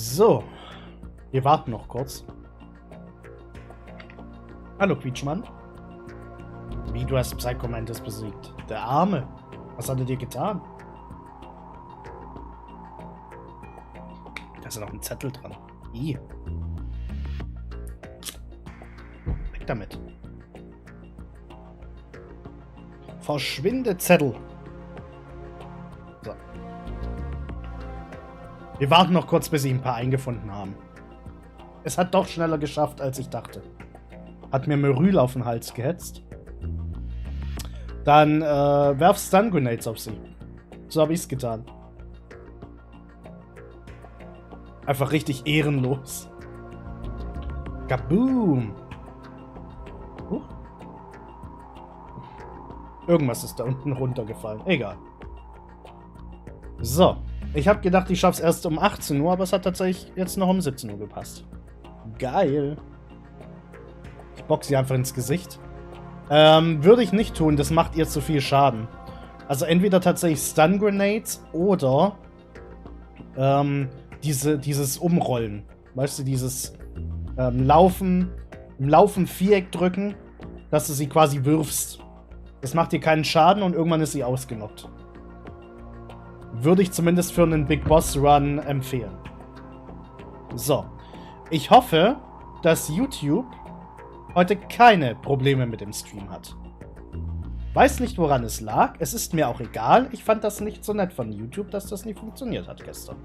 So. Wir warten noch kurz. Hallo, Quietschmann. Wie, du hast Psycho Mantis besiegt? Der Arme. Was hat er dir getan? Da ist ja noch ein Zettel dran. I. Weg damit. Verschwinde, Zettel. So. Wir warten noch kurz, bis sie ein paar eingefunden haben. Es hat doch schneller geschafft, als ich dachte. Hat mir Meryl auf den Hals gehetzt. Dann werf Stun Grenades auf sie. So habe ich es getan. Einfach richtig ehrenlos. Kaboom! Irgendwas ist da unten runtergefallen. Egal. So. Ich habe gedacht, ich schaff's erst um 18 Uhr, aber es hat tatsächlich jetzt noch um 17 Uhr gepasst. Geil. Ich boxe sie einfach ins Gesicht. Würde ich nicht tun, das macht ihr zu viel Schaden. Also entweder tatsächlich Stun Grenades oder dieses Umrollen. Weißt du, dieses im Laufen Viereck drücken, dass du sie quasi wirfst. Das macht dir keinen Schaden und irgendwann ist sie ausgenockt. Würde ich zumindest für einen Big Boss Run empfehlen. So. Ich hoffe, dass YouTube heute keine Probleme mit dem Stream hat. Weiß nicht, woran es lag. Es ist mir auch egal. Ich fand das nicht so nett von YouTube, dass das nicht funktioniert hat gestern.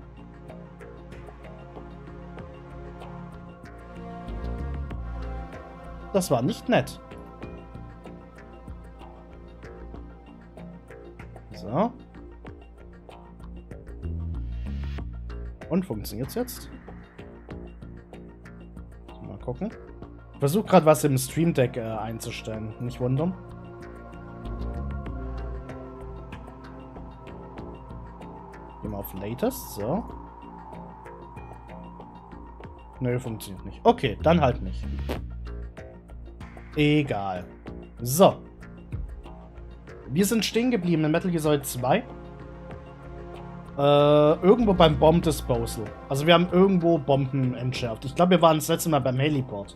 Das war nicht nett. So. Und funktioniert's jetzt? Mal gucken. Ich versuche gerade was im Stream Deck einzustellen. Nicht wundern. Gehen wir auf Latest. So. Nö, funktioniert nicht. Okay, dann halt nicht. Egal. So. Wir sind stehen geblieben in Metal Gear Solid 2. Irgendwo beim Bomb Disposal. Also wir haben irgendwo Bomben entschärft. Ich glaube, wir waren das letzte Mal beim Heliport.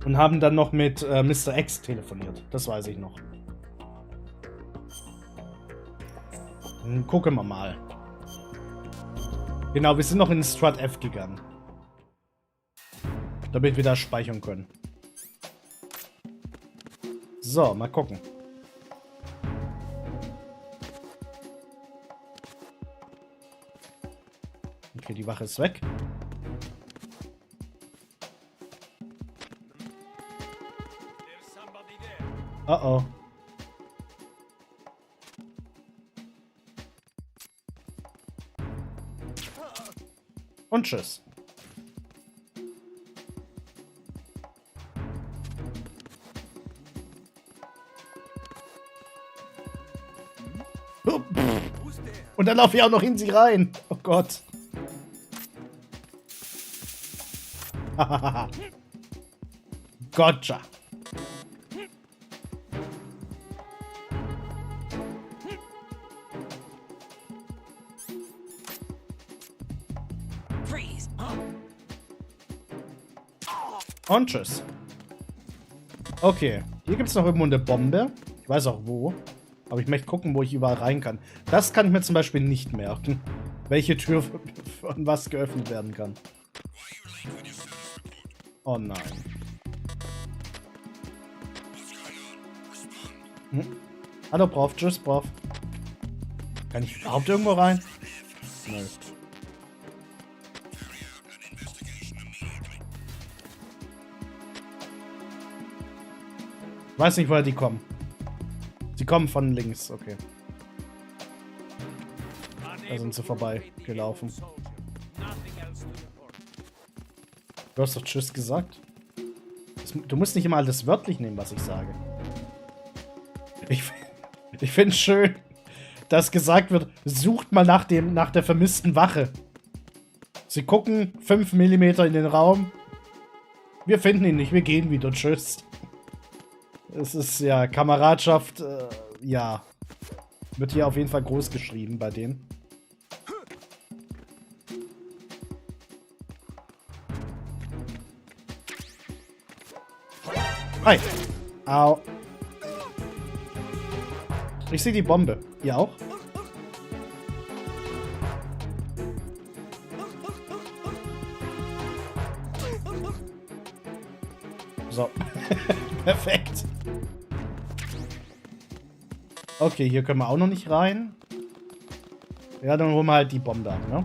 Und haben dann noch mit Mr. X telefoniert. Das weiß ich noch. Gucken wir mal. Genau, wir sind noch in Strat F gegangen. Damit wir da speichern können. So, mal gucken. Okay, die Wache ist weg. Oh oh. Und tschüss. Und dann laufe ich auch noch in sie rein. Oh Gott. Gotcha. Und tschüss. Okay. Hier gibt es noch irgendwo eine Bombe. Ich weiß auch wo. Aber ich möchte gucken, wo ich überall rein kann. Das kann ich mir zum Beispiel nicht merken. Welche Tür von was geöffnet werden kann. Oh nein. Hallo, Prof. Tschüss, Prof. Kann ich überhaupt irgendwo rein? Nö. Ich weiß nicht, woher die kommen. Sie kommen von links, okay. Da sind sie vorbei gelaufen. Du hast doch Tschüss gesagt. Du musst nicht immer alles wörtlich nehmen, was ich sage. Ich finde es schön, dass gesagt wird, sucht mal nach der vermissten Wache. Sie gucken 5 mm in den Raum. Wir finden ihn nicht, wir gehen wieder. Tschüss. Es ist ja Kameradschaft, ja. Wird hier auf jeden Fall groß geschrieben bei denen. Hi. Au. Ich sehe die Bombe. Ihr auch? So. Perfekt. Okay, hier können wir auch noch nicht rein. Ja, dann holen wir halt die Bombe an, ne?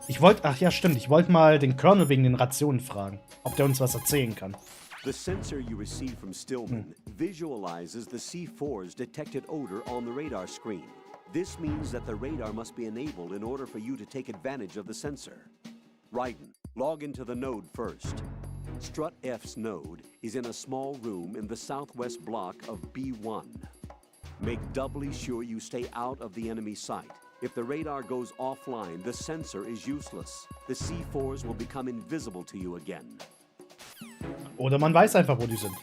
Ich wollte... Ach ja, stimmt. Ich wollte mal den Colonel wegen den Rationen fragen. Ob der uns was erzählen kann. The sensor you receive from Stillman visualizes the C4's detected odor on the radar screen. This means that the radar must be enabled in order for you to take advantage of the sensor. Raiden, log into the node first. Strut F's node is in a small room in the southwest block of B1. Make doubly sure you stay out of the enemy sight. If the radar goes offline, the sensor is useless. The C4s will become invisible to you again. Oder man weiß einfach, wo die sind.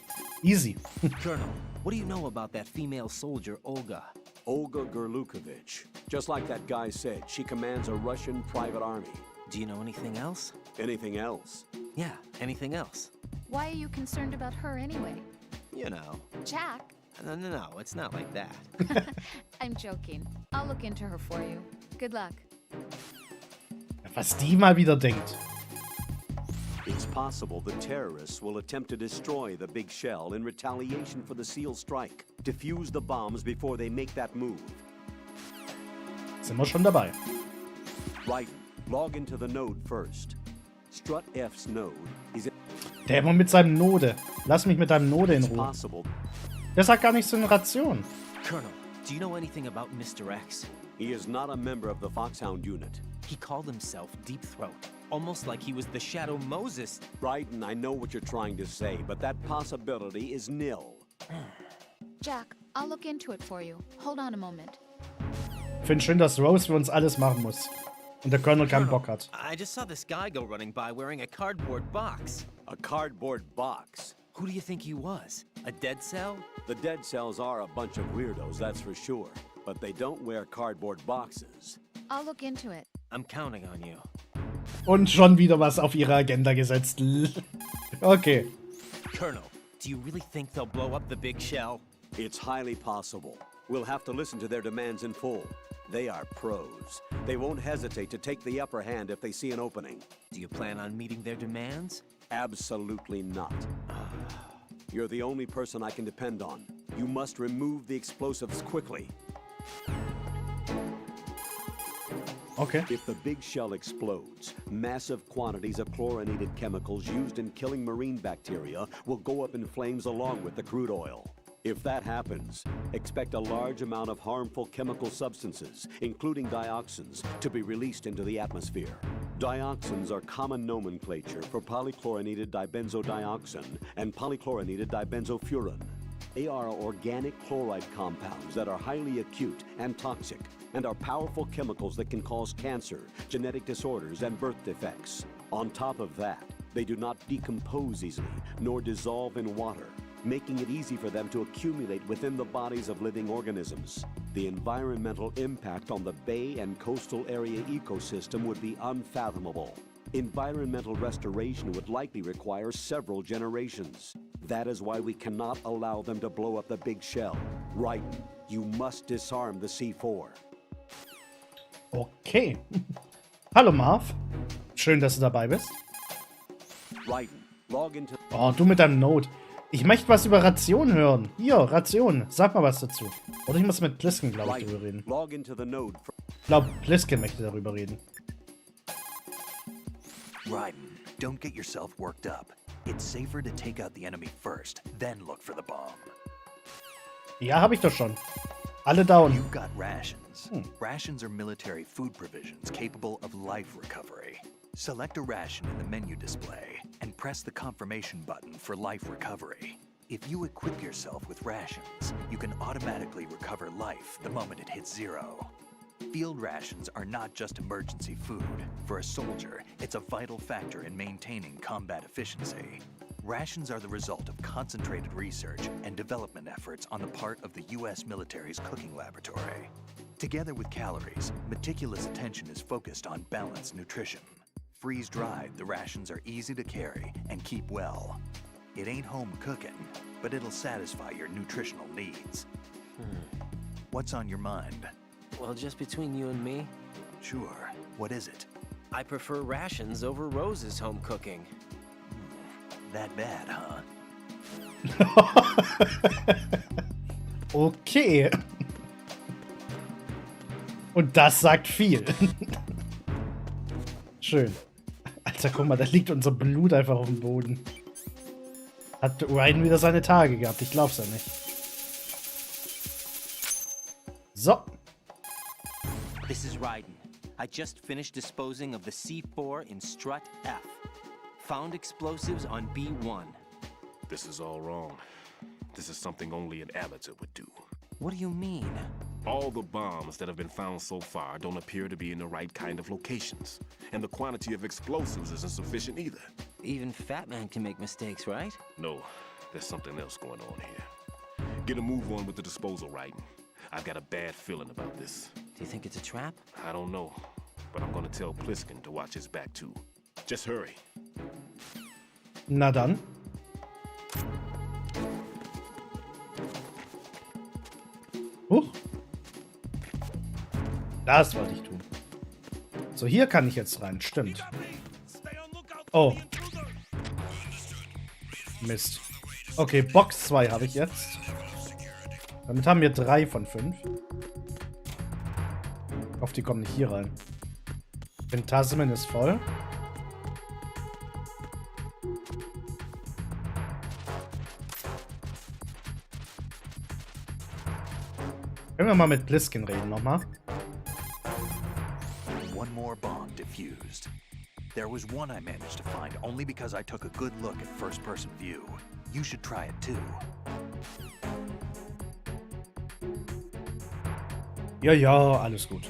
Easy. Colonel, what do you know about that female soldier, Olga? Olga Gerlukovich. Just like that guy said, she commands a Russian private army. Do you know anything else? Anything else? Yeah, anything else? Why are you concerned about her anyway? You know. Jack? No, it's not like that. I'm joking. I'll look into her for you. Good luck. Was die mal wieder denkt. It's possible the terrorists will attempt to destroy the big shell in retaliation for the SEAL strike. Defuse the bombs before they make that move. Sind wir schon dabei. Raiden, log into the node first. Strut F's node is in... Der immer mit seinem Node. Lass mich mit deinem Node in It's Ruhe. possible. Der sagt gar nichts in Ration. Colonel, do you know anything about Mr. X? He is not a member of the Foxhound unit. He called himself Deep Throat, almost like he was the Shadow Moses. Raiden, I know what you're trying to say, but that possibility is nil. Jack, I'll look into it for you. Hold on a moment. Ich finde schön, dass Rose für uns alles machen muss. Und der Colonel keinen Bock hat. I just saw this guy go running by wearing a cardboard box. A cardboard box. Who do you think he was? A dead cell? The dead cells are a bunch of weirdos, that's for sure. But they don't wear cardboard boxes. I'll look into it. I'm counting on you. Und schon wieder was auf ihre Agenda gesetzt. Okay. Colonel, do you really think they'll blow up the big shell? It's highly possible. We'll have to listen to their demands in full. They are pros. They won't hesitate to take the upper hand if they see an opening. Do you plan on meeting their demands? Absolutely not. You're the only person I can depend on. You must remove the explosives quickly. Okay. If the big shell explodes, massive quantities of chlorinated chemicals used in killing marine bacteria will go up in flames along with the crude oil. If that happens, expect a large amount of harmful chemical substances, including dioxins, to be released into the atmosphere. Dioxins are common nomenclature for polychlorinated dibenzodioxin and polychlorinated dibenzofuran. They are organic chloride compounds that are highly acute and toxic, and are powerful chemicals that can cause cancer, genetic disorders, and birth defects. On top of that, they do not decompose easily, nor dissolve in water, making it easy for them to accumulate within the bodies of living organisms. The environmental impact on the bay and coastal area ecosystem would be unfathomable. Environmental restoration would likely require several generations. That is why we cannot allow them to blow up the big shell. Raiden, you must disarm the C4. Okay. Hallo Marv. Schön, dass du dabei bist. Raiden, log into... Oh, du mit deinem Note. Ich möchte was über Ration hören. Hier, Ration. Sag mal was dazu. Oder ich muss mit Plisken, glaube ich, darüber reden. Log into the node. Ich glaube, Plisken möchte darüber reden. Raiden, don't get yourself worked up. It's safer to take out the enemy first, then look for the bomb. Ja, habe ich doch schon. Alle down. You've got rations. Rations are military food provisions capable of life recovery. Select a ration in the menu display and press the confirmation button for life recovery. If you equip yourself with rations, you can automatically recover life the moment it hits 0. Field rations are not just emergency food. For a soldier, it's a vital factor in maintaining combat efficiency. Rations are the result of concentrated research and development efforts on the part of the U.S. military's cooking laboratory. Together with calories, meticulous attention is focused on balanced nutrition. Freeze-dried, the rations are easy to carry and keep well. It ain't home cooking, but it'll satisfy your nutritional needs. What's on your mind? Well, just between you and me, Sure. What is it? I prefer rations over Rose's home cooking. That bad, huh? Okay. Und das sagt viel. Schön. Alter, guck mal, da liegt unser Blut einfach auf dem Boden. Hat Ryan wieder seine Tage gehabt, ich glaub's ja nicht. So. This is Raiden. I just finished disposing of the C4 in strut F. Found explosives on B1. This is all wrong. This is something only an amateur would do. What do you mean? All the bombs that have been found so far don't appear to be in the right kind of locations. And the quantity of explosives isn't sufficient either. Even Fat Man can make mistakes, right? No, there's something else going on here. Get a move on with the disposal, Raiden. I've got a bad feeling about this. Do you think it's a trap? I don't know, but I'm gonna tell Pliskin to watch his back too. Just hurry. Na dann. Das wollte ich tun. So, hier kann ich jetzt rein. Stimmt. Oh. Mist. Okay, Box 2 habe ich jetzt. Damit haben wir 3 von 5. Ich hoffe, die kommen nicht hier rein. Phantasmen ist voll. Können wir mal mit Pliskin reden nochmal? One more bomb defused. There was one I managed to find only because I took a good look at first-person view. You should try it too. Ja, ja, alles gut.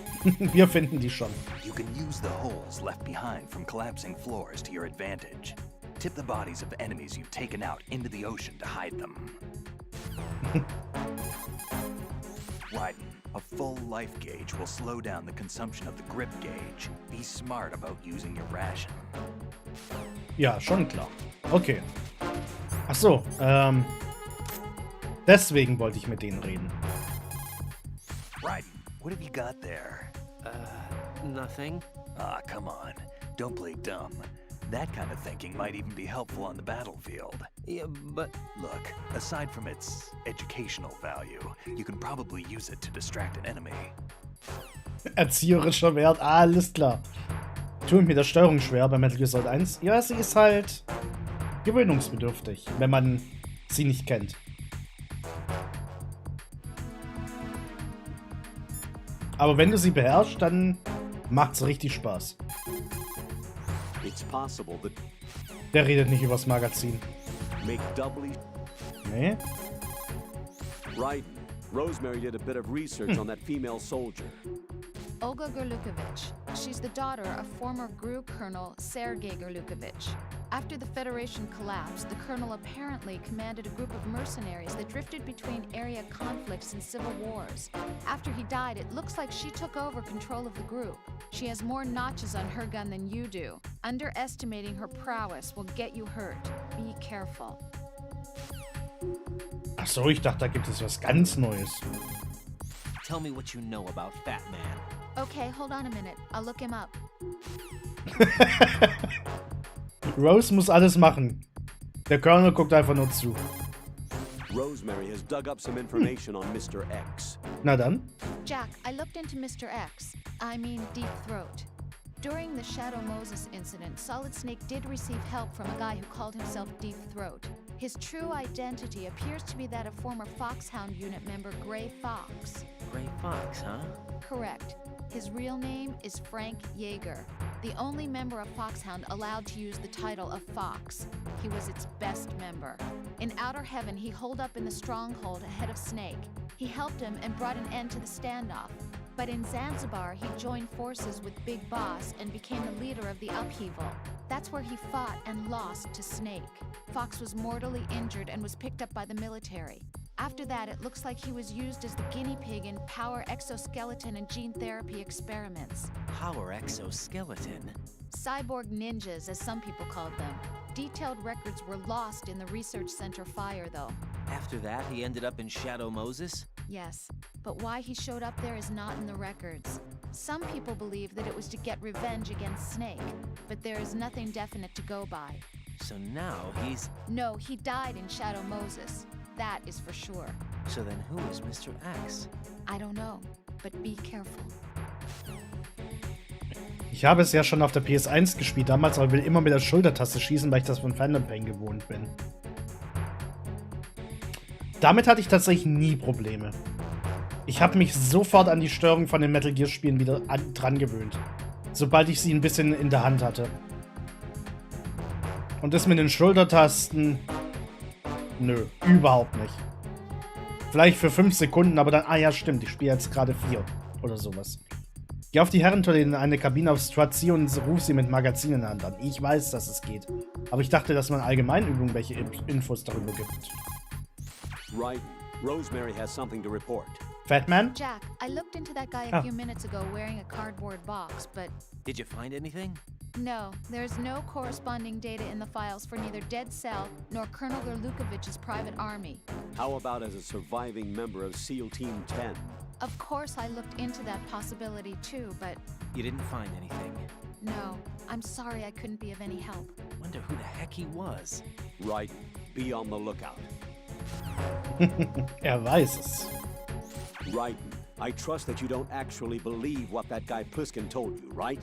Wir finden die schon. You can use the holes left behind from collapsing floors to your advantage. Tip the bodies of enemies you've taken out into the ocean to hide them. Raiden, a full life gauge will slow down the consumption of the grip gauge. Be smart about using your ration. Ja, schon klar. Okay. Ach so, deswegen wollte ich mit denen reden. Raiden, what have you got there? Nothing. Ah, come on. Don't play dumb. That kind of thinking might even be helpful on the battlefield. Yeah, but Look, aside from its educational value, you can probably use it to distract an enemy. Erzieherischer Wert, alles klar. Tut mir das Steuerung schwer bei Metal Gear Solid 1. Ja, sie ist halt gewöhnungsbedürftig, wenn man sie nicht kennt. Aber wenn du sie beherrschst, dann macht's richtig Spaß. It's possible that Der redet nicht übers Magazin. make doubly Nee? Raiden. Rosemary did a bit of research on that female soldier. Olga Gerlukovich. She's the daughter of former GRU Colonel Sergei Gerlukovich. After the Federation collapsed, the colonel apparently commanded a group of mercenaries that drifted between area conflicts and civil wars. After he died, it looks like she took over control of the group. She has more notches on her gun than you do. Underestimating her prowess will get you hurt. Be careful. Ach so, ich dachte, da gibt es was ganz Neues. tell me what you know about Fat Man. Okay, hold on a minute. I'll look him up. Rose muss alles machen. Der Colonel guckt einfach nur zu. Rosemary has dug up some information on Mr. X. Na dann. Jack, I looked into Mr. X. I mean Deep Throat. During the Shadow Moses incident, Solid Snake did receive help from a guy who called himself Deep Throat. His true identity appears to be that of former Foxhound Unit member Gray Fox. Gray Fox, huh? Correct. His real name is Frank Yeager, the only member of Foxhound allowed to use the title of Fox. He was its best member. In Outer Heaven, he holed up in the stronghold ahead of Snake. He helped him and brought an end to the standoff. But in Zanzibar, he joined forces with Big Boss and became the leader of the upheaval. That's where he fought and lost to Snake. Fox was mortally injured and was picked up by the military. After that, it looks like he was used as the guinea pig in power exoskeleton and gene therapy experiments. Power exoskeleton. Cyborg ninjas, as some people called them. Detailed records were lost in the research center fire, though. After that, he ended up in Shadow Moses? Yes, but why he showed up there is not in the records. Some people believe that it was to get revenge against Snake, but there is nothing definite to go by. So now he's... No, he died in Shadow Moses. That is for sure. So then who is Mr. X? I don't know, but be careful. Ich habe es ja schon auf der PS1 gespielt damals, aber will immer mit der Schultertaste schießen, weil ich das von Phantom Pain gewohnt bin. Damit hatte ich tatsächlich nie Probleme. Ich habe mich sofort an die Steuerung von den Metal Gear Spielen wieder dran gewöhnt. Sobald ich sie ein bisschen in der Hand hatte. Und das mit den Schultertasten... Nö, überhaupt nicht. Vielleicht für 5 Sekunden, aber dann... Ah ja, stimmt, ich spiele jetzt gerade 4 oder sowas. Geh auf die Herrentoilette in eine Kabine auf Strat und ruf sie mit Magazin in der Hand an. Ich weiß, dass es geht. Aber ich dachte, dass man allgemein irgendwelche Infos darüber gibt. Right. Rosemary has something to report. Fatman? Jack, I looked into that guy a few minutes ago wearing a cardboard box, but... Did you find anything? No, there's no corresponding data in the files for neither Dead Cell nor Colonel Gorlukovich's private army. How about as a surviving member of SEAL Team 10? Of course I looked into that possibility too, but You didn't find anything. no. I'm sorry I couldn't be of any help. Wonder who the heck he was. Right. Be on the lookout. Weiß es. Right. I trust that you don't actually believe what that guy Pliskin told you, right?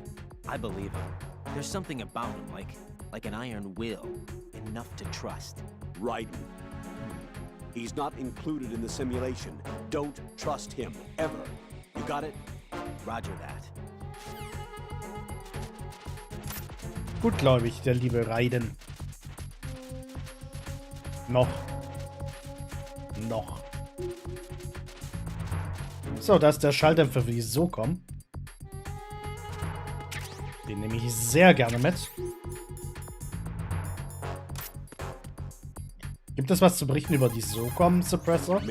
I believe him. There's something about him, like an iron will. Enough to trust. Right. He's not included in the simulation. Don't trust him, ever. You got it? Roger that. Gutgläubig, der liebe Raiden. Noch. So, da ist der Schalldämpfer für die SOCOM. Den nehme ich sehr gerne mit. Gibt es was zu berichten über die SOCOM-Suppressor?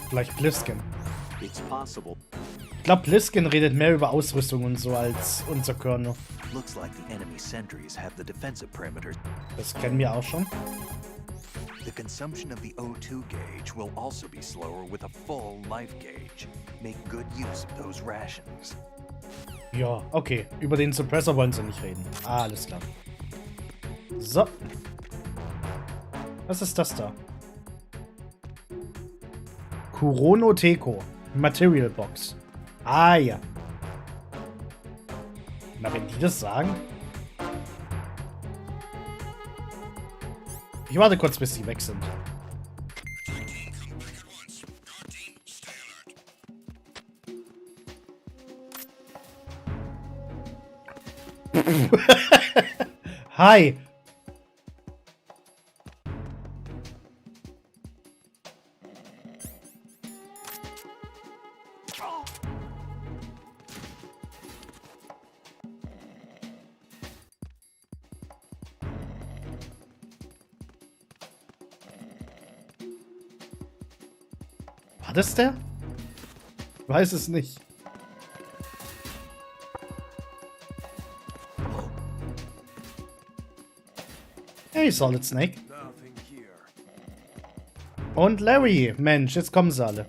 Vielleicht Pliskin. It's possible. Ich glaube, Pliskin redet mehr über Ausrüstung und so als unser Colonel. Looks like the enemy sentries have the defensive perimeters. Das kennen wir auch schon. The consumption of the O2 gauge will also be slower with a full life gauge. Make good use of those rations. Ja, okay. Über den Suppressor wollen sie nicht reden. Ah, alles klar. So. Was ist das da? Kurono Teko. Material Box. Ah, ja. Na, wenn die das sagen. Ich warte kurz, bis sie weg sind. Hi. War das der? Weiß es nicht. Hey, Solid Snake. Und Larry. Mensch, jetzt kommen sie alle.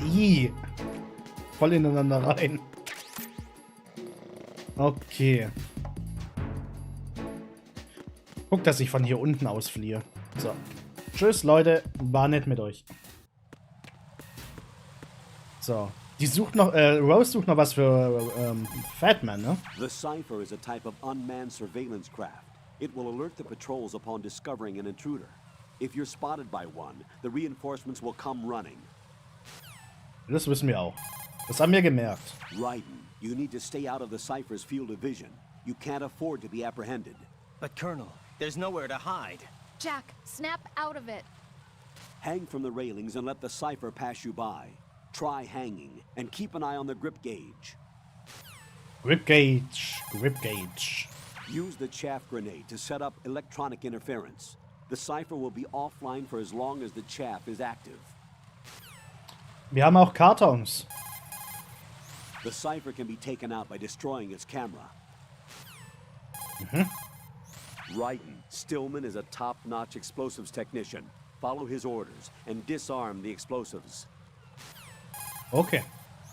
Ih. Voll ineinander rein. Okay. Guck, dass ich von hier unten ausfliehe. So. Tschüss, Leute. War nett mit euch. So. Die sucht noch, Rose sucht noch was für Fatman, ne? The Cypher is a type of unmanned surveillance craft. It will alert the patrols upon discovering an intruder. If you're spotted by one, the reinforcements will come running. Das wissen wir auch. Das haben wir gemerkt. Raiden, you need to stay out of the Cypher's field of vision. You can't afford to be apprehended. But Colonel, there's nowhere to hide. Jack, snap out of it. Hang from the railings and let the Cypher pass you by. Try hanging, and keep an eye on the grip gauge. Grip Gauge. Grip Gauge. Use the chaff grenade to set up electronic interference. The cipher will be offline for as long as the chaff is active. Wir haben auch Kartons. The cipher can be taken out by destroying its camera. Ryden, Stillman is a top-notch explosives technician. Follow his orders and disarm the explosives. Okay,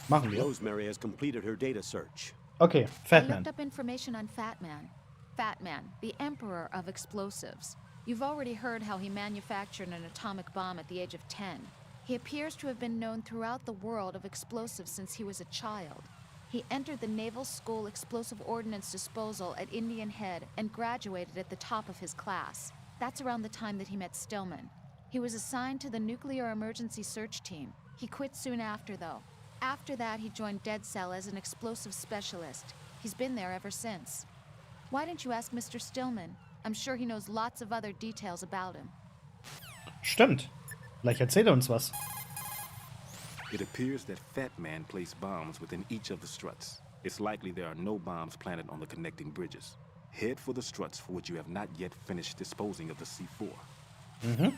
machen wir. Rosemary has completed her data search. Okay, I Fatman. looked up information on Fat Man. Fat Man, the emperor of explosives. You've already heard how he manufactured an atomic bomb at the age of 10. He appears to have been known throughout the world of explosives since he was a child. He entered the Naval School Explosive Ordnance Disposal at Indian Head and graduated at the top of his class. That's around the time that he met Stillman. He was assigned to the Nuclear Emergency Search Team. He quit soon after, though. After that, he joined Dead Cell as an explosive specialist. He's been there ever since. Why didn't you ask Mr. Stillman? I'm sure he knows lots of other details about him. Stimmt. Vielleicht erzählt uns was. It appears that Fat Man placed bombs within each of the struts. It's likely there are no bombs planted on the connecting bridges. Head for the struts for which you have not yet finished disposing of the C4.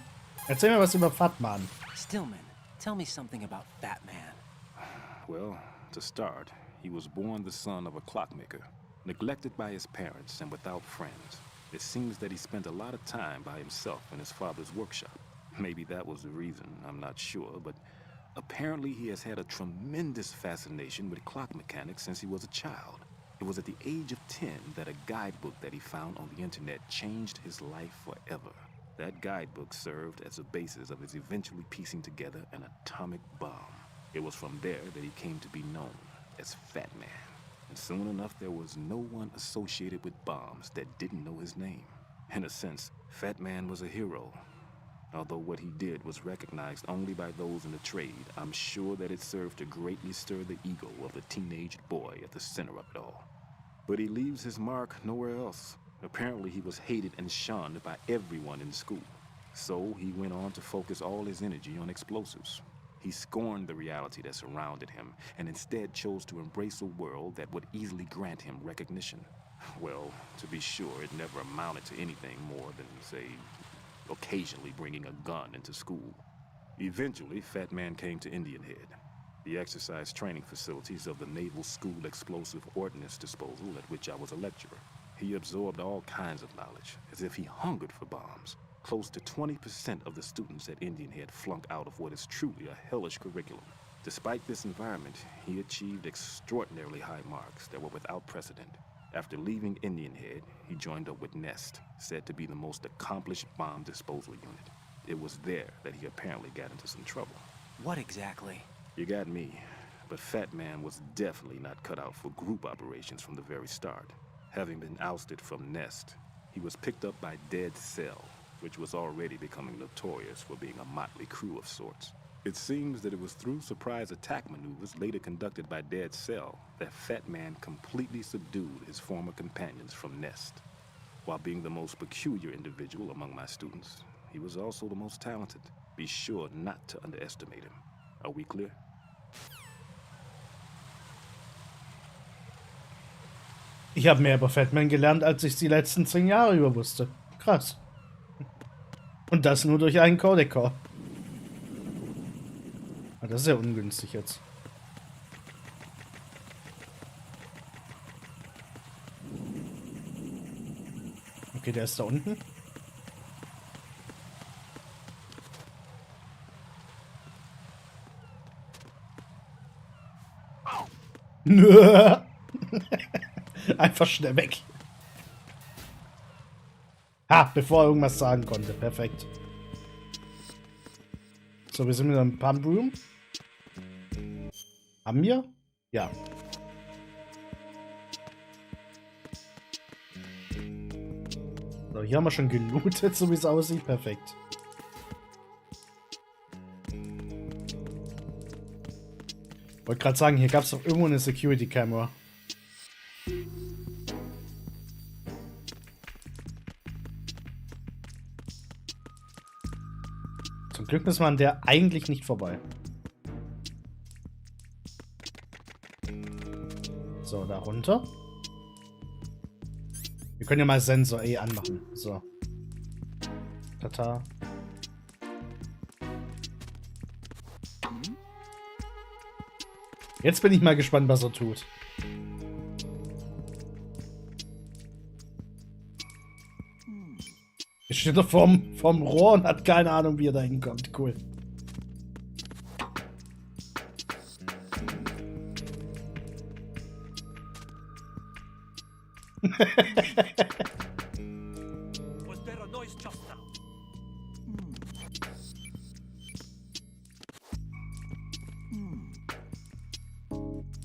Erzähl mir was über Fatman. Stillman, tell me something about Fat Man. Well, to start, he was born the son of a clockmaker, neglected by his parents and without friends. It seems that he spent a lot of time by himself in his father's workshop. Maybe that was the reason, I'm not sure, but apparently he has had a tremendous fascination with clock mechanics since he was a child. It was at the age of 10 that a guidebook that he found on the internet changed his life forever. That guidebook served as the basis of his eventually piecing together an atomic bomb. It was from there that he came to be known as Fat Man. And soon enough, there was no one associated with bombs that didn't know his name. In a sense, Fat Man was a hero. Although what he did was recognized only by those in the trade, I'm sure that it served to greatly stir the ego of the teenage boy at the center of it all. But he leaves his mark nowhere else. Apparently he was hated and shunned by everyone in school. So he went on to focus all his energy on explosives. He scorned the reality that surrounded him and instead chose to embrace a world that would easily grant him recognition. Well, to be sure, it never amounted to anything more than, say, occasionally bringing a gun into school. Eventually, Fat Man came to Indian Head, the exercise training facilities of the Naval School Explosive Ordnance Disposal at which I was a lecturer. He absorbed all kinds of knowledge, as if he hungered for bombs. Close to 20% of the students at Indian Head flunk out of what is truly a hellish curriculum. Despite this environment, he achieved extraordinarily high marks that were without precedent. After leaving Indian Head, he joined up with Nest, said to be the most accomplished bomb disposal unit. It was there that he apparently got into some trouble. What exactly? You got me, but Fat Man was definitely not cut out for group operations from the very start. Having been ousted from Nest, he was picked up by Dead Cell, which was already becoming notorious for being a motley crew of sorts. It seems that it was through surprise attack maneuvers later conducted by Dead Cell that Fat Man completely subdued his former companions from Nest. While being the most peculiar individual among my students, he was also the most talented. Be sure not to underestimate him. Are we clear? Ich habe mehr über Fatman gelernt, als ich die letzten 10 Jahre über wusste. Krass. Und das nur durch einen Codec-Core. Das ist ja ungünstig jetzt. Okay, der ist da unten. Einfach schnell weg. Ha, bevor er irgendwas sagen konnte. Perfekt. So, wir sind wieder im Pump Room. Haben wir? Ja. So, hier haben wir schon gelootet, so wie es aussieht. Perfekt. Wollte gerade sagen, hier gab es doch irgendwo eine Security Camera. Zum Glück müssen wir an der eigentlich nicht vorbei. So, da runter. Wir können ja mal Sensor E anmachen. So. Tata. Jetzt bin ich mal gespannt, was er tut. Er steht doch vorm Rohr und hat keine Ahnung, wie er da hinkommt. Cool.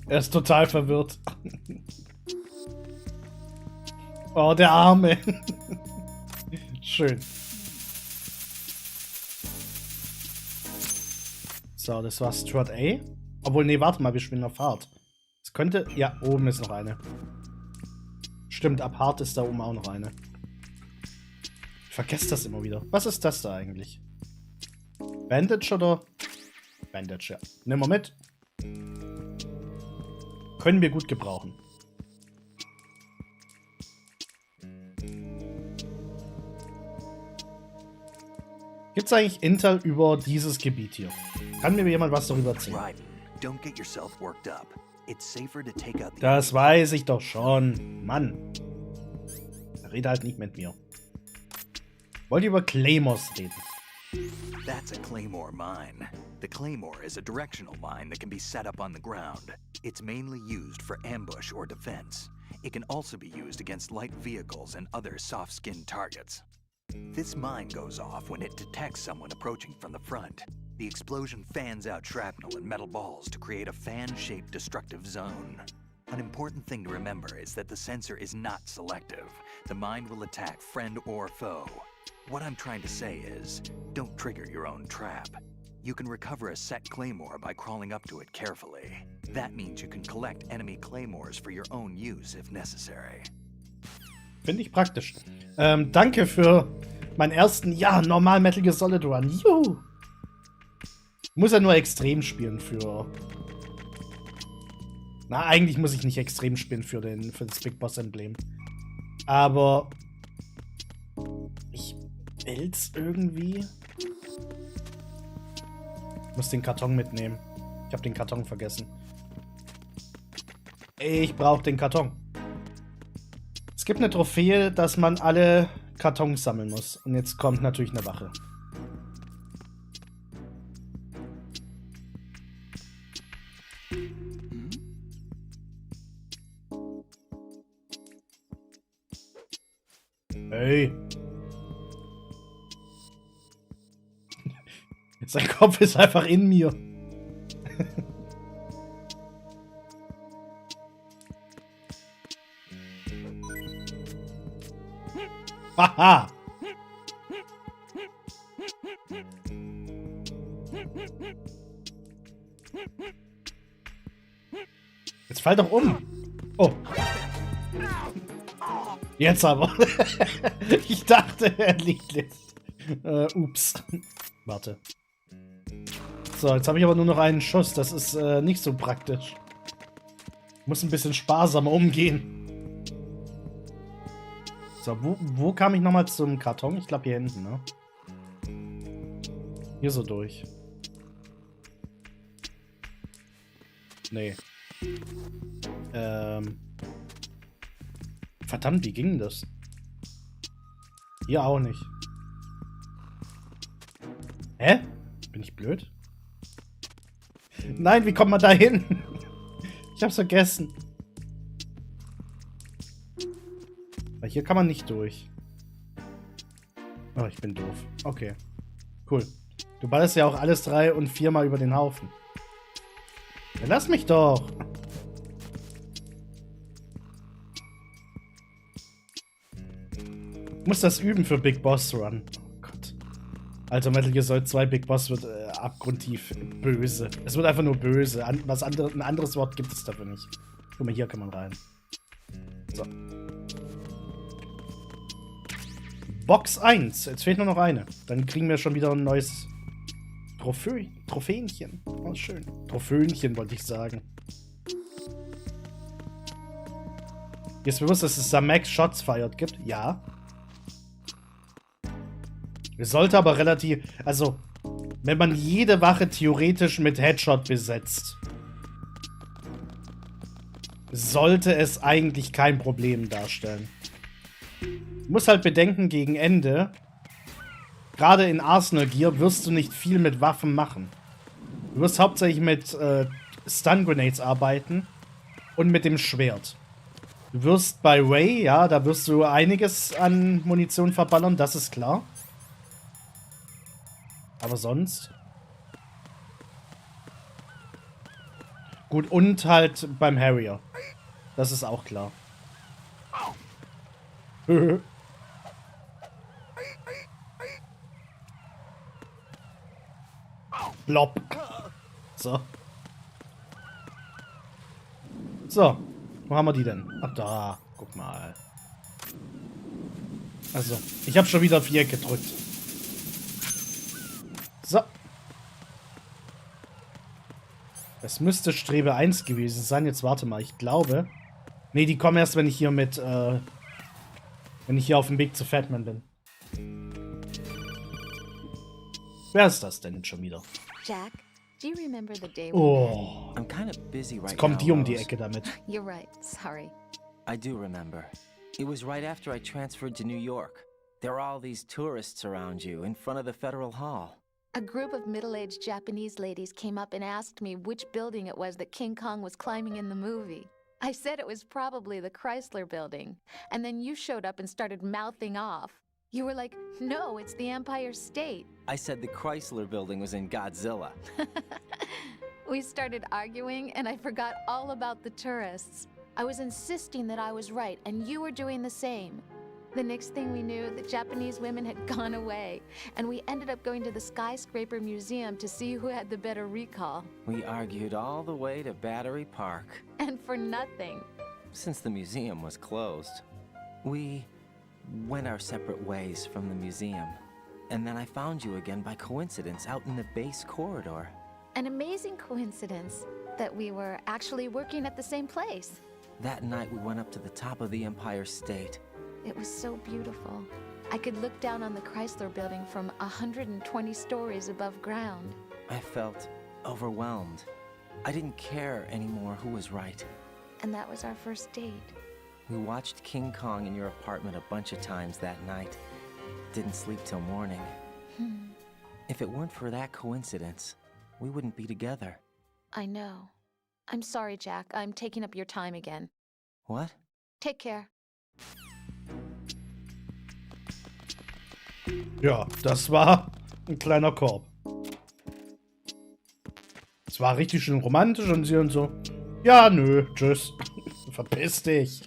Er ist total verwirrt. Oh, der Arme. Schön. So, das war Strut A. Obwohl, nee, warte mal, wir spielen auf Hard. Es könnte... Ja, oben ist noch eine. Stimmt, ab Hard ist da oben auch noch eine. Ich vergesse das immer wieder. Was ist das da eigentlich? Bandage oder? Bandage, ja. Nehmen wir mit. Können wir gut gebrauchen. Gibt es eigentlich Intel über dieses Gebiet hier? Kann mir jemand was darüber erzählen? Das weiß ich doch schon. Mann. Rede halt nicht mit mir. Wollt ihr über Claymores reden? That's a claymore mine. The claymore is a directional mine that can be set up on the ground. It's mainly used for ambush or defense. It can also be used against light vehicles and other soft-skinned targets. This mine goes off when it detects someone approaching from the front. The explosion fans out shrapnel and metal balls to create a fan-shaped destructive zone. An important thing to remember is that the sensor is not selective. The mine will attack friend or foe. What I'm trying to say is, don't trigger your own trap. You can recover a set claymore by crawling up to it carefully. That means you can collect enemy claymores for your own use if necessary. Finde ich praktisch. Danke für meinen ersten, ja, normal Metal Gear Solid Run. Juhu! Muss ja nur extrem spielen für... Na, eigentlich muss ich nicht extrem spielen für das Big Boss Emblem. Aber... Ich will's irgendwie... Ich muss den Karton mitnehmen. Ich habe den Karton vergessen. Ich brauche den Karton. Es gibt eine Trophäe, dass man alle Kartons sammeln muss. Und jetzt kommt natürlich eine Wache. Hey. Sein Kopf ist einfach in mir. Haha. Jetzt fall doch um. Oh. Jetzt aber. Ich dachte, er liegt jetzt. Ups. Warte. So, jetzt habe ich aber nur noch einen Schuss. Das ist nicht so praktisch. Ich muss ein bisschen sparsamer umgehen. So, wo kam ich nochmal zum Karton? Ich glaube hier hinten, ne? Hier so durch. Nee. Verdammt, wie ging das? Hier auch nicht. Hä? Bin ich blöd? Nein, wie kommt man da hin? Ich hab's vergessen. Weil hier kann man nicht durch. Oh, ich bin doof. Okay. Cool. Du ballerst ja auch alles 3 und 4 Mal über den Haufen. Ja, lass mich doch. Ich muss das üben für Big Boss Run. Oh Gott. Alter, Metal Gear Solid 2 Big Boss wird abgrundtief böse. Es wird einfach nur böse. Ein anderes Wort gibt es dafür nicht. Guck mal, hier kann man rein. So. Box 1. Jetzt fehlt nur noch eine. Dann kriegen wir schon wieder ein neues Trophäenchen. Oh, schön. Trophäenchen wollte ich sagen. Dir ist bewusst, dass es da Max Shots Fired gibt? Ja. Es sollte aber relativ... Also, wenn man jede Wache theoretisch mit Headshot besetzt, sollte es eigentlich kein Problem darstellen. Du musst halt bedenken, gegen Ende, gerade in Arsenal Gear, wirst du nicht viel mit Waffen machen. Du wirst hauptsächlich mit Stun Grenades arbeiten und mit dem Schwert. Du wirst bei Ray, ja, da wirst du einiges an Munition verballern, das ist klar. Aber sonst... Gut, und halt beim Harrier. Das ist auch klar. Blob. So. So. Wo haben wir die denn? Ach, da. Guck mal. Also, ich habe schon wieder Viereck gedrückt. So. Das müsste Strebe 1 gewesen sein. Jetzt warte mal, ich glaube... Nee, die kommen erst, wenn ich hier mit, wenn ich hier auf dem Weg zu Fatman bin. Wer ist das denn schon wieder? Jack, do you remember the day we met? Oh. I'm kind of busy right Jetzt kommt now, die um die Rose. Ecke damit. You're right, sorry. I do remember. It was right after I transferred to New York. There were all these tourists around you in front of the Federal Hall. A group of middle-aged Japanese ladies came up and asked me which building it was that King Kong was climbing in the movie. I said it was probably the Chrysler Building, and then you showed up and started mouthing off. You were like, no, it's the Empire State. I said the Chrysler Building was in Godzilla. We started arguing, and I forgot all about the tourists. I was insisting that I was right, and you were doing the same. The next thing we knew, the Japanese women had gone away, and we ended up going to the Skyscraper Museum to see who had the better recall. We argued all the way to Battery Park. And for nothing. Since the museum was closed, we went our separate ways from the museum. And then I found you again by coincidence out in the base corridor. An amazing coincidence that we were actually working at the same place. That night we went up to the top of the Empire State. It was so beautiful. I could look down on the Chrysler Building from 120 stories above ground. I felt overwhelmed. I didn't care anymore who was right. And that was our first date. We watched King Kong in your apartment a bunch of times that night. Didn't sleep till morning. If it weren't for that coincidence, we wouldn't be together. I know. I'm sorry, Jack. I'm taking up your time again. What? Take care. Ja, das war ein kleiner Korb. Es war richtig schön romantisch und sie und so. Ja, nö, tschüss. Verpiss dich.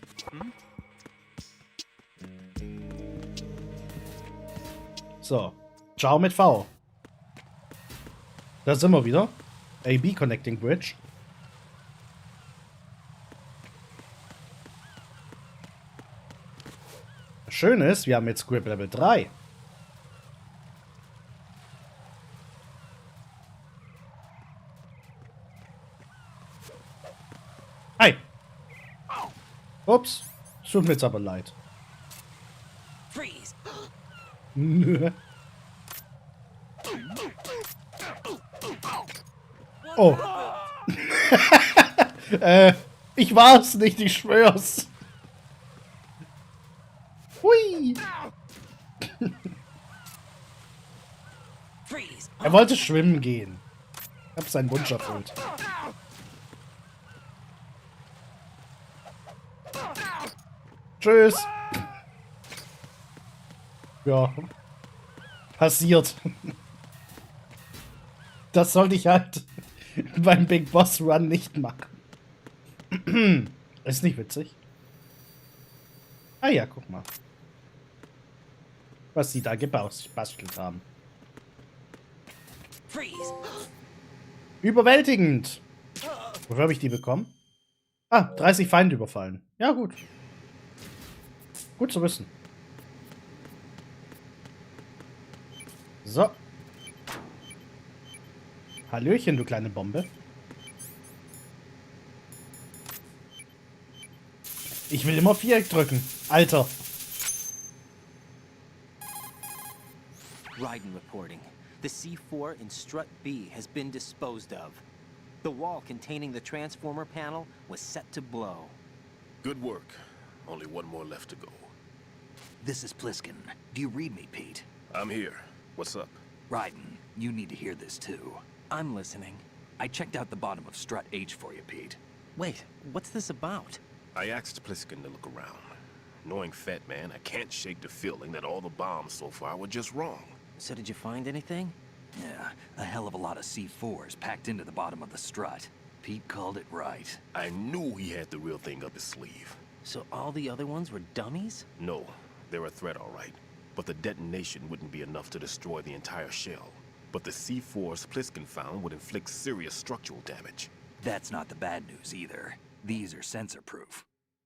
So. Ciao mit V. Da sind wir wieder. AB Connecting Bridge. Das Schöne ist, wir haben jetzt Grip Level 3. Hi. Ups. Tut mir jetzt aber leid. Freeze! Oh. Ich war's nicht, ich schwör's. Hui. Freeze! Er wollte schwimmen gehen. Ich hab seinen Wunsch erfüllt. Tschüss. Ja. Passiert. Das sollte ich halt beim Big Boss Run nicht machen. Ist nicht witzig. Ah ja, guck mal. Was sie da gebastelt haben. Freeze! Überwältigend. Wofür habe ich die bekommen? Ah, 30 Feinde überfallen. Ja, gut. Gut zu wissen. So. Hallöchen, du kleine Bombe. Ich will immer Viereck drücken. Alter. Raiden reporting. The C4 in strut B has been disposed of. The wall containing the transformer panel was set to blow. Good work. Only one more left to go. This is Pliskin. Do you read me, Pete? I'm here. What's up? Raiden, you need to hear this too. I'm listening. I checked out the bottom of strut H for you, Pete. Wait, what's this about? I asked Pliskin to look around. Knowing Fat Man, I can't shake the feeling that all the bombs so far were just wrong. So did you find anything? Yeah, a hell of a lot of C4s packed into the bottom of the strut. Pete called it right. I knew he had the real thing up his sleeve. So all the other ones were dummies? No, they're a threat, all right. But the detonation wouldn't be enough to destroy the entire shell. But the C4s Pliskin found would inflict serious structural damage. That's not the bad news either. These are sensor-proof.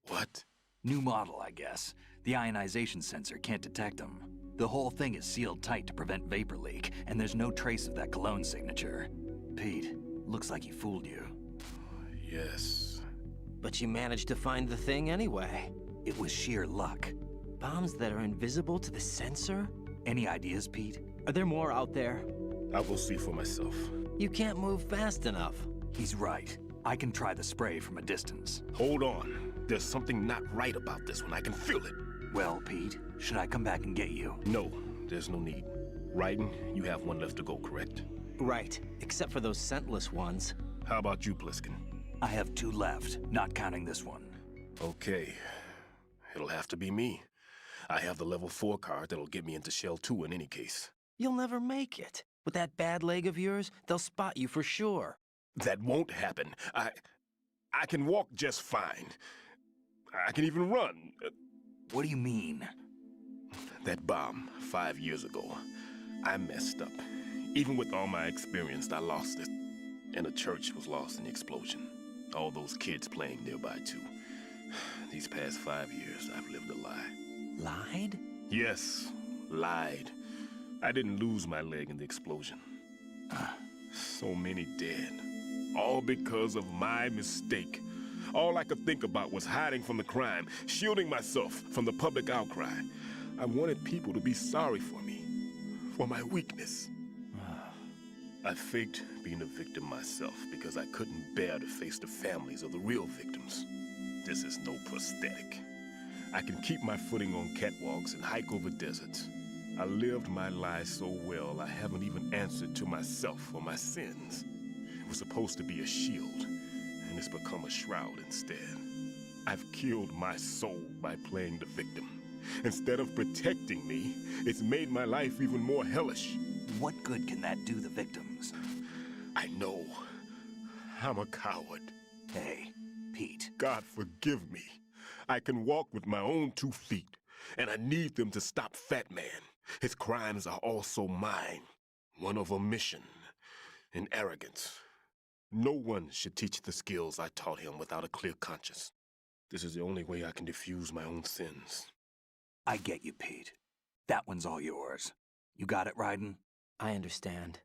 What? New model, I guess. The ionization sensor can't detect them. The whole thing is sealed tight to prevent vapor leak, and there's no trace of that cologne signature. Pete, looks like he fooled you. Yes. But you managed to find the thing anyway. It was sheer luck. Bombs that are invisible to the sensor? Any ideas, Pete? Are there more out there? I'll go see for myself. You can't move fast enough. He's right. I can try the spray from a distance. Hold on. There's something not right about this one. I can feel it. Well, Pete, should I come back and get you? No, there's no need. Raiden, you have one left to go, correct? Right, except for those scentless ones. How about you, Pliskin? I have 2 left, not counting this one. Okay. It'll have to be me. I have the level 4 card that'll get me into Shell 2 in any case. You'll never make it. With that bad leg of yours, they'll spot you for sure. That won't happen. I can walk just fine. I can even run. What do you mean? That bomb 5 years ago, I messed up. Even with all my experience, I lost it. And the church was lost in the explosion. All those kids playing nearby, too. These past 5 years, I've lived a lie. Lied? Yes, lied. I didn't lose my leg in the explosion. So many dead. All because of my mistake. All I could think about was hiding from the crime, shielding myself from the public outcry. I wanted people to be sorry for me, for my weakness. I faked being a victim myself because I couldn't bear to face the families of the real victims. This is no prosthetic. I can keep my footing on catwalks and hike over deserts. I lived my life so well I haven't even answered to myself for my sins. It was supposed to be a shield, and it's become a shroud instead. I've killed my soul by playing the victim. Instead of protecting me, it's made my life even more hellish. What good can that do the victims? I know. I'm a coward. Hey, Pete. God forgive me. I can walk with my own 2 feet, and I need them to stop Fat Man. His crimes are also mine. One of omission and arrogance. No one should teach the skills I taught him without a clear conscience. This is the only way I can diffuse my own sins. I get you, Pete. That one's all yours. You got it, Raiden? I understand.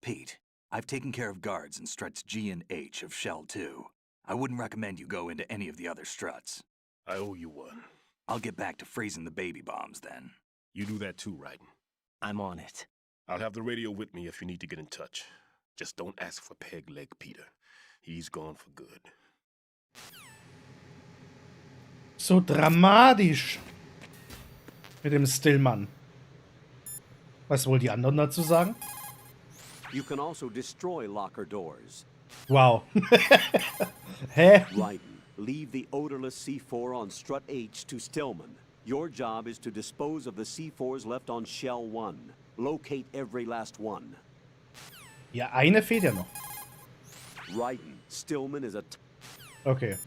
Pete, I've taken care of guards in struts G and H of Shell 2. I wouldn't recommend you go into any of the other struts. I owe you one. I'll get back to freezing the baby bombs then. You do that too, Raiden. I'm on it. I'll have the radio with me if you need to get in touch. Just don't ask for Peg Leg Peter. He's gone for good. So dramatisch. Mit dem Stillmann. Was wohl die anderen dazu sagen? You can also destroy locker doors. Wow. Hä? Raiden, leave the odorless C4 on strut H to Stillman. Your job is to dispose of the C4s left on Shell 1. Locate every last one. Ja, eine fehlt ja noch. Raiden, Stillman is a... Okay.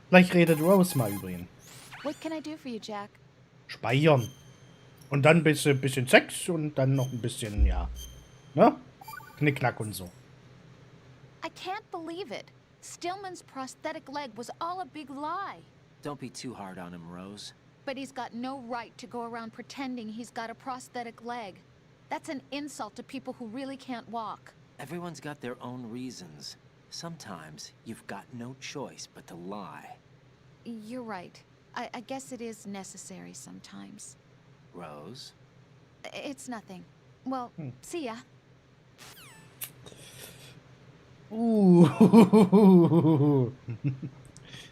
Vielleicht redet Rose mal über ihn. What can I do for you, Jack? Speichern. Und dann ein bisschen Sex und dann noch ein bisschen, ja. Ne? Knickknack und so. I can't believe it. Stillman's prosthetic leg was all a big lie. Don't be too hard on him, Rose. But he's got no right to go around pretending he's got a prosthetic leg. That's an insult to people who really can't walk. Everyone's got their own reasons. Sometimes you've got no choice but to lie. You're right. I guess it is necessary sometimes. Rose? It's nothing. Well, see ya.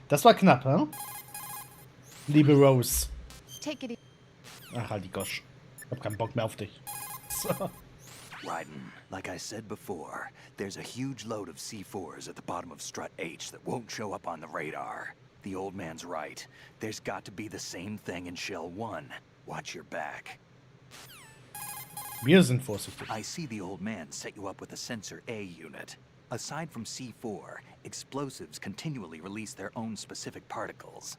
Das war knapp, hä? Liebe Rose. Take it easy. Ach, halt die Gosch. Ich hab keinen Bock mehr auf dich. So. Raiden, like I said before, there's a huge load of C4s at the bottom of strut H that won't show up on the radar. The old man's right. There's got to be the same thing in Shell 1. Watch your back. Wir sind vorsichtig. I see the old man set you up with a Sensor A unit. Aside from C4, explosives continually release their own specific particles.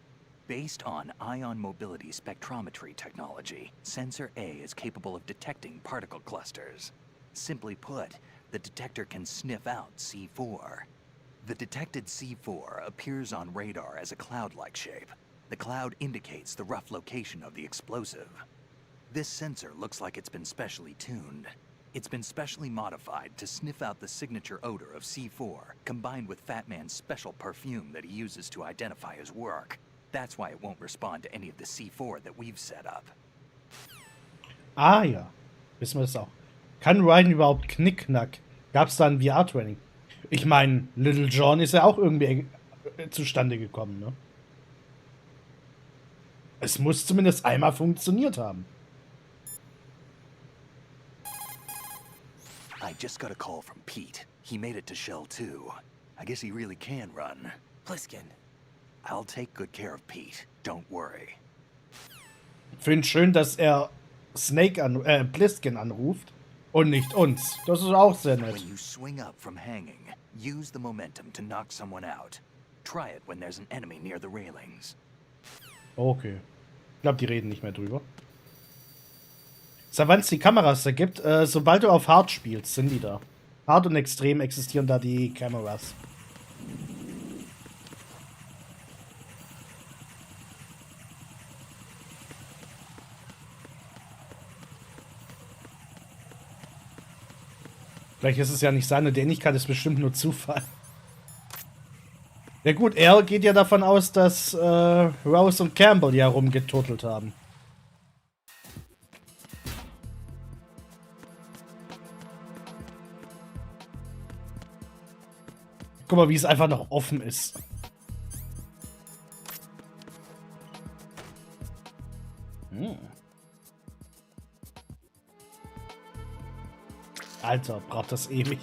Based on ion mobility spectrometry technology, Sensor A is capable of detecting particle clusters. Simply put, the detector can sniff out C4. The detected C4 appears on radar as a cloud-like shape. The cloud indicates the rough location of the explosive. This sensor looks like it's been specially tuned. It's been specially modified to sniff out the signature odor of C4, combined with Fat Man's special perfume that he uses to identify his work. That's why it won't respond to any of the C4 that we've set up. Ah ja, wissen wir das auch. Kann Raiden überhaupt Knickknack? Gab's da ein VR-Training? Ich meine, Little John ist ja auch irgendwie zustande gekommen, ne? Es muss zumindest einmal funktioniert haben. I just got a call from Pete. He made it to Shell 2. I guess he really can run. Pliskin. I'll take good care of Pete. Don't worry. Ich finde schön, dass er Pliskin anruft und nicht uns. Das ist auch sehr nett. When you swing up from hanging, use the momentum to knock someone out. Try it when there's an enemy near the railings. Okay. Ich glaube, die reden nicht mehr drüber. Seit wann es die Kameras da gibt, sobald du auf Hard spielst, sind die da. Hard und Extrem existieren da die Kameras. Vielleicht ist es ja nicht seine Dämlichkeit, ist bestimmt nur Zufall. Ja gut, er geht ja davon aus, dass Rose und Campbell ja rumgeturtelt haben. Guck mal, wie es einfach noch offen ist. Alter, braucht das ewig.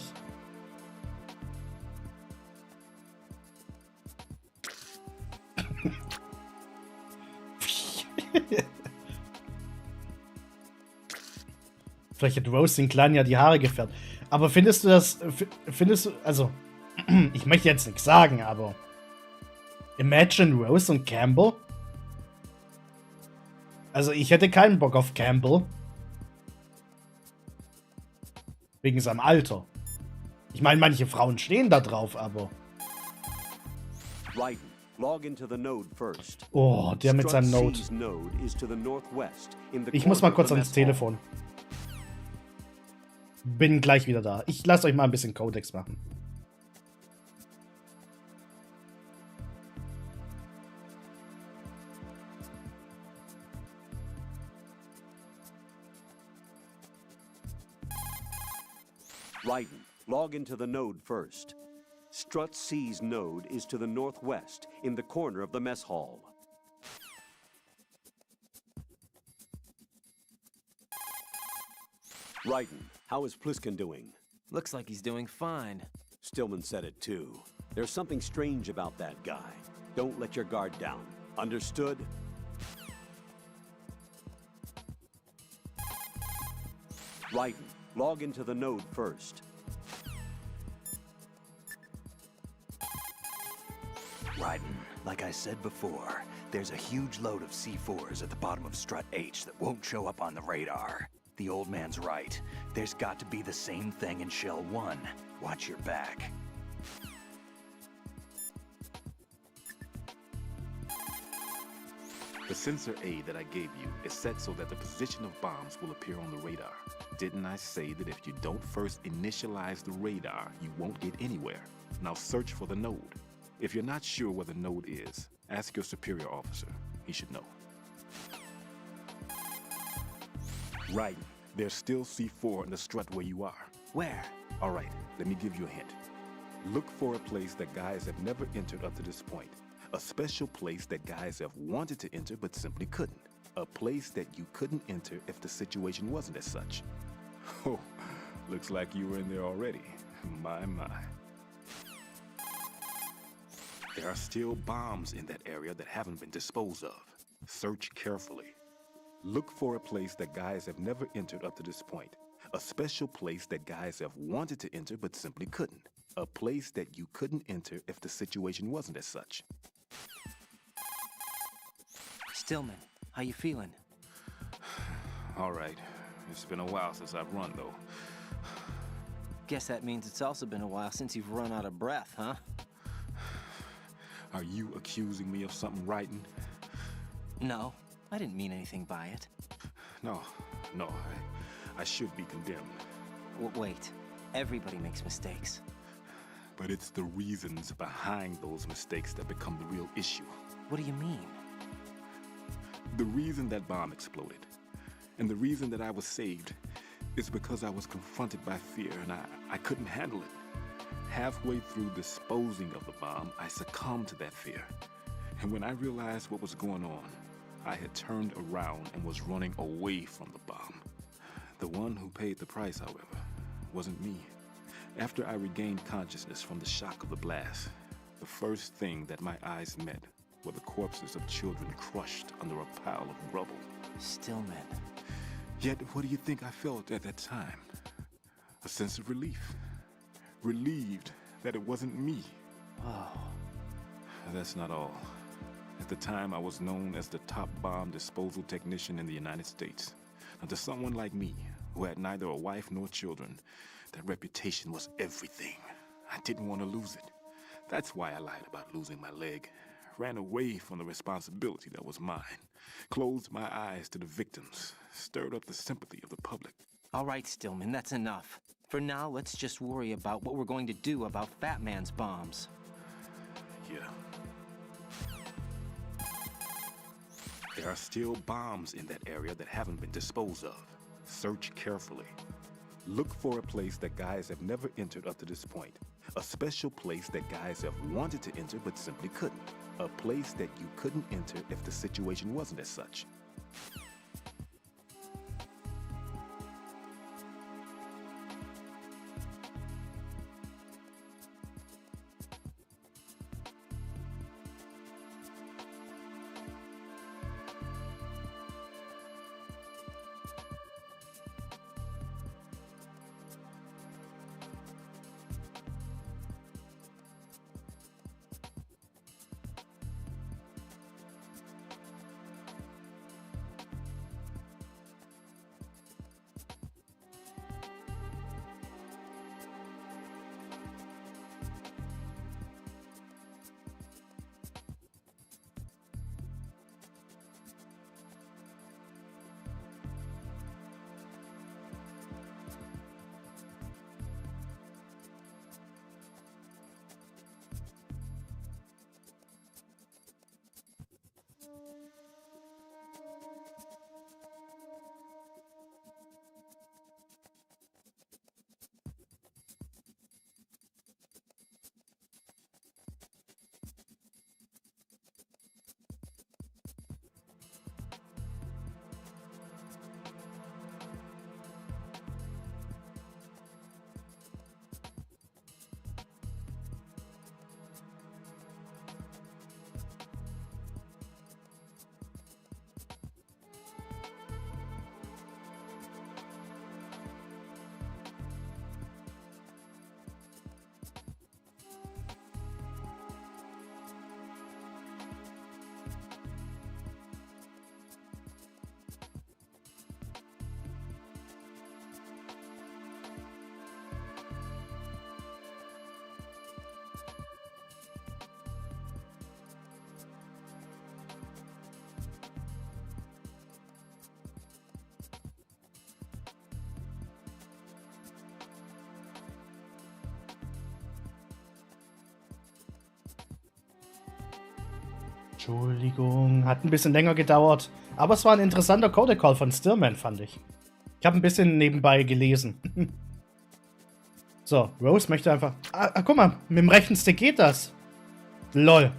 Vielleicht hat Rose den Kleinen ja die Haare gefärbt. Aber findest du das... Findest du... Also... Ich möchte jetzt nichts sagen, aber... Imagine Rose und Campbell? Also ich hätte keinen Bock auf Campbell. Wegen seinem Alter. Ich meine, manche Frauen stehen da drauf, aber... Raiden, log into the node first. Oh, der mit seinem Node. Ich muss mal kurz ans Telefon. Bin gleich wieder da. Ich lasse euch mal ein bisschen Codex machen. Raiden, log into the node first. Strut C's node is to the northwest, in the corner of the mess hall. Raiden, how is Pliskin doing? Looks like he's doing fine. Stillman said it too. There's something strange about that guy. Don't let your guard down. Understood? Raiden, log into the node first. Raiden, like I said before, there's a huge load of C4s at the bottom of strut H that won't show up on the radar. The old man's right. There's got to be the same thing in Shell 1. Watch your back. The sensor A that I gave you is set so that the position of bombs will appear on the radar. Didn't I say that if you don't first initialize the radar, you won't get anywhere? Now search for the node. If you're not sure where the node is, Ask your superior officer. He should know. Right. There's still C4 in the strut where you are. Where? All right, let me give you a hint. Look for a place that guys have never entered up to this point. A special place that guys have wanted to enter but simply couldn't. A place that you couldn't enter if the situation wasn't as such. Oh, looks like you were in there already. My. There are still bombs in that area that haven't been disposed of. Search carefully. Look for a place that guys have never entered up to this point. A special place that guys have wanted to enter but simply couldn't. A place that you couldn't enter if the situation wasn't as such. Stillman, how you feeling? All right. It's been a while since I've run, though. Guess that means it's also been a while since you've run out of breath, huh? Are you accusing me of something writing? No, I didn't mean anything by it. No, I should be condemned. Wait, everybody makes mistakes. But it's the reasons behind those mistakes that become the real issue. What do you mean? The reason that bomb exploded, and the reason that I was saved, is because I was confronted by fear and I couldn't handle it. Halfway through disposing of the bomb, I succumbed to that fear. And when I realized what was going on, I had turned around and was running away from the bomb. The one who paid the price, however, wasn't me. After I regained consciousness from the shock of the blast, the first thing that my eyes met were the corpses of children crushed under a pile of rubble. Stillman. Yet, what do you think I felt at that time? A sense of relief. Relieved that it wasn't me. Oh. That's not all. At the time, I was known as the top bomb disposal technician in the United States. And to someone like me, who had neither a wife nor children, that reputation was everything. I didn't want to lose it. That's why I lied about losing my leg. Ran away from the responsibility that was mine. Closed my eyes to the victims. Stirred up the sympathy of the public. All right, Stillman, that's enough. For now, let's just worry about what we're going to do about Fat Man's bombs. Yeah. There are still bombs in that area that haven't been disposed of. Search carefully. Look for a place that guys have never entered up to this point. A special place that guys have wanted to enter but simply couldn't. A place that you couldn't enter if the situation wasn't as such. Entschuldigung, hat ein bisschen länger gedauert. Aber es war ein interessanter Code-Call von Stillman, fand ich. Ich habe ein bisschen nebenbei gelesen. So, Rose möchte einfach... guck mal, mit dem rechten Stick geht das. Lol.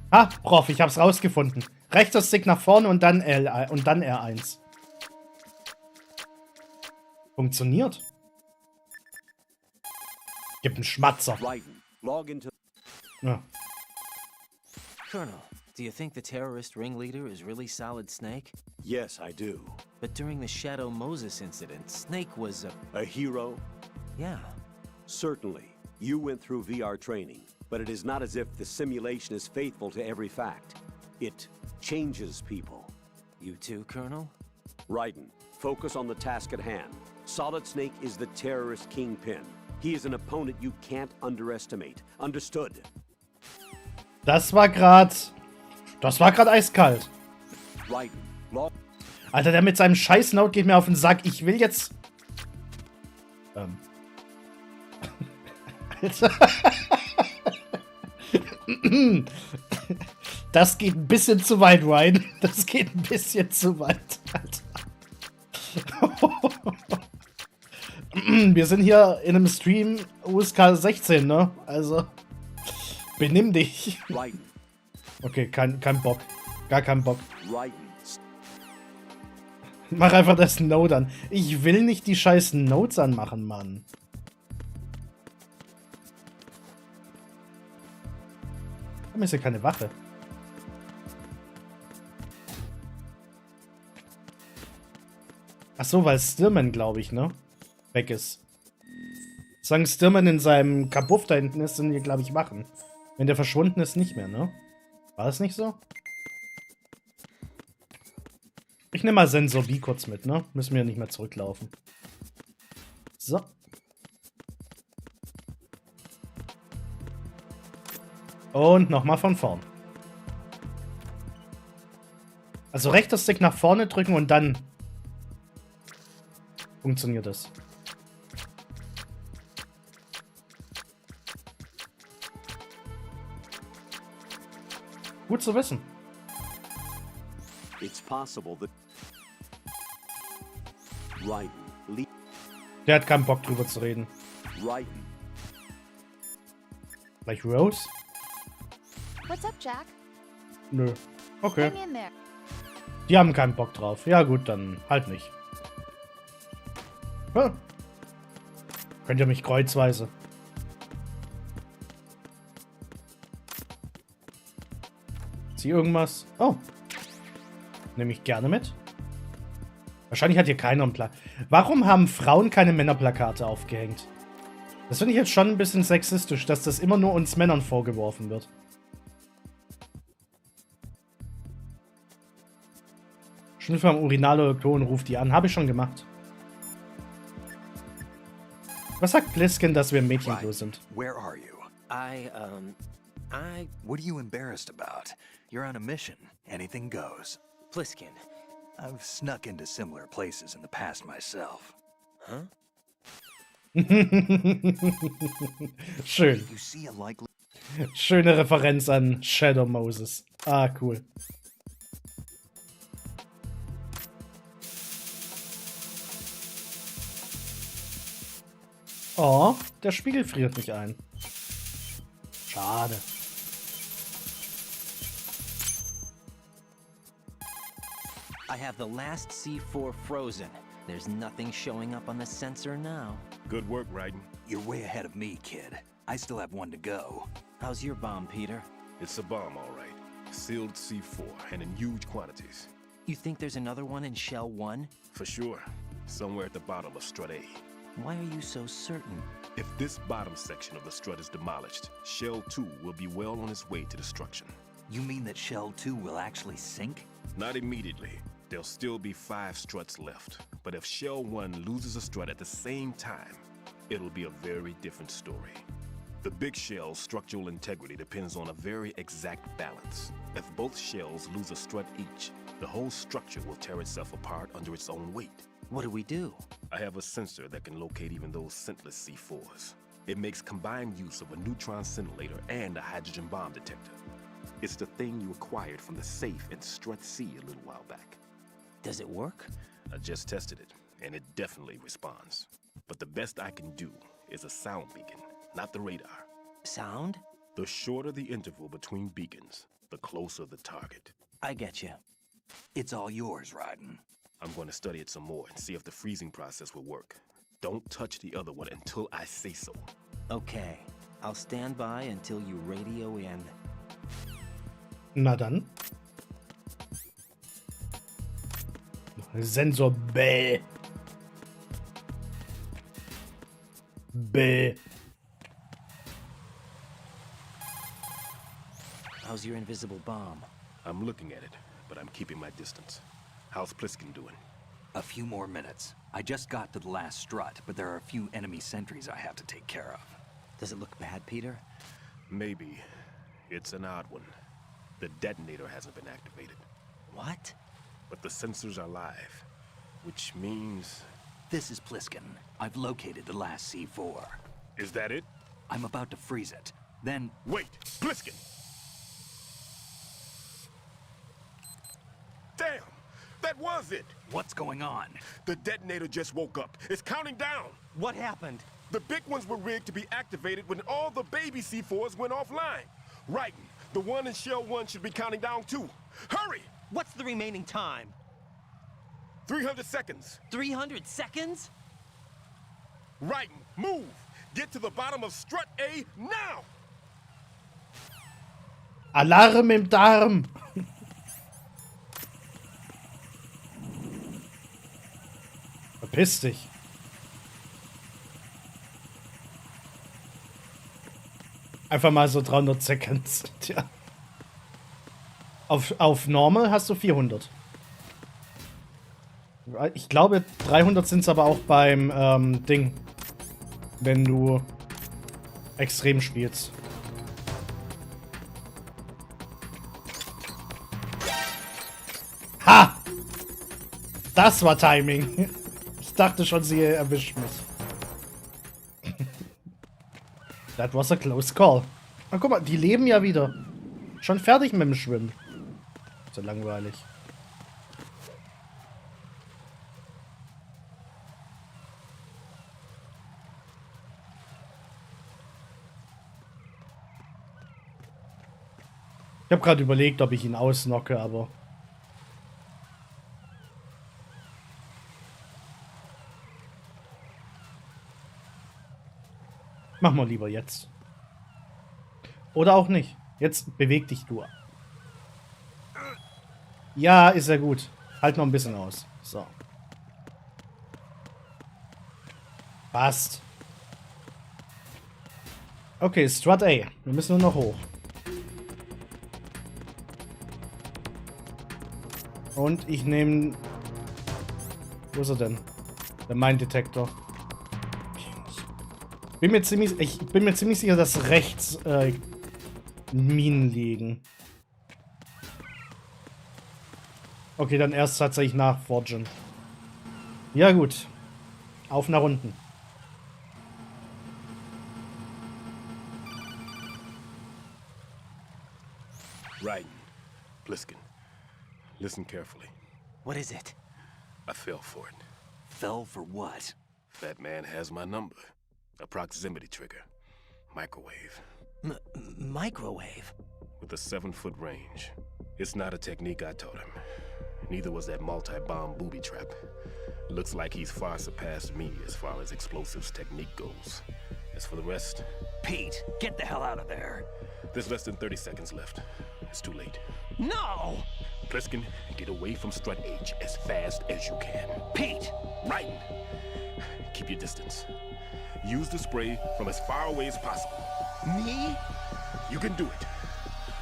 Ah, Prof, ich hab's rausgefunden. Rechter Stick nach vorne und dann R1. Funktioniert. Gibt einen Schmatzer. Ja. Colonel, do you think the terrorist ringleader is really Solid Snake? Yes, I do. But during the Shadow Moses incident, Snake was A hero? yeah. Certainly. You went through VR training, but it is not as if the simulation is faithful to every fact. It changes people. You too, Colonel? Raiden, focus on the task at hand. Solid Snake is the terrorist kingpin. He is an opponent you can't underestimate. Understood? Das war grad eiskalt. Raiden, Alter, der mit seinem scheiß Note geht mir auf den Sack. Ich will jetzt... Alter. Das geht ein bisschen zu weit, Ryan. Das geht ein bisschen zu weit, Alter. Wir sind hier in einem Stream USK 16, ne? Also, benimm dich. Raiden. Okay, kein Bock. Gar kein Bock. Raiden. Mach einfach das Note an. Ich will nicht die scheiß Notes anmachen, Mann. Warum ist hier keine Wache? Ach so, weil Stillman, glaube ich, ne? Weg ist. Sagen Stillman in seinem Kabuff da hinten ist, sind hier, glaube ich, Wachen. Wenn der verschwunden ist, nicht mehr, ne? War das nicht so? Ich nehme mal Sensor B kurz mit, ne? Müssen wir nicht mehr zurücklaufen. So. Und nochmal von vorn. Also rechter Stick nach vorne drücken und dann funktioniert das. Gut zu wissen. It's possible that Raiden. Der hat keinen Bock drüber zu reden. Raiden. Vielleicht Rose? What's up, Jack? Nö. Okay. Hang in there. Die haben keinen Bock drauf. Ja gut, dann halt nicht. Könnt ihr mich kreuzweise. Ist hier irgendwas? Oh. Nehme ich gerne mit. Wahrscheinlich hat hier keiner einen Plakat. Warum haben Frauen keine Männerplakate aufgehängt? Das finde ich jetzt schon ein bisschen sexistisch, dass das immer nur uns Männern vorgeworfen wird. Schnüffel am Urinal oder Klo und ruft die an. Habe ich schon gemacht. Was sagt Bliskin, dass wir Mädchenklo sind? Where are you? What are you embarrassed about? You're on a mission. Anything goes. Pliskin. I've snuck into similar places in the past myself. Huh? Schön. You see a likely... Schöne Referenz an Shadow Moses. Ah, cool. Oh, der Spiegel friert nicht ein. Schade. I have the last C4 frozen. There's nothing showing up on the sensor now. Good work, Raiden. You're way ahead of me, kid. I still have one to go. How's your bomb, Peter? It's a bomb, all right. Sealed C4, and in huge quantities. You think there's another one in Shell 1? For sure. Somewhere at the bottom of Strut A. Why are you so certain? If this bottom section of the strut is demolished, Shell 2 will be well on its way to destruction. You mean that Shell 2 will actually sink? Not immediately. There'll still be 5 struts left. But if Shell 1 loses a strut at the same time, it'll be a very different story. The big shell's structural integrity depends on a very exact balance. If both shells lose a strut each, the whole structure will tear itself apart under its own weight. What do we do? I have a sensor that can locate even those scentless C4s. It makes combined use of a neutron scintillator and a hydrogen bomb detector. It's the thing you acquired from the safe in Strut C a little while back. Does it work? I just tested it, and it definitely responds. But the best I can do is a sound beacon, not the radar. Sound? The shorter the interval between beacons, the closer the target. I get you. It's all yours, Raiden. I'm going to study it some more and see if the freezing process will work. Don't touch the other one until I say so. Okay. I'll stand by until you radio in. Na dann. Sensor B. B. How's your invisible bomb? I'm looking at it, but I'm keeping my distance. How's Pliskin doing? A few more minutes. I just got to the last strut, but there are a few enemy sentries I have to take care of. Does it look bad, Peter? Maybe. It's an odd one. The detonator hasn't been activated. What? But the sensors are live, which means... This is Pliskin. I've located the last C4. Is that it? I'm about to freeze it. Then... Wait! Pliskin! Damn! That was it! What's going on? The detonator just woke up. It's counting down. What happened? The big ones were rigged to be activated when all the baby C4s went offline. Right. The one in Shell 1 should be counting down too. Hurry! What's the remaining time? 300 seconds. 300 seconds? Right. Move. Get to the bottom of Strut A now! Alarm im Darm. Verpiss dich. Einfach mal so 300 Seconds. Tja. Auf Normal hast du 400. Ich glaube, 300 sind es aber auch beim Ding. Wenn du extrem spielst. Ha! Das war Timing. Ich dachte schon, sie erwischt mich. That was a close call. Ah, guck mal, die leben ja wieder. Schon fertig mit dem Schwimmen. So langweilig. Ich habe gerade überlegt, ob ich ihn ausnocke, aber... Machen wir lieber jetzt. Oder auch nicht. Jetzt beweg dich du. Ja, ist ja gut. Halt noch ein bisschen aus. So. Passt. Okay, Strut A. Wir müssen nur noch hoch. Und ich nehme... Wo ist er denn? Der Mine-Detektor. Ich bin mir ziemlich sicher, dass rechts Minen liegen. Okay, dann erst tatsächlich nachforgen. Ja gut. Auf nach unten. Raiden. Pliskin. Listen carefully. What is it? I fell for it. Fell for what? Fat man has my number. A proximity trigger. Microwave. Microwave? With a 7-foot range. It's not a technique I taught him. Neither was that multi-bomb booby trap. Looks like he's far surpassed me as far as explosives technique goes. As for the rest... Pete, get the hell out of there. There's less than 30 seconds left. It's too late. No! Pliskin, get away from Strut H as fast as you can. Pete! Raiden! Keep your distance. Use the spray from as far away as possible. Me? You can do it.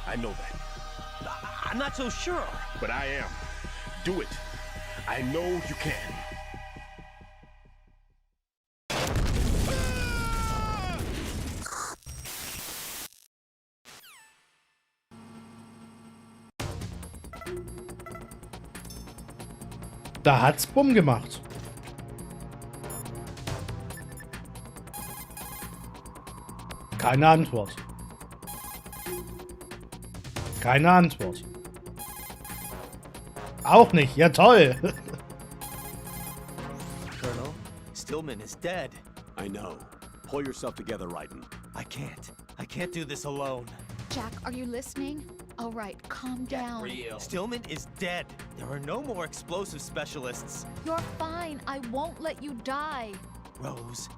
I know that. I'm not so sure. But I am. Do it. I know you can. Da hat's Bumm gemacht. Keine Antwort. Keine Antwort. Auch nicht. Ja, toll. Colonel, Stillman is dead. I know. Pull yourself together, Raiden. I can't. I can't do this alone. Jack, are you listening? All right, calm down. Stillman is dead. There are no more explosive specialists. You're fine. I won't let you die. Rose.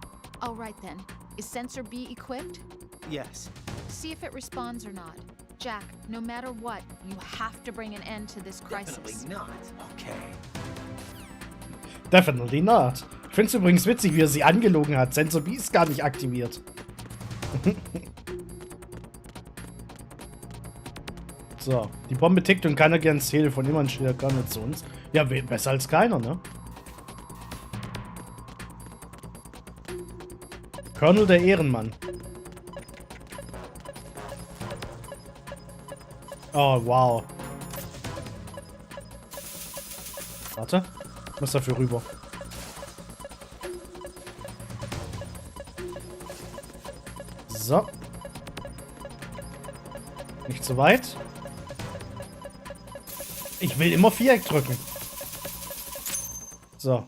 All right then. Is Sensor B equipped? Yes. See if it responds or not. Jack, no matter what, you have to bring an end to this crisis. Definitely not. Okay. Definitely not. Ich finde es übrigens witzig, wie er sie angelogen hat. Sensor B ist gar nicht aktiviert. So, die Bombe tickt und keiner geht ans Telefon. Immer ein stiller Colonel zu uns. Ja, besser als keiner, ne? Colonel der Ehrenmann. Oh, wow. Warte. Ich muss dafür rüber. So. Nicht zu weit. Ich will immer Viereck drücken. So.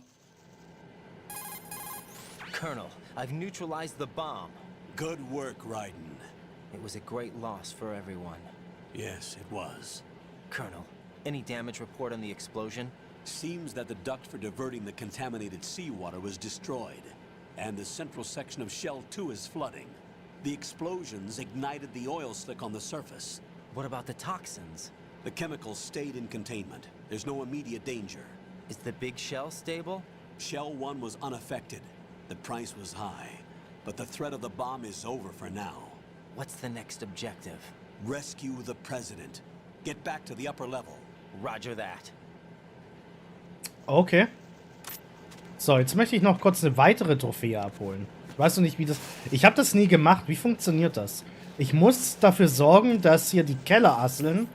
Colonel, I've neutralized the bomb. Good work, Raiden. It was a great loss for everyone. Yes, it was. Colonel, any damage report on the explosion? Seems that the duct for diverting the contaminated seawater was destroyed, and the central section of Shell 2 is flooding. The explosions ignited the oil slick on the surface. What about the toxins? The chemicals stayed in containment. There's no immediate danger. Is the big shell stable? Shell 1 was unaffected. The price was high, but the threat of the bomb is over for now. What's the next objective? Rescue the president. Get back to the upper level. Roger that. Okay. So, jetzt möchte ich noch kurz eine weitere Trophäe abholen. Ich weiß noch nicht, wie das... Ich habe das nie gemacht. Wie funktioniert das? Ich muss dafür sorgen, dass hier die Kellerasseln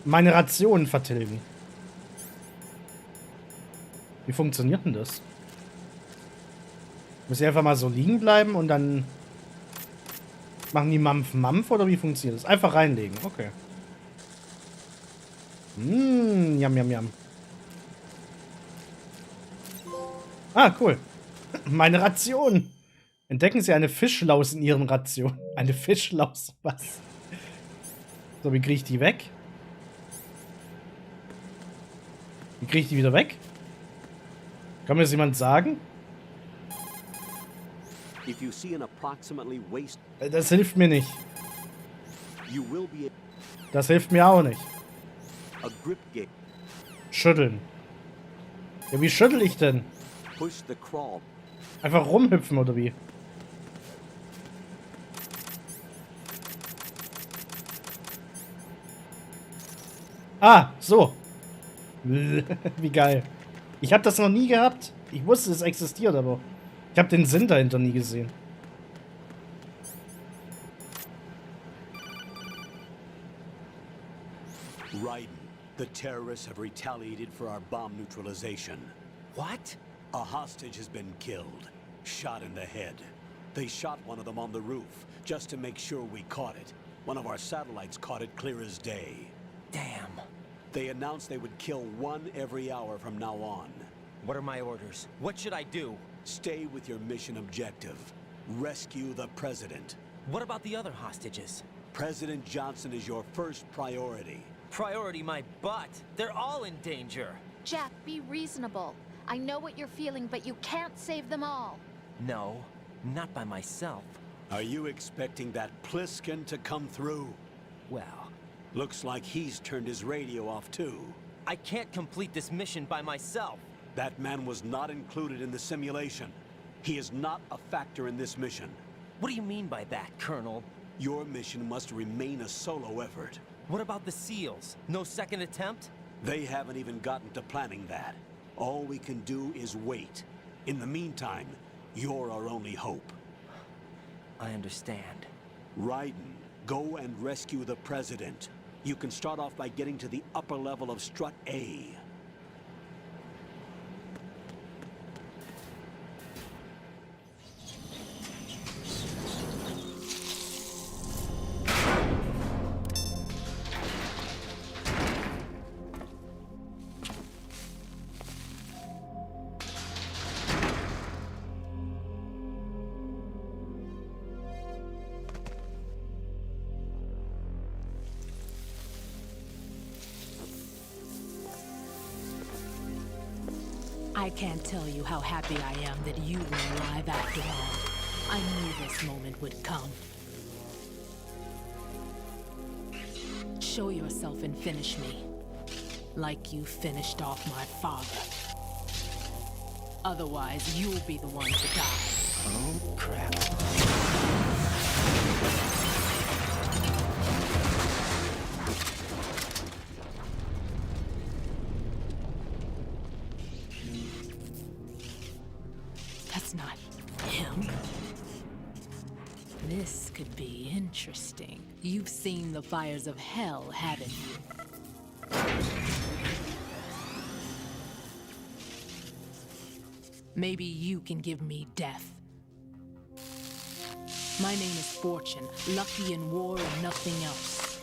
meine Rationen vertilgen. Wie funktioniert denn das? Muss ich einfach mal so liegen bleiben und dann machen die Mampf oder wie funktioniert das? Einfach reinlegen. Okay. Yum, yum, yum. Ah, cool. Meine Ration. Entdecken Sie eine Fischlaus in Ihren Rationen. Eine Fischlaus? Was? So, wie kriege ich die weg? Wie kriege ich die wieder weg? Kann mir das jemand sagen? If you see an approximately waist, Das hilft mir nicht. you will be Das hilft mir auch nicht. a grip gate. Schütteln. Ja, wie schüttel ich denn? Push the crawl. Einfach rumhüpfen oder wie? Ah, so. Wie geil. Ich habe das noch nie gehabt. Ich wusste, es existiert, aber ich habe den Sinn dahinter nie gesehen. Raiden, the terrorists have retaliated for our bomb neutralization. What? A hostage has been killed, shot in the head. They shot one of them on the roof, just to make sure we caught it. One of our satellites caught it clear as day. Damn. They announced they would kill one every hour from now on. What are my orders? What should I do? Stay with your mission objective. Rescue the president. What about the other hostages? President Johnson is your first priority. Priority my butt. They're all in danger. Jack, be reasonable. I know what you're feeling, but you can't save them all. No, not by myself. Are you expecting that Pliskin to come through? Well, Looks like he's turned his radio off too. I can't complete this mission by myself. That man was not included in the simulation. He is not a factor in this mission. What do you mean by that, Colonel? Your mission must remain a solo effort. What about the SEALs? No second attempt? They haven't even gotten to planning that. All we can do is wait. In the meantime, you're our only hope. I understand. Raiden, go and rescue the president. You can start off by getting to the upper level of Strut A. I can't tell you how happy I am that you were alive after all. I knew this moment would come. Show yourself and finish me, like you finished off my father. Otherwise, you'll be the one to die. Oh, crap. That's not him. This could be interesting. You've seen the fires of hell, haven't you? Maybe you can give me death. My name is Fortune, lucky in war and nothing else.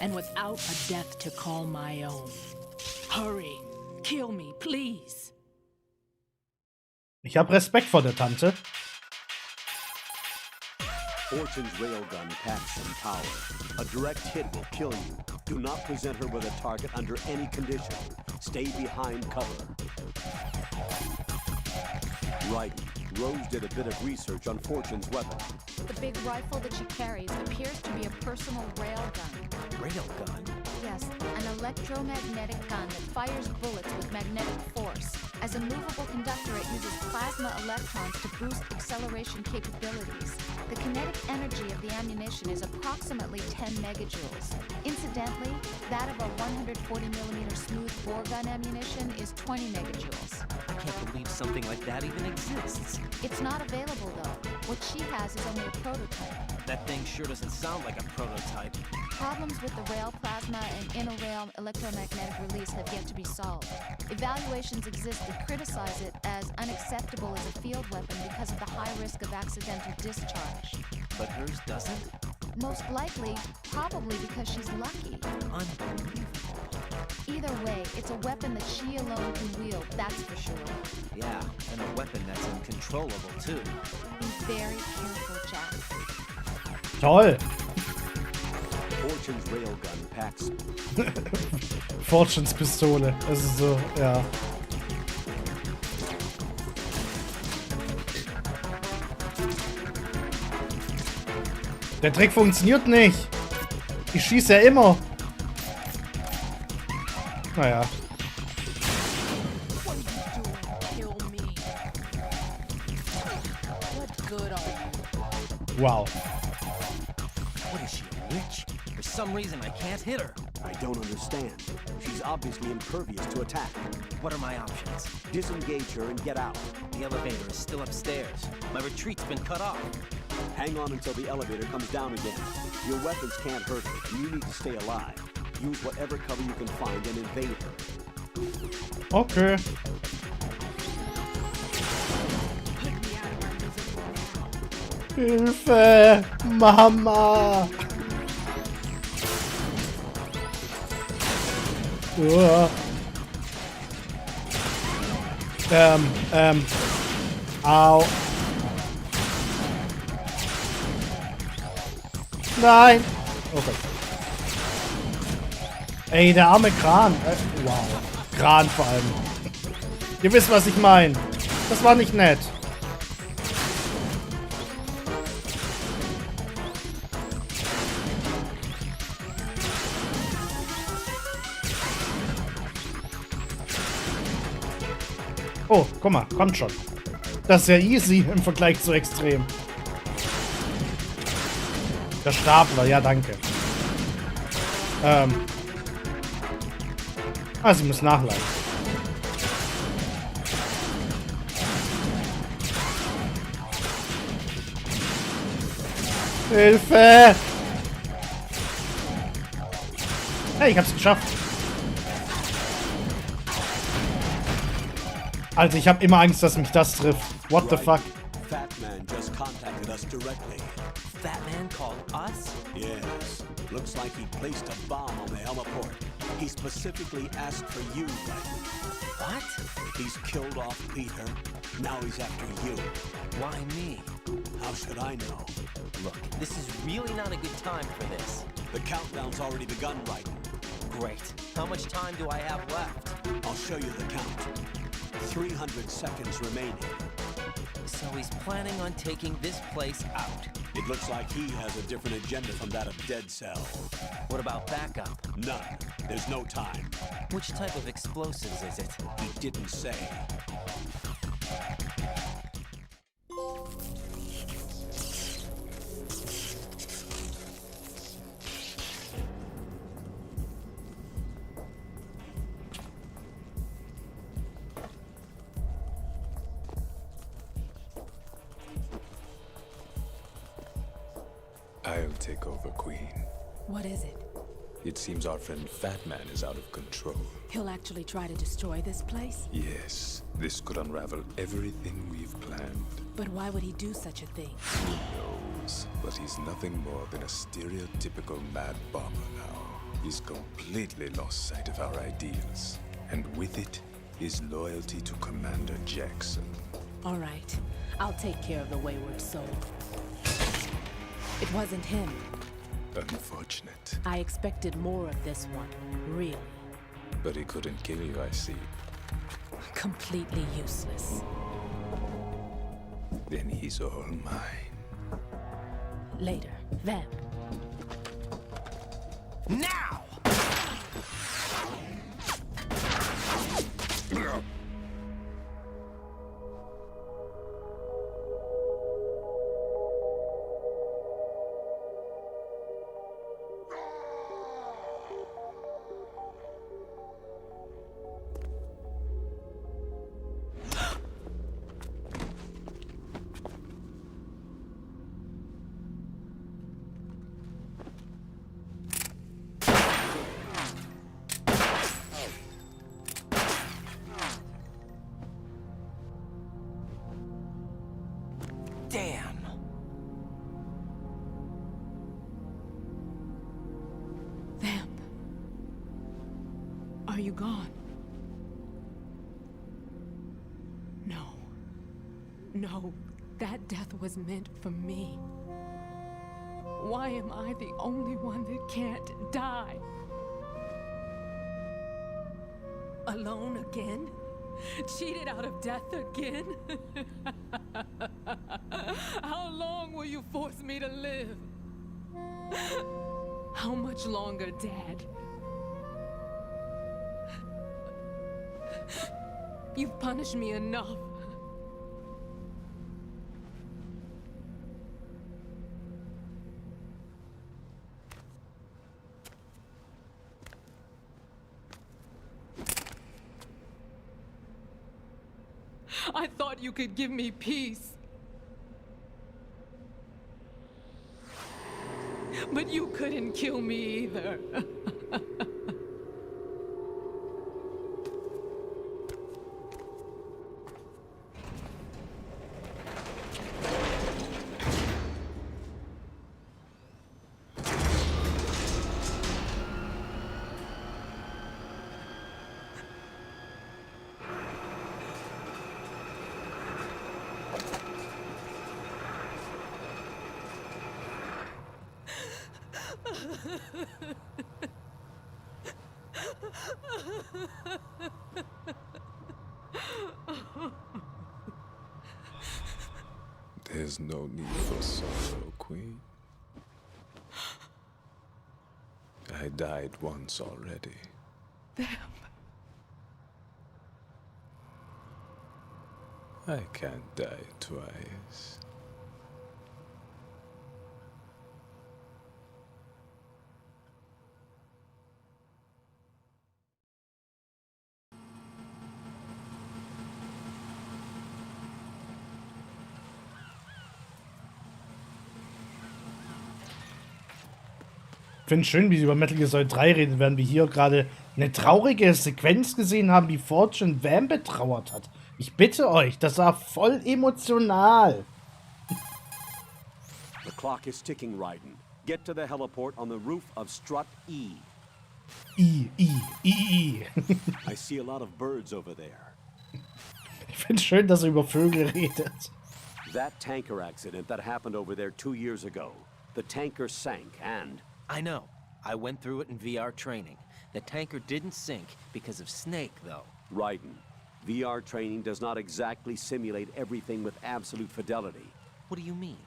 And without a death to call my own. Hurry, kill me, please. Ich habe Respekt vor der Tante. Fortune's railgun packs some power. A direct hit will kill you. Do not present her with a target under any condition. Stay behind cover. Right. Rose did a bit of research on Fortune's weapon. The big rifle that she carries appears to be a personal railgun. Railgun? Yes, an electromagnetic gun that fires bullets with magnetic force. As a movable conductor, it uses plasma electrons to boost acceleration capabilities. The kinetic energy of the ammunition is approximately 10 megajoules. Incidentally, that of a 140mm smooth bore gun ammunition is 20 megajoules. I can't believe something like that even exists. It's not available, though. What she has is only a prototype. That thing sure doesn't sound like a prototype. Problems with the rail plasma and inter-rail electromagnetic release have yet to be solved. Evaluations exist that criticize it as unacceptable as a field weapon because of the high risk of accidental discharge. But hers doesn't? Most likely, probably because she's lucky. Unbelievable. Either way, it's a weapon that she alone can wield, that's for sure. Yeah, and a weapon that's uncontrollable, too. Be very careful, Jack. Toll. Fortune's railgun packs. Fortunes Pistole. Das ist so, ja. Der Trick funktioniert nicht. Ich schieße ja immer. Naja. What are you doing? Kill me. What good are you? Wow. What is she, a witch? For some reason, I can't hit her. I don't understand. She's obviously impervious to attack. What are my options? Disengage her and get out. The elevator is still upstairs. My retreat's been cut off. Hang on until the elevator comes down again. Your weapons can't hurt her, and you need to stay alive. Use whatever cover you can find and invade her. Okay. Hilfe! Mama! Au. Nein! Okay. Ey, der arme Kran. Wow. Kran vor allem. Ihr wisst, was ich meine. Das war nicht nett. Oh, guck mal, kommt schon. Das ist ja easy im Vergleich zu extrem. Der Stapler, ja danke. Sie muss nachladen. Hilfe! Hey, ich hab's geschafft. Also ich habe immer Angst, dass mich das trifft. What the fuck? Fat Man just contacted us directly. Fat Man called us? Yes. Looks like he placed a bomb on the heliport. He specifically asked for you, right? What? He's killed off Peter. Now he's after you. Why me? How should I know? Look, this is really not a good time for this. The countdown's already begun, right? Great. How much time do I have left? I'll show you the count. 300 seconds remaining. So he's planning on taking this place out. It looks like he has a different agenda from that of Dead Cell. What about backup? None. There's no time. Which type of explosives is it? He didn't say. I'll take over, Queen. What is it? It seems our friend Fat Man is out of control. He'll actually try to destroy this place? Yes, this could unravel everything we've planned. But why would he do such a thing? Who knows? But he's nothing more than a stereotypical mad bomber now. He's completely lost sight of our ideals. And with it, his loyalty to Commander Jackson. All right. I'll take care of the wayward soul. It wasn't him. Unfortunate. I expected more of this one, really. But he couldn't kill you, I see. Completely useless. Then he's all mine. Later, Vamp. Now! Damn. Vamp. Are you gone? No. No, that death was meant for me. Why am I the only one that can't die? Alone again? Cheated out of death again? How long will you force me to live? How much longer, Dad? You've punished me enough. I thought you could give me peace. But you couldn't kill me either. There's no need for sorrow, Queen. I died once already. Vamp. I can't die twice. Ich finde es schön, wie sie über Metal Gear Solid 3 reden, während wir hier gerade eine traurige Sequenz gesehen haben, wie Fortune Vamp betrauert hat. Ich bitte euch, das war voll emotional. The clock is ticking, Raiden. Get to the heliport on the roof of Strut E. I. I see a lot of birds over there. Ich finde es schön, dass er über Vögel redet. That tanker accident that happened over there 2 years ago. The tanker sank and... I know. I went through it in VR training. The tanker didn't sink because of Snake, though. Raiden, VR training does not exactly simulate everything with absolute fidelity. What do you mean?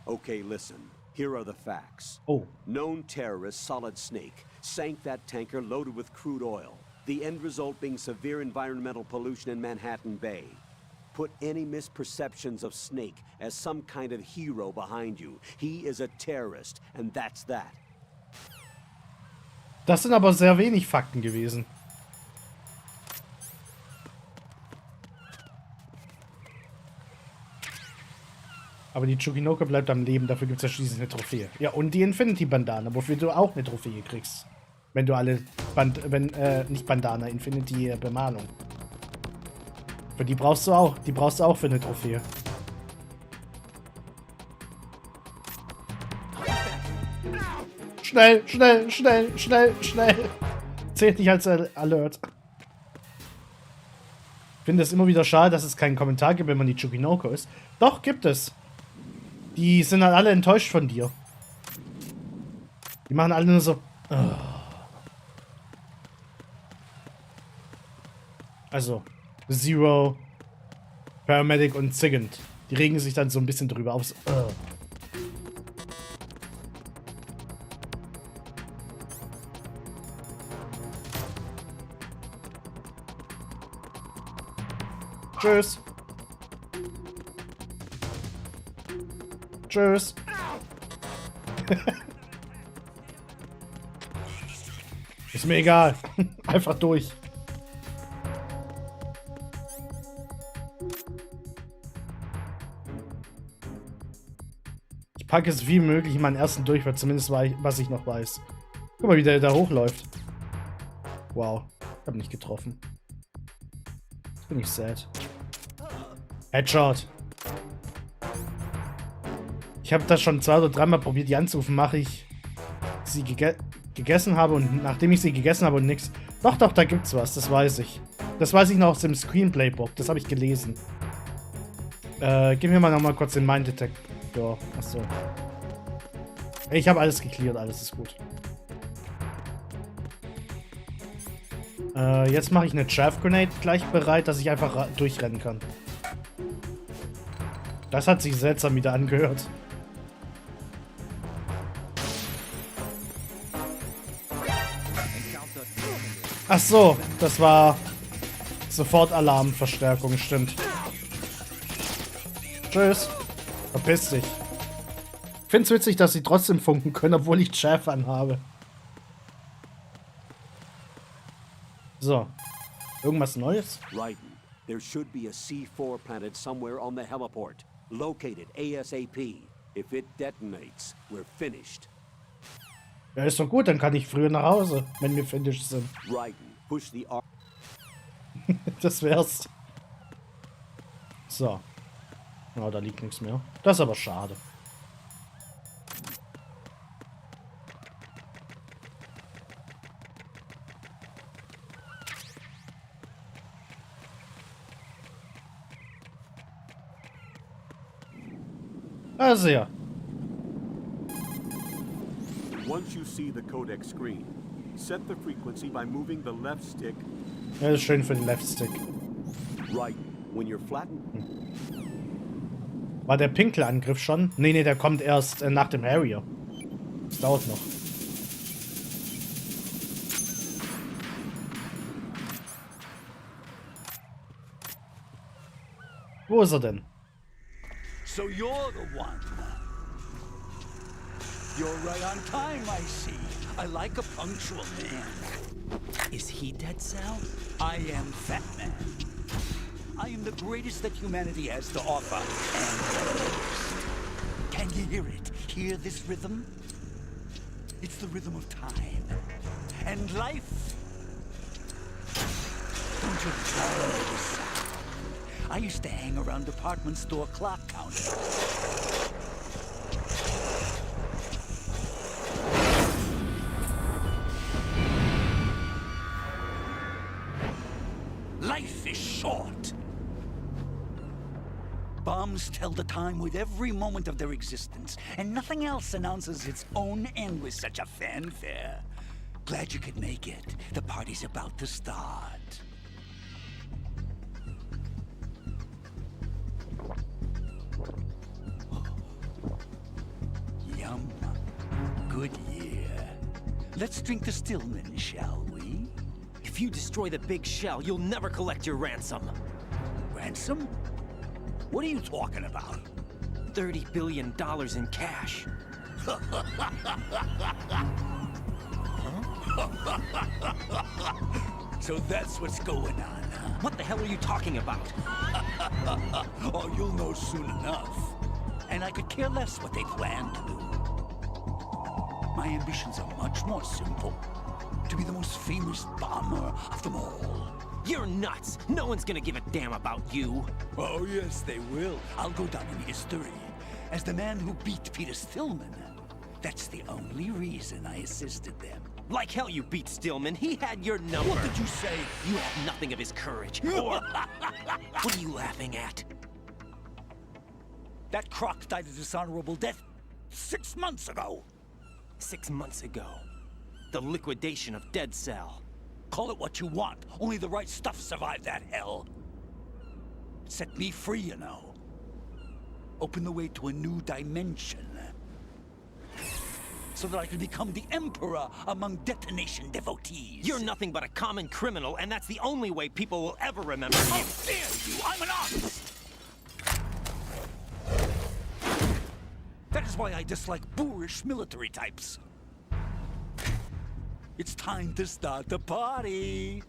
Okay, listen. Here are the facts. Oh. Known terrorist Solid Snake sank that tanker loaded with crude oil. The end result being severe environmental pollution in Manhattan Bay. Put any misperceptions of Snake as some kind of hero behind you. He is a terrorist, and that's that. Das sind aber sehr wenig Fakten gewesen. Aber die Chukinoko bleibt am Leben, dafür gibt es ja schließlich eine Trophäe. Ja, und die Infinity-Bandana, wofür du auch eine Trophäe kriegst. Wenn du alle nicht Bandana, Infinity-Bemalung. Für die brauchst du auch. Die brauchst du auch für eine Trophäe. Schnell, schnell, schnell, schnell, schnell. Zählt nicht als Alert. Ich finde es immer wieder schade, dass es keinen Kommentar gibt, wenn man die Chukinoko ist. Doch, gibt es. Die sind halt alle enttäuscht von dir. Die machen alle nur so... Oh. Also, Zero, Paramedic und Zigant. Die regen sich dann so ein bisschen drüber auf. Tschüss. Tschüss. Ist mir egal. Einfach durch. Ich packe es wie möglich in meinen ersten Durchfall, zumindest was ich noch weiß. Guck mal, wie der da hochläuft. Wow, ich habe nicht getroffen. Jetzt bin ich sad. Headshot. Ich habe das schon 2 oder 3 Mal probiert, die anzurufen, mache ich sie gegessen habe und nachdem ich sie gegessen habe und nix. Doch, da gibt's was, das weiß ich. Das weiß ich noch aus dem Screenplay-Book, das habe ich gelesen. Gib mir mal nochmal kurz den Mind Detector. Achso. Ich habe alles geklärt, alles ist gut. Jetzt mache ich eine Chaff Grenade gleich bereit, dass ich einfach durchrennen kann. Das hat sich seltsam wieder angehört. Ach so, das war sofort Alarmverstärkung, stimmt. Tschüss. Verpiss dich. Ich find's witzig, dass sie trotzdem funken können, obwohl ich Chaff anhabe. So. Irgendwas Neues? Raiden, there should be a C4 planted somewhere on the heliport. Located ASAP. If it detonates, we're finished. Ja, ist doch gut, dann kann ich früher nach Hause, wenn wir finished sind. Raiden, push the R. Das wär's. So. Oh, da liegt nichts mehr. Das ist aber schade. Also ja. Once you see the codec screen, set the frequency by moving the left stick. Ja, das ist schön für den Left Stick. Right, when you're flattened. War der Pinkelangriff schon? Nee, der kommt erst nach dem Harrier. Das dauert noch. Wo ist er denn? So you're the one. You're right on time, I see. I like a punctual man. Is he dead, Sal? I am Fat Man. I am the greatest that humanity has to offer, and the worst. Can you hear it? Hear this rhythm? It's the rhythm of time and life. Don't you love this sound? I used to hang around department store clock counters. Life is short. Bombs tell the time with every moment of their existence, and nothing else announces its own end with such a fanfare. Glad you could make it. The party's about to start. Yum. Good year. Let's drink to Stillman, shall we? If you destroy the big shell, you'll never collect your ransom. Ransom? What are you talking about? $30 billion in cash. So that's what's going on, huh? What the hell are you talking about? Oh, you'll know soon enough. And I could care less what they plan to do. My ambitions are much more simple. To be the most famous bomber of them all. You're nuts! No one's gonna give a damn about you! Oh, yes, they will. I'll go down in history as the man who beat Peter Stillman. That's the only reason I assisted them. Like hell you beat Stillman. He had your number. What did you say? You have nothing of his courage. Or... What are you laughing at? That croc died a dishonorable death 6 months ago. 6 months ago. The liquidation of Dead Cell. Call it what you want. Only the right stuff survived that hell. Set me free, you know. Open the way to a new dimension. So that I can become the emperor among detonation devotees. You're nothing but a common criminal, and that's the only way people will ever remember you. How dare you! I'm an artist! That is why I dislike boorish military types. It's time to start the party.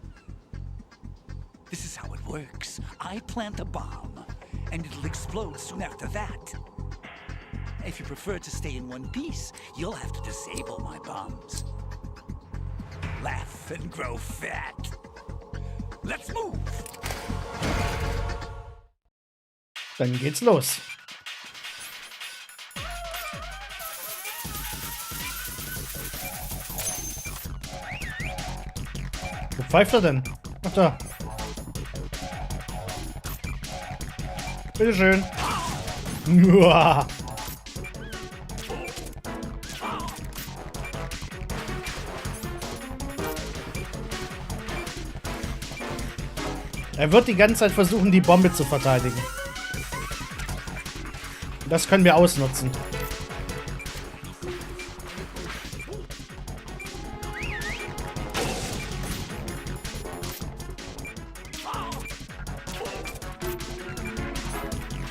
This is how it works. I plant a bomb, and it'll explode soon after that. If you prefer to stay in one piece, you'll have to disable my bombs. Laugh and grow fat. Let's move! Dann geht's los. Wo pfeift er denn? Ach da. Bitteschön. Uah. Er wird die ganze Zeit versuchen, die Bombe zu verteidigen. Das können wir ausnutzen.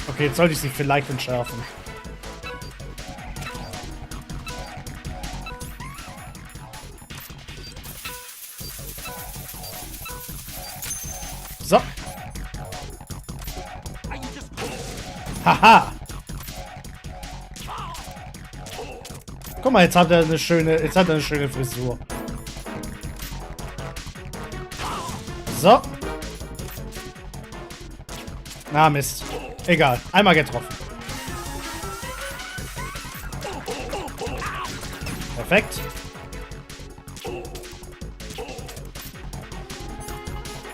Okay, jetzt sollte ich sie vielleicht entschärfen. So. Haha. Guck mal, jetzt hat er eine schöne Frisur. So. Na Mist. Egal. Einmal getroffen. Perfekt.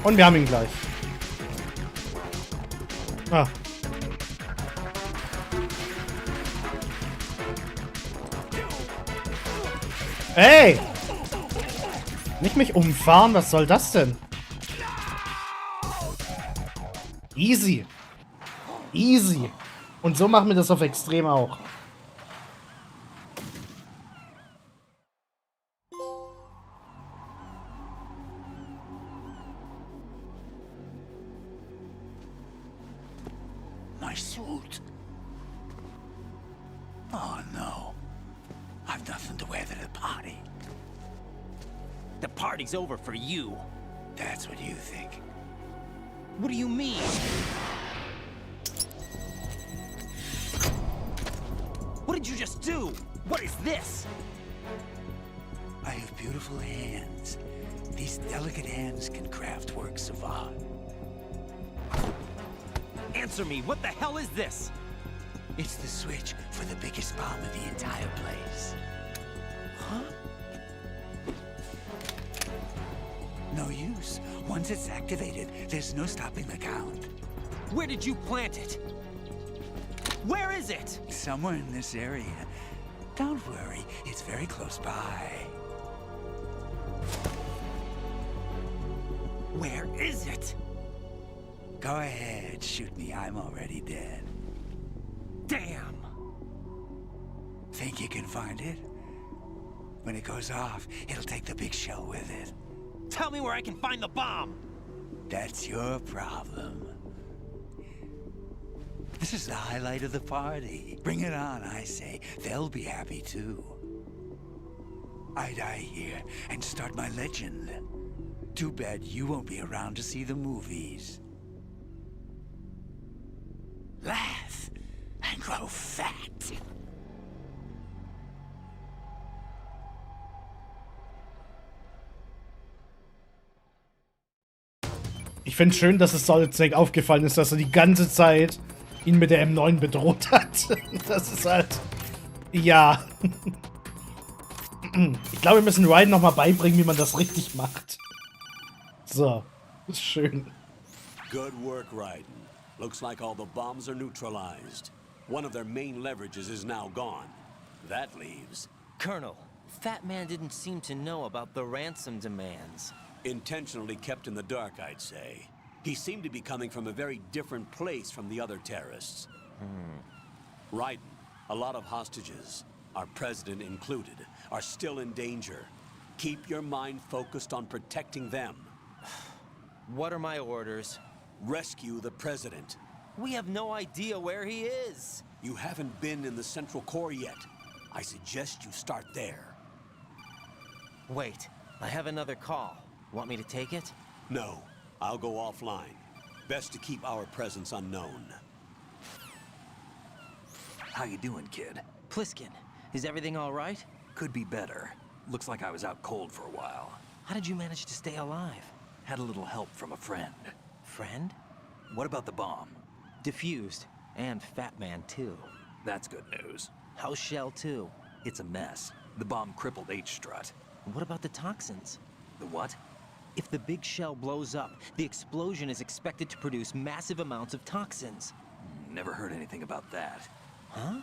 Und wir haben ihn gleich. Ah. Hey! Nicht mich umfahren, was soll das denn? Easy. Easy. Und so machen wir das auf Extrem auch. My suit. Oh no. I've nothing to wear to the party. The party's over for you. That's what you think. What do you mean? What did you just do? What is this? I have beautiful hands. These delicate hands can craft works of art. Answer me, what the hell is this? It's the switch for the biggest bomb in the entire place. Huh? No use. Once it's activated, there's no stopping the count. Where did you plant it? Where is it? Somewhere in this area. Don't worry, it's very close by. Where is it? Go ahead, shoot me. I'm already dead. Damn! Think you can find it? When it goes off, it'll take the big shell with it. Tell me where I can find the bomb! That's your problem. This is the highlight of the party. Bring it on, I say. They'll be happy too. I die here and start my legend. Too bad you won't be around to see the movies. Laugh and grow fat. Ich finde schön, dass es Solid Snake aufgefallen ist, dass er die ganze Zeit ihn mit der M9 bedroht hat. Das ist halt... Ja. Ich glaube, wir müssen Ryan nochmal beibringen, wie man das richtig macht. So. Ist schön. Good work, Raiden. Looks like all the bombs are neutralized. One of their main leverages is now gone. That leaves... Colonel, Fat Man didn't seem to know about the ransom demands. Intentionally kept in the dark, I'd say. He seemed to be coming from a very different place from the other terrorists. Raiden, a lot of hostages, our president included, are still in danger. Keep your mind focused on protecting them. What are my orders? Rescue the president. We have no idea where he is. You haven't been in the Central Core yet. I suggest you start there. Wait, I have another call. Want me to take it? No, I'll go offline. Best to keep our presence unknown. How you doing, kid? Pliskin, is everything all right? Could be better. Looks like I was out cold for a while. How did you manage to stay alive? Had a little help from a friend. Friend? What about the bomb? Diffused. And Fat Man, too. That's good news. How's Shell, too? It's a mess. The bomb crippled H-Strut. What about the toxins? The what? If the big shell blows up, the explosion is expected to produce massive amounts of toxins. Never heard anything about that. Huh?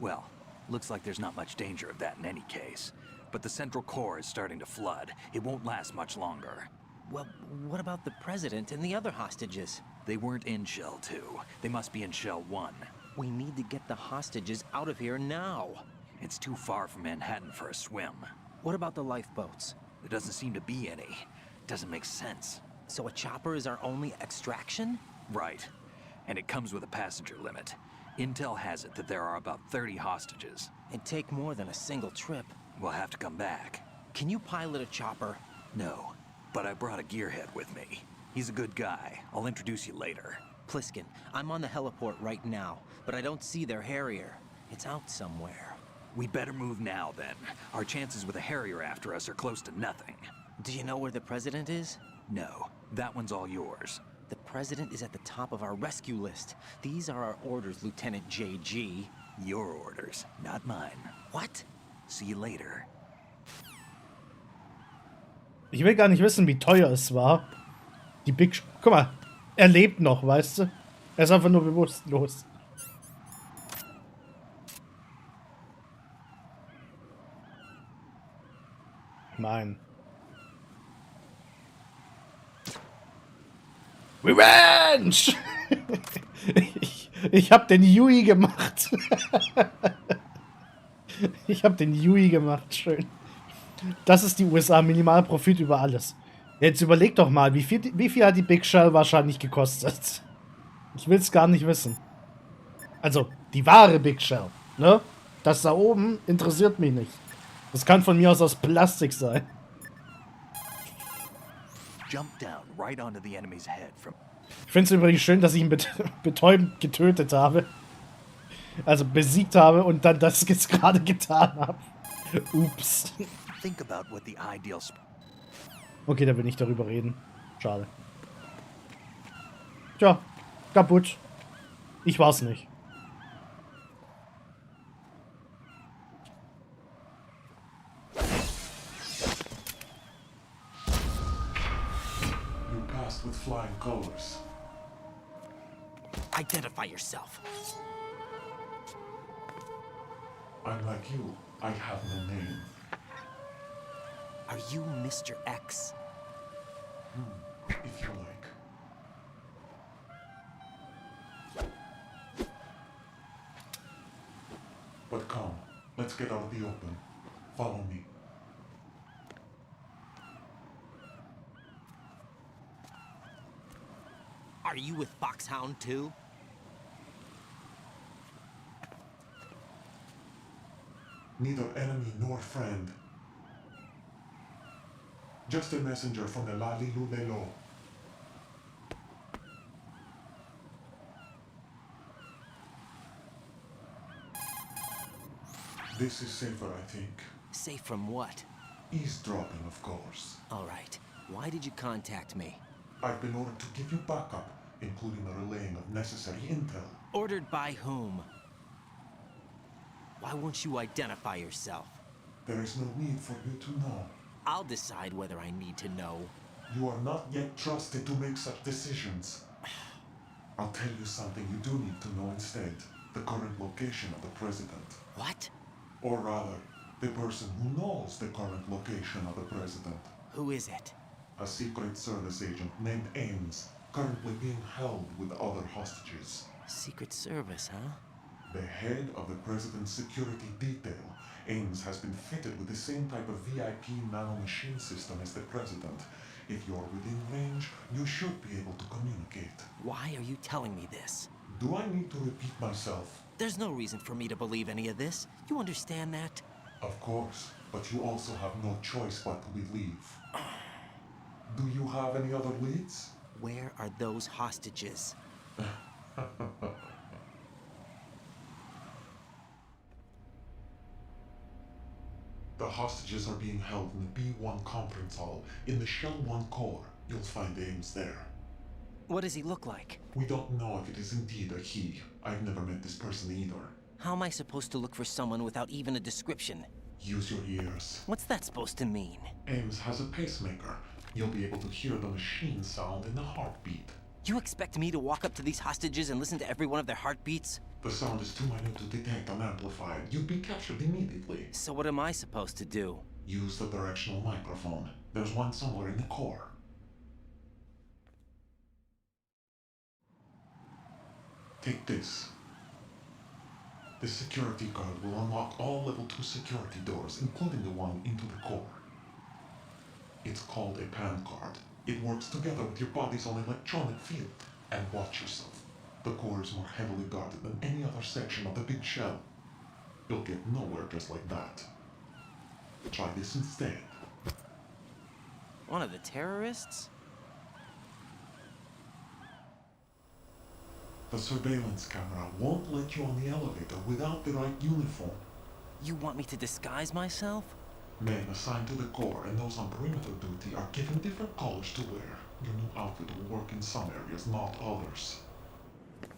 Well, looks like there's not much danger of that in any case. But the Central Core is starting to flood. It won't last much longer. Well, what about the President and the other hostages? They weren't in Shell 2. They must be in Shell 1. We need to get the hostages out of here now. It's too far from Manhattan for a swim. What about the lifeboats? There doesn't seem to be any. Doesn't make sense. So a chopper is our only extraction? Right. And it comes with a passenger limit. Intel has it that there are about 30 hostages. It'd take more than a single trip. We'll have to come back. Can you pilot a chopper? No, but I brought a gearhead with me. He's a good guy. I'll introduce you later. Pliskin, I'm on the heliport right now, but I don't see their Harrier. It's out somewhere. We'd better move now, then. Our chances with a Harrier after us are close to nothing. Do you know where the President is? No, that one's all yours. The President is at the top of our rescue list. These are our orders, Lieutenant JG. Your orders, not mine. What? See you later. Ich will gar nicht wissen, wie teuer es war. Die Big... Guck mal, er lebt noch, weißt du? Er ist einfach nur bewusstlos. Nein. Revenge! ich hab den Yui gemacht. Ich hab den Yui gemacht, schön. Das ist die USA, Minimalprofit über alles. Jetzt überleg doch mal, wie viel hat die Big Shell wahrscheinlich gekostet? Ich will's gar nicht wissen. Also, die wahre Big Shell, ne? Das da oben interessiert mich nicht. Das kann von mir aus Plastik sein. Jump down right onto the enemy's head from... Ich finde es übrigens schön, dass ich ihn betäubend getötet habe. Also besiegt habe und dann das jetzt gerade getan habe. Ups. Think about what the ideal... Okay, da will ich darüber reden. Schade. Tja, kaputt. Ich war's nicht. You passed with flying colors. Identify yourself. Unlike you, I have no name. Are you Mr. X? if you like. But come, let's get out of the open. Follow me. Are you with Foxhound too? Neither enemy nor friend. Just a messenger from the Lali Lulelo. This is safer, I think. Safe from what? Eavesdropping, of course. All right. Why did you contact me? I've been ordered to give you backup, including the relaying of necessary intel. Ordered by whom? Why won't you identify yourself? There is no need for you to know. I'll decide whether I need to know. You are not yet trusted to make such decisions. I'll tell you something you do need to know instead. The current location of the president. What? Or rather, the person who knows the current location of the president. Who is it? A Secret Service agent named Ames, currently being held with other hostages. Secret Service, huh? The head of the president's security detail, Ames, has been fitted with the same type of VIP nanomachine system as the president. If you're within range, you should be able to communicate. Why are you telling me this? Do I need to repeat myself? There's no reason for me to believe any of this. You understand that? Of course, but you also have no choice but to believe. Do you have any other leads? Where are those hostages? The hostages are being held in the B1 conference hall. In the Shell 1 core, you'll find Ames there. What does he look like? We don't know if it is indeed a he. I've never met this person either. How am I supposed to look for someone without even a description? Use your ears. What's that supposed to mean? Ames has a pacemaker. You'll be able to hear the machine sound in the heartbeat. You expect me to walk up to these hostages and listen to every one of their heartbeats? The sound is too minute to detect and amplify. You'd be captured immediately. So what am I supposed to do? Use the directional microphone. There's one somewhere in the core. Take this. The security card will unlock all level 2 security doors, including the one into the core. It's called a PAN card. It works together with your body's own electronic field. And watch yourself. The core is more heavily guarded than any other section of the big shell. You'll get nowhere just like that. Try this instead. One of the terrorists? The surveillance camera won't let you on the elevator without the right uniform. You want me to disguise myself? Men assigned to the core and those on perimeter duty are given different colors to wear. Your new outfit will work in some areas, not others.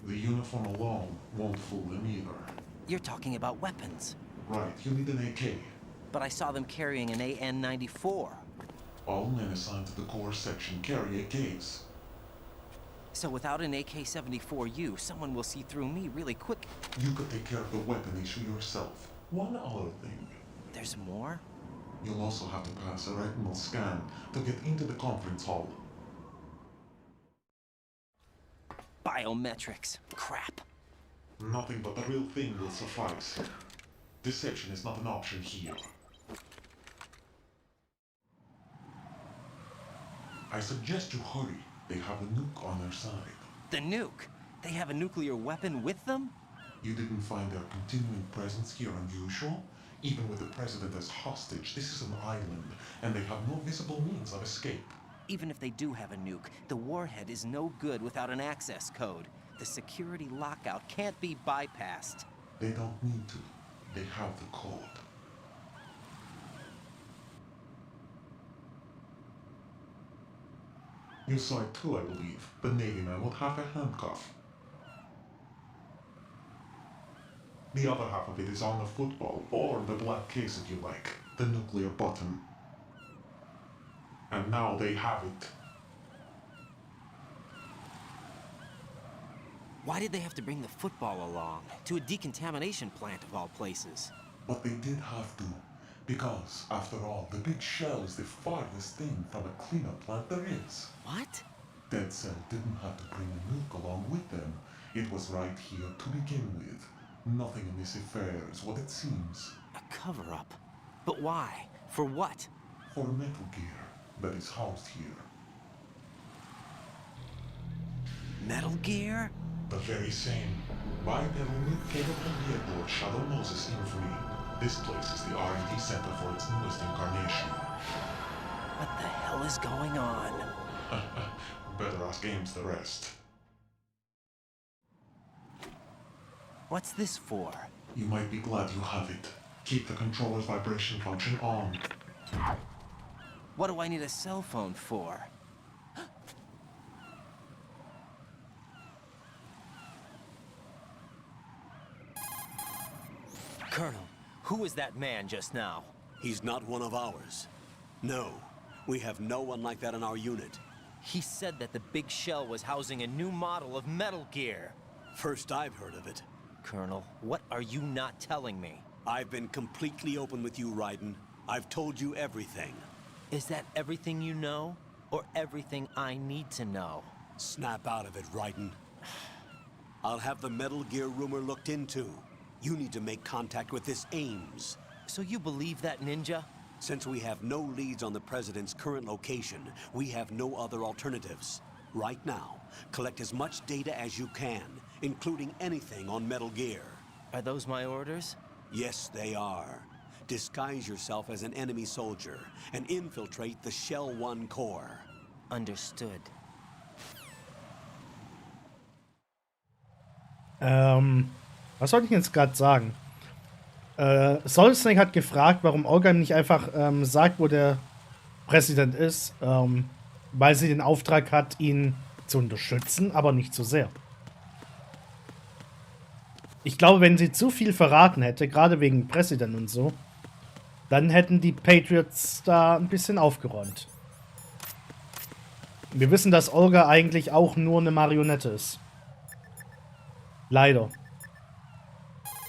The uniform alone won't fool them either. You're talking about weapons. Right, you need an AK. But I saw them carrying an AN-94. All men assigned to the core section carry AKs. So without an AK-74U, someone will see through me really quick. You could take care of the weapon issue yourself. One other thing. There's more? You'll also have to pass a retinal scan to get into the conference hall. Biometrics. Crap. Nothing but the real thing will suffice. Deception is not an option here. I suggest you hurry. They have a nuke on their side. The nuke? They have a nuclear weapon with them? You didn't find their continuing presence here unusual? Even with the president as hostage, this is an island, and they have no visible means of escape. Even if they do have a nuke, the warhead is no good without an access code. The security lockout can't be bypassed. They don't need to. They have the code. You saw it too, I believe. The Navy man with half a handcuff. The other half of it is on the football, or the black case if you like. The nuclear button. And now they have it. Why did they have to bring the football along? To a decontamination plant of all places. But they did have to. Because, after all, the big shell is the farthest thing from a cleanup plant there is. What? Dead Cell didn't have to bring milk along with them. It was right here to begin with. Nothing in this affair is what it seems. A cover-up? But why? For what? For Metal Gear that is housed here. Metal Gear? The very same. Bipedal capable vehicle of Shadow Moses Infamy. This place is the R&D center for its newest incarnation. What the hell is going on? Better ask Ames the rest. What's this for? You might be glad you have it. Keep the controller's vibration function on. What do I need a cell phone for? Colonel, who was that man just now? He's not one of ours. No, we have no one like that in our unit. He said that the big shell was housing a new model of Metal Gear. First I've heard of it. Colonel, what are you not telling me? I've been completely open with you, Raiden. I've told you everything. Is that everything you know? Or everything I need to know? Snap out of it, Raiden. I'll have the Metal Gear rumor looked into. You need to make contact with this Ames. So you believe that ninja? Since we have no leads on the President's current location, we have no other alternatives. Right now, collect as much data as you can, including anything on Metal Gear. Are those my orders? Yes, they are. Disguise yourself as an enemy soldier and infiltrate the Shell 1 core. Understood. Was wollte ich jetzt gerade sagen? Solid Snake hat gefragt, warum Olga ihm nicht einfach sagt, wo der Präsident ist, weil sie den Auftrag hat, ihn zu unterstützen, aber nicht zu sehr. Ich glaube, wenn sie zu viel verraten hätte, gerade wegen Präsident und so, dann hätten die Patriots da ein bisschen aufgeräumt. Wir wissen, dass Olga eigentlich auch nur eine Marionette ist. Leider.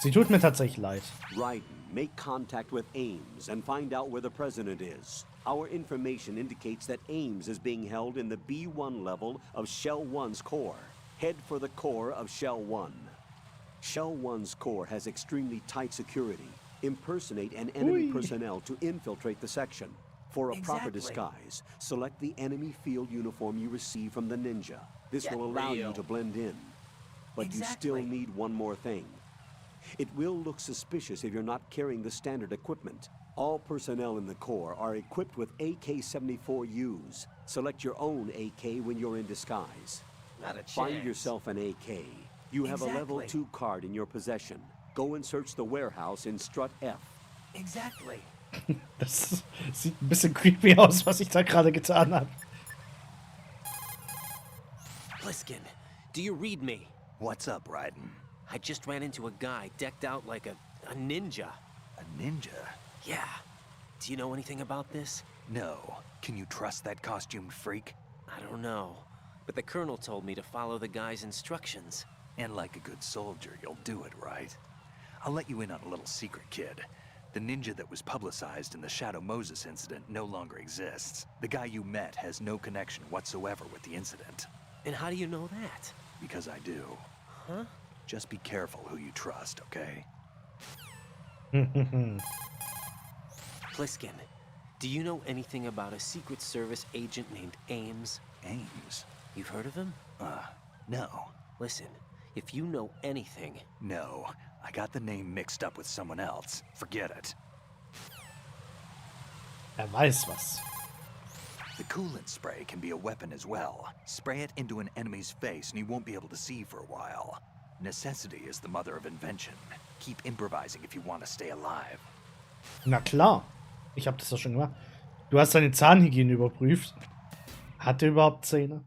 Sie tut mir tatsächlich leid. Raiden, make contact with Ames and find out where the President is. Our information indicates that Ames is being held in the B1 level of Shell 1's core. Head for the core of Shell 1. Shell 1's core has extremely tight security. Impersonate an enemy personnel to infiltrate the section. For a proper disguise, select the enemy field uniform you receive from the ninja. This will allow you to blend in. But you still need one more thing. It will look suspicious if you're not carrying the standard equipment. All personnel in the Corps are equipped with AK-74Us. Select your own AK when you're in disguise. Not a chance. Find yourself an AK. You have a level 2 card in your possession. Go and search the warehouse in Strut F. Exactly. Das sieht ein bisschen creepy aus, was ich da gerade getan habe. Pliskin, do you read me? What's up, Raiden? I just ran into a guy decked out like a ninja. A ninja? Yeah. Do you know anything about this? No. Can you trust that costumed freak? I don't know. But the colonel told me to follow the guy's instructions. And like a good soldier, you'll do it, right? I'll let you in on a little secret, kid. The ninja that was publicized in the Shadow Moses incident no longer exists. The guy you met has no connection whatsoever with the incident. And how do you know that? Because I do. Huh? Just be careful who you trust, okay? Pliskin, do you know anything about a Secret Service agent named Ames? Ames? You've heard of him? No. Listen, if you know anything... No. I got the name mixed up with someone else. Forget it. Weiß was. The coolant spray can be a weapon as well. Spray it into an enemy's face and he won't be able to see for a while. Necessity is the mother of invention. Keep improvising if you want to stay alive. Na klar. Ich habe das doch schon gemacht. Du hast deine Zahnhygiene überprüft. Hat er überhaupt Zähne?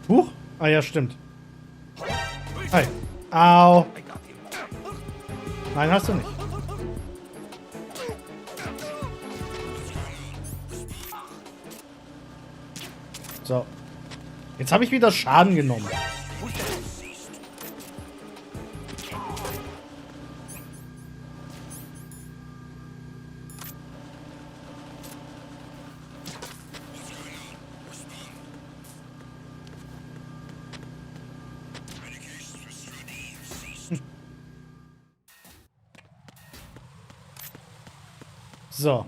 Huch. Ah ja, stimmt. Hi. Au. Nein, hast du nicht. So. Jetzt habe ich wieder Schaden genommen. So.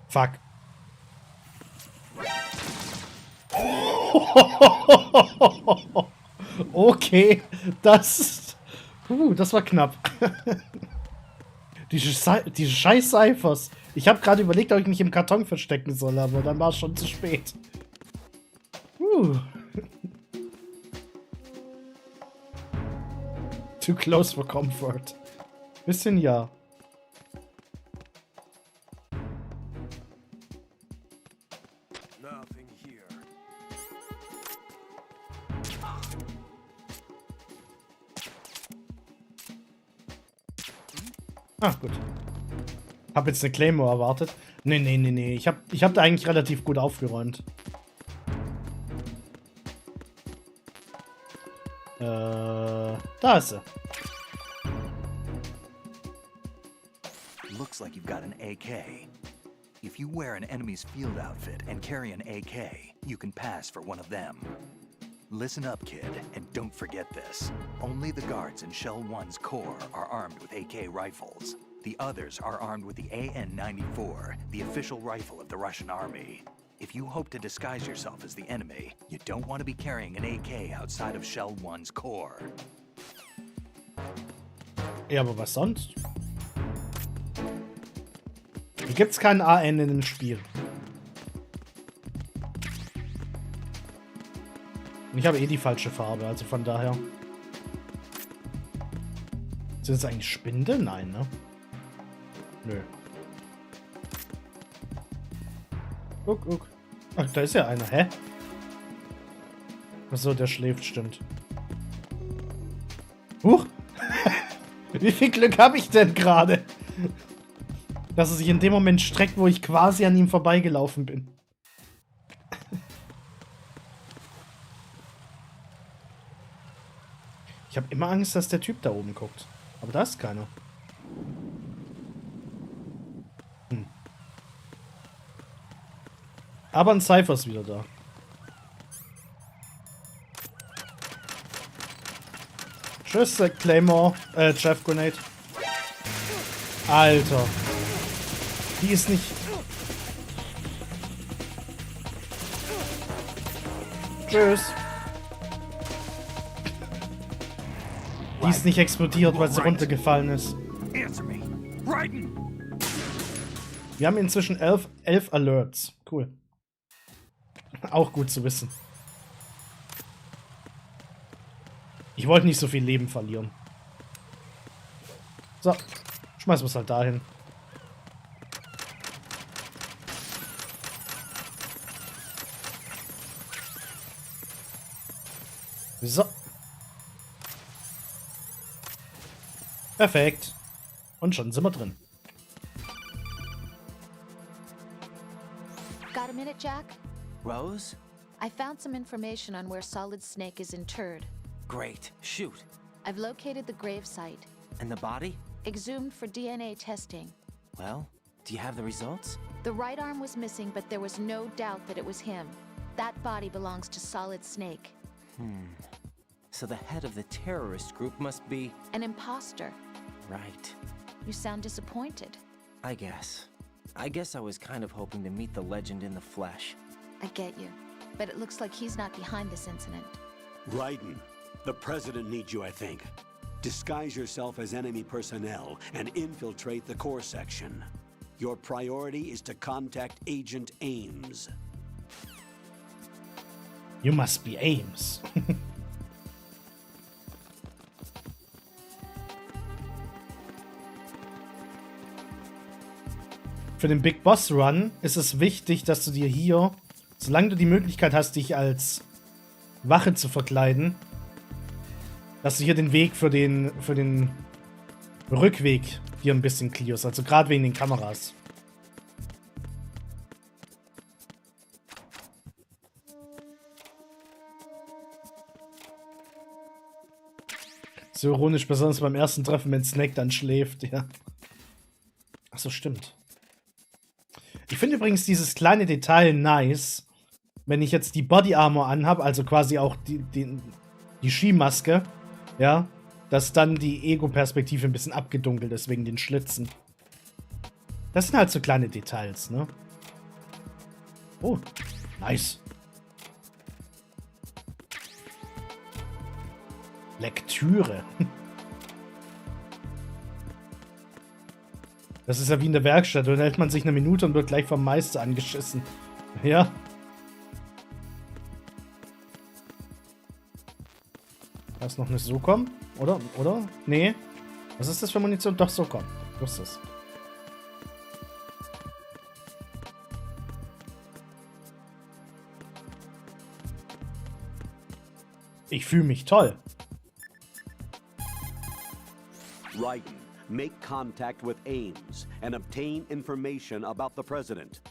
Fuck. Okay, das war knapp. Diese scheiß Cyphers. Ich habe gerade überlegt, ob ich mich im Karton verstecken soll, aber dann war es schon zu spät. Too close for comfort. Bisschen ja. Ah, gut. Hab jetzt eine Claymore erwartet. Nee. Ich hab da eigentlich relativ gut aufgeräumt. Da ist sie. Looks like you've got an AK. If you wear an enemy's field outfit and carry an AK, you can pass for one of them. Listen up, kid, and don't forget this. Only the guards in Shell 1's core are armed with AK rifles. The others are armed with the AN-94, the official rifle of the Russian army. If you hope to disguise yourself as the enemy, you don't want to be carrying an AK outside of Shell 1's core. Ja, aber was sonst? Hier gibt's keinen AN in dem Spiel. Und ich habe eh die falsche Farbe, also von daher. Sind das eigentlich Spindeln? Nein, ne? Nö. Guck. Ach, da ist ja einer. Hä? Achso, der schläft, stimmt. Huch! Wie viel Glück habe ich denn gerade? Dass er sich in dem Moment streckt, wo ich quasi an ihm vorbeigelaufen bin. Ich habe immer Angst, dass der Typ da oben guckt. Aber da ist keiner. Aber ein Cypher ist wieder da. Tschüss, Claymore. Jeff Grenade. Alter. Die ist nicht... Tschüss. Die ist nicht explodiert, weil sie runtergefallen ist. Wir haben inzwischen 11 Alerts. Cool. Auch gut zu wissen. Ich wollte nicht so viel Leben verlieren. So. Schmeißen wir es halt dahin. So. Perfekt. Und schon sind wir drin. Got a minute, Jack? Rose? I found some information on where Solid Snake is interred. Great. Shoot. I've located the grave site. And the body? Exhumed for DNA testing. Well, do you have the results? The right arm was missing, but there was no doubt that it was him. That body belongs to Solid Snake. So the head of the terrorist group must be... An imposter. Right. You sound disappointed. I guess I was kind of hoping to meet the legend in the flesh. I get you. But it looks like he's not behind this incident. Raiden, the president needs you, I think. Disguise yourself as enemy personnel and infiltrate the core section. Your priority is to contact Agent Ames. You must be Ames. Für den Big Boss Run ist es wichtig, dass du dir hier, solange du die Möglichkeit hast, dich als Wache zu verkleiden, dass du hier den Weg für den Rückweg hier ein bisschen clearst. Also gerade wegen den Kameras. So ironisch, besonders beim ersten Treffen, wenn Snake dann schläft, ja. Achso, stimmt. Ich finde übrigens dieses kleine Detail nice, wenn ich jetzt die Body Armor anhabe, also quasi auch die Skimaske, ja, dass dann die Ego-Perspektive ein bisschen abgedunkelt ist wegen den Schlitzen. Das sind halt so kleine Details, ne? Oh, nice. Lektüre. Das ist ja wie in der Werkstatt. Dann hält man sich eine Minute und wird gleich vom Meister angeschissen. Ja. Da ist noch eine SOCOM. Oder? Oder? Nee. Was ist das für Munition? Doch, SOCOM. Was ist das? Ich fühle mich toll. Raiden, make contact with Ames and obtain information about the president.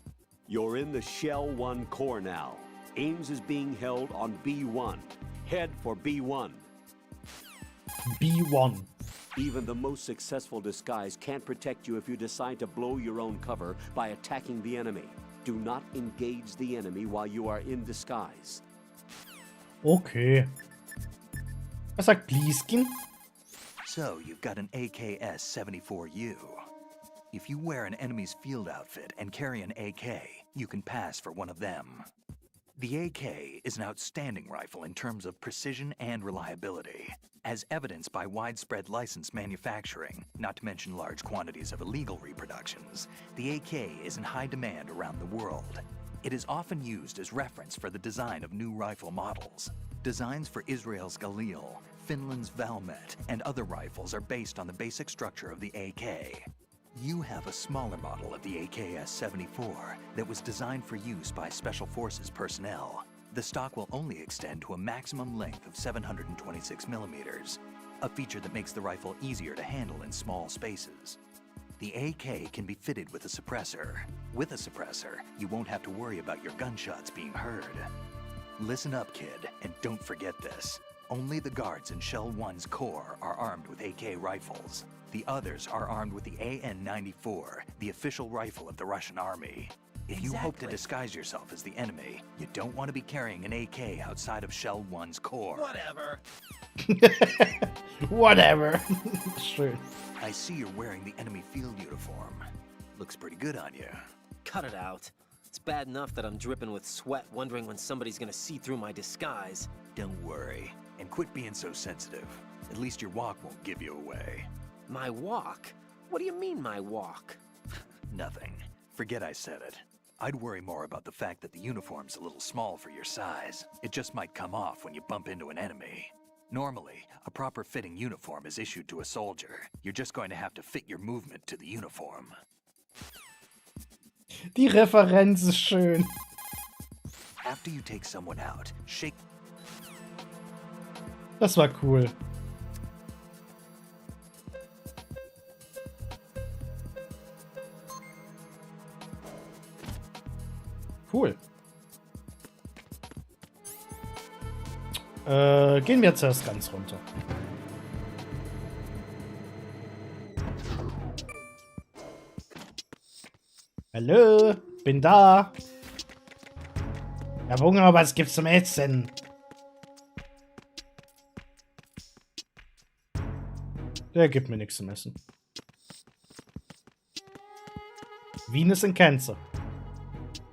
You're in the Shell 1 core now. Ames is being held on B1. Head for B1. B1. Even the most successful disguise can't protect you if you decide to blow your own cover by attacking the enemy. Do not engage the enemy while you are in disguise. Okay. Was sagt Blieskin? So, you've got an AKS-74U. If you wear an enemy's field outfit and carry an AK, you can pass for one of them. The AK is an outstanding rifle in terms of precision and reliability, as evidenced by widespread licensed manufacturing, not to mention large quantities of illegal reproductions. The AK is in high demand around the world. It is often used as reference for the design of new rifle models. Designs for Israel's Galil, Finland's Valmet, and other rifles are based on the basic structure of the AK. You have a smaller model of the AKS-74 that was designed for use by Special Forces personnel. The stock will only extend to a maximum length of 726 millimeters, a feature that makes the rifle easier to handle in small spaces. The AK can be fitted with a suppressor. With a suppressor, you won't have to worry about your gunshots being heard. Listen up, kid, and don't forget this. Only the guards in Shell 1's core are armed with AK rifles. The others are armed with the AN-94, the official rifle of the Russian army. If you hope to disguise yourself as the enemy, you don't want to be carrying an AK outside of Shell 1's core. Whatever. Whatever. Sure. I see you're wearing the enemy field uniform. Looks pretty good on you. Cut it out. It's bad enough that I'm dripping with sweat, wondering when somebody's gonna see through my disguise. Don't worry, and quit being so sensitive. At least your walk won't give you away. My walk? What do you mean, my walk? Nothing. Forget I said it. I'd worry more about the fact that the uniform's a little small for your size. It just might come off when you bump into an enemy. Normally, a proper fitting uniform is issued to a soldier. You're just going to have to fit your movement to the uniform. Die Referenz ist schön. After you take someone out, shake. Das war cool. Cool. Gehen wir zuerst ganz runter. Hallo, bin da. Ich hab Hunger, aber es gibt's zum Essen. Der gibt mir nichts zum Essen. Wien ist in Cancer.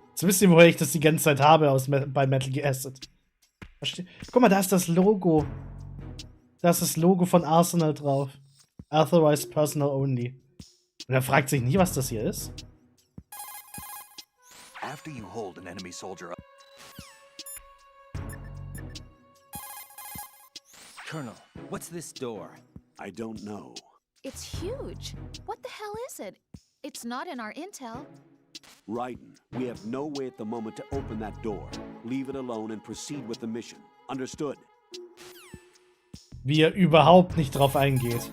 Jetzt wisst ihr, woher ich das die ganze Zeit habe bei Metal Gear Solid. Guck mal, da ist das Logo. Da ist das Logo von Arsenal drauf. Authorized Personnel Only. Und er fragt sich nie, was das hier ist. After you hold an enemy soldier up. Colonel, what's this door? I don't know. It's huge. What the hell is it? It's not in our intel. Raiden, we have no way at the moment to open that door. Leave it alone and proceed with the mission. Understood? Wie er überhaupt nicht drauf eingeht.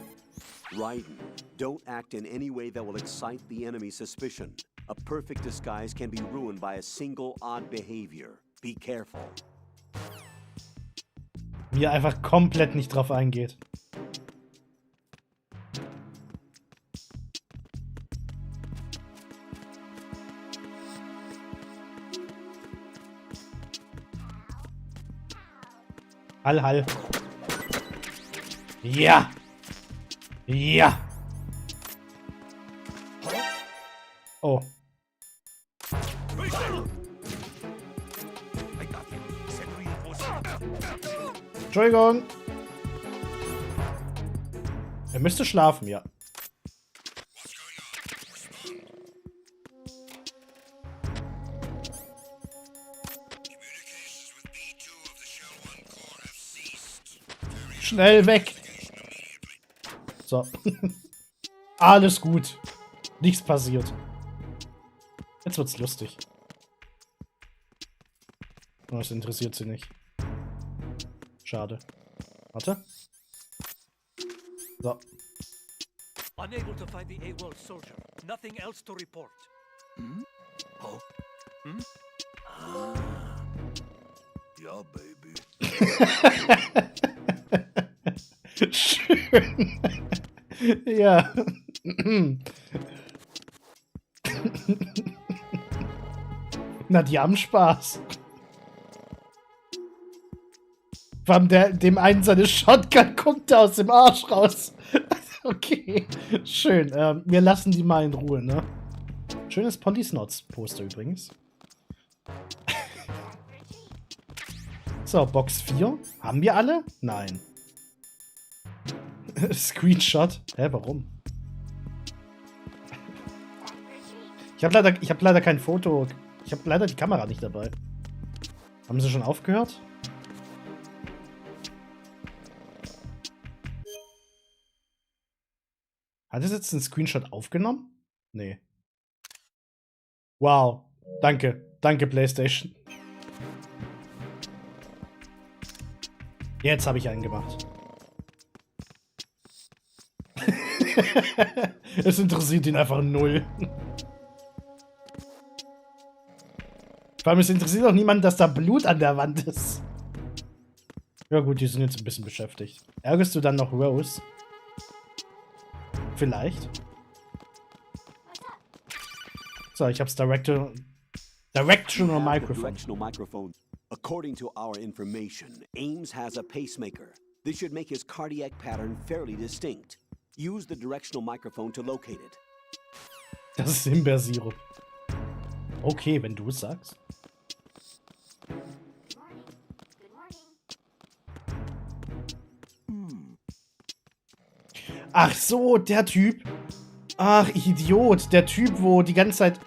Raiden, don't act in any way that will excite the enemy's suspicion. A perfect disguise can be ruined by a single odd behavior. Be careful. Wie er einfach komplett nicht drauf eingeht. Hall, Hall. Ja. Ja. Oh. Entschuldigung. Er müsste schlafen, ja. Schnell weg. So. Alles gut. Nichts passiert. Jetzt wird's lustig. Oh, das interessiert sie nicht. Schade. Warte. So. Unable to find the AWOL soldier. Nothing else to report. Hmm? Oh. Hmm? Ah. Ja, baby. Schön. Ja. Na, die haben Spaß. Vor allem dem einen seine Shotgun guckt aus dem Arsch raus. Okay, schön. Wir lassen die mal in Ruhe, ne? Schönes Ponty Snots Poster übrigens. So, Box 4. Haben wir alle? Nein. Screenshot. Hä, warum? Ich hab leider kein Foto. Ich habe leider die Kamera nicht dabei. Haben sie schon aufgehört? Hat es jetzt einen Screenshot aufgenommen? Nee. Wow. Danke. Danke, PlayStation. Jetzt habe ich einen gemacht. Es interessiert ihn einfach null. Vor allem, es interessiert auch niemanden, dass da Blut an der Wand ist. Ja gut, die sind jetzt ein bisschen beschäftigt. Ärgerst du dann noch Rose? Vielleicht. So, ich hab's Directional Microphone. According to our information, Ames has a pacemaker. This should make his cardiac pattern fairly distinct. Use the directional microphone to locate it. Das ist Himbeersirup. Okay, wenn du es sagst. Ach so, der Typ. Ach, Idiot. Der Typ, wo die ganze Zeit...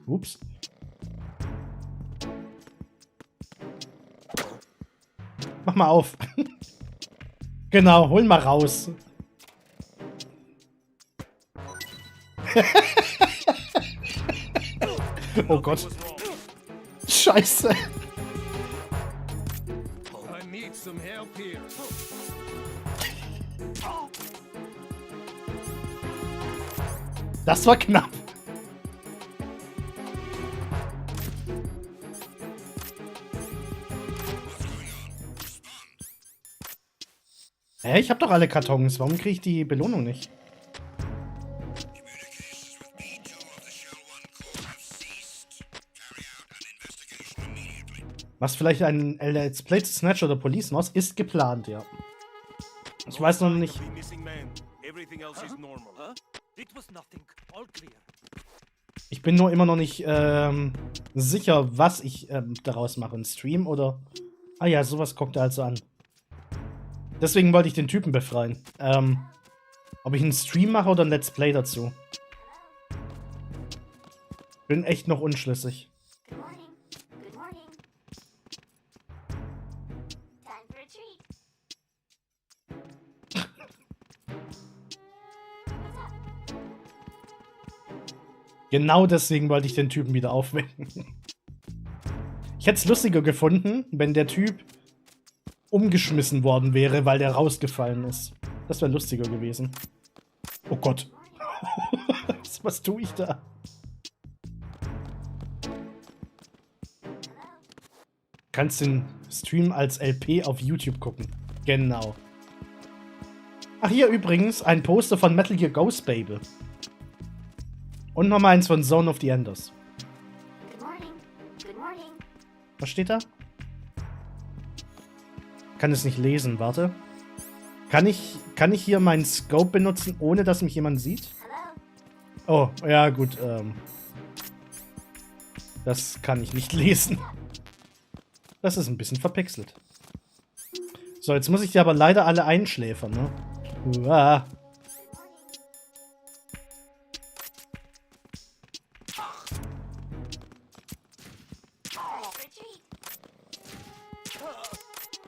Ups. Mach mal auf. Genau, hol mal raus. Oh Gott. Scheiße. Das war knapp. Hä, ich hab doch alle Kartons. Warum kriege ich die Belohnung nicht? Was vielleicht ein Let's Play zu Snatch oder Police Mouse ist geplant, ja. Ich weiß noch nicht. Ich bin nur immer noch nicht sicher, was ich daraus mache. Ein Stream oder... Ah ja, sowas guckt er also an. Deswegen wollte ich den Typen befreien. Ob ich einen Stream mache oder ein Let's Play dazu. Bin echt noch unschlüssig. Genau deswegen wollte ich den Typen wieder aufwecken. Ich hätte es lustiger gefunden, wenn der Typ umgeschmissen worden wäre, weil der rausgefallen ist. Das wäre lustiger gewesen. Oh Gott. Was tue ich da? Kannst den Stream als LP auf YouTube gucken. Genau. Ach, hier übrigens ein Poster von Metal Gear Ghost Baby. Und nochmal eins von Zone of the Enders. Was steht da? kann es nicht lesen, warte. Kann ich hier meinen Scope benutzen, ohne dass mich jemand sieht? Oh, ja gut, das kann ich nicht lesen. Das ist ein bisschen verpixelt. So, jetzt muss ich die aber leider alle einschläfern, ne? Uah.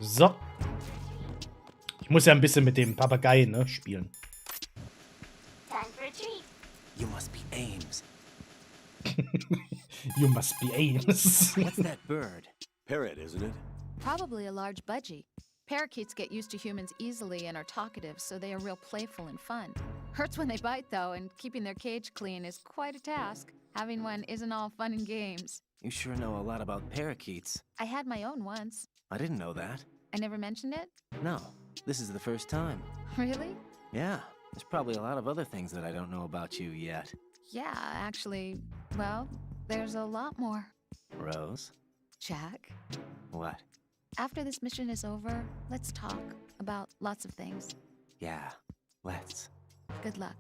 So. Ich muss ja ein bisschen mit dem Papagei, ne, spielen. You must be Ames. You must be Ames. What's that bird? Parrot, isn't it? Probably a large budgie. Parakeets get used to humans easily and are talkative, so they are real playful and fun. Hurts when they bite, though, and keeping their cage clean is quite a task. Having one isn't all fun and games. You sure know a lot about parakeets. I had my own once. I didn't know that. I never mentioned it? No, this is the first time. Really? Yeah, there's probably a lot of other things that I don't know about you yet. Yeah, actually, well, there's a lot more. Rose? Jack, What? after this mission is over, let's talk about lots of things. Yeah, let's. Good luck.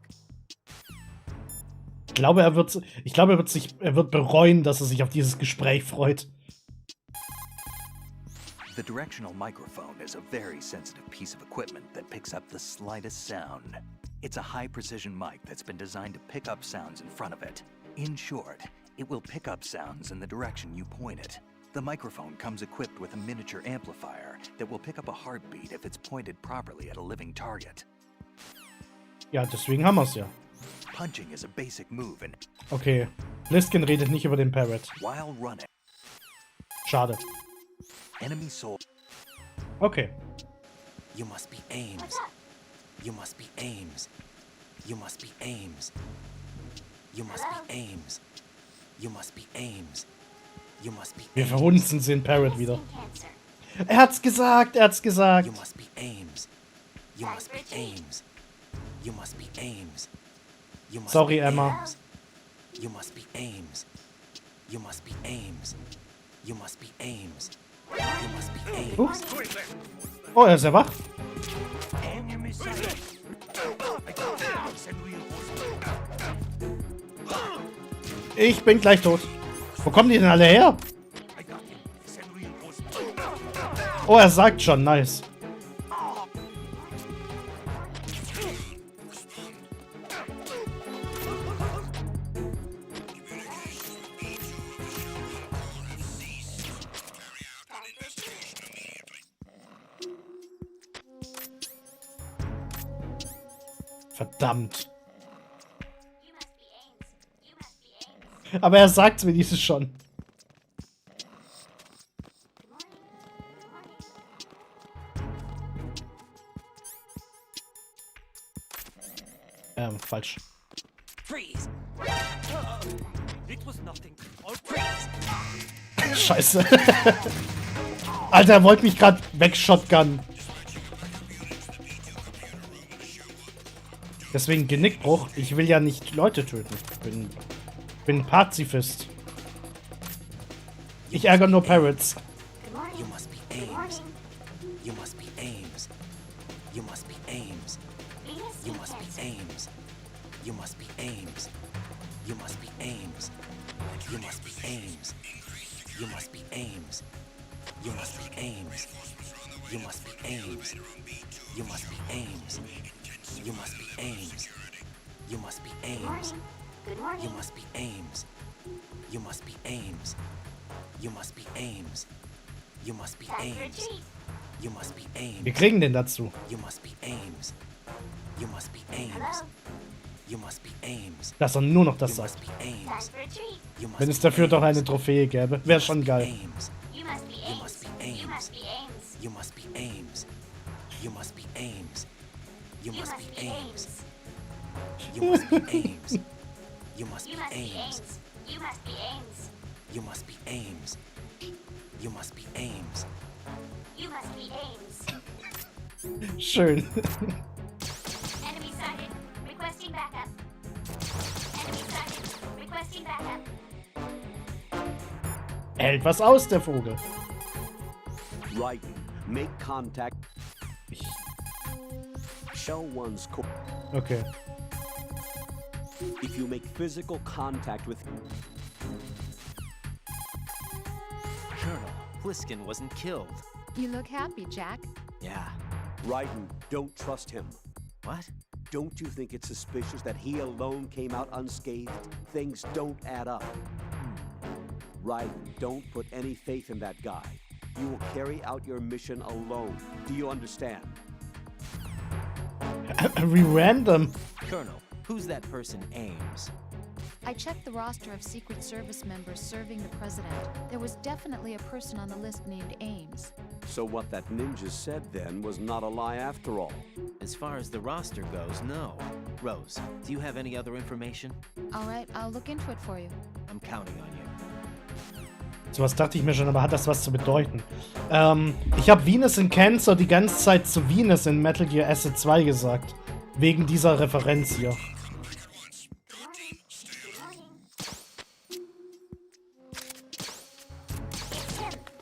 Ich glaube, er wird bereuen, dass er sich auf dieses Gespräch freut. The directional microphone is a very sensitive piece of equipment that picks up the slightest sound. It's a high-precision mic that's been designed to pick up sounds in front of it. In short, it will pick up sounds in the direction you point it. The microphone comes equipped with a miniature amplifier that will pick up a heartbeat if it's pointed properly at a living target. Ja, deswegen haben wir es ja. Punching is a basic move in Okay, Bliskin redet nicht über den Parrot. while running. Schade. Enemy soul. Okay. You must be Ames. You must be Ames. You must be Ames. You must be Ames. You must be Ames. You must be Wir Ames. verhunzen den Parrot wieder. Er hat's gesagt, er hat's gesagt. You must be Ames. You must be Ames. You must be Ames. You must Sorry, be Emma. Ames. You must be Ames. You must be Ames. You must be Ames. You must be Ames. Ups. Oh, er ist ja wach. Ich bin gleich tot. Wo kommen die denn alle her? Oh, er sagt schon, nice. Verdammt. Aber er sagt's wenigstens schon. Falsch. Freeze. It was nothing. Or freeze. Scheiße. Alter, er wollte mich gerade wegshotgunnen. Deswegen Genickbruch. Ich will ja nicht Leute töten. Ich bin Pazifist. Ich ärgere nur Parrots. You must be Ames. You must be Ames. You must be Ames. You must be Ames. You must be Ames. You must be Ames. You must be Ames. You must be Ames. You must be Ames. You must be Ames. You must be Ames. You must be Ames. You must be Ames. You must be Ames. You must be Ames. You must be Ames. You must be Ames. You must be Ames. Wir kriegen den dazu. You must be Ames. You must be Ames. You must be Ames. Dass er nur noch das You sagt. must be Ames. You must Wenn es be dafür doch Ames. eine Trophäe gäbe, wäre schon geil. Ames. You must be Ames. You must be Ames. You must be Ames. You must be Ames. You must be Ames. You must be Ames. You must be Ames. You must be Ames. You must be Ames. You must be Ames. Schön. Enemy sighted. Requesting backup. Enemy sighted. Requesting backup. Er hält was aus, der Vogel. Raiden, Make contact. Show one's core. Okay. If you make physical contact with... Colonel, Pliskin wasn't killed. You look happy, Jack. Yeah. Raiden, don't trust him. What? Don't you think it's suspicious that he alone came out unscathed? Things don't add up. Raiden, don't put any faith in that guy. You will carry out your mission alone. Do you understand? We random. Colonel, who's that person, Ames? I checked the roster of Secret Service members serving the president. There was definitely a person on the list named Ames. So what that ninja said then was not a lie after all. As far as the roster goes, no. Rose, do you have any other information? All right, I'll look into it for you. I'm counting on you. Sowas dachte ich mir schon, aber hat das was zu bedeuten? Ich habe Venus in Cancer die ganze Zeit zu Venus in Metal Gear Acid 2 gesagt. Wegen dieser Referenz hier.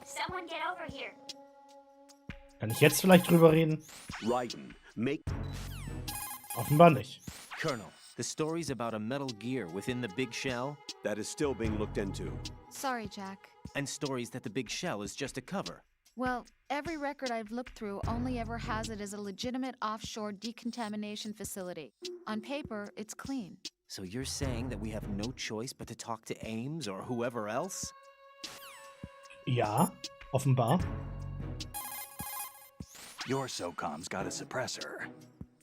Someone get over here. Kann ich jetzt vielleicht drüber reden? Raiden, make... Offenbar nicht. Colonel, the story's about a metal gear within the big shell, That is still being looked into. Sorry, Jack. and stories that the big shell is just a cover. Well, every record I've looked through only ever has it as a legitimate offshore decontamination facility. On paper, it's clean. So you're saying that we have no choice but to talk to Ames or whoever else? Ja, offenbar. Your SOCOM's got a suppressor.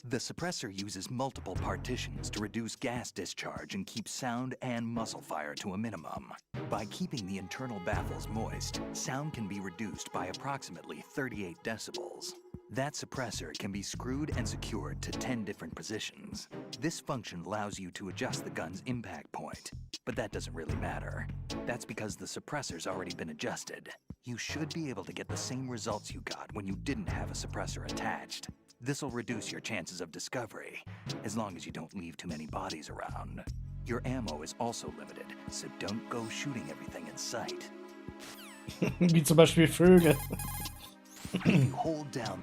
The suppressor uses multiple partitions to reduce gas discharge and keep sound and muscle fire to a minimum. By keeping the internal baffles moist, sound can be reduced by approximately 38 decibels. That suppressor can be screwed and secured to 10 different positions. This function allows you to adjust the gun's impact point, but that doesn't really matter. That's because the suppressor's already been adjusted. You should be able to get the same results you got when you didn't have a suppressor attached. This'll reduce your chances of discovery, as long as you don't leave too many bodies around. Your ammo is also limited, so don't go shooting everything in sight. Wie zum Beispiel Vögel. If you hold down...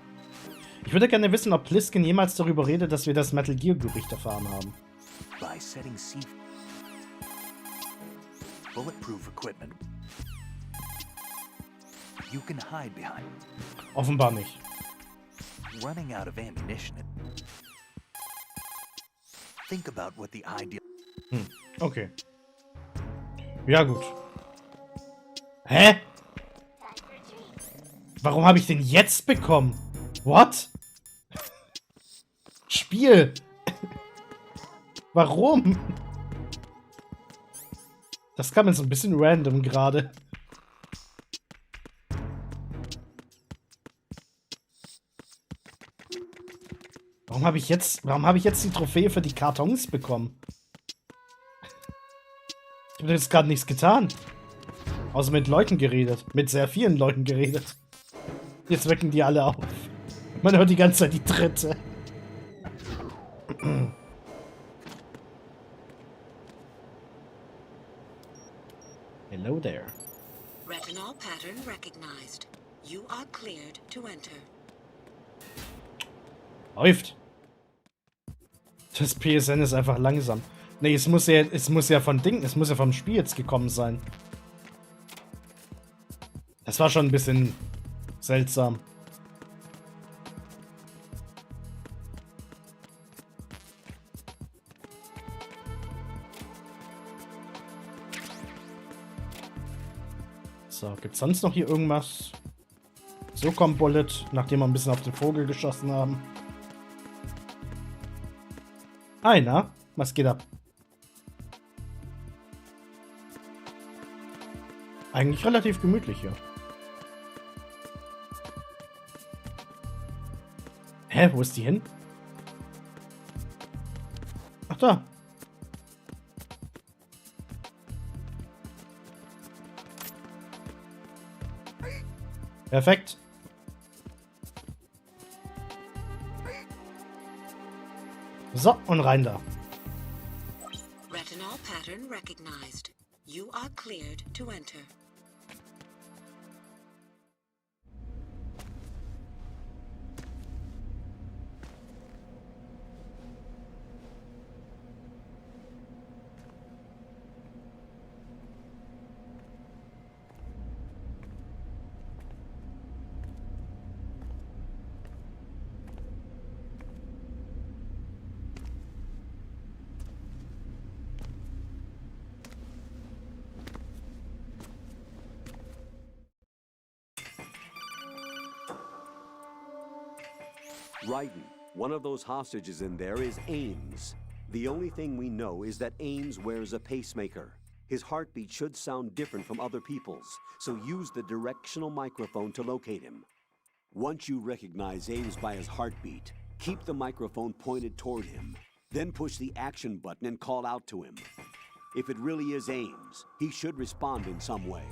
Ich würde gerne wissen, ob Pliskin jemals darüber redet, dass wir das Metal Gear Gerücht erfahren haben. By setting bulletproof equipment, you can hide behind. Offenbar nicht. Running out of ammunition. Think about what the ideal... Okay. Ja, gut. Hä? Warum habe ich den jetzt bekommen? What? Spiel. Warum? Das kam jetzt ein bisschen random gerade. Warum habe ich jetzt die Trophäe für die Kartons bekommen? Ich habe jetzt gerade nichts getan. Außer mit Leuten geredet. Mit sehr vielen Leuten geredet. Jetzt wecken die alle auf. Man hört die ganze Zeit die Tritte. Hello there. Retinol pattern recognized. You are cleared to enter. Läuft. Das PSN ist einfach langsam. Nee, es muss ja vom Spiel jetzt gekommen sein. Das war schon ein bisschen seltsam. So, gibt's sonst noch hier irgendwas? So kommt Bullet, nachdem wir ein bisschen auf den Vogel geschossen haben. Hi, na? Was geht ab? Eigentlich relativ gemütlich hier. Hä, wo ist die hin? Ach, da. Perfekt. So, und rein da. Retinol pattern recognized. You are cleared to enter. Raiden, one of those hostages in there is Ames. The only thing we know is that Ames wears a pacemaker. His heartbeat should sound different from other people's, so use the directional microphone to locate him. Once you recognize Ames by his heartbeat, keep the microphone pointed toward him. Then push the action button and call out to him. If it really is Ames, he should respond in some way.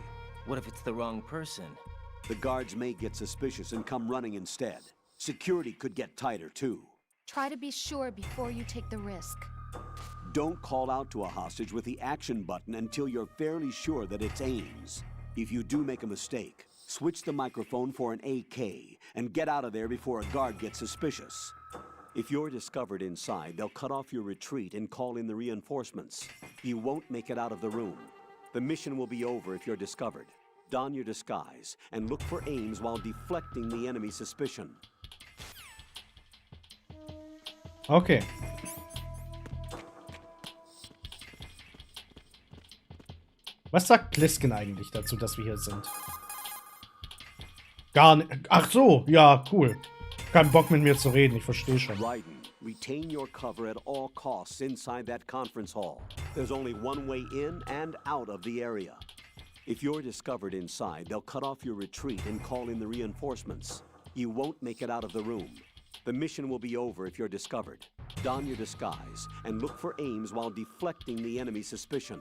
What if it's the wrong person? The guards may get suspicious and come running instead. Security could get tighter, too. Try to be sure before you take the risk. Don't call out to a hostage with the action button until you're fairly sure that it's Ames. If you do make a mistake, switch the microphone for an AK and get out of there before a guard gets suspicious. If you're discovered inside, they'll cut off your retreat and call in the reinforcements. You won't make it out of the room. The mission will be over if you're discovered. Don your disguise and look for Ames while deflecting the enemy's suspicion. Okay. Was sagt Plisken eigentlich dazu, dass wir hier sind? Gar nicht. Ach so, ja, cool. Kein Bock mit mir zu reden, ich verstehe schon. Raiden, retain your cover at all costs inside that conference hall. There's only one way in and out of the area. If you're discovered inside, they'll cut off your retreat and call in the reinforcements. You won't make it out of the room. The mission will be over if you're discovered. Don your disguise and look for Ames while deflecting the enemy's suspicion.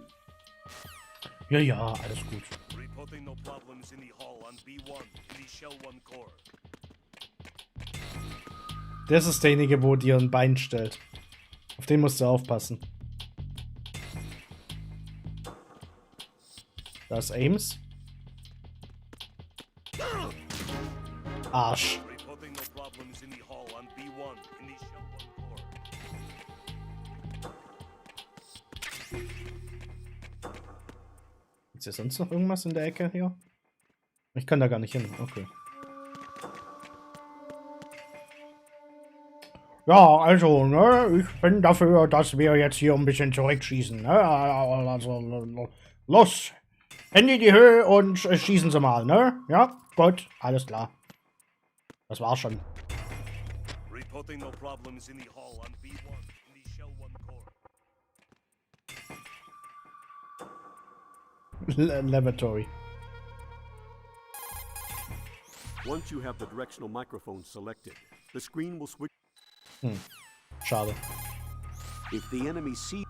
Ja, ja, alles gut. Reporting no problems in the hall on B1 in the Shell 1 Core. Das ist derjenige, wo dir ein Bein stellt. Auf den musst du aufpassen. Da ist Ames. Arsch. Reporting no problems in the hall on B1 in the Shell 1 Core. Ist hier sonst noch irgendwas in der Ecke hier? Ich kann da gar nicht hin. Okay. Ja, also, ne, ich bin dafür, dass wir jetzt hier ein bisschen zurückschießen, ne? Also, los! Hände in die Höhe und schießen Sie mal, ne? Ja, gut, alles klar. Das war's schon. Reporting no problems in the hall on B1 in the Shell 1 Core. Lavatory. Once you have the directional microphone selected, the screen will switch. Schade. If the enemy sees.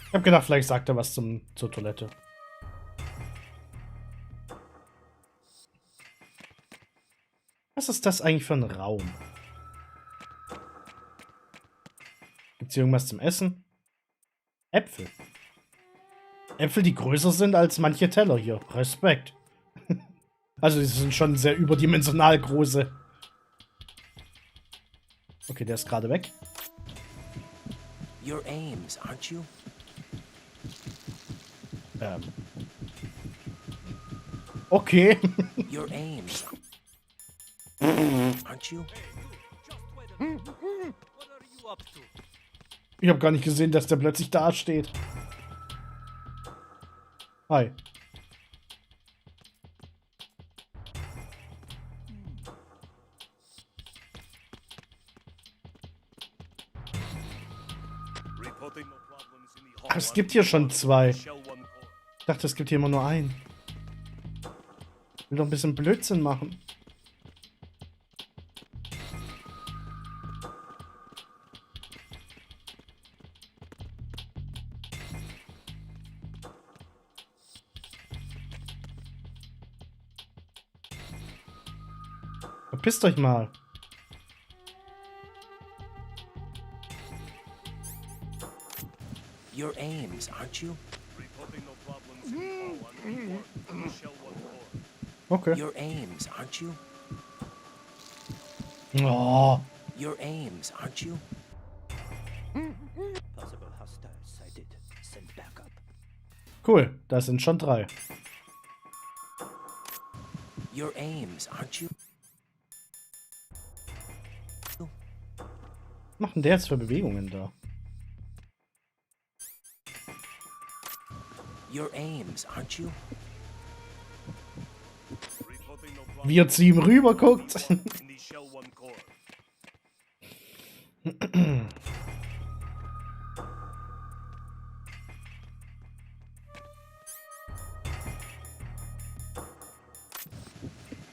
Ich hab gedacht, vielleicht sagt er was zur Toilette. Was ist das eigentlich für ein Raum? Gibt's hier irgendwas zum Essen? Äpfel. Äpfel, die größer sind als manche Teller hier. Respekt. Also, die sind schon sehr überdimensional große. Okay, der ist gerade weg. You're Ames, aren't you? Okay. You're Ames. Aren't you? Ich habe gar nicht gesehen, dass der plötzlich da steht. Hi. Ach, es gibt hier schon zwei. Ich dachte, es gibt hier immer nur einen. Ich will doch ein bisschen Blödsinn machen. Verpisst euch mal. You're Ames, aren't you? Okay. You're Ames, aren't you? Oh. You're Ames, aren't you? Possible hostiles sighted. Send backup. Cool, das sind schon 3. You're Ames, aren't you? Was macht denn der jetzt für Bewegungen da? You're Ames, aren't you? Wie er zu ihm rüber guckt.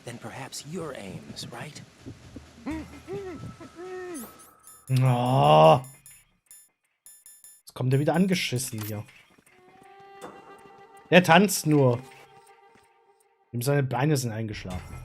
Then perhaps your aims, right? Oh. Jetzt kommt er wieder angeschissen hier. Der tanzt nur. Ihm seine Beine sind eingeschlafen.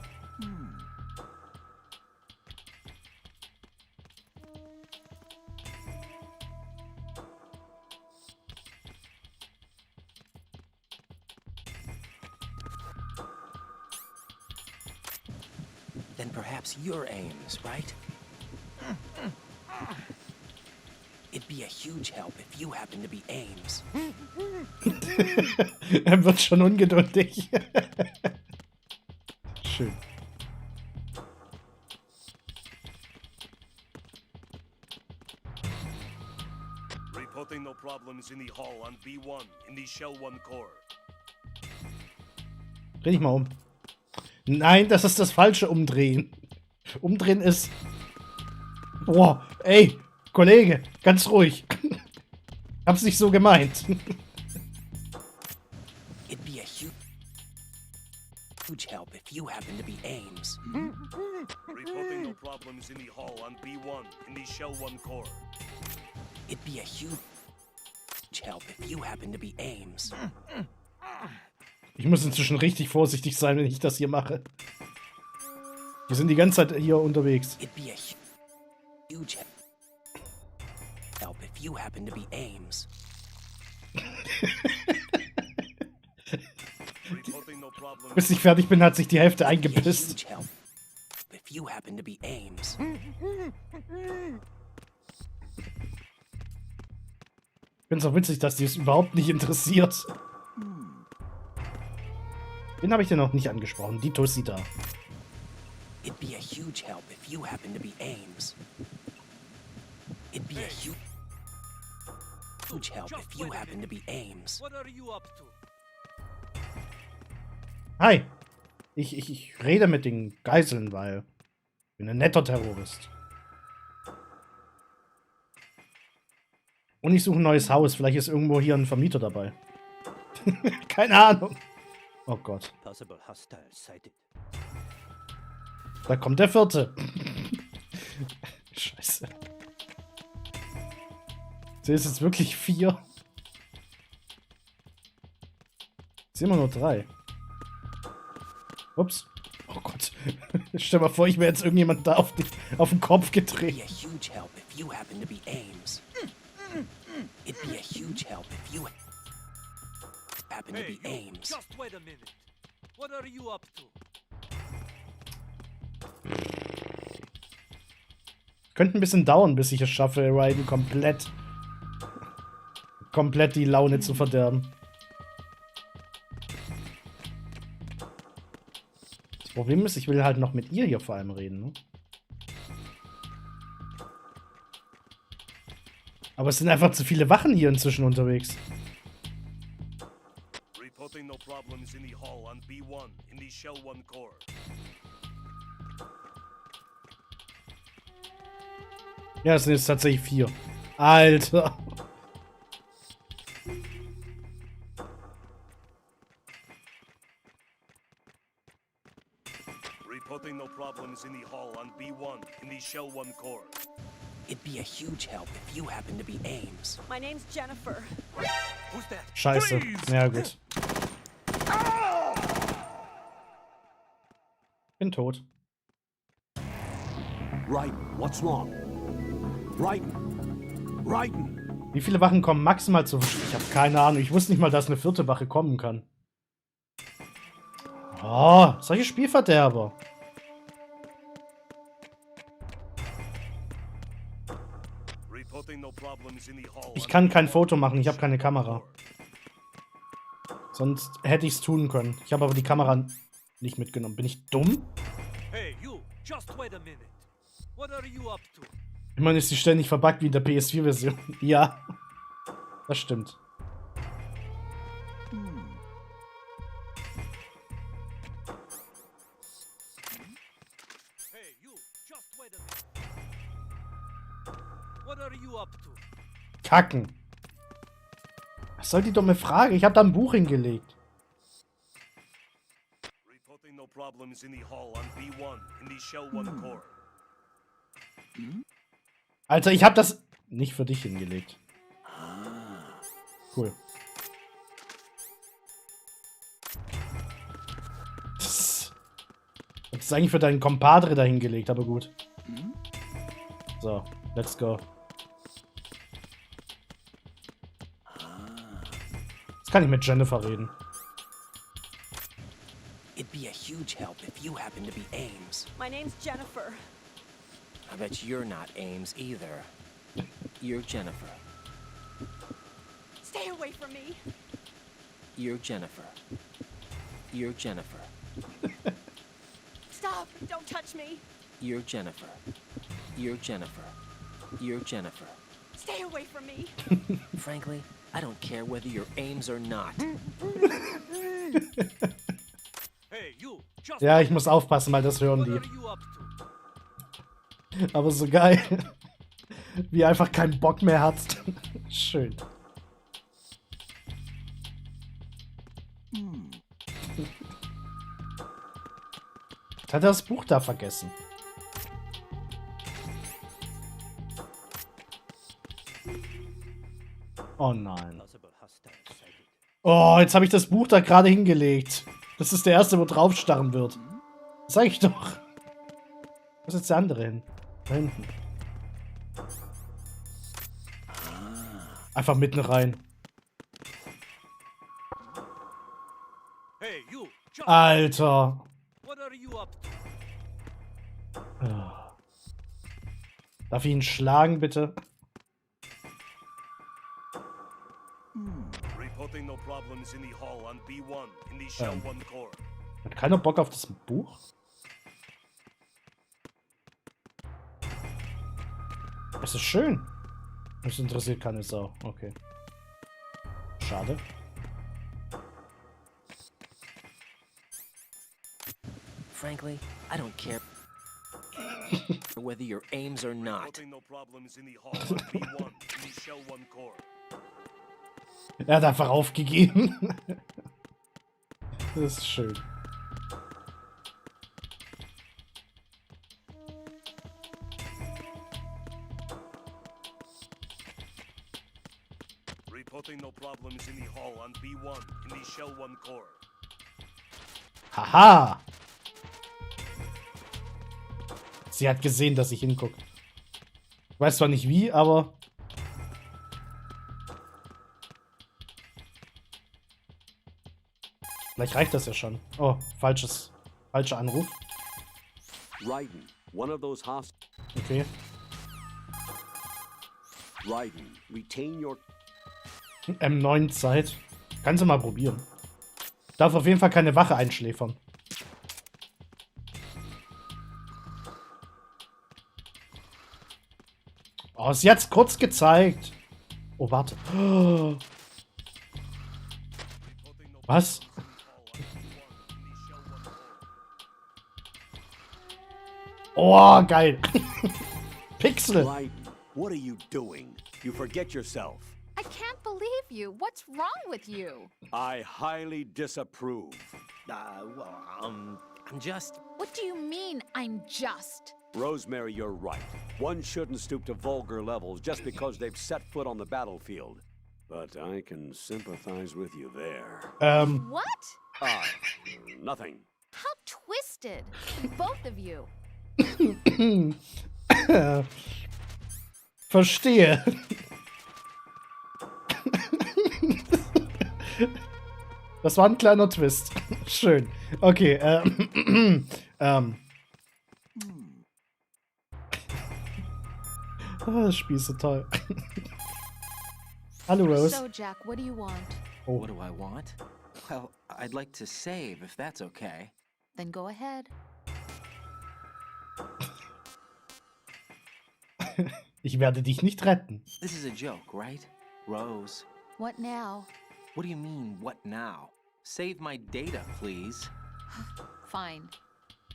Then perhaps your aims, right? It'd be a huge help if you happen to be aims. Er wird schon ungeduldig. Schön. Reporting no problems in the hall on B1 in the Shell 1 Core. Dreh dich mal um. Nein, das ist das falsche Umdrehen. Umdrehen ist... Boah, ey, Kollege, ganz ruhig. Hab's nicht so gemeint. It'd be a huge help if you happen to be aims. Reporting no problems in the hall on B1 in the Shell 1 Core. It'd be a huge help if you happen to be aims. Ich muss inzwischen richtig vorsichtig sein, wenn ich das hier mache. Wir sind die ganze Zeit hier unterwegs. It'd be a huge help if you happen to be aims. Bis ich fertig bin, hat sich die Hälfte eingepisst. If you happen to be aims. Ich find's auch witzig, dass die es überhaupt nicht interessiert. Den habe ich dir noch nicht angesprochen. Die Tussi da. It'd be a huge help if you happen to be aims. It'd be a huge help if you happen to be aims. What are you up to? Hi. Ich rede mit den Geiseln, weil ich bin ein netter Terrorist. Und ich suche ein neues Haus. Vielleicht ist irgendwo hier ein Vermieter dabei. Keine Ahnung. Oh Gott. Da kommt der vierte. Scheiße. Sind es jetzt wirklich 4? Sind immer nur 3. Ups. Oh Gott. Stell mal vor, ich wäre jetzt irgendjemand da auf den Kopf gedreht. It'd be a huge help if you happen to be aims. It'd be a huge help if you happen to be aims. Just wait a minute. What are you up to? Könnte ein bisschen dauern, bis ich es schaffe, Raiden komplett die Laune zu verderben. Das Problem ist, ich will halt noch mit ihr hier vor allem reden, ne? Aber es sind einfach zu viele Wachen hier inzwischen unterwegs. Reporting no problems in the hall on B1 in the Shell 1 Core. Ja, es sind jetzt tatsächlich 4. Alter. Reporting no problems in the hall on B1 in the Shell 1 Core. It'd be a huge help if you happen to be aims. My name's Jennifer. Who's that? Scheiße. Ja, gut. Bin tot. Raiden, what's wrong? Raiden! Wie viele Wachen kommen maximal zu... Ich habe keine Ahnung. Ich wusste nicht mal, dass eine 4. Wache kommen kann. Oh, solche Spielverderber. Ich kann kein Foto machen. Ich habe keine Kamera. Sonst hätte ich es tun können. Ich habe aber die Kamera nicht mitgenommen. Bin ich dumm? Hey, you! Just wait a minute. What are you up to? Immerhin ist sie ständig verbuggt wie in der PS4-Version. Ja, das stimmt. Hey, you! Just wait a minute. What Kacken. Was soll die dumme Frage? Ich habe da ein Buch hingelegt. Reporting no problems in the hall on B1 in the Shell 1 core. Alter, ich habe das nicht für dich hingelegt. Cool. Das ist eigentlich für deinen Compadre da hingelegt, aber gut. So, let's go. Jetzt kann ich mit Jennifer reden. It'd be a huge help if you happen to be Ames. My name's Jennifer. I bet you're not Ames either. You're Jennifer. Stay away from me. You're Jennifer. You're Jennifer. Stop! Don't touch me. You're Jennifer. You're Jennifer. You're Jennifer. Stay away from me. Frankly, I don't care whether you're Ames or not. Hey, you! Just Ja, ich muss aufpassen, weil das hören what die. are you up to? Aber so geil. Wie er einfach keinen Bock mehr hat. Schön. Jetzt hat er das Buch da vergessen. Oh nein. Oh, jetzt habe ich das Buch da gerade hingelegt. Das ist der erste, wo drauf starren wird. Das sag ich doch. Wo ist jetzt der andere hin? Da hinten. Einfach mitten rein. Hey, you! Just Alter. what are you up to? Darf ich ihn schlagen, bitte? Reporting no problems in the hall on B1 in the Shell 1 core. Hat keiner Bock auf das Buch? Es ist schön. Das interessiert keine Sau. Okay. Schade. Frankly, I don't care whether you're Ames or not. Reporting no problems in the hall on B1 in the Shell 1 core. Er hat einfach aufgegeben. Das ist schön. Reporting no problems in the hall on B1 in the Shell 1 core. Haha! Sie hat gesehen, dass ich hingucke. Ich weiß zwar nicht wie, aber... Vielleicht reicht das ja schon. Oh, falscher Anruf. Raiden, one of those hostiles. Okay. Raiden, retain your. M9 Zeit. Kannst du mal probieren. Darf auf jeden Fall keine Wache einschläfern. Oh, sie hat's kurz gezeigt. Oh, warte. Was? Oh, geil. Pixel. Raiden, what are you doing? You forget yourself. I can't believe you. What's wrong with you? I highly disapprove. I'm just... What do you mean, I'm just? Rosemary, you're right. One shouldn't stoop to vulgar levels just because they've set foot on the battlefield. But I can sympathize with you there. What? Nothing. How twisted. Both of you. Verstehe. Das war ein kleiner Twist. Schön. Okay, das Spiel ist so toll. Hallo, Rose. So, Jack, what do you want? Oh. What do I want? Well, I'd like to save, if that's okay. Then go ahead. Ich werde dich nicht retten. This is a joke, right? Rose. What now? What do you mean, what now? Save my data, please. Fine.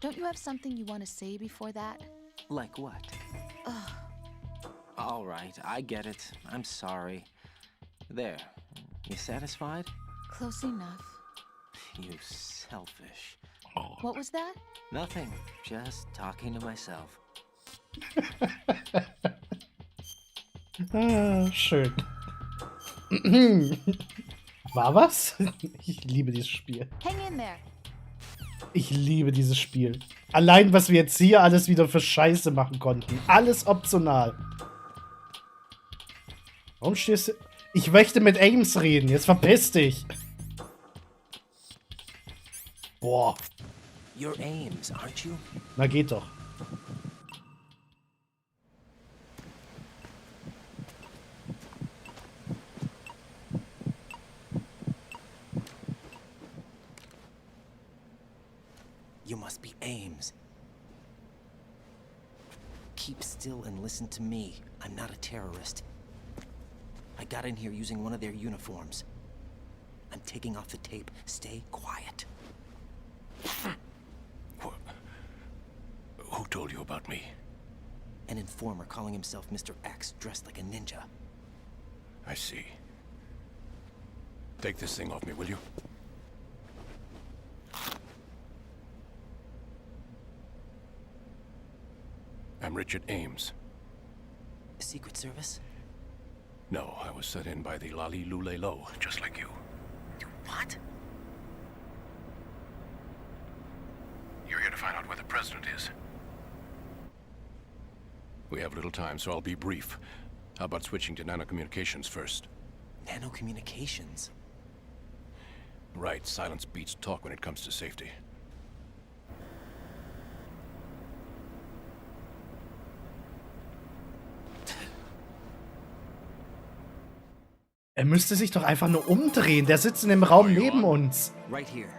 Don't you have something you want to say before that? Like what? All right, I get it. I'm sorry. There. You satisfied? Close enough. You selfish. What was that? Nothing. Just talking to myself. Ah, schön. War was? Ich liebe dieses Spiel. Hang in there. Ich liebe dieses Spiel. Allein, was wir jetzt hier alles wieder für Scheiße machen konnten. Alles optional. Warum stehst du... Ich möchte mit Ames reden. Jetzt verpiss dich. Boah. You're Ames, aren't you? Na, geht doch. You must be Ames. Keep still and listen to me. I'm not a terrorist. I got in here using one of their uniforms. I'm taking off the tape. Stay quiet. Who told you about me? An informer calling himself Mr. X, dressed like a ninja. I see. Take this thing off me, will you? I'm Richard Ames. Secret Service? No, I was sent in by the Lali Lule Lo, just like you. What? You're here to find out where the president is. We have little time, so I'll be brief. How about switching to nanocommunications first? Nanocommunications? Right, silence beats talk when it comes to safety. Er müsste sich doch einfach nur umdrehen. Der sitzt in dem Raum neben uns. Right here.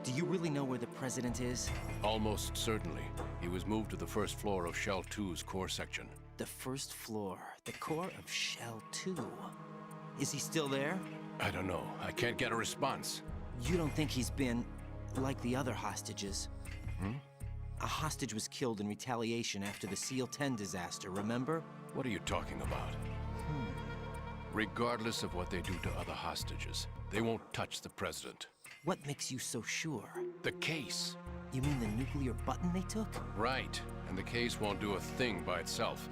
Do you really know where the president is? Almost certainly. He was moved to the first floor of Shell 2's core section. The first floor. The core of Shell 2. Is he still there? I don't know. I can't get a response. You don't think he's been like the other hostages? Hmm? A hostage was killed in retaliation after the SEAL 10 disaster, remember? What are you talking about? Regardless of what they do to other hostages, they won't touch the president. What makes you so sure? The case. You mean the nuclear button they took? Right, and the case won't do a thing by itself.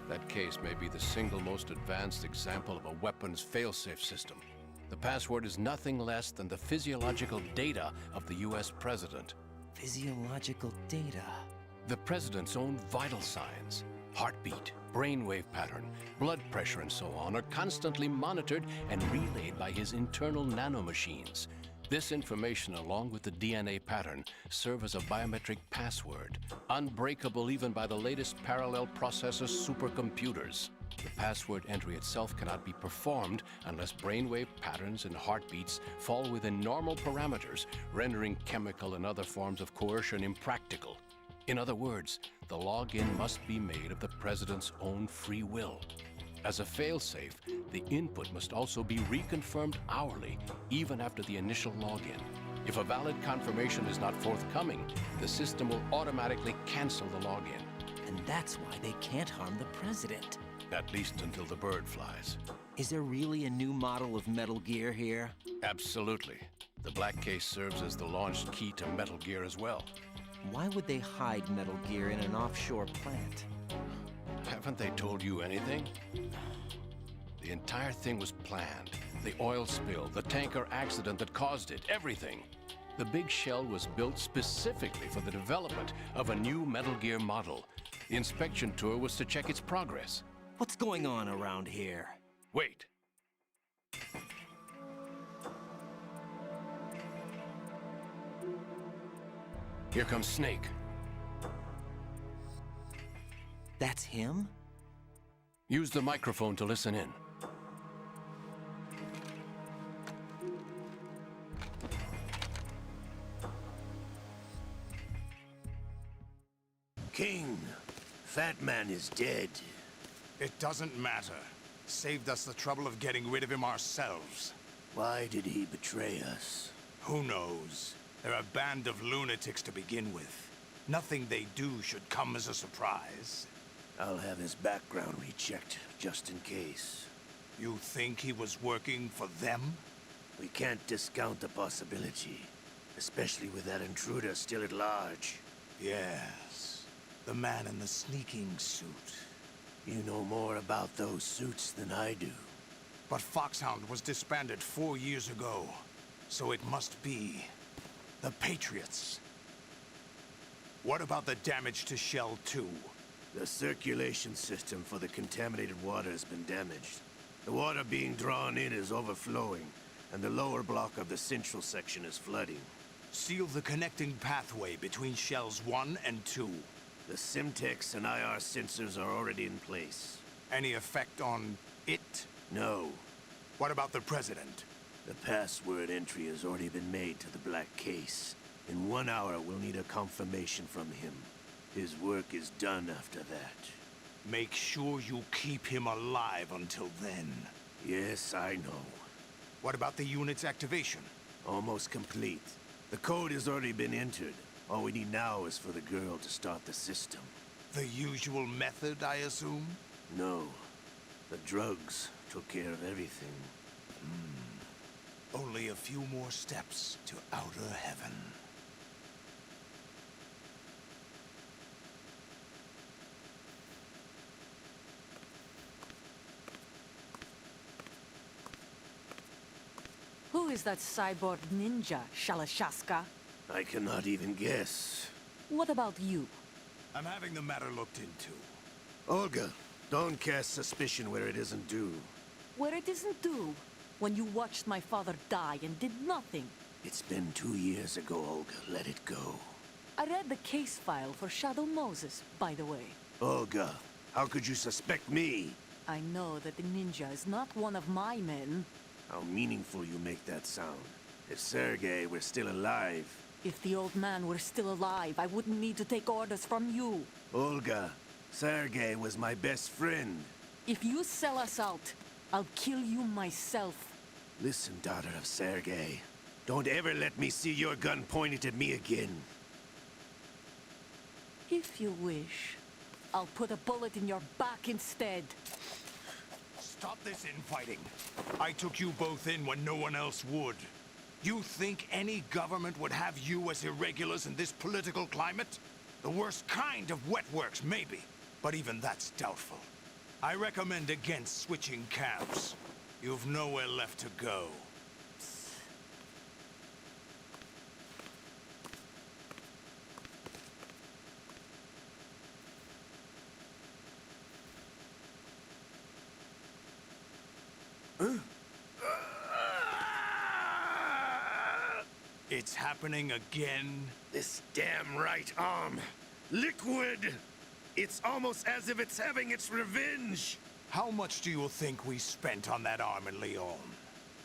That case may be the single most advanced example of a weapons failsafe system. The password is nothing less than the physiological data of the US president. Physiological data? The president's own vital signs, heartbeat, brainwave pattern, blood pressure and so on are constantly monitored and relayed by his internal nanomachines. This information, along with the DNA pattern, serve as a biometric password, unbreakable even by the latest parallel processor supercomputers. The password entry itself cannot be performed unless brainwave patterns and heartbeats fall within normal parameters, rendering chemical and other forms of coercion impractical. In other words, the login must be made of the president's own free will. As a failsafe, the input must also be reconfirmed hourly, even after the initial login. If a valid confirmation is not forthcoming, the system will automatically cancel the login. And that's why they can't harm the president. At least until the bird flies. Is there really a new model of Metal Gear here? Absolutely. The black case serves as the launch key to Metal Gear as well. Why would they hide Metal Gear in an offshore plant? Haven't they told you anything? The entire thing was planned. The oil spill, the tanker accident that caused it, everything. The big shell was built specifically for the development of a new Metal Gear model. The inspection tour was to check its progress. What's going on around here? Wait. Here comes Snake. That's him? Use the microphone to listen in. King, Fat Man is dead. It doesn't matter. Saved us the trouble of getting rid of him ourselves. Why did he betray us? Who knows? They're a band of lunatics to begin with. Nothing they do should come as a surprise. I'll have his background rechecked, just in case. You think he was working for them? We can't discount the possibility, especially with that intruder still at large. Yes, the man in the sneaking suit. You know more about those suits than I do. But Foxhound was disbanded 4 years ago, so it must be the Patriots. What about the damage to Shell 2? The circulation system for the contaminated water has been damaged. The water being drawn in is overflowing, and the lower block of the central section is flooding. Seal the connecting pathway between Shells 1 and 2. The Simtex and IR sensors are already in place. Any effect on it? No. What about the President? The password entry has already been made to the black case. In 1 hour, we'll need a confirmation from him. His work is done after that. Make sure you keep him alive until then. Yes, I know. What about the unit's activation? Almost complete. The code has already been entered. All we need now is for the girl to start the system. The usual method, I assume? No. The drugs took care of everything. Only a few more steps to outer heaven. Who is that cyborg ninja, Shalashaska? I cannot even guess. What about you? I'm having the matter looked into. Olga, don't cast suspicion where it isn't due. Where it isn't due? When you watched my father die and did nothing. It's been 2 years ago, Olga. Let it go. I read the case file for Shadow Moses, by the way. Olga, how could you suspect me? I know that the ninja is not one of my men. How meaningful you make that sound. If Sergei were still alive... If the old man were still alive, I wouldn't need to take orders from you. Olga, Sergei was my best friend. If you sell us out, I'll kill you myself. Listen, daughter of Sergei. Don't ever let me see your gun pointed at me again. If you wish, I'll put a bullet in your back instead. Stop this infighting. I took you both in when no one else would. You think any government would have you as irregulars in this political climate? The worst kind of wet works, maybe. But even that's doubtful. I recommend against switching camps. You've nowhere left to go. It's happening again? This damn right arm. Liquid! It's almost as if it's having its revenge. How much do you think we spent on that arm in Lyon?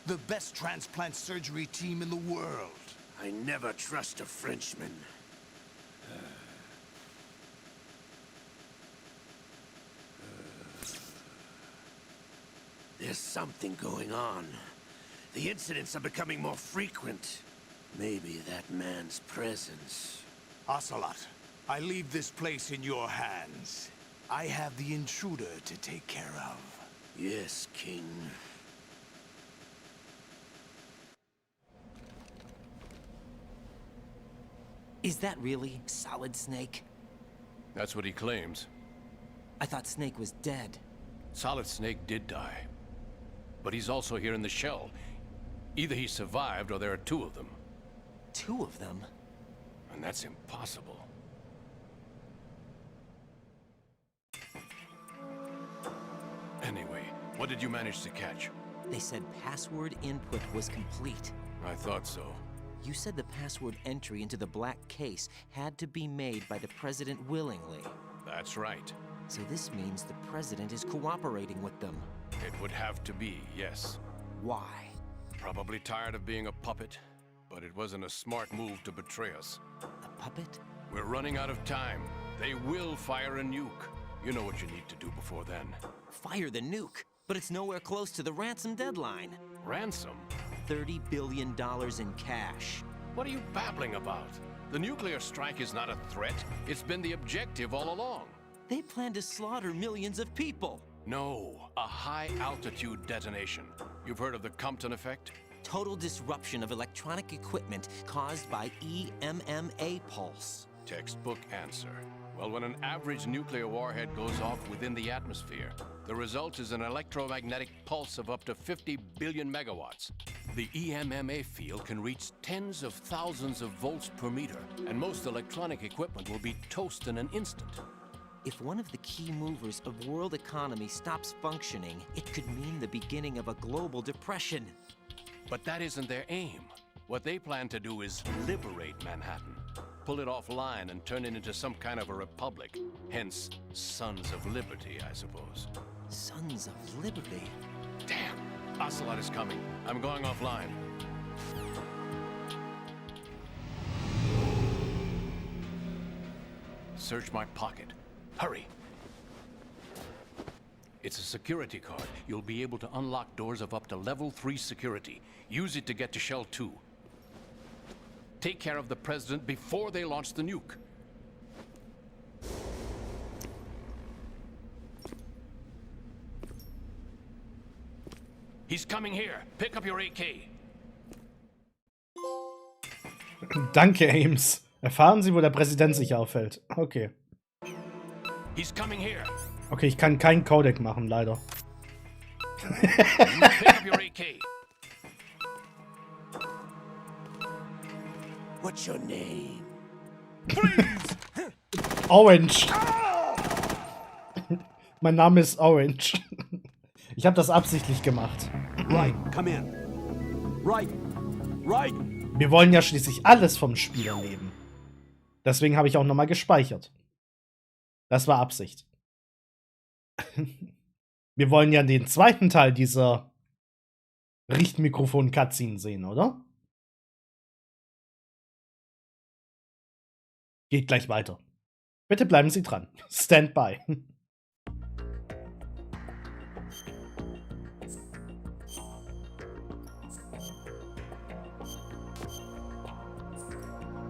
The best transplant surgery team in the world. I never trust a Frenchman. There's something going on. The incidents are becoming more frequent. Maybe that man's presence. Ocelot, I leave this place in your hands. I have the intruder to take care of. Yes, King. Is that really Solid Snake? That's what he claims. I thought Snake was dead. Solid Snake did die. But he's also here in the shell. Either he survived or there are two of them. Two of them? And that's impossible. Anyway, what did you manage to catch? They said password input was complete. I thought so. You said the password entry into the black case had to be made by the President willingly. That's right. So this means the President is cooperating with them. It would have to be, yes. Why? Probably tired of being a puppet, but it wasn't a smart move to betray us. A puppet? We're running out of time. They will fire a nuke. You know what you need to do before then. Fire the nuke? But it's nowhere close to the ransom deadline. Ransom? $30 billion in cash. What are you babbling about? The nuclear strike is not a threat. It's been the objective all along. They plan to slaughter millions of people. No, a high-altitude detonation. You've heard of the Compton effect? Total disruption of electronic equipment caused by EMMA pulse. Textbook answer. Well, when an average nuclear warhead goes off within the atmosphere, the result is an electromagnetic pulse of up to 50 billion megawatts. The EMMA field can reach tens of thousands of volts per meter, and most electronic equipment will be toast in an instant. If one of the key movers of world economy stops functioning, it could mean the beginning of a global depression. But that isn't their aim. What they plan to do is liberate Manhattan. Pull it offline and turn it into some kind of a republic. Hence, Sons of Liberty, I suppose. Sons of Liberty? Damn! Ocelot is coming. I'm going offline. Search my pocket. Hurry! It's a security card. You'll be able to unlock doors of up to level 3 security. Use it to get to Shell 2. Take care of the president before they launch the nuke. He's coming here. Pick up your AK. Danke, Ames. Erfahren Sie, wo der Präsident sich aufhält. Okay. He's coming here. Okay, ich kann keinen Codec machen, leider. Pick up your AK. What's your name? Please. Orange. Mein Name ist Orange. Ich habe das absichtlich gemacht. Right, come in. Right. Right. Wir wollen ja schließlich alles vom Spiel erleben. Deswegen habe ich auch nochmal gespeichert. Das war Absicht. Wir wollen ja den zweiten Teil dieser Richtmikrofon-Cutscene sehen, oder? Geht gleich weiter. Bitte bleiben Sie dran. Stand by.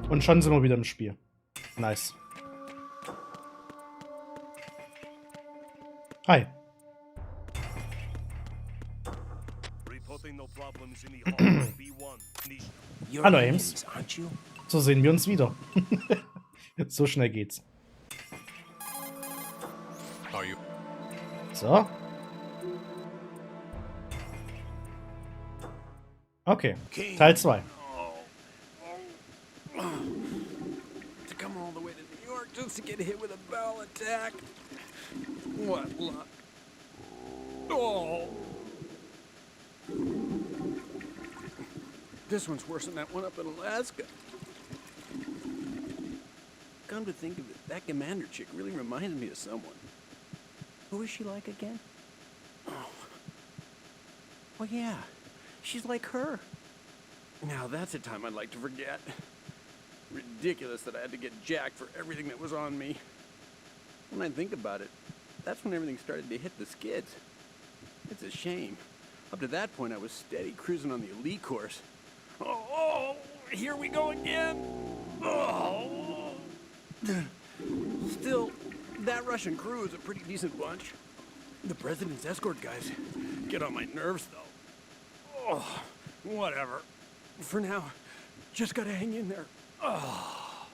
Und schon sind wir wieder im Spiel. Nice. Hi. Hallo Ames. So sehen wir uns wieder. So schnell geht's. So. Okay. Teil 2. To come all the way to New York just to get hit with a bowel attack. What luck. Oh. This one's worse than that one up in Alaska. Come to think of it, that commander chick really reminds me of someone. Who is she like again? Oh. Well, yeah. She's like her. Now that's a time I'd like to forget. Ridiculous that I had to get jacked for everything that was on me. When I think about it, that's when everything started to hit the skids. It's a shame. Up to that point, I was steady cruising on the elite course. Oh, here we go again. Oh. Still, that Russian crew is a pretty decent bunch. The president's escort guys get on my nerves, though. Oh, whatever. For now, just gotta hang in there. Oh,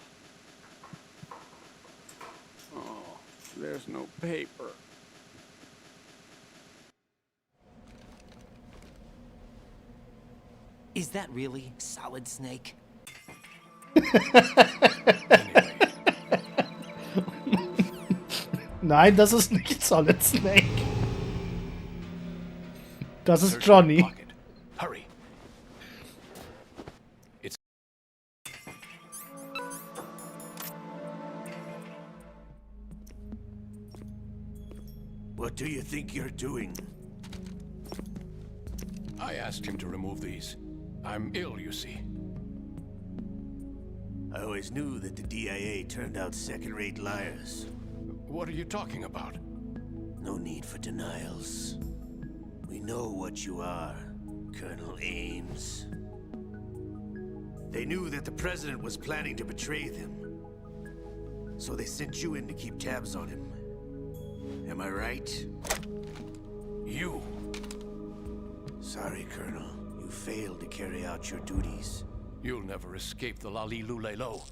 there's no paper. Is that really Solid Snake? Nein, das ist nicht Solid Snake. Das ist Johnny. Hurry. What do you think you're doing? I asked him to remove these. I'm ill, you see. I always knew that the DIA turned out second-rate liars. What are you talking about? No need for denials. We know what you are, Colonel Ames. They knew that the president was planning to betray them. So they sent you in to keep tabs on him. Am I right? You. Sorry, Colonel. You failed to carry out your duties. You'll never escape the Lali-Lulelo.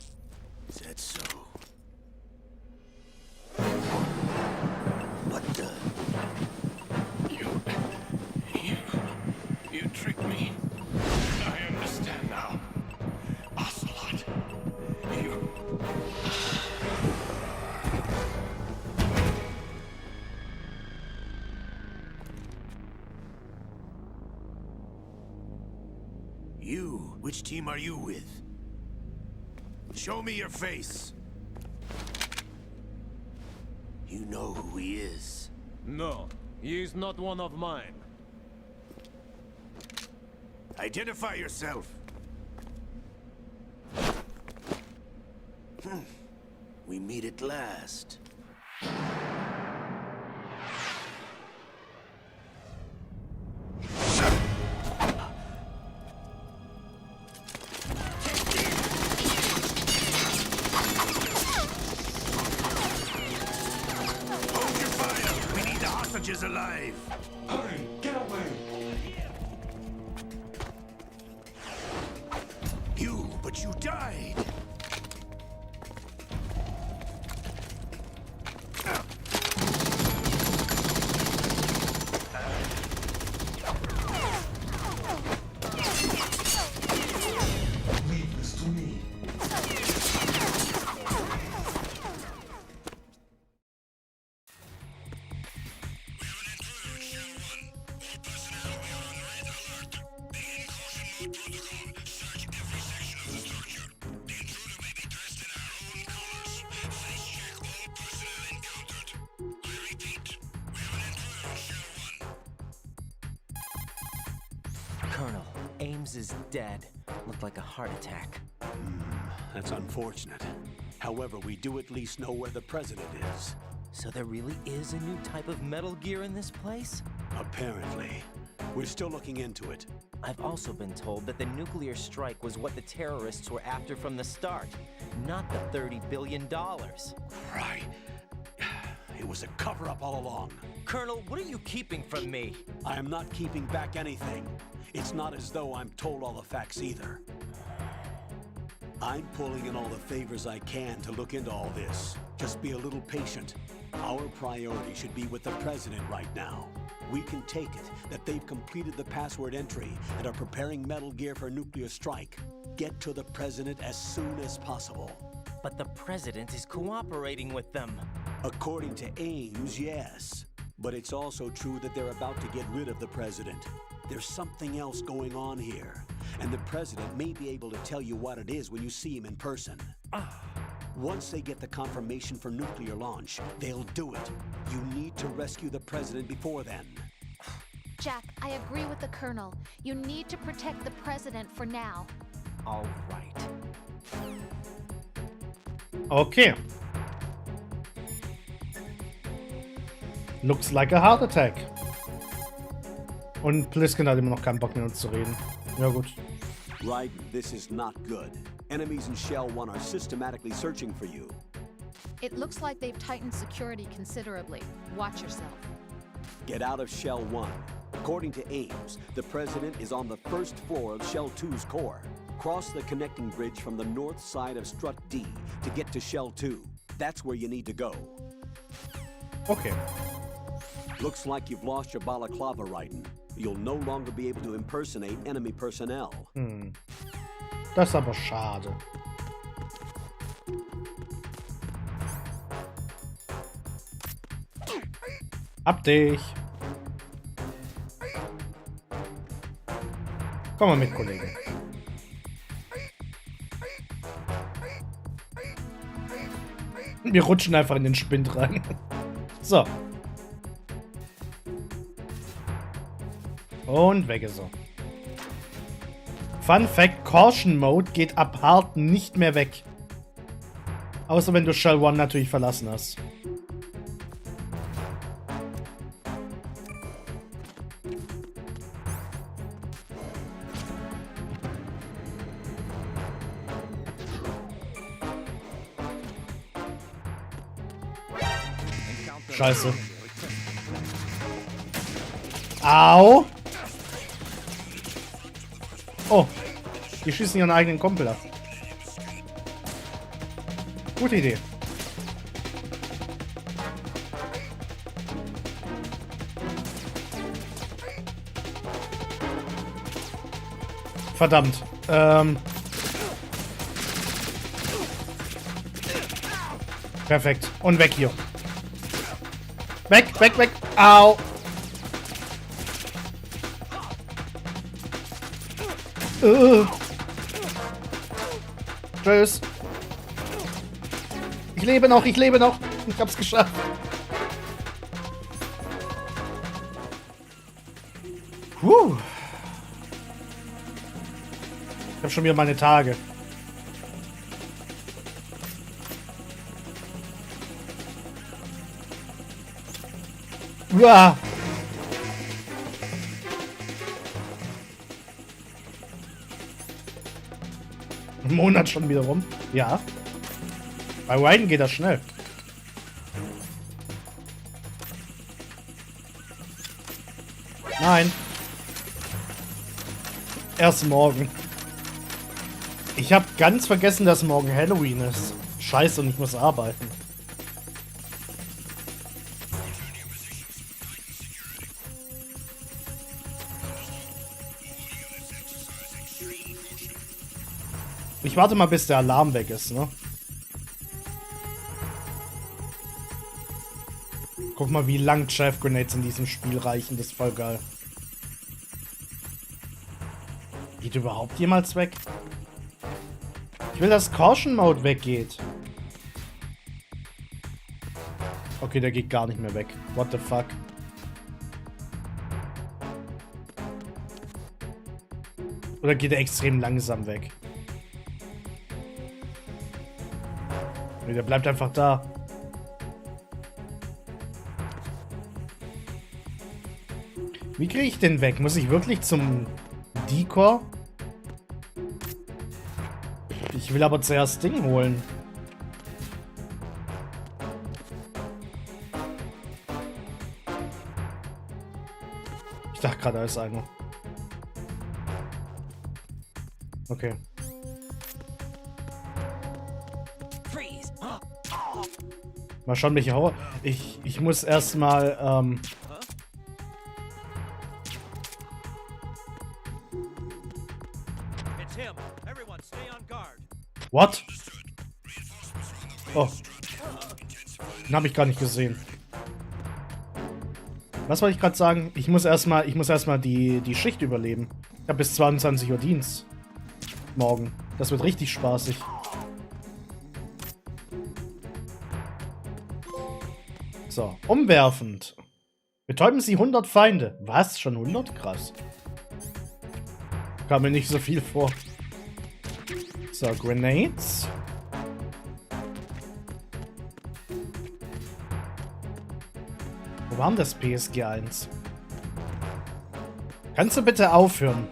Is that so? What the? You tricked me. I understand now. Ocelot. You... You? Which team are you with? Show me your face. You know who he is. No, he is not one of mine. Identify yourself. We meet at last. Hold your fire! We need the hostages alive! Hurry! Get away! But you died! Leave this to me. Colonel, Ames is dead. Looked like a heart attack. That's unfortunate. However, we do at least know where the president is. So there really is a new type of Metal Gear in this place? Apparently. We're still looking into it. I've also been told that the nuclear strike was what the terrorists were after from the start, not the $30 billion. Right. It was a cover-up all along. Colonel, what are you keeping from me? I am not keeping back anything. It's not as though I'm told all the facts either. I'm pulling in all the favors I can to look into all this. Just be a little patient. Our priority should be with the president right now. We can take it that they've completed the password entry and are preparing Metal Gear for nuclear strike. Get to the president as soon as possible. But the president is cooperating with them. According to Ames, yes. But it's also true that they're about to get rid of the president. There's something else going on here, and the president may be able to tell you what it is when you see him in person. Once they get the confirmation for nuclear launch, they'll do it. You need to rescue the president before then. Jack, I agree with the Colonel. You need to protect the President for now. All right. Okay. Looks like a heart attack. Und Plisken hat immer noch keinen Bock mit uns zu reden. Ja gut. Right, this is not good. Enemies in Shell 1 are systematically searching for you. It looks like they've tightened security considerably. Watch yourself. Get out of Shell 1. According to Ames, the president is on the first floor of Shell 2's core. Cross the connecting bridge from the north side of Strut D to get to Shell 2. That's where you need to go. Okay. Looks like you've lost your balaclava, Raiden. You'll no longer be able to impersonate enemy personnel. Das ist aber schade. Hab dich. Komm mal mit, Kollege. Wir rutschen einfach in den Spind rein. So. Und weg ist er. Fun Fact, Caution Mode geht ab Hard nicht mehr weg. Außer wenn du Shell 1 natürlich verlassen hast. Scheiße. Au! Oh, die schießen ihren eigenen Kumpel ab. Gute Idee. Verdammt. Perfekt. Und weg hier. Weg, weg, weg. Au. Tschüss. Ich lebe noch, ich lebe noch. Ich hab's geschafft. Puh. Ich hab schon wieder meine Tage. Uah. Ein Monat schon wieder rum. Ja. Bei Ryden geht das schnell. Nein. Erst morgen. Ich habe ganz vergessen, dass morgen Halloween ist. Scheiße, und ich muss arbeiten. Ich warte mal, bis der Alarm weg ist, ne? Guck mal, wie lang Chaff Grenades in diesem Spiel reichen. Das ist voll geil. Geht überhaupt jemals weg? Ich will, dass Caution Mode weggeht. Okay, der geht gar nicht mehr weg. What the fuck? Oder geht er extrem langsam weg? Nee, der bleibt einfach da. Wie kriege ich den weg? Muss ich wirklich zum Decor? Ich will aber zuerst Ding holen. Ich dachte gerade, da ist einer. Okay. Mal schauen, welche Horror. Ich muss erstmal, What? Oh. Den habe ich gar nicht gesehen. Was wollte ich gerade sagen? Ich muss erstmal die Schicht überleben. Ich habe bis 22 Uhr Dienst. Morgen. Das wird richtig spaßig. So, umwerfend. Betäuben Sie 100 Feinde. Was? Schon 100? Krass. Kam mir nicht so viel vor. So, Grenades. Wo war denn das PSG 1? Kannst du bitte aufhören?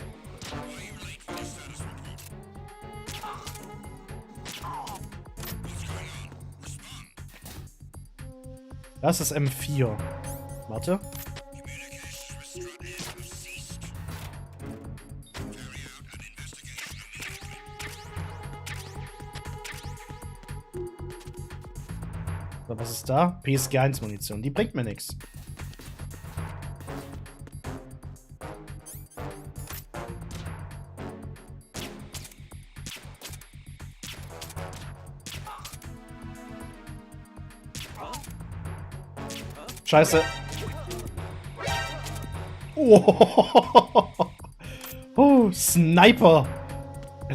Das ist M4. Warte. So, was ist da? PSG 1 Munition. Die bringt mir nichts. Scheiße. Oh, Sniper.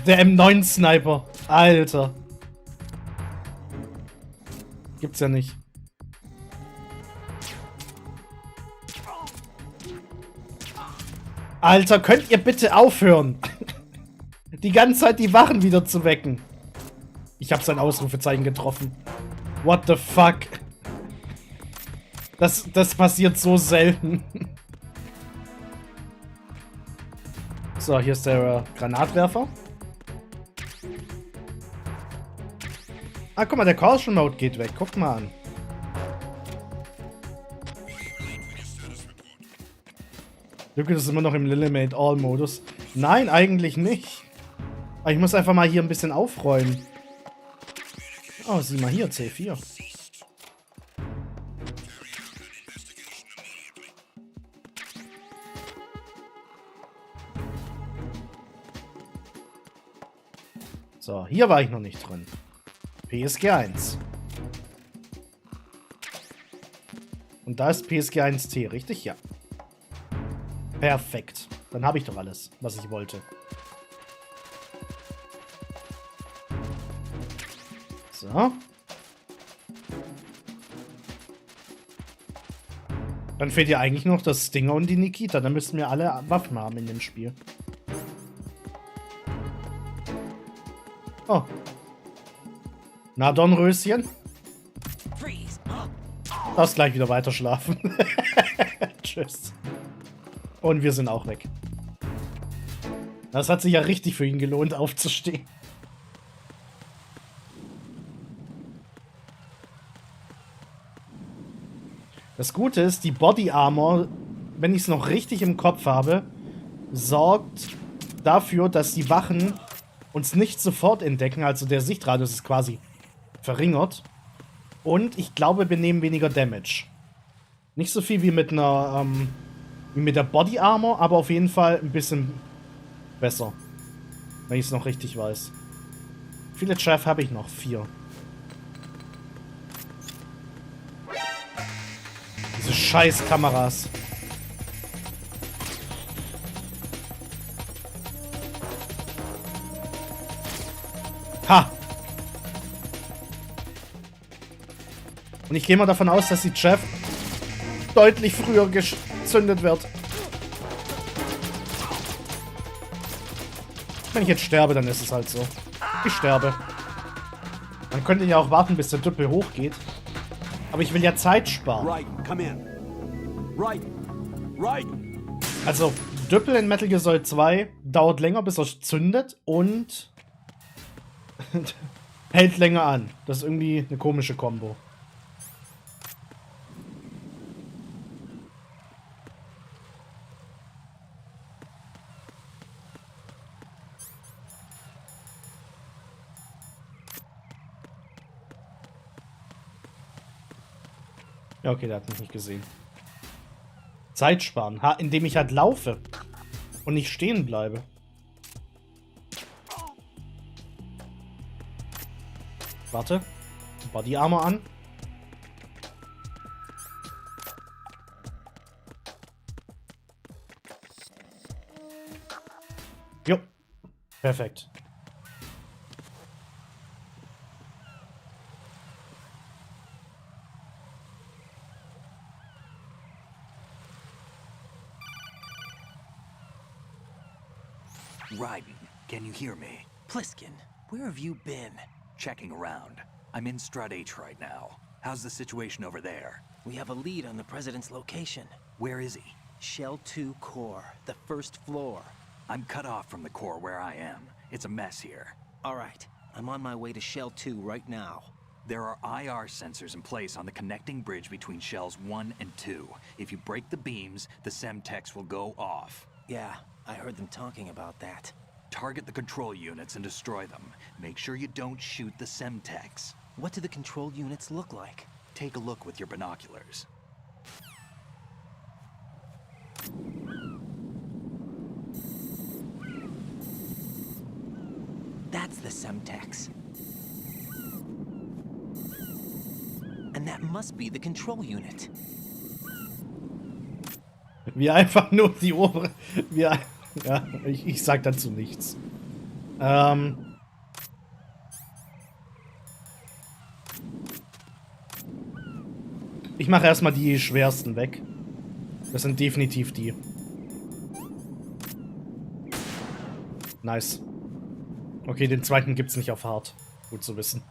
Der M9 Sniper. Alter. Gibt's ja nicht. Alter, könnt ihr bitte aufhören? Die ganze Zeit die Wachen wieder zu wecken. Ich habe sein Ausrufezeichen getroffen. What the fuck? Das passiert so selten. So, hier ist der Granatwerfer. Ah, guck mal, der Caution Mode geht weg. Guck mal an. Lücke ist immer noch im Limit All-Modus. Nein, eigentlich nicht. Aber ich muss einfach mal hier ein bisschen aufräumen. Oh, sieh mal hier, C4. So, hier war ich noch nicht drin. PSG 1. Und da ist PSG 1T, richtig? Ja. Perfekt. Dann habe ich doch alles, was ich wollte. So. Dann fehlt ja eigentlich noch das Stinger und die Nikita. Dann müssten wir alle Waffen haben in dem Spiel. Oh. Na, Dornröschen. Darfst gleich wieder weiter schlafen. Tschüss. Und wir sind auch weg. Das hat sich ja richtig für ihn gelohnt, aufzustehen. Das Gute ist, die Body Armor, wenn ich es noch richtig im Kopf habe, sorgt dafür, dass die Wachen uns nicht sofort entdecken. Also der Sichtradius ist quasi verringert. Und ich glaube, wir nehmen weniger Damage. Nicht so viel wie mit einer, wie mit der Body Armor, aber auf jeden Fall ein bisschen besser. Wenn ich es noch richtig weiß. Wie viele Chaff habe ich noch? 4. Diese scheiß Kameras. Ha! Und ich gehe mal davon aus, dass die Jeff deutlich früher gezündet wird. Wenn ich jetzt sterbe, dann ist es halt so. Ich sterbe. Man könnte ja auch warten, bis der Düppel hochgeht. Aber ich will ja Zeit sparen. Also, Düppel in Metal Gear Solid 2 dauert länger, bis er zündet und hält länger an. Das ist irgendwie eine komische Kombo. Ja, okay, der hat mich nicht gesehen. Zeit sparen, indem ich halt laufe und nicht stehen bleibe. Warte. Body Armor an. Jo. Perfekt. Raiden, can you hear me? Pliskin, where have you been? Checking around. I'm in Strut H right now. How's the situation over there? We have a lead on the president's location. Where is he? Shell 2 core, the first floor. I'm cut off from the core where I am. It's a mess here. All right, I'm on my way to Shell 2 right now. There are IR sensors in place on the connecting bridge between Shells 1 and 2. If you break the beams, the Semtex will go off. Yeah, I heard them talking about that. Target the control units and destroy them. Make sure you don't shoot the Semtex. What do the control units look like? Take a look with your binoculars. That's the Semtex. And that must be the control unit. Wie einfach nur die obere... Ja, ich sag dazu nichts. Ich mache erstmal die schwersten weg. Das sind definitiv die. Nice. Okay, den zweiten gibt's nicht auf hart. Gut zu wissen.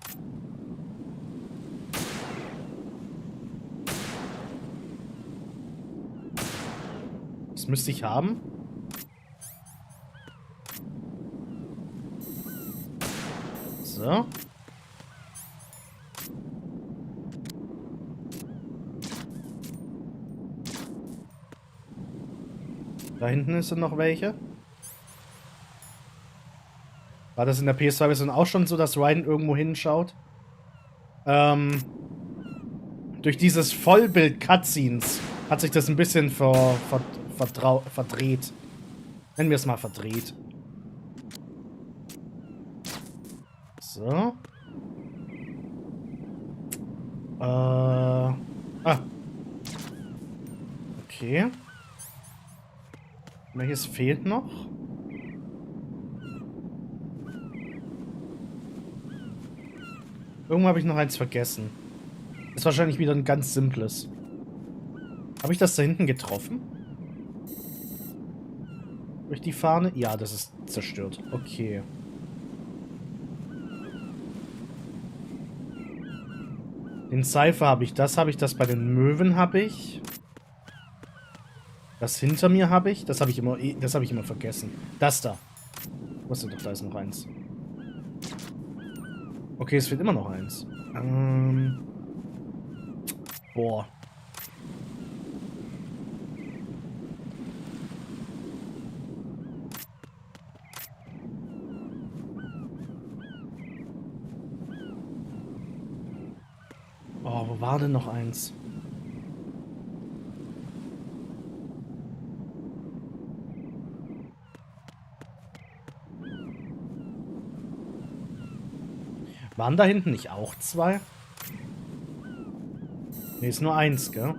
Das müsste ich haben. So. Da hinten sind noch welche. War das in der PS2-Version auch schon so, dass Raiden irgendwo hinschaut? Durch dieses Vollbild-Cutscenes hat sich das ein bisschen verdreht. Nennen wir es mal verdreht. So. Okay. Welches fehlt noch? Irgendwo habe ich noch eins vergessen. Ist wahrscheinlich wieder ein ganz simples. Habe ich das da hinten getroffen? Durch die Fahne? Ja, das ist zerstört. Okay. Den Cypher habe ich. Das bei den Möwen habe ich. Das hinter mir habe ich. Das habe ich immer vergessen. Das da. Was ist doch, da ist noch eins. Okay, es fehlt immer noch eins. Boah. Oh, wo war denn noch eins? Waren da hinten nicht auch zwei? Ne, ist nur eins, gell?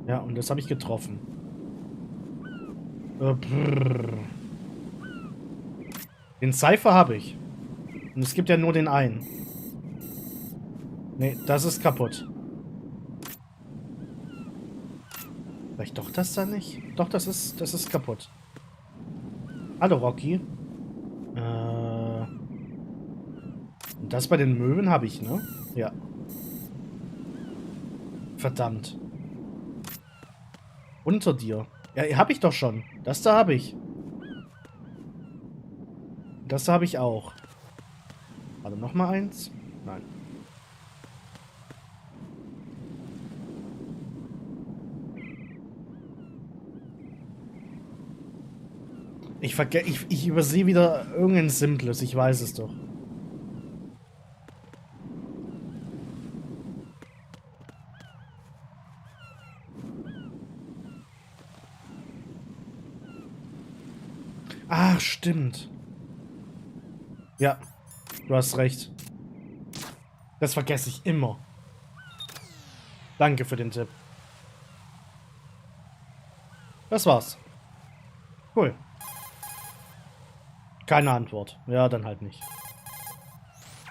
Ja, und das habe ich getroffen. Den Cypher habe ich. Und es gibt ja nur den einen. Ne, das ist kaputt. Vielleicht doch das da nicht? Doch, das ist kaputt. Hallo, Rocky. Und das bei den Möwen habe ich, ne? Ja. Verdammt. Unter dir. Ja, habe ich doch schon. Das da habe ich. Das da habe ich auch. Warte, noch mal eins? Nein. Ich übersehe wieder irgendein Simples. Ich weiß es doch. Ach, stimmt. Ja, du hast recht. Das vergesse ich immer. Danke für den Tipp. Das war's. Cool. Keine Antwort. Ja, dann halt nicht.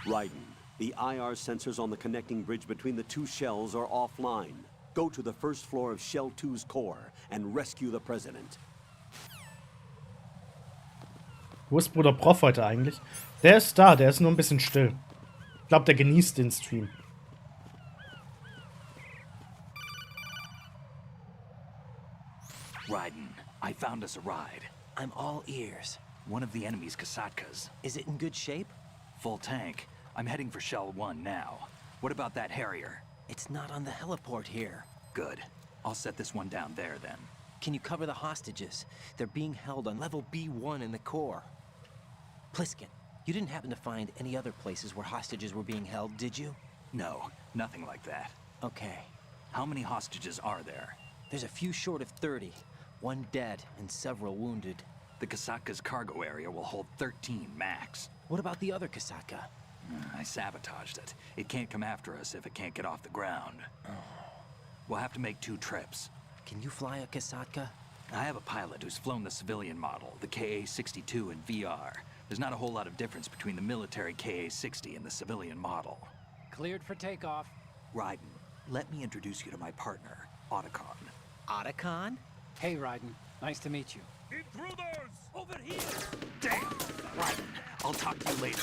Raiden, the IR sensors on the connecting bridge between the two shells are offline. Go to the first floor of Shell 2's core and rescue the president. Wo ist Bruder Prof heute eigentlich? Der ist da, der ist nur ein bisschen still. Ich glaube, der genießt den Stream. Raiden, I found us a ride. I'm all ears. One of the enemy's Kasatkas. Is it in good shape? Full tank. I'm heading for Shell 1 now. What about that Harrier? It's not on the heliport here. Good. I'll set this one down there then. Can you cover the hostages? They're being held on level B1 in the core. Pliskin, you didn't happen to find any other places where hostages were being held, did you? No, nothing like that. Okay. How many hostages are there? There's a few short of 30. One dead and several wounded. The Kasatka's cargo area will hold 13 max. What about the other Kasaka? I sabotaged it. It can't come after us if it can't get off the ground. We'll have to make 2 trips. Can you fly a Kasaka? I have a pilot who's flown the civilian model, the KA-62 in VR. There's not a whole lot of difference between the military KA-60 and the civilian model. Cleared for takeoff. Raiden, let me introduce you to my partner, Otacon. Otacon? Hey, Raiden. Nice to meet you. Intruders! Over here! Damn! Raiden, I'll talk to you later.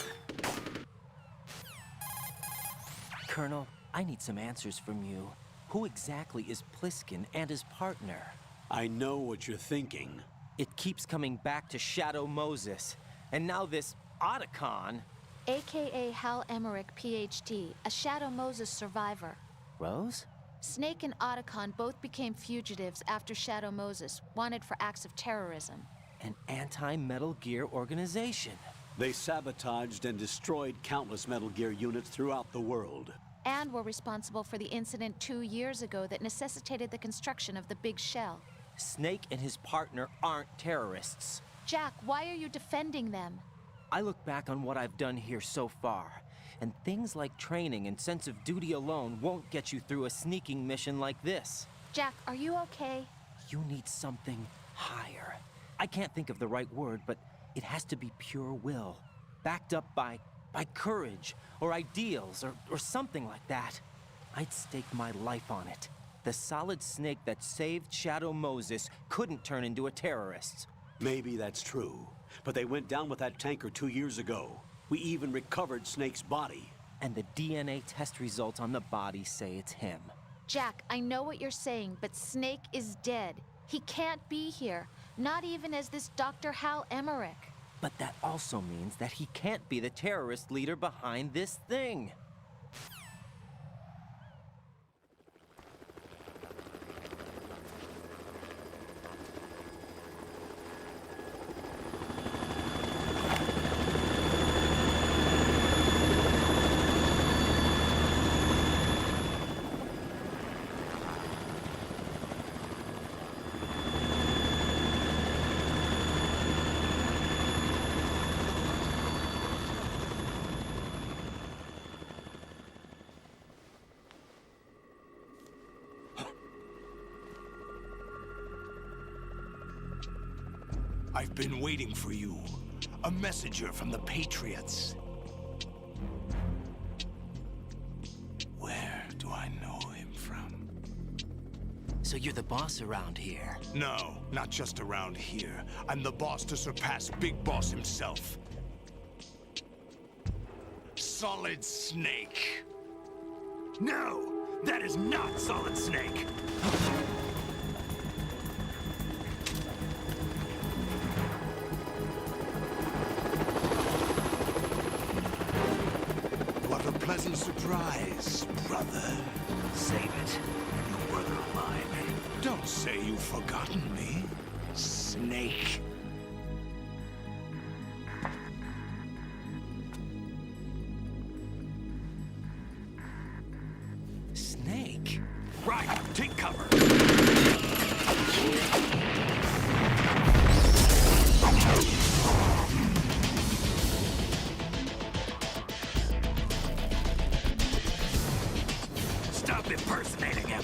Colonel, I need some answers from you. Who exactly is Pliskin and his partner? I know what you're thinking. It keeps coming back to Shadow Moses. And now this Otacon. AKA Hal Emmerich, PhD, a Shadow Moses survivor. Rose? Snake and Otacon both became fugitives after Shadow Moses, wanted for acts of terrorism. An anti-Metal Gear organization. They sabotaged and destroyed countless Metal Gear units throughout the world. And were responsible for the incident 2 years ago that necessitated the construction of the Big Shell. Snake and his partner aren't terrorists. Jack, why are you defending them? I look back on what I've done here so far, and things like training and sense of duty alone won't get you through a sneaking mission like this. Jack, are you okay? You need something higher. I can't think of the right word, but it has to be pure will, backed up by courage, or ideals, or something like that. I'd stake my life on it. The solid Snake that saved Shadow Moses couldn't turn into a terrorist. Maybe that's true, but they went down with that tanker 2 years ago. We even recovered Snake's body. And the DNA test results on the body say it's him. Jack, I know what you're saying, but Snake is dead. He can't be here, not even as this Dr. Hal Emmerich. But that also means that he can't be the terrorist leader behind this thing. I've been waiting for you. A messenger from the Patriots. Where do I know him from? So you're the boss around here? No, not just around here. I'm the boss to surpass Big Boss himself. Solid Snake. No, that is not Solid Snake. Pleasant surprise, brother. Save it. You're brother of mine. Don't say you've forgotten me, Snake. Snake? Right, take cover. Stop impersonating him.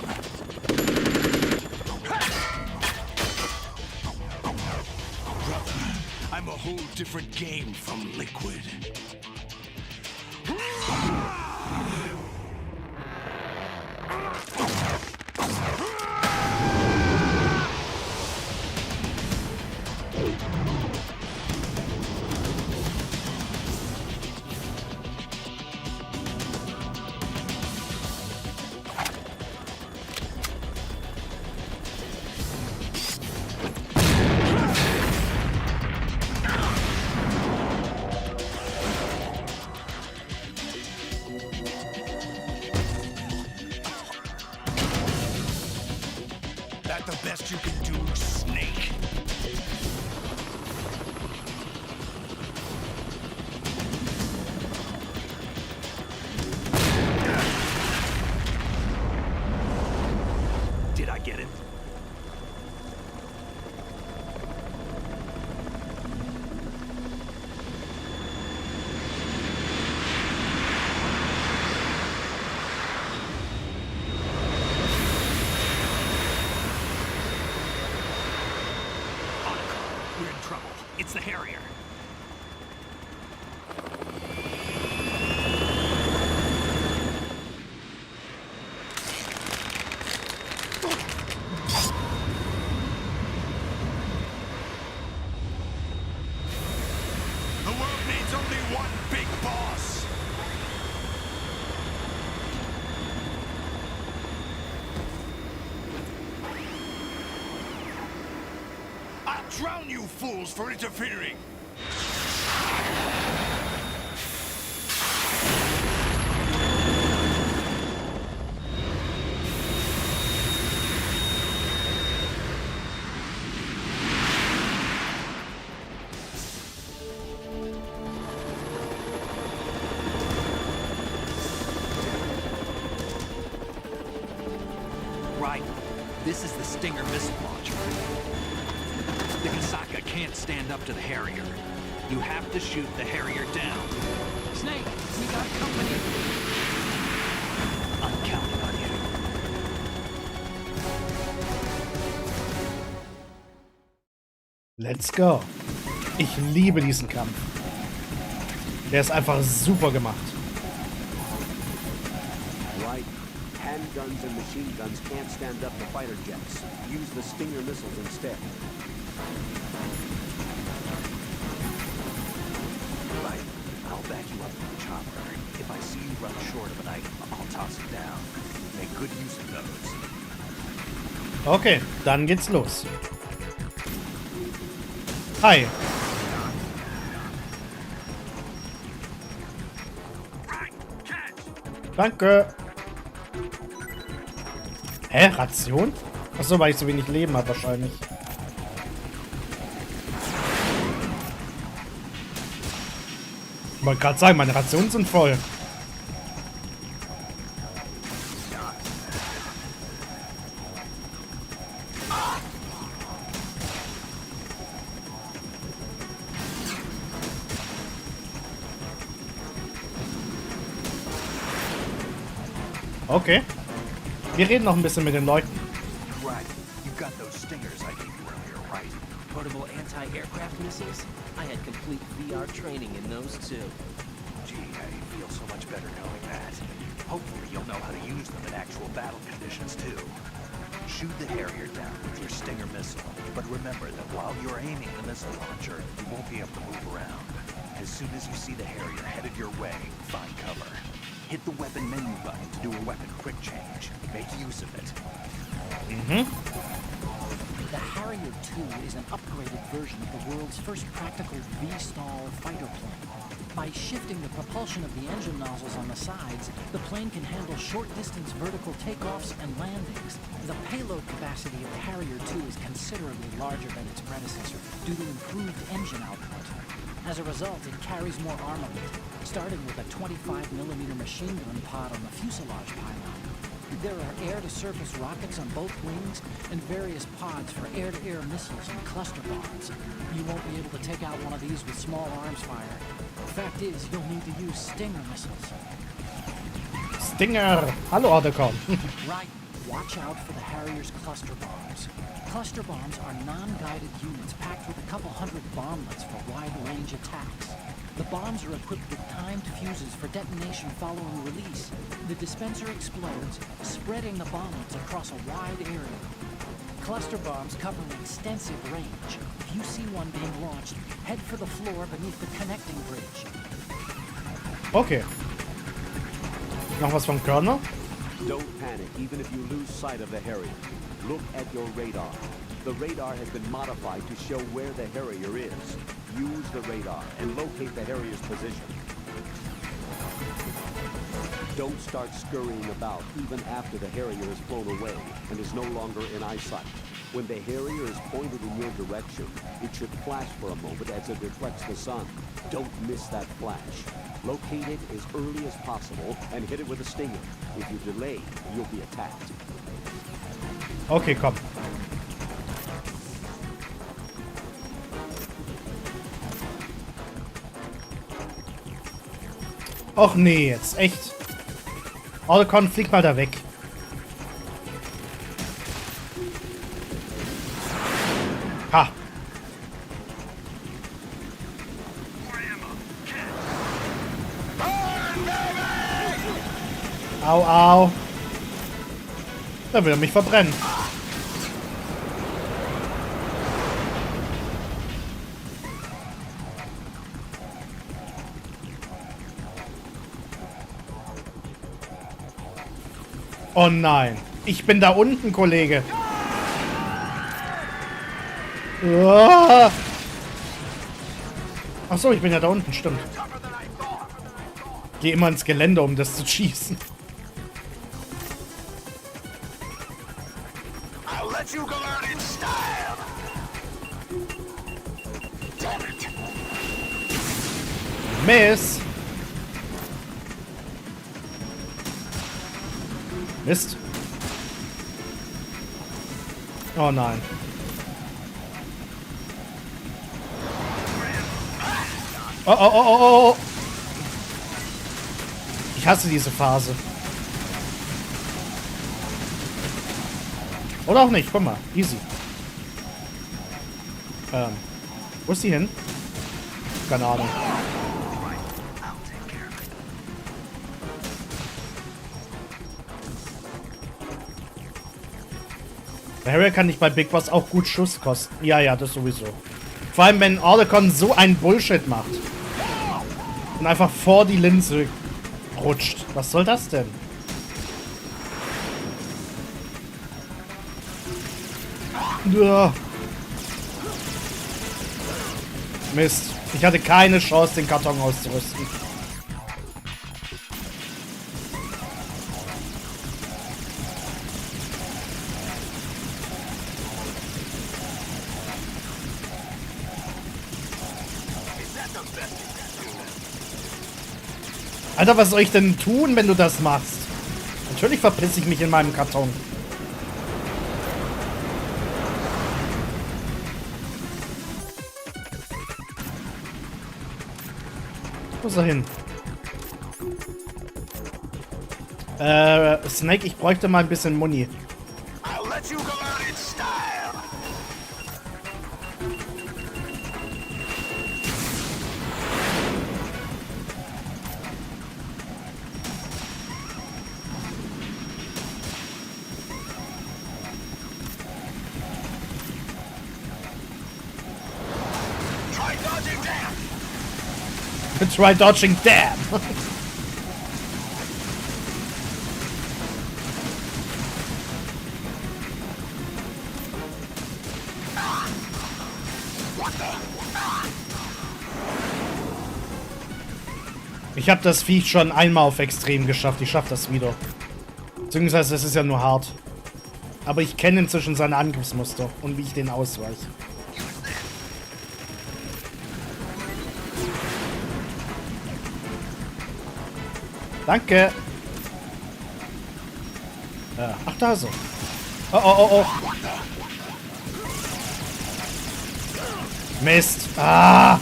Brother, I'm a whole different game from Liquid. That the best you can do, Snake? Did I get it? We're in trouble. It's the Harrier. The world needs only one big boss. I'll drown you fools for interfering. Stinger missile launcher. The Kasaka can't stand up to the Harrier. You have to shoot the Harrier down. Snake, we got company. I'm counting on you. Let's go. Ich liebe diesen Kampf. Der ist einfach super gemacht. Right. Handguns and machine guns can't stand up to fighter jets. Use the Stinger missiles instead. Right. I'll back you up with the chopper. If I see you run short of an item, I'll toss it down. Make good use of those. Okay, dann geht's los. Hi. Danke. Hä? Ration? Achso, weil ich so wenig Leben habe wahrscheinlich. Ich wollte gerade sagen, meine Rationen sind voll. Okay. Wir reden noch ein bisschen mit den Leuten. Right. You got those Stingers I gave you earlier, right? Portable anti-aircraft missiles? I had complete VR training in those too. Gee, I feel so much better knowing that. Hopefully you'll know how to use them in actual battle conditions too. Shoot the Harrier down with your Stinger missile, but remember that while you're aiming the missile launcher, you won't be able to move around. As soon as you see the Harrier headed your way, find cover. Hit the weapon menu button to do a weapon quick change. Make use of it. The Harrier II is an upgraded version of the world's first practical V-stall fighter plane. By shifting the propulsion of the engine nozzles on the sides, the plane can handle short-distance vertical takeoffs and landings. The payload capacity of the Harrier II is considerably larger than its predecessor due to improved engine output. As a result, it carries more armament, starting with a 25mm machine gun pod on the fuselage pylon. There are air-to-surface rockets on both wings and various pods for air-to-air missiles and cluster bombs. You won't be able to take out one of these with small arms fire. The fact is, you'll need to use Stinger missiles. Stinger! Hallo, Otacon. Right. Watch out for the Harrier's cluster bombs. Cluster bombs are non-guided units packed with a couple hundred bomblets for wide-range attacks. The bombs are equipped with timed fuses for detonation following release. The dispenser explodes, spreading the bomblets across a wide area. Cluster bombs cover an extensive range. If you see one being launched, head for the floor beneath the connecting bridge. Okay. Noch was vom Körner? Don't panic, even if you lose sight of the Harrier. Look at your radar. The radar has been modified to show where the Harrier is. Use the radar and locate the Harrier's position. Don't start scurrying about even after the Harrier has flown away and is no longer in eyesight. When the Harrier is pointed in your direction, it should flash for a moment as it reflects the sun. Don't miss that flash. Locate it as early as possible and hit it with a Stinger. If you delay, you'll be attacked. Okay, komm. Och nee, jetzt echt. Otacon, flieg mal da weg. Ha. Au, au. Da will er mich verbrennen. Oh nein. Ich bin da unten, Kollege. Oh. Ach so, ich bin ja da unten, stimmt. Geh immer ins Gelände, um das zu schießen. I'll let you go out in style. Damn it. Miss. Mist. Oh nein. Oh, oh, oh, oh, oh. Ich hasse diese Phase. Oder auch nicht, guck mal. Easy. Wo ist die hin? Keine Ahnung. Der Harry kann nicht bei Big Boss auch gut Schuss kosten. Ja, ja, das sowieso. Vor allem, wenn Orlecon so einen Bullshit macht. Und einfach vor die Linse rutscht. Was soll das denn? Ja. Mist. Ich hatte keine Chance, den Karton auszurüsten. Alter, was soll ich denn tun, wenn du das machst? Natürlich verpiss ich mich in meinem Karton. Wo ist er hin? Snake, ich bräuchte mal ein bisschen Muni. I'll let you go out in style. Try dodging damn. Try dodging damn. Ich habe das Viech schon einmal auf Extrem geschafft. Ich schaffe das wieder. Beziehungsweise es ist ja nur hart. Aber ich kenne inzwischen seine Angriffsmuster und wie ich den ausweiche. Danke. Ach, da ist er. Oh, oh, oh, oh. Mist. Ah.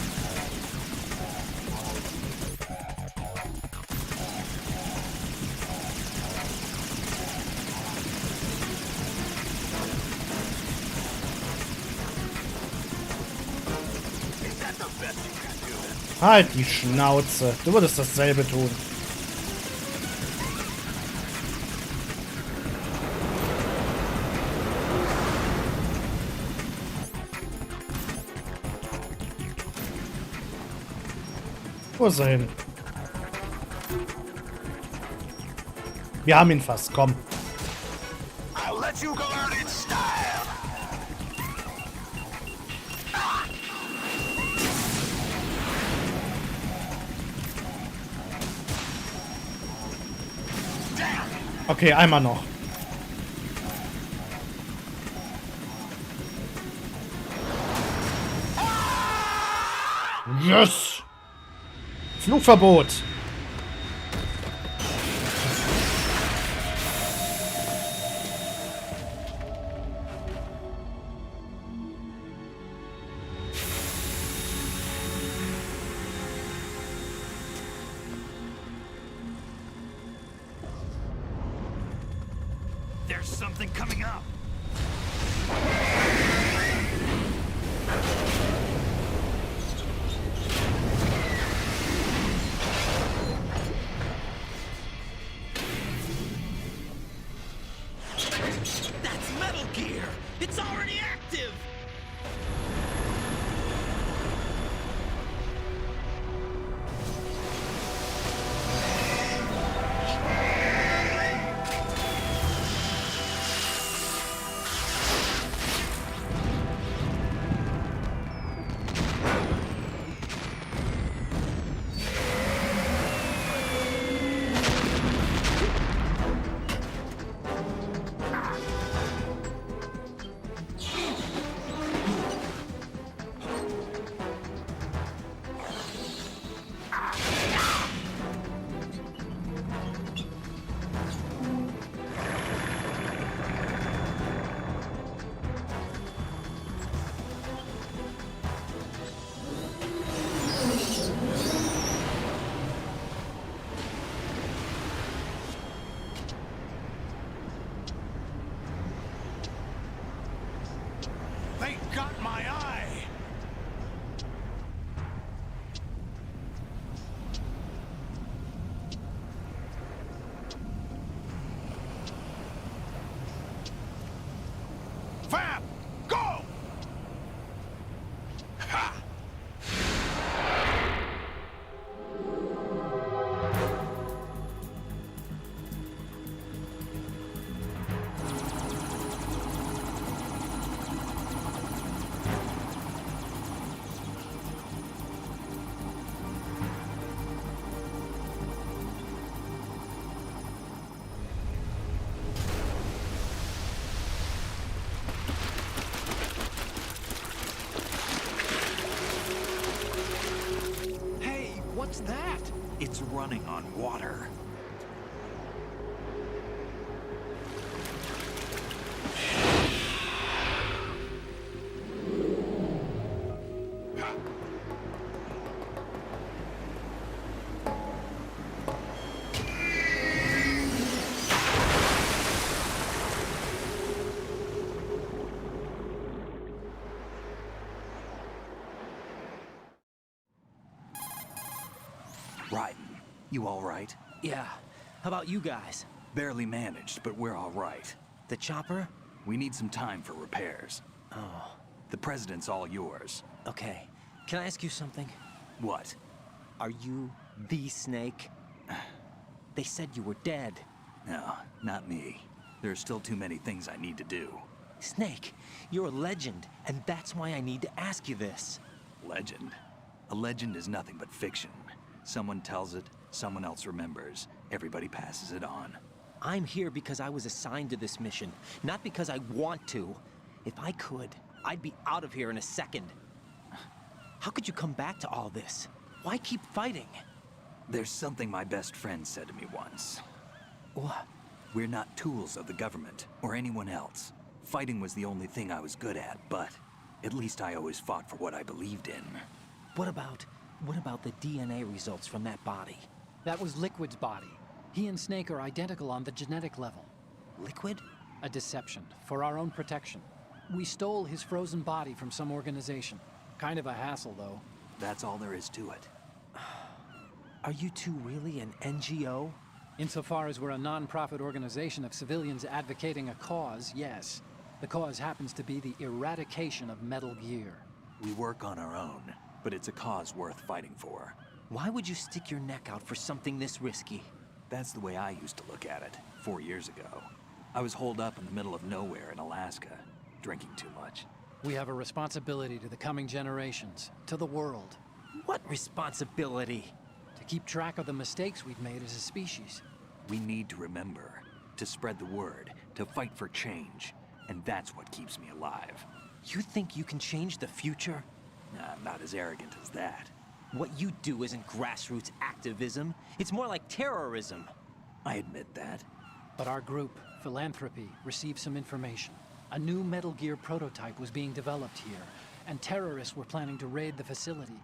Halt die Schnauze. Du würdest dasselbe tun. Wo ist er hin? Wir haben ihn fast. Komm. I'll let you go out in style. Okay, einmal noch. Yes! Flugverbot! There's something coming up. That's Metal Gear! It's already active! What's that? It's running on water. Ryden, you all right? Yeah. How about you guys? Barely managed, but we're all right. The chopper? We need some time for repairs. Oh. The president's all yours. Okay. Can I ask you something? What? Are you the Snake? They said you were dead. No, not me. There are still too many things I need to do. Snake, you're a legend, and that's why I need to ask you this. Legend? A legend is nothing but fiction. Someone tells it, someone else remembers. Everybody passes it on. I'm here because I was assigned to this mission, not because I want to. If I could, I'd be out of here in a second. How could you come back to all this? Why keep fighting? There's something my best friend said to me once. What? We're not tools of the government, or anyone else. Fighting was the only thing I was good at, but at least I always fought for what I believed in. What about the DNA results from that body? That was Liquid's body. He and Snake are identical on the genetic level. Liquid? A deception, for our own protection. We stole his frozen body from some organization. Kind of a hassle, though. That's all there is to it. Are you two really an NGO? Insofar as we're a non-profit organization of civilians advocating a cause, yes. The cause happens to be the eradication of Metal Gear. We work on our own, but it's a cause worth fighting for. Why would you stick your neck out for something this risky? That's the way I used to look at it, 4 years ago. I was holed up in the middle of nowhere in Alaska, drinking too much. We have a responsibility to the coming generations, to the world. What responsibility? To keep track of the mistakes we've made as a species. We need to remember, to spread the word, to fight for change. And that's what keeps me alive. You think you can change the future? Nah, I'm not as arrogant as that. What you do isn't grassroots activism. It's more like terrorism. I admit that. But our group, Philanthropy, received some information. A new Metal Gear prototype was being developed here, and terrorists were planning to raid the facility.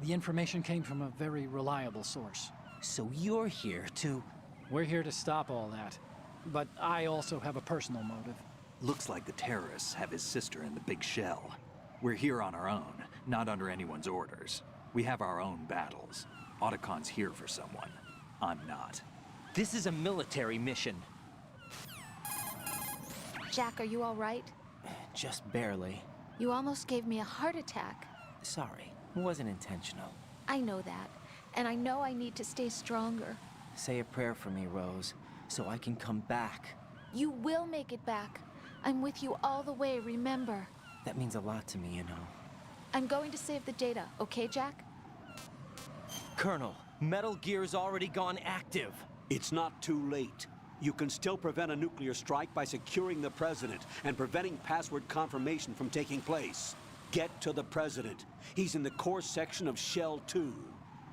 The information came from a very reliable source. So you're here to... We're here to stop all that. But I also have a personal motive. Looks like the terrorists have his sister in the big shell. We're here on our own, not under anyone's orders. We have our own battles. Otacon's here for someone. I'm not. This is a military mission. Jack, are you all right? Just barely. You almost gave me a heart attack. Sorry, it wasn't intentional. I know that, and I know I need to stay stronger. Say a prayer for me, Rose, so I can come back. You will make it back. I'm with you all the way, remember? That means a lot to me, you know. I'm going to save the data, okay, Jack? Colonel, Metal Gear's already gone active. It's not too late. You can still prevent a nuclear strike by securing the president and preventing password confirmation from taking place. Get to the president. He's in the core section of Shell 2.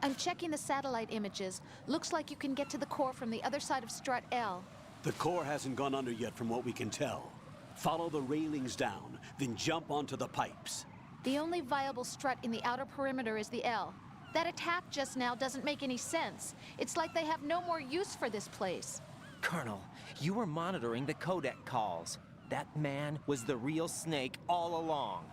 I'm checking the satellite images. Looks like you can get to the core from the other side of Strut L. The core hasn't gone under yet from what we can tell. Follow the railings down, then jump onto the pipes. The only viable strut in the outer perimeter is the L. That attack just now doesn't make any sense. It's like they have no more use for this place. Colonel, you were monitoring the codec calls. That man was the real Snake all along.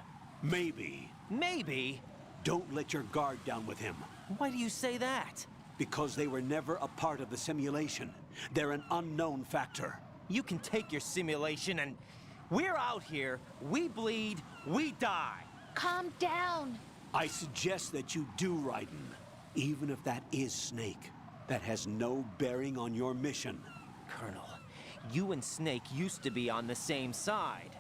Maybe. Maybe? Don't let your guard down with him. Why do you say that? Because they were never a part of the simulation. They're an unknown factor. You can take your simulation and... We're out here, we bleed, we die. Calm down. I suggest that you do, Ryden. Even if that is Snake. That has no bearing on your mission. Colonel, you and Snake used to be on the same side.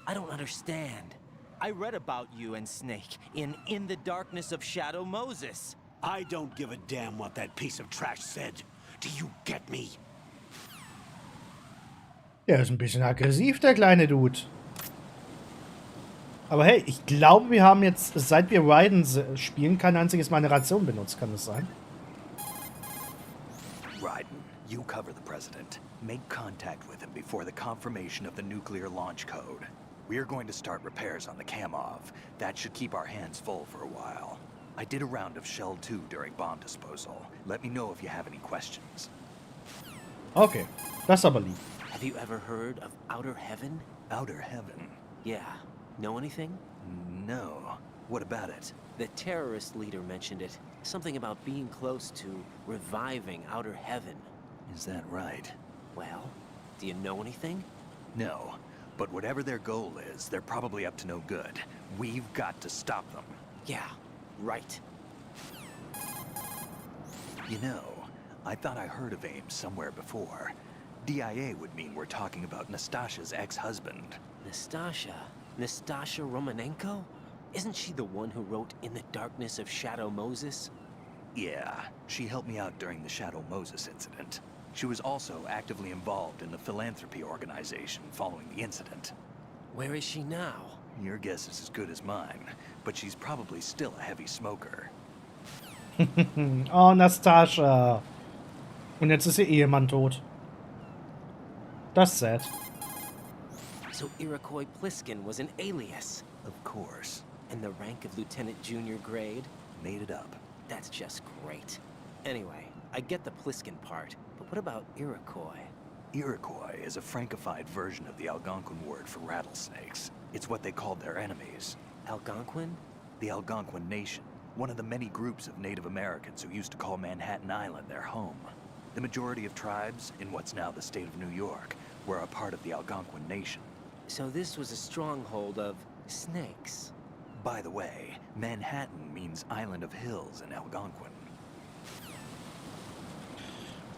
I don't understand. I read about you and Snake in the Darkness of Shadow Moses. I don't give a damn what that piece of trash said. Do you get me? Der ist ein bisschen aggressiv, der kleine Dude. Aber hey, ich glaube, wir haben jetzt, seit wir Raiden spielen, kein einziges Mal eine Ration benutzt. Kann das sein? Raiden, you cover the president. Make contact with him before the confirmation of the nuclear launch code. We're going to start repairs on the Kamov. That should keep our hands full for a while. I did a round of Shell 2 during bomb disposal. Let me know if you have any questions. Okay, das aber lieb. Have you ever heard of Outer Heaven? Outer Heaven? Yeah. Know anything? No. What about it? The terrorist leader mentioned it. Something about being close to reviving Outer Heaven. Is that right? Well, do you know anything? No. But whatever their goal is, they're probably up to no good. We've got to stop them. Yeah, right. You know, I thought I heard of Ames somewhere before. DIA would mean we're talking about Nastasha's ex-husband. Nastasha? Nastasha Romanenko? Isn't she the one who wrote In the Darkness of Shadow Moses? Yeah, she helped me out during the Shadow Moses incident. She was also actively involved in the philanthropy organization following the incident. Where is she now? Your guess is as good as mine, but she's probably still a heavy smoker. Oh, Nastasha. Und jetzt ist ihr Ehemann tot. Das ist sad. So Iroquois Pliskin was an alias? Of course. And the rank of Lieutenant Junior grade? Made it up. That's just great. Anyway, I get the Pliskin part, but what about Iroquois? Iroquois is a Frankified version of the Algonquin word for rattlesnakes. It's what they called their enemies. Algonquin? The Algonquin Nation, one of the many groups of Native Americans who used to call Manhattan Island their home. The majority of tribes, in what's now the state of New York, were a part of the Algonquin Nation. So this was a stronghold of snakes. By the way, Manhattan means Island of Hills in Algonquin.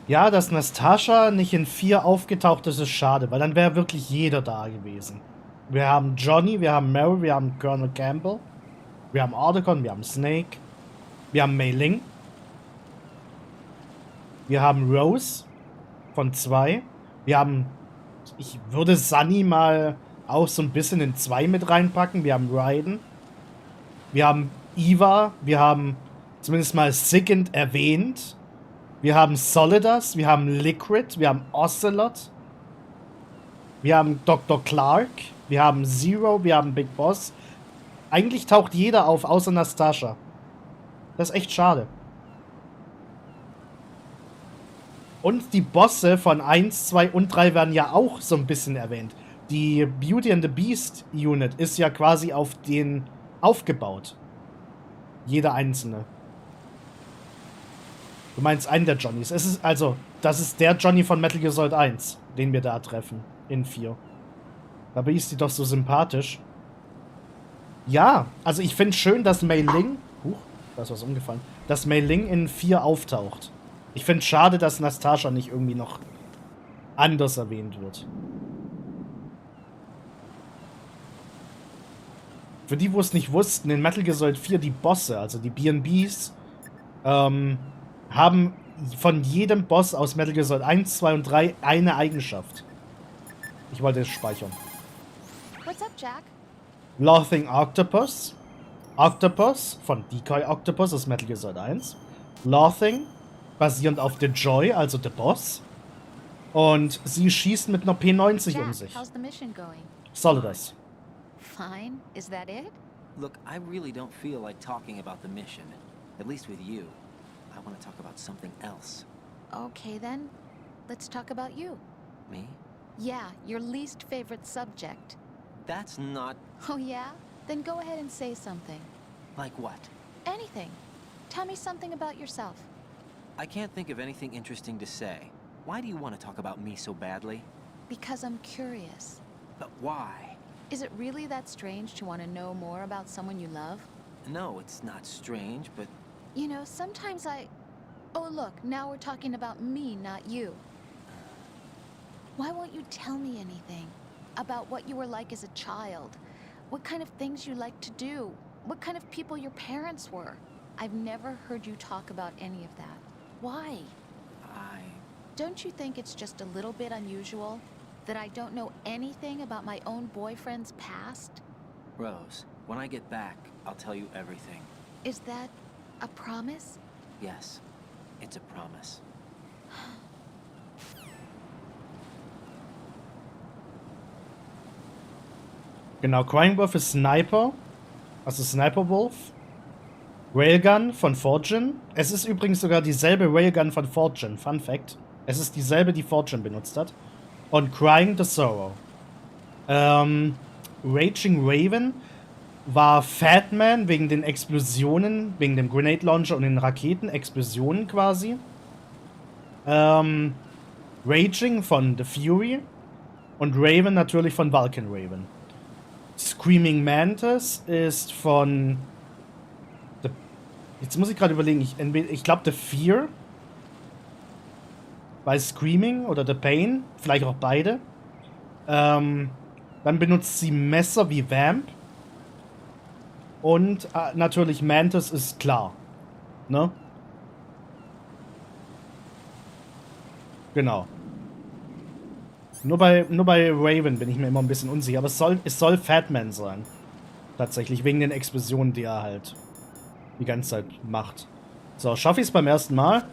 Ja, dass Nastasha nicht in 4 aufgetaucht ist, ist schade, weil dann wäre wirklich jeder da gewesen. Wir haben Johnny, wir haben Meryl, wir haben Colonel Campbell, wir haben Ardacon, wir haben Snake, wir haben Mei Ling, wir haben Rose von 2, wir haben, ich würde Sunny mal auch so ein bisschen in 2 mit reinpacken, wir haben Raiden, wir haben Eva, wir haben zumindest mal Sigint erwähnt, wir haben Solidus, wir haben Liquid, wir haben Ocelot, wir haben Dr. Clark, wir haben Zero, wir haben Big Boss. Eigentlich taucht jeder auf, außer Nastasha. Das ist echt schade. Und die Bosse von 1, 2 und 3 werden ja auch so ein bisschen erwähnt. Die Beauty and the Beast Unit ist ja quasi auf den aufgebaut. Jeder einzelne. Du meinst einen der Johnnys. Es ist also, das ist der Johnny von Metal Gear Solid 1, den wir da treffen. In 4. Dabei ist die doch so sympathisch. Ja, also ich finde schön, dass Mei Ling... da ist was umgefallen. Dass Mei Ling in 4 auftaucht. Ich finde es schade, dass Nastasha nicht irgendwie noch anders erwähnt wird. Für die, wo es nicht wussten, in Metal Gear Solid 4 die Bosse, also die B&Bs, haben von jedem Boss aus Metal Gear Solid 1, 2 und 3 eine Eigenschaft. Ich wollte es speichern. What's up, Jack? Laughing Octopus. Octopus von Decoy Octopus aus Metal Gear Solid 1. Laughing, basierend auf The Joy, also The Boss. Und sie schießt mit einer P90 Jack, um sich. how's the mission going? Solidus. Fine. Is that it? Look, I really don't feel like talking about the mission. At least with you. I want to talk about something else. Okay, then. Let's talk about you. Me? Yeah, your least favorite subject. That's not... Oh, yeah? Then go ahead and say something. Like what? Anything. Tell me something about yourself. I can't think of anything interesting to say. Why do you want to talk about me so badly? Because I'm curious. But why? Is it really that strange to want to know more about someone you love? No, it's not strange, but... You know, sometimes I... Oh, look, now we're talking about me, not you. Why won't you tell me anything? About what you were like as a child? What kind of things you liked to do? What kind of people your parents were? I've never heard you talk about any of that. Why? Don't you think it's just a little bit unusual that I don't know anything about my own boyfriend's past? Rose, when I get back, I'll tell you everything. Is that a promise? Yes, it's a promise. Genau, Crying Wolf ist Sniper. Also Sniper Wolf. Railgun von Fortune. Es ist übrigens sogar dieselbe Railgun von Fortune. Fun Fact. Es ist dieselbe, die Fortune benutzt hat. Und Crying the Sorrow. Raging Raven war Fat Man wegen den Explosionen, wegen dem Grenade Launcher und den Raketen. Explosionen quasi. Raging von The Fury. Und Raven natürlich von Vulcan Raven. Screaming Mantis ist von... Jetzt muss ich gerade überlegen. Ich glaube The Fear. Bei Screaming oder The Pain. Vielleicht auch beide. Dann benutzt sie Messer wie Vamp. Und natürlich Mantis ist klar. Ne? Genau. Nur bei Raven bin ich mir immer ein bisschen unsicher. Aber es soll Fatman sein. Tatsächlich. Wegen den Explosionen, die er halt die ganze Zeit macht. So, schaffe ich es beim ersten Mal?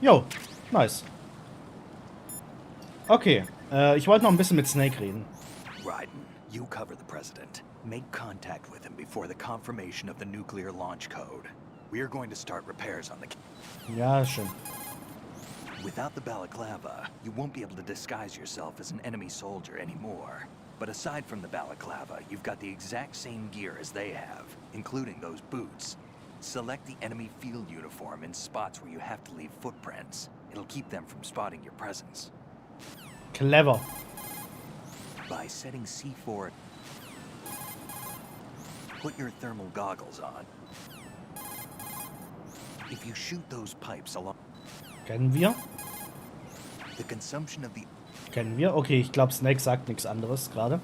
Jo, nice. Okay, ich wollte noch ein bisschen mit Snake reden. Raiden, you cover the president. Make contact with him before the confirmation of the nuclear launch code. We are going to start repairs on the... Ja, schön. Without the balaclava, you won't be able to disguise yourself as an enemy soldier anymore. But aside from the balaclava, you've got the exact same gear as they have, including those boots. Select the enemy field uniform in spots where you have to leave footprints. It'll keep them from spotting your presence. Clever. By setting C4, put your thermal goggles on. If you shoot those pipes along... Kennen wir? The consumption of the... Kennen wir? Okay, ich glaube, Snake sagt nichts anderes gerade.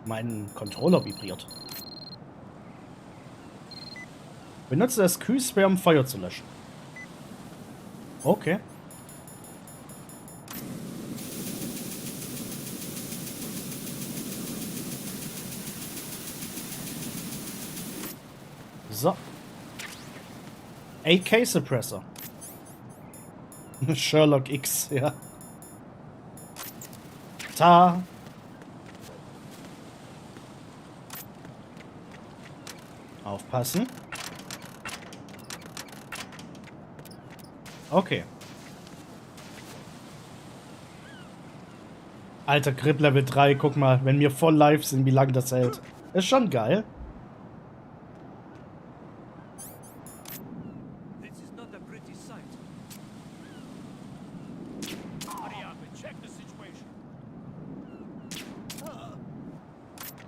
Mein Controller vibriert. Benutze das Q-Spray, um Feuer zu löschen. Okay. So. AK Suppressor. Sherlock X, ja. Ta. Aufpassen. Okay. Alter, Grip Level 3, guck mal, wenn wir voll live sind, wie lange das hält. Ist schon geil.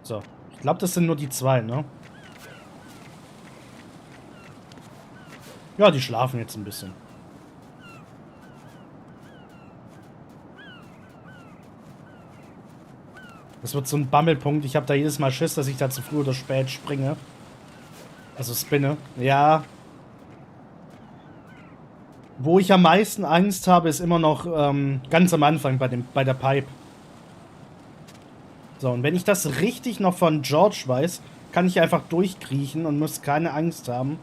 So, ich glaube, das sind nur die zwei, ne? Ja, die schlafen jetzt ein bisschen. Das wird so ein Bammelpunkt. Ich habe da jedes Mal Schiss, dass ich da zu früh oder spät springe. Also spinne. Ja. Wo ich am meisten Angst habe, ist immer noch ganz am Anfang bei der Pipe. So, und wenn ich das richtig noch von George weiß, kann ich einfach durchkriechen und muss keine Angst haben,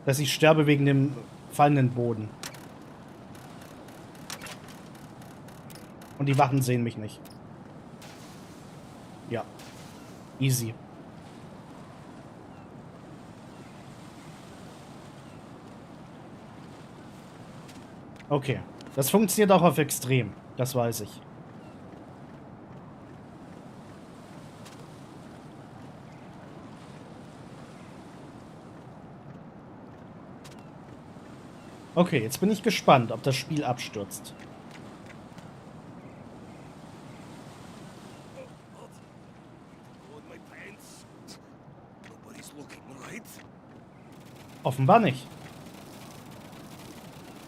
dass ich sterbe wegen dem fallenden Boden. Und die Wachen sehen mich nicht. Ja. Easy. Okay. Das funktioniert auch auf Extrem. Das weiß ich. Okay, jetzt bin ich gespannt, ob das Spiel abstürzt. Offenbar nicht.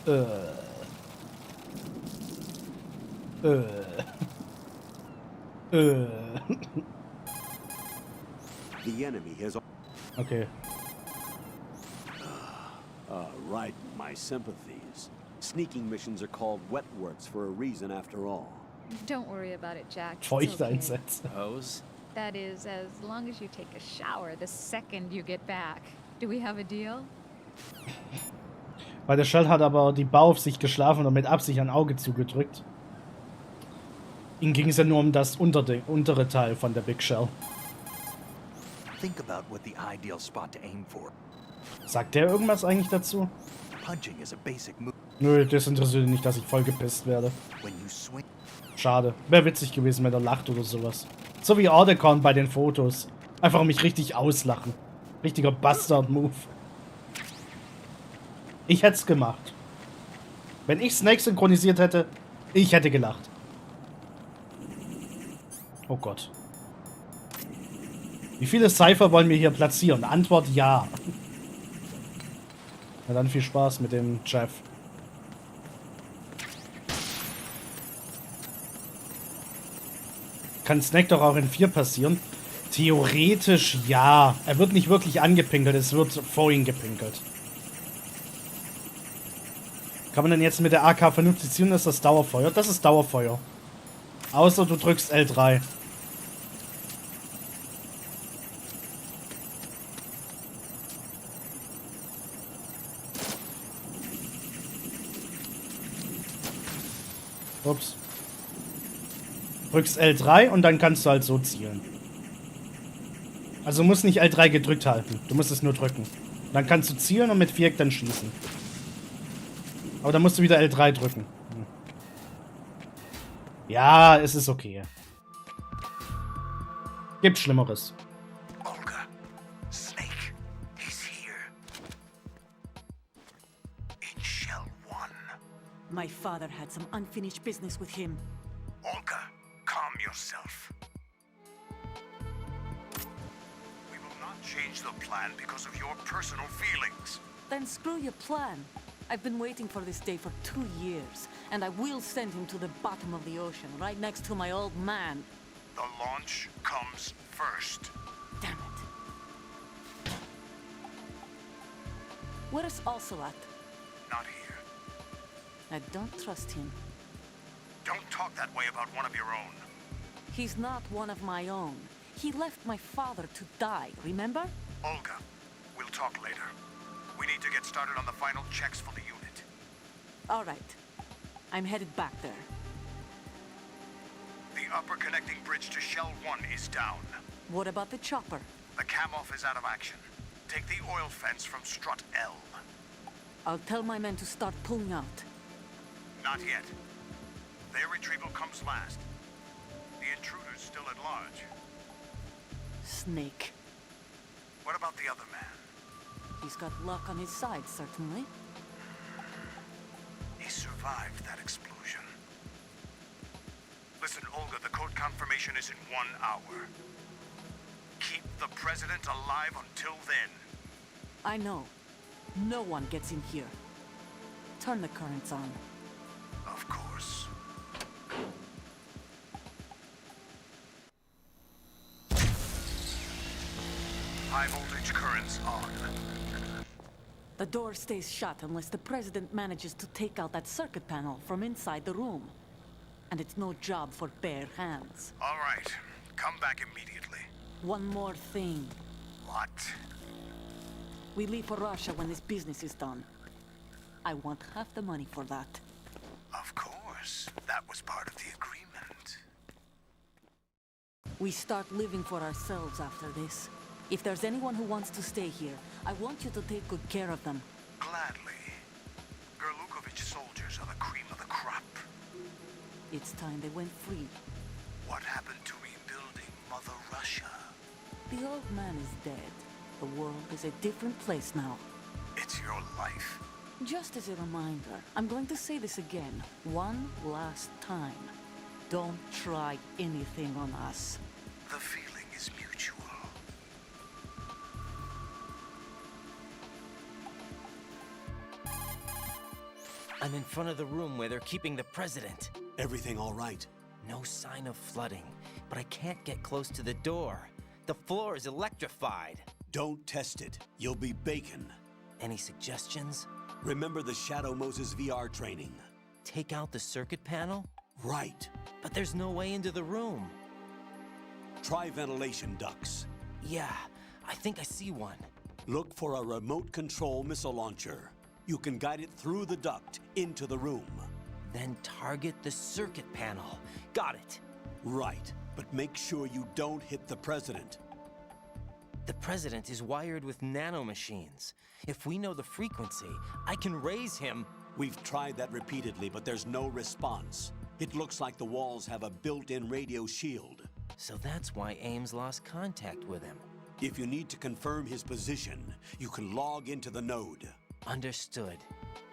The enemy has... Okay. Right, my sympathies. Sneaking missions are called wet works for a reason after all. Don't worry about it, Jack. It's Feucht okay. einsetzen. Hose? That is, as long as you take a shower the second you get back. Do we have a deal? Bei der Shell hat aber die Bau auf sich geschlafen und mit Absicht ein Auge zugedrückt. Ihnen ging es ja nur um das untere Teil von der Big Shell. Think about what the ideal spot to aim for. Sagt der irgendwas eigentlich dazu? Punching is a basic move. Nö, das interessiert ihn nicht, dass ich voll gepisst werde. When you swing. Schade. Wäre witzig gewesen, wenn er lacht oder sowas. So wie Ordecon bei den Fotos. Einfach mich richtig auslachen. Richtiger Bastard-Move. Ich hätte es gemacht. Wenn ich Snake synchronisiert hätte, ich hätte gelacht. Oh Gott. Wie viele Cypher wollen wir hier platzieren? Antwort ja. Na dann viel Spaß mit dem Jeff. Kann Snake doch auch in 4 passieren? Theoretisch ja. Er wird nicht wirklich angepinkelt, es wird vor ihn gepinkelt. Kann man denn jetzt mit der AK vernünftig zielen? Ist das Dauerfeuer? Das ist Dauerfeuer. Außer du drückst L3. Ups. Drückst L3 und dann kannst du halt so zielen. Also du musst nicht L3 gedrückt halten. Du musst es nur drücken. Dann kannst du zielen und mit Viereck dann schießen. Aber dann musst du wieder L3 drücken. Ja, es ist okay. Gibt Schlimmeres. Olga, Snake, he's here. In Shell 1. My father had some unfinished business with him. Olga, calm yourself. We will not change the plan because of your personal feelings. Then screw your plan. I've been waiting for this day for 2 years, and I will send him to the bottom of the ocean, right next to my old man. The launch comes first. Damn it. Where is Ocelot? Not here. I don't trust him. Don't talk that way about one of your own. He's not one of my own. He left my father to die, remember? Olga, we'll talk later. We need to get started on the final checks for the unit. All right. I'm headed back there. The upper connecting bridge to Shell 1 is down. What about the chopper? The cam-off is out of action. Take the oil fence from strut L. I'll tell my men to start pulling out. Not yet. Their retrieval comes last. The intruder's still at large. Snake. What about the other man? He's got luck on his side, certainly. He survived that explosion. Listen, Olga, the code confirmation is in 1 hour. Keep the president alive until then. I know. No one gets in here. Turn the currents on. Of course. High voltage currents on. The door stays shut unless the president manages to take out that circuit panel from inside the room. And it's no job for bare hands. All right. Come back immediately. One more thing. What? We leave for Russia when this business is done. I want half the money for that. Of course. That was part of the agreement. We start living for ourselves after this. If there's anyone who wants to stay here, I want you to take good care of them. Gladly. Gerlukovich soldiers are the cream of the crop. It's time they went free. What happened to rebuilding Mother Russia? The old man is dead. The world is a different place now. It's your life. Just as a reminder, I'm going to say this again, one last time. Don't try anything on us. The feeling is mutual. I'm in front of the room where they're keeping the president. Everything all right? No sign of flooding, but I can't get close to the door. The floor is electrified. Don't test it. You'll be bacon. Any suggestions? Remember the Shadow Moses VR training. Take out the circuit panel? Right. But there's no way into the room. Try ventilation ducts. Yeah, I think I see one. Look for a remote control missile launcher. You can guide it through the duct into the room. Then target the circuit panel. Got it. Right, but make sure you don't hit the president. The president is wired with nanomachines. If we know the frequency, I can raise him. We've tried that repeatedly, but there's no response. It looks like the walls have a built-in radio shield. So that's why Ames lost contact with him. If you need to confirm his position, you can log into the node. Understood.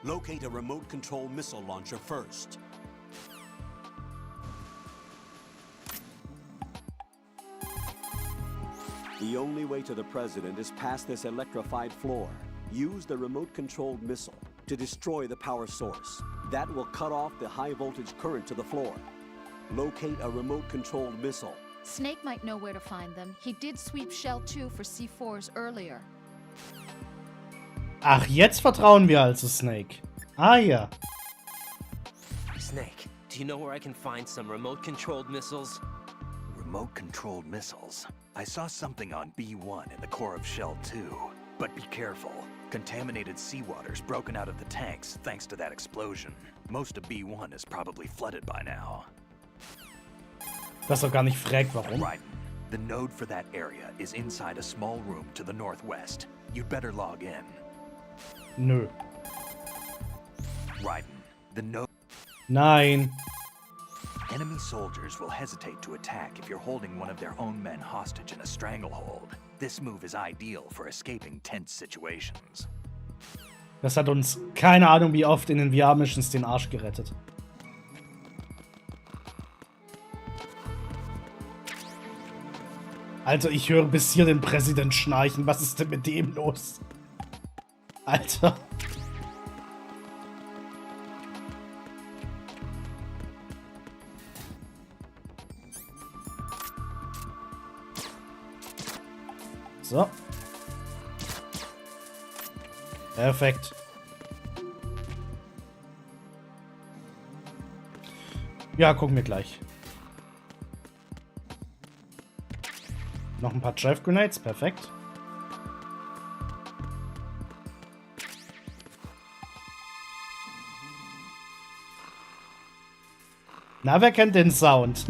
Locate a remote control missile launcher first. The only way to the president is past this electrified floor. Use the remote-controlled missile to destroy the power source. That will cut off the high-voltage current to the floor. Locate a remote-controlled missile. Snake might know where to find them. He did sweep Shell 2 for C4s earlier. Ach, jetzt vertrauen wir also Snake. Ah, ja. Snake, do you know where I can find some remote-controlled missiles? Remote-controlled missiles. I saw something on B1 in the core of Shell 2. But be careful. Contaminated seawater's broken out of the tanks thanks to that explosion. Most of B1 is probably flooded by now. Das doch gar nicht fragt, warum. Right. The node for that area is inside a small room to the northwest. You'd better log in. Nö. Right. The node... Nein. Enemy soldiers will hesitate to attack if you're holding one of their own men hostage in a stranglehold. This move is ideal for escaping tense situations. Das hat uns keine Ahnung wie oft in den VR-Missions den Arsch gerettet. Also ich höre bis hier den Präsident schnarchen. Was ist denn mit dem los? Alter. So. Perfekt. Ja, gucken wir gleich. Noch ein paar Drive Grenades, perfekt. Na, wer kennt den Sound?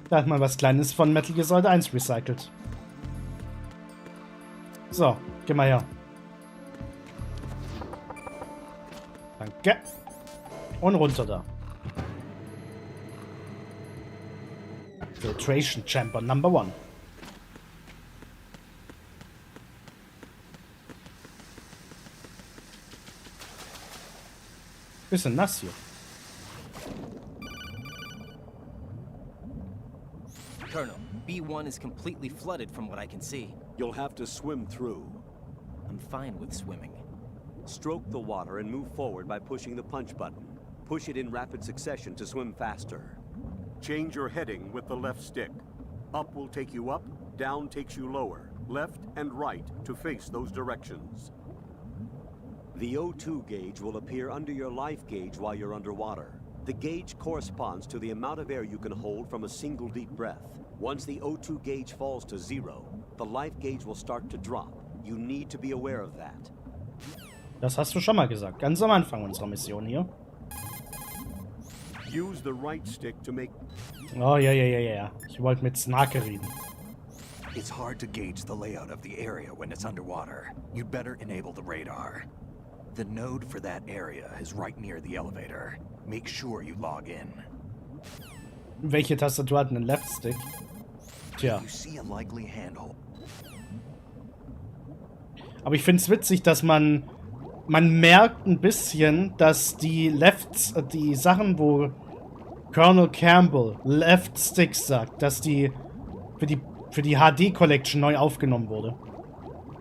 Da hat man was Kleines von Metal Gear Solid 1 recycelt. So, geh mal her. Danke. Und runter da. Filtration Chamber Number 1. Bisschen nass hier. Colonel, B1 is completely flooded from what I can see. You'll have to swim through. I'm fine with swimming. Stroke the water and move forward by pushing the punch button. Push it in rapid succession to swim faster. Change your heading with the left stick. Up will take you up, down takes you lower, left and right to face those directions. The O2 gauge will appear under your life gauge while you're underwater. The gauge corresponds to the amount of air you can hold from a single deep breath. Once the O2 gauge falls to 0, the life gauge will start to drop. You need to be aware of that. Das hast du schon mal gesagt, ganz am Anfang unserer Mission hier. Use the right stick to make... Oh, ja. Ich wollte mit Snake reden. It's hard to gauge the layout of the area when it's underwater. You'd better enable the radar. The node for that area is right near the elevator. Make sure you log in. Welche Tastatur hat einen Left Stick? Tja. You see a likely handhold. Aber ich finde es witzig, dass man merkt ein bisschen, dass die die Sachen, wo Colonel Campbell Left Stick sagt, dass die für die HD Collection neu aufgenommen wurde.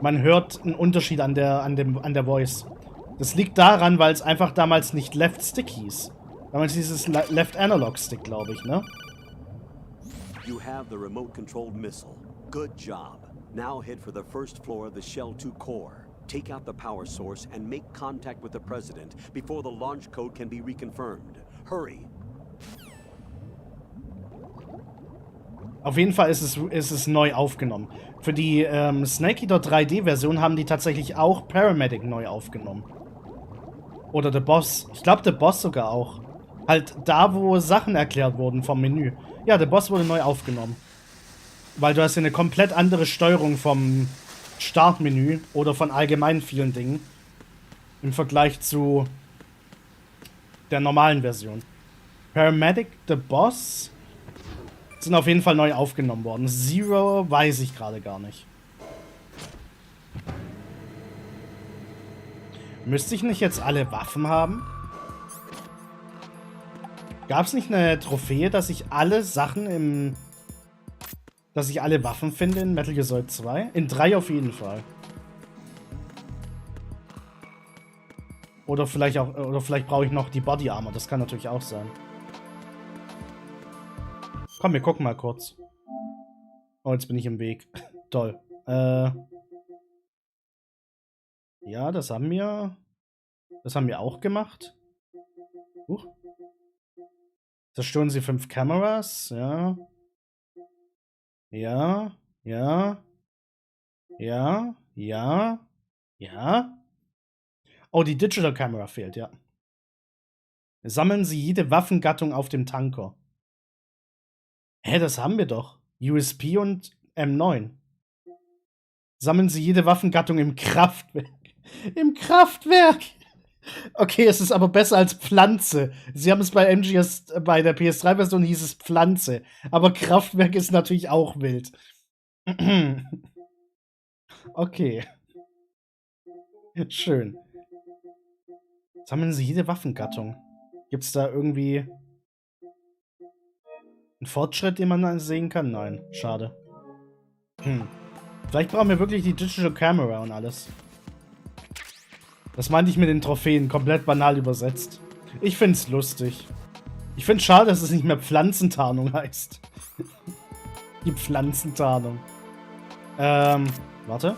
Man hört einen Unterschied an der Voice. Das liegt daran, weil es einfach damals nicht Left Stick hieß. Damals hieß es Left Analog Stick, glaube ich, ne? You have the remote-controlled missile. Good job. Now head for the first floor of the Shell 2 core. Take out the power source and make contact with the president before the launch code can be reconfirmed. Hurry. Auf jeden Fall ist es neu aufgenommen. Für die Snake Eater 3D-Version haben die tatsächlich auch Paramedic neu aufgenommen. Oder The Boss. Ich glaube, The Boss sogar auch. Halt da, wo Sachen erklärt wurden vom Menü. Ja, The Boss wurde neu aufgenommen. Weil du hast ja eine komplett andere Steuerung vom Startmenü oder von allgemein vielen Dingen im Vergleich zu der normalen Version. Paramedic, The Boss sind auf jeden Fall neu aufgenommen worden. Zero weiß ich gerade gar nicht. Müsste ich nicht jetzt alle Waffen haben? Gab es nicht eine Trophäe, dass ich alle Sachen im... dass ich alle Waffen finde in Metal Gear Solid 2? In 3 auf jeden Fall. Oder vielleicht brauche ich noch die Body Armor. Das kann natürlich auch sein. Komm, wir gucken mal kurz. Oh, jetzt bin ich im Weg. Toll. Ja, das haben wir. Das haben wir auch gemacht. Zerstören Sie 5 Kameras. Ja. Ja. Ja. Ja. Ja. Ja. Oh, die Digital Camera fehlt, ja. Sammeln Sie jede Waffengattung auf dem Tanker. Hä, das haben wir doch. USP und M9. Sammeln Sie jede Waffengattung im Kraftwerk. Im Kraftwerk! Okay, es ist aber besser als Pflanze. Sie haben es bei MGS, bei der PS3-Version hieß es Pflanze. Aber Kraftwerk ist natürlich auch wild. Okay. Schön. Sammeln Sie jede Waffengattung. Gibt's da irgendwie einen Fortschritt, den man sehen kann? Nein, schade. Vielleicht brauchen wir wirklich die Digital Camera und alles. Das meinte ich mit den Trophäen, komplett banal übersetzt. Ich find's lustig. Ich find's schade, dass es nicht mehr Pflanzentarnung heißt. Die Pflanzentarnung. Warte.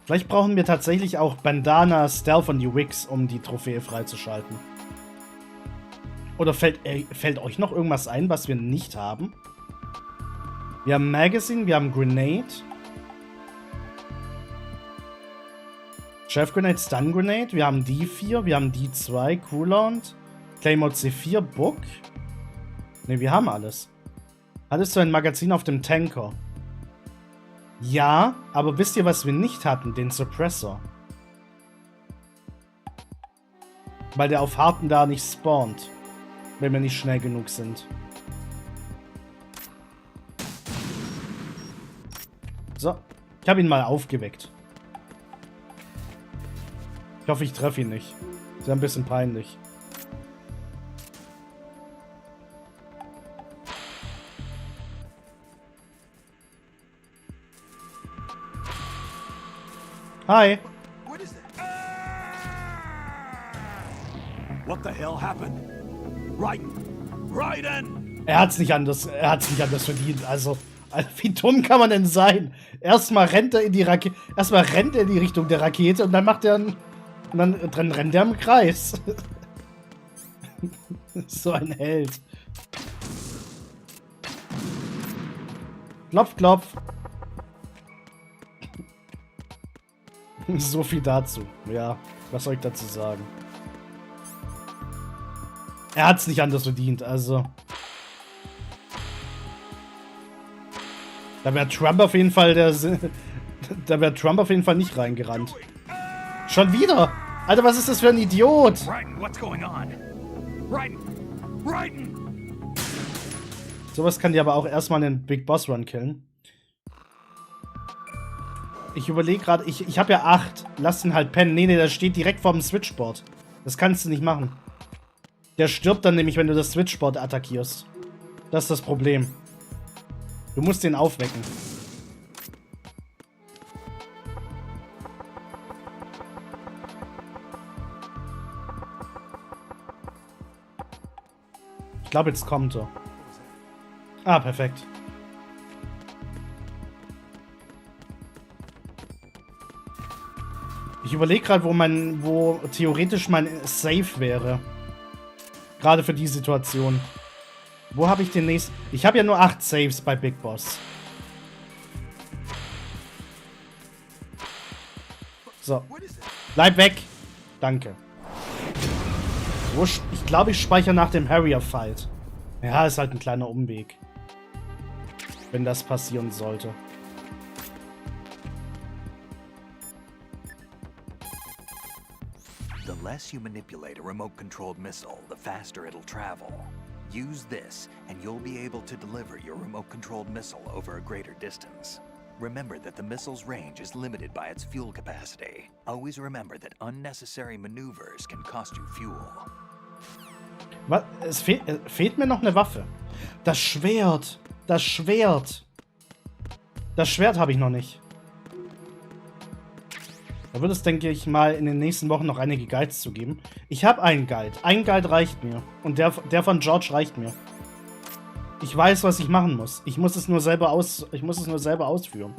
Vielleicht brauchen wir tatsächlich auch Bandana, Stealth und die Wigs, um die Trophäe freizuschalten. Oder fällt euch noch irgendwas ein, was wir nicht haben? Wir haben Magazine, wir haben Grenade. Chef Grenade, Stun Grenade, wir haben die 4, wir haben die 2, Coolant, Claymore C4, Book. Ne, wir haben alles. Hattest du ein Magazin auf dem Tanker? Ja, aber wisst ihr, was wir nicht hatten? Den Suppressor. Weil der auf Harten da nicht spawnt. Wenn wir nicht schnell genug sind. So, ich habe ihn mal aufgeweckt. Ich hoffe, ich treffe ihn nicht. Ist ja ein bisschen peinlich. Hi. What the hell happened? Raiden! Er hat's nicht anders verdient. Also, wie dumm kann man denn sein? Erstmal rennt er in die Rakete, erstmal rennt er in die Richtung der Rakete und dann macht er einen, und dann rennt er im Kreis. So ein Held. Klopf, klopf. So viel dazu. Ja, was soll ich dazu sagen? Er hat's nicht anders verdient, also. Da wäre Trump auf jeden Fall da wäre Trump auf jeden Fall nicht reingerannt. Schon wieder? Alter, was ist das für ein Idiot? Raiden, what's going on? Raiden! Raiden! Sowas kann die aber auch erstmal einen Big Boss Run killen. Ich überlege gerade, ich habe ja 8. Lass ihn halt pennen. Nee, der steht direkt vorm Switchboard. Das kannst du nicht machen. Der stirbt dann nämlich, wenn du das Switchboard attackierst. Das ist das Problem. Du musst den aufwecken. Ich glaube, jetzt kommt er. Ah, perfekt. Ich überlege gerade, wo theoretisch mein Safe wäre. Gerade für die Situation. Wo habe ich den nächsten... Ich habe ja nur 8 Saves bei Big Boss. So. Bleib weg. Danke. Ich glaube, ich speichere nach dem Harrier-Fight. Ja, ist halt ein kleiner Umweg. Wenn das passieren sollte. The less you manipulate a remote-controlled missile, the faster it'll travel. Use this, and you'll be able to deliver your remote-controlled missile over a greater distance. Remember that the missile's range is limited by its fuel capacity. Always remember that unnecessary maneuvers can cost you fuel. Was? Es fehlt mir noch eine Waffe. Das Schwert. Das Schwert. Das Schwert habe ich noch nicht. Da wird es, denke ich, mal in den nächsten Wochen noch einige Guides zu geben. Ich habe einen Guide. Ein Guide reicht mir. Und der von George reicht mir. Ich weiß, was ich machen muss. Ich muss es nur selber ausführen.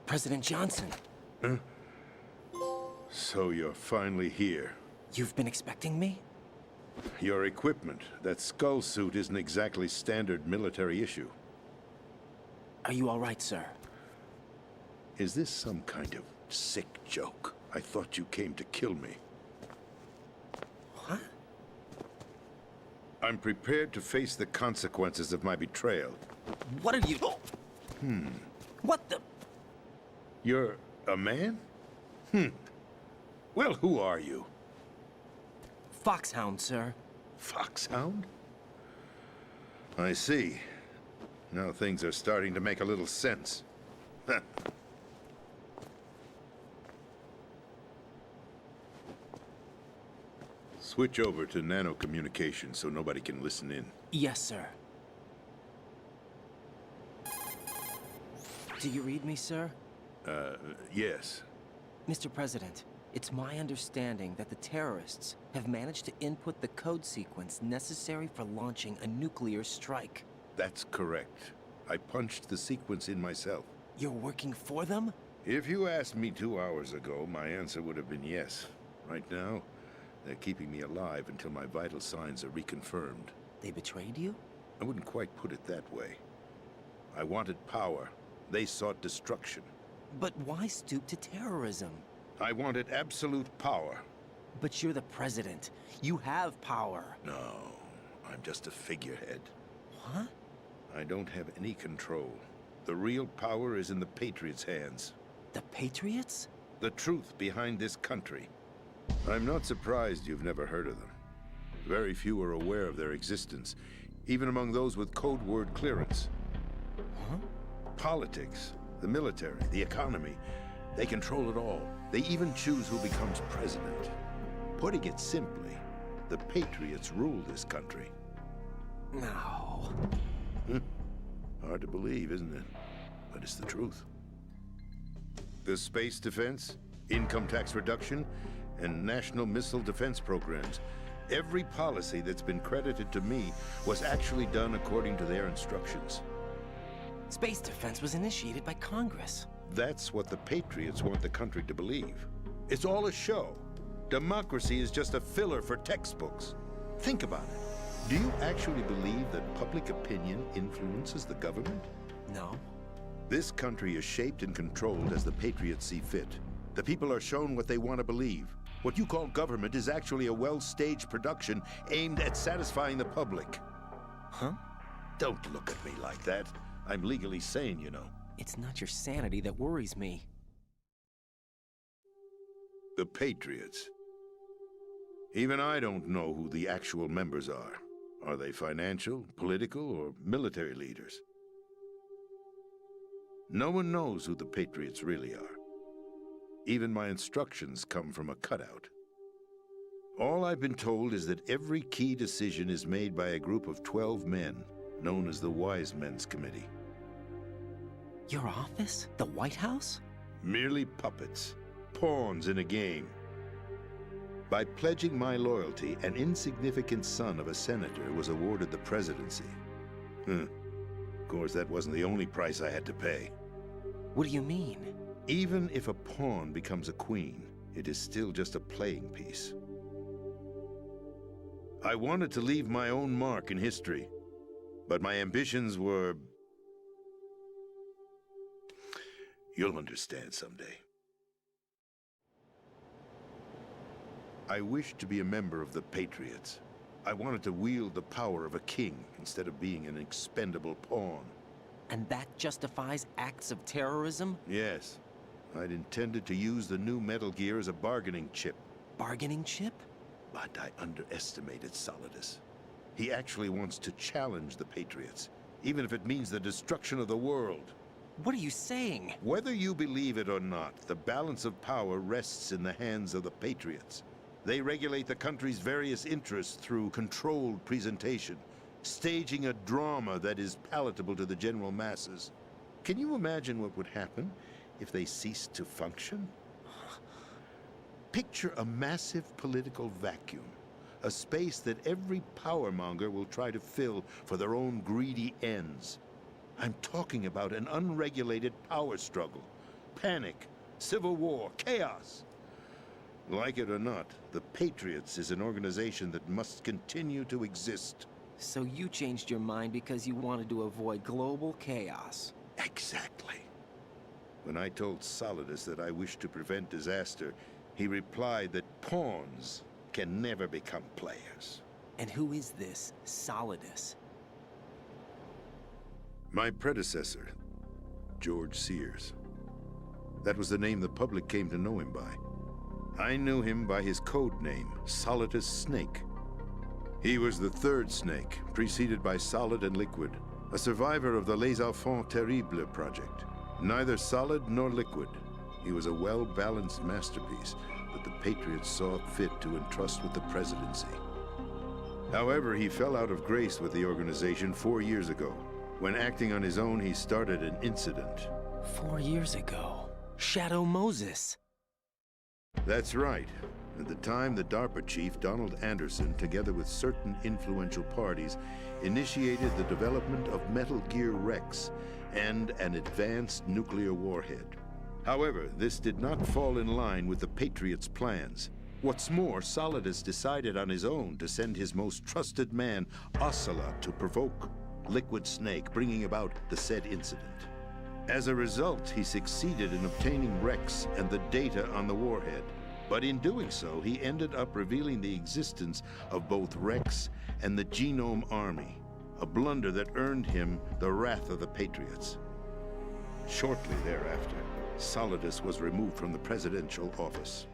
President Johnson. Huh? So you're finally here. You've been expecting me? Your equipment, that skull suit isn't exactly standard military issue. Are you all right, sir? Is this some kind of sick joke? I thought you came to kill me. What? I'm prepared to face the consequences of my betrayal. What are you... What the... You're a man? Well, who are you? Foxhound, sir. Foxhound? I see. Now things are starting to make a little sense. Switch over to nano-communication so nobody can listen in. Yes, sir. Do you read me, sir? Yes. Mr. President, it's my understanding that the terrorists have managed to input the code sequence necessary for launching a nuclear strike. That's correct. I punched the sequence in myself. You're working for them? If you asked me 2 hours ago, my answer would have been yes. Right now, they're keeping me alive until my vital signs are reconfirmed. They betrayed you? I wouldn't quite put it that way. I wanted power. They sought destruction. But why stoop to terrorism? I wanted absolute power. But you're the president. You have power. No, I'm just a figurehead. What? I don't have any control. The real power is in the Patriots' hands. The Patriots? The truth behind this country. I'm not surprised you've never heard of them. Very few are aware of their existence, even among those with code word clearance. Huh? Politics, the military, the economy, they control it all. They even choose who becomes president. Putting it simply, the Patriots rule this country. No. Hard to believe, isn't it? But it's the truth. The space defense, income tax reduction, and national missile defense programs. Every policy that's been credited to me was actually done according to their instructions. Space defense was initiated by Congress. That's what the Patriots want the country to believe. It's all a show. Democracy is just a filler for textbooks. Think about it. Do you actually believe that public opinion influences the government? No. This country is shaped and controlled as the Patriots see fit. The people are shown what they want to believe. What you call government is actually a well-staged production aimed at satisfying the public. Huh? Don't look at me like that. I'm legally sane, you know. It's not your sanity that worries me. The Patriots. Even I don't know who the actual members are. Are they financial, political, or military leaders? No one knows who the Patriots really are. Even my instructions come from a cutout. All I've been told is that every key decision is made by a group of 12 men, known as the Wise Men's Committee. Your office? The White House? Merely puppets. Pawns in a game. By pledging my loyalty, an insignificant son of a senator was awarded the presidency. Of course, that wasn't the only price I had to pay. What do you mean? Even if a pawn becomes a queen, it is still just a playing piece. I wanted to leave my own mark in history, but my ambitions were... You'll understand someday. I wished to be a member of the Patriots. I wanted to wield the power of a king instead of being an expendable pawn. And that justifies acts of terrorism? Yes. I'd intended to use the new Metal Gear as a bargaining chip. Bargaining chip? But I underestimated Solidus. He actually wants to challenge the Patriots, even if it means the destruction of the world. What are you saying? Whether you believe it or not, the balance of power rests in the hands of the Patriots. They regulate the country's various interests through controlled presentation, staging a drama that is palatable to the general masses. Can you imagine what would happen if they ceased to function? Picture a massive political vacuum, a space that every powermonger will try to fill for their own greedy ends. I'm talking about an unregulated power struggle, panic, civil war, chaos. Like it or not, the Patriots is an organization that must continue to exist. So you changed your mind because you wanted to avoid global chaos. Exactly. When I told Solidus that I wished to prevent disaster, he replied that pawns can never become players. And who is this Solidus? My predecessor, George Sears. That was the name the public came to know him by. I knew him by his code name, Solidus Snake. He was the third snake, preceded by Solid and Liquid, a survivor of the Les Enfants Terribles project. Neither solid nor liquid, he was a well-balanced masterpiece that the Patriots saw fit to entrust with the presidency. However, he fell out of grace with the organization 4 years ago. When acting on his own, he started an incident. 4 years ago? Shadow Moses. That's right. At the time, the DARPA chief, Donald Anderson, together with certain influential parties, initiated the development of Metal Gear Rex and an advanced nuclear warhead. However, this did not fall in line with the Patriots' plans. What's more, Solidus decided on his own to send his most trusted man, Ocelot, to provoke Liquid Snake, bringing about the said incident. As a result, he succeeded in obtaining Rex and the data on the warhead. But in doing so, he ended up revealing the existence of both Rex and the Genome Army, a blunder that earned him the wrath of the Patriots. Shortly thereafter, Solidus was removed from the presidential office.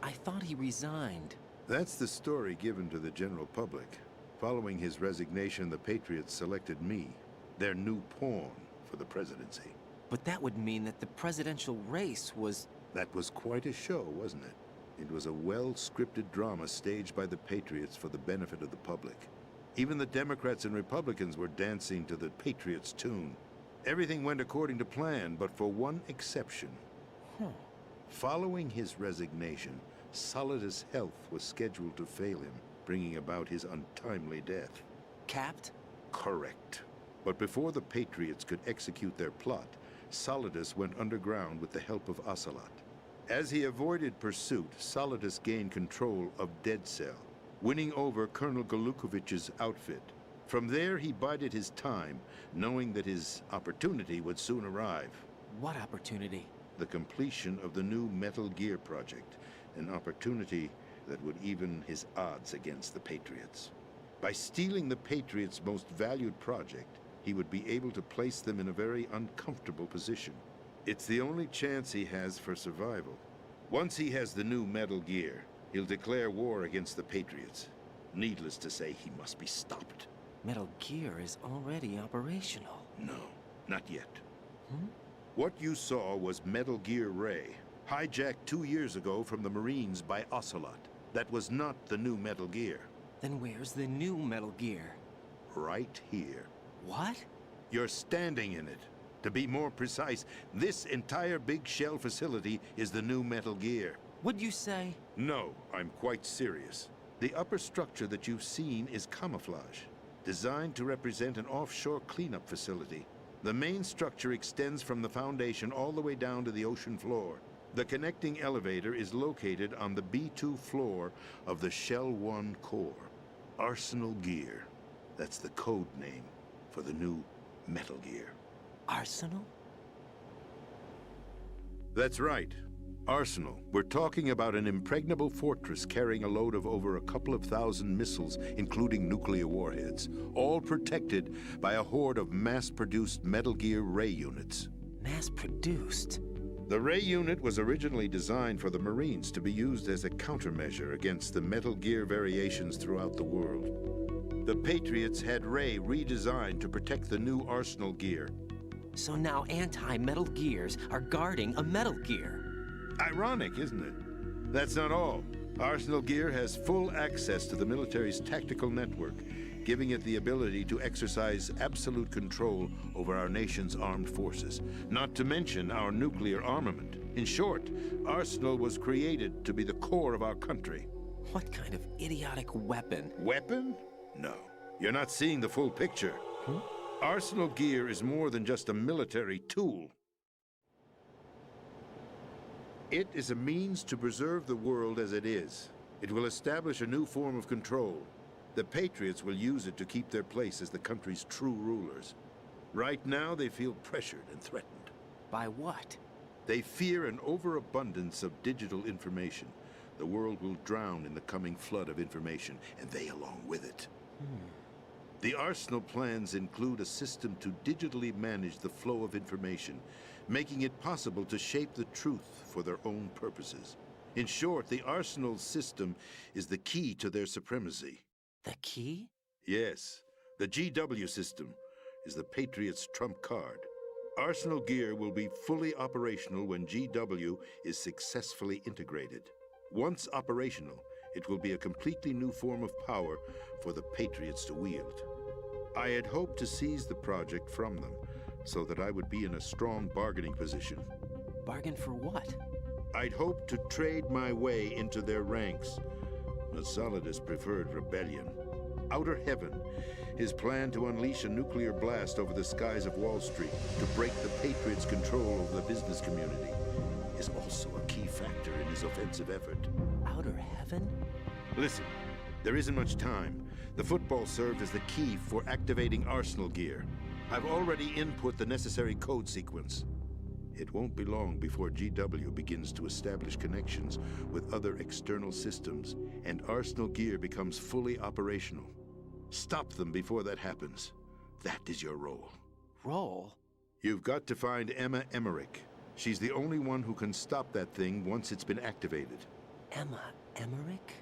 I thought he resigned. That's the story given to the general public. Following his resignation, the Patriots selected me, their new pawn, for the presidency. But that would mean that the presidential race was... That was quite a show, wasn't it? It was a well-scripted drama staged by the Patriots for the benefit of the public. Even the Democrats and Republicans were dancing to the Patriots' tune. Everything went according to plan, but for one exception. Following his resignation, Solidus' health was scheduled to fail him, bringing about his untimely death. Capped? Correct. But before the Patriots could execute their plot, Solidus went underground with the help of Ocelot. As he avoided pursuit, Solidus gained control of Dead Cell, winning over Colonel Golukovich's outfit. From there, he bided his time, knowing that his opportunity would soon arrive. What opportunity? The completion of the new Metal Gear project, an opportunity that would even his odds against the Patriots. By stealing the Patriots' most valued project, he would be able to place them in a very uncomfortable position. It's the only chance he has for survival. Once he has the new Metal Gear, he'll declare war against the Patriots. Needless to say, he must be stopped. Metal Gear is already operational. No, not yet. What you saw was Metal Gear Ray, hijacked 2 years ago from the Marines by Ocelot. That was not the new Metal Gear. Then where's the new Metal Gear? Right here. What? You're standing in it. To be more precise, this entire big shell facility is the new Metal Gear. Would you say? No, I'm quite serious. The upper structure that you've seen is camouflage, designed to represent an offshore cleanup facility. The main structure extends from the foundation all the way down to the ocean floor. The connecting elevator is located on the B2 floor of the Shell 1 core. Arsenal Gear. That's the code name for the new Metal Gear. Arsenal? That's right. Arsenal. We're talking about an impregnable fortress carrying a load of over a couple of thousand missiles, including nuclear warheads, all protected by a horde of mass-produced Metal Gear Ray units. Mass-produced? The Ray unit was originally designed for the Marines to be used as a countermeasure against the Metal Gear variations throughout the world. The Patriots had Ray redesigned to protect the new Arsenal Gear. So now anti-Metal Gears are guarding a Metal Gear. Ironic, isn't it? That's not all. Arsenal Gear has full access to the military's tactical network, giving it the ability to exercise absolute control over our nation's armed forces, not to mention our nuclear armament. In short, Arsenal was created to be the core of our country. What kind of idiotic weapon? Weapon? No. You're not seeing the full picture. Arsenal Gear is more than just a military tool. It is a means to preserve the world as it is. It will establish a new form of control. The Patriots will use it to keep their place as the country's true rulers. Right now, they feel pressured and threatened. By what? They fear an overabundance of digital information. The world will drown in the coming flood of information, and they along with it. The Arsenal plans include a system to digitally manage the flow of information, making it possible to shape the truth for their own purposes. In short, the Arsenal system is the key to their supremacy. The key? Yes. The GW system is the Patriots' trump card. Arsenal Gear will be fully operational when GW is successfully integrated. Once operational, it will be a completely new form of power for the Patriots to wield. I had hoped to seize the project from them, so that I would be in a strong bargaining position. Bargain for what? I'd hoped to trade my way into their ranks, but Solidus preferred rebellion. Outer Heaven, his plan to unleash a nuclear blast over the skies of Wall Street to break the Patriots' control over the business community, is also a key factor in his offensive effort. Outer Heaven? Listen, there isn't much time. The football served as the key for activating Arsenal Gear. I've already input the necessary code sequence. It won't be long before GW begins to establish connections with other external systems, and Arsenal Gear becomes fully operational. Stop them before that happens. That is your role. Role? You've got to find Emma Emmerich. She's the only one who can stop that thing once it's been activated. Emma Emmerich?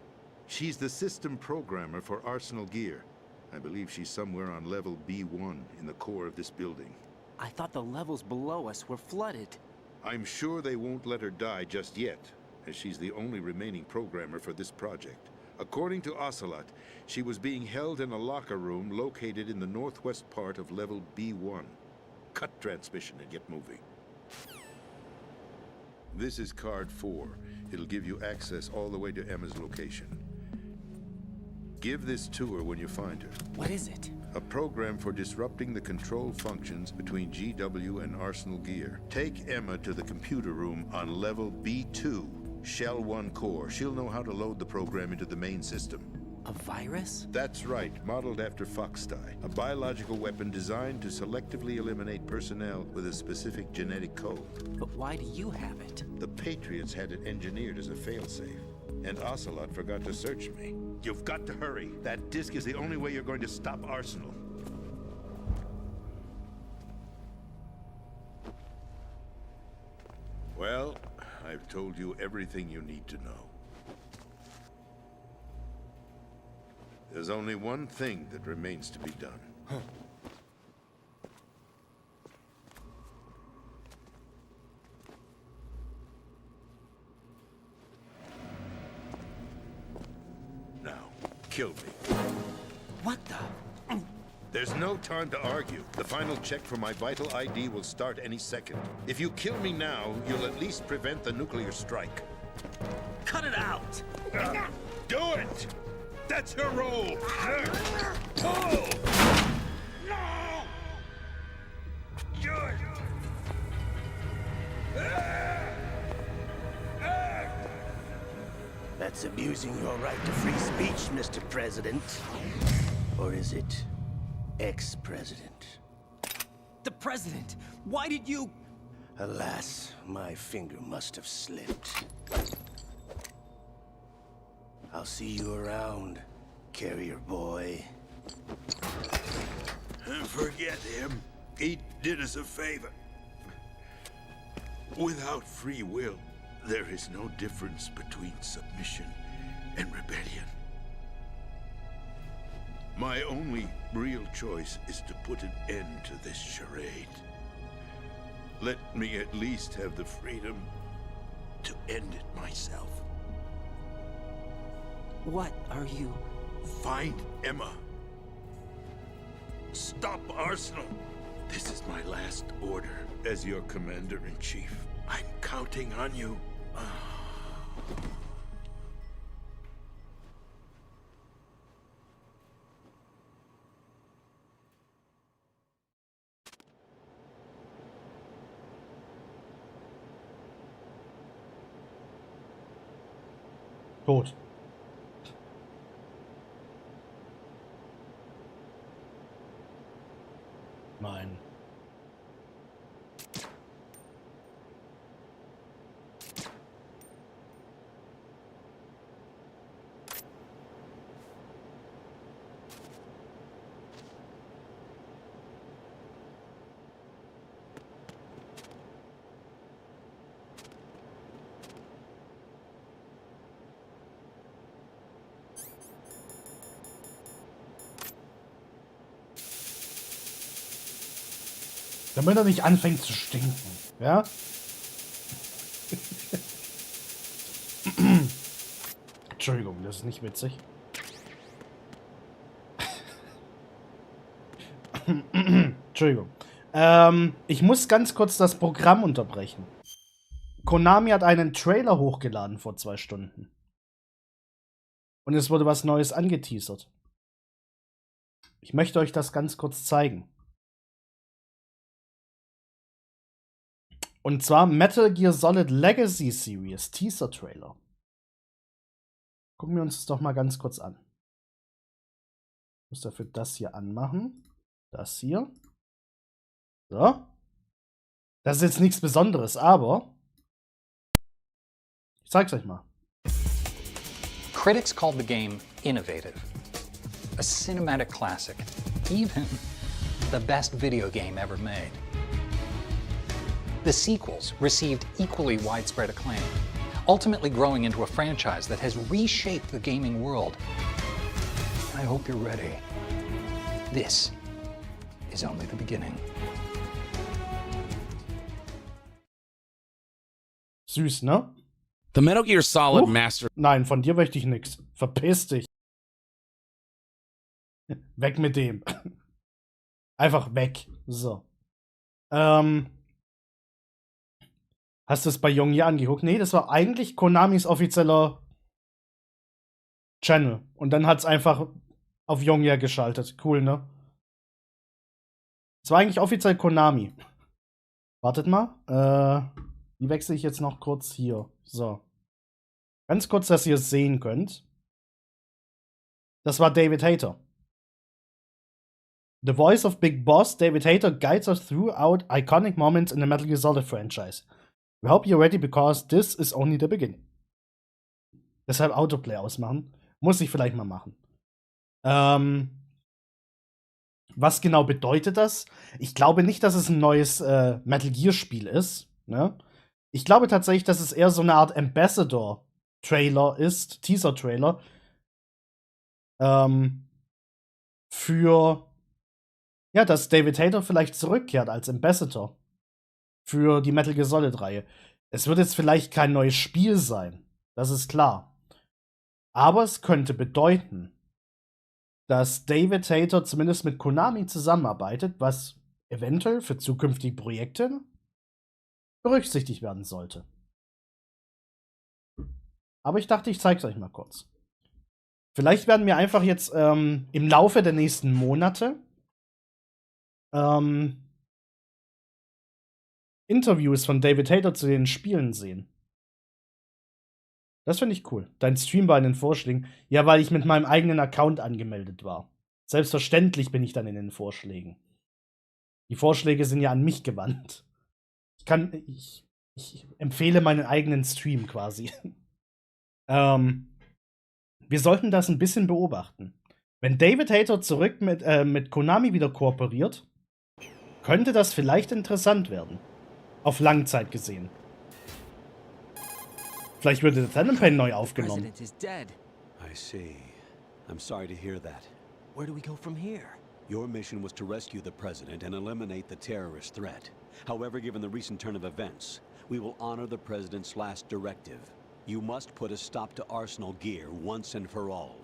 She's the system programmer for Arsenal Gear. I believe she's somewhere on level B1 in the core of this building. I thought the levels below us were flooded. I'm sure they won't let her die just yet, as she's the only remaining programmer for this project. According to Ocelot, she was being held in a locker room located in the northwest part of level B1. Cut transmission and get moving. This is card 4. It'll give you access all the way to Emma's location. Give this to her when you find her. What is it? A program for disrupting the control functions between GW and Arsenal Gear. Take Emma to the computer room on level B2, Shell 1 core. She'll know how to load the program into the main system. A virus? That's right, modeled after Foxdie. A biological weapon designed to selectively eliminate personnel with a specific genetic code. But why do you have it? The Patriots had it engineered as a failsafe. And Ocelot forgot to search me. You've got to hurry. That disk is the only way you're going to stop Arsenal. Well, I've told you everything you need to know. There's only one thing that remains to be done. Now, kill me. What the? There's no time to argue. The final check for my vital ID will start any second. If you kill me now, you'll at least prevent the nuclear strike. Cut it out! Do it! That's your role! Oh! No! Do it! That's abusing your right to free speech, Mr. President. Or is it ex-president? The president! Why did you... Alas, my finger must have slipped. I'll see you around, carrier boy. Forget him. He did us a favor. Without free will, there is no difference between submission and rebellion. My only real choice is to put an end to this charade. Let me at least have the freedom to end it myself. What are you... Find Emma. Stop Arsenal. This is my last order as your commander-in-chief. I'm counting on you. Tot. Nein. Damit er nicht anfängt zu stinken, ja? Entschuldigung, das ist nicht witzig. Entschuldigung. Ich muss ganz kurz das Programm unterbrechen. Konami hat einen Trailer hochgeladen vor 2 Stunden. Und es wurde was Neues angeteasert. Ich möchte euch das ganz kurz zeigen. Und zwar Metal Gear Solid Legacy Series Teaser Trailer. Gucken wir uns das doch mal ganz kurz an. Ich muss dafür das hier anmachen. Das hier. So. Das ist jetzt nichts Besonderes, aber ich zeig's euch mal. Critics called the game innovative, a cinematic classic, even the best video game ever made. The sequels received equally widespread acclaim, ultimately growing into a franchise that has reshaped the gaming world. I hope you're ready. This is only the beginning. Süß, ne? The Metal Gear Solid Master... Nein, von dir möchte ich nix. Verpiss dich. Weg mit dem. Einfach weg. So. Hast du es bei Jong hier angeguckt? Nee, das war eigentlich Konamis offizieller Channel. Und dann hat es einfach auf Jong geschaltet. Cool, ne? Es war eigentlich offiziell Konami. Wartet mal. Die wechsle ich jetzt noch kurz hier. So. Ganz kurz, dass ihr es sehen könnt. Das war David Hayter. The voice of Big Boss, David Hayter, guides us throughout iconic moments in the Metal Gear Solid franchise. We hope you're ready because this is only the beginning. Deshalb Autoplay ausmachen. Muss ich vielleicht mal machen. Was genau bedeutet das? Ich glaube nicht, dass es ein neues Metal Gear Spiel ist. Ne? Ich glaube tatsächlich, dass es eher so eine Art Ambassador-Trailer ist, Teaser-Trailer. Für, ja, dass David Hayter vielleicht zurückkehrt als Ambassador für die Metal Gear Solid-Reihe. Es wird jetzt vielleicht kein neues Spiel sein, das ist klar. Aber es könnte bedeuten, dass David Hayter zumindest mit Konami zusammenarbeitet, was eventuell für zukünftige Projekte berücksichtigt werden sollte. Aber ich dachte, ich zeige es euch mal kurz. Vielleicht werden wir einfach jetzt im Laufe der nächsten Monate Interviews von David Hayter zu den Spielen sehen. Das finde ich cool. Dein Stream war in den Vorschlägen. Ja, weil ich mit meinem eigenen Account angemeldet war. Selbstverständlich bin ich dann in den Vorschlägen. Die Vorschläge sind ja an mich gewandt. Ich empfehle meinen eigenen Stream quasi. Wir sollten das ein bisschen beobachten. Wenn David Hayter zurück mit Konami wieder kooperiert, könnte das vielleicht interessant werden. Auf Langzeit gesehen. Vielleicht würde der Talentpain neu aufgenommen. The president is dead. I see. I'm sorry to hear that. Where do we go from here? Your mission was to rescue the president and eliminate the terrorist threat. However, given the recent turn of events, we will honor the president's last directive. You must put a stop to Arsenal Gear once and for all.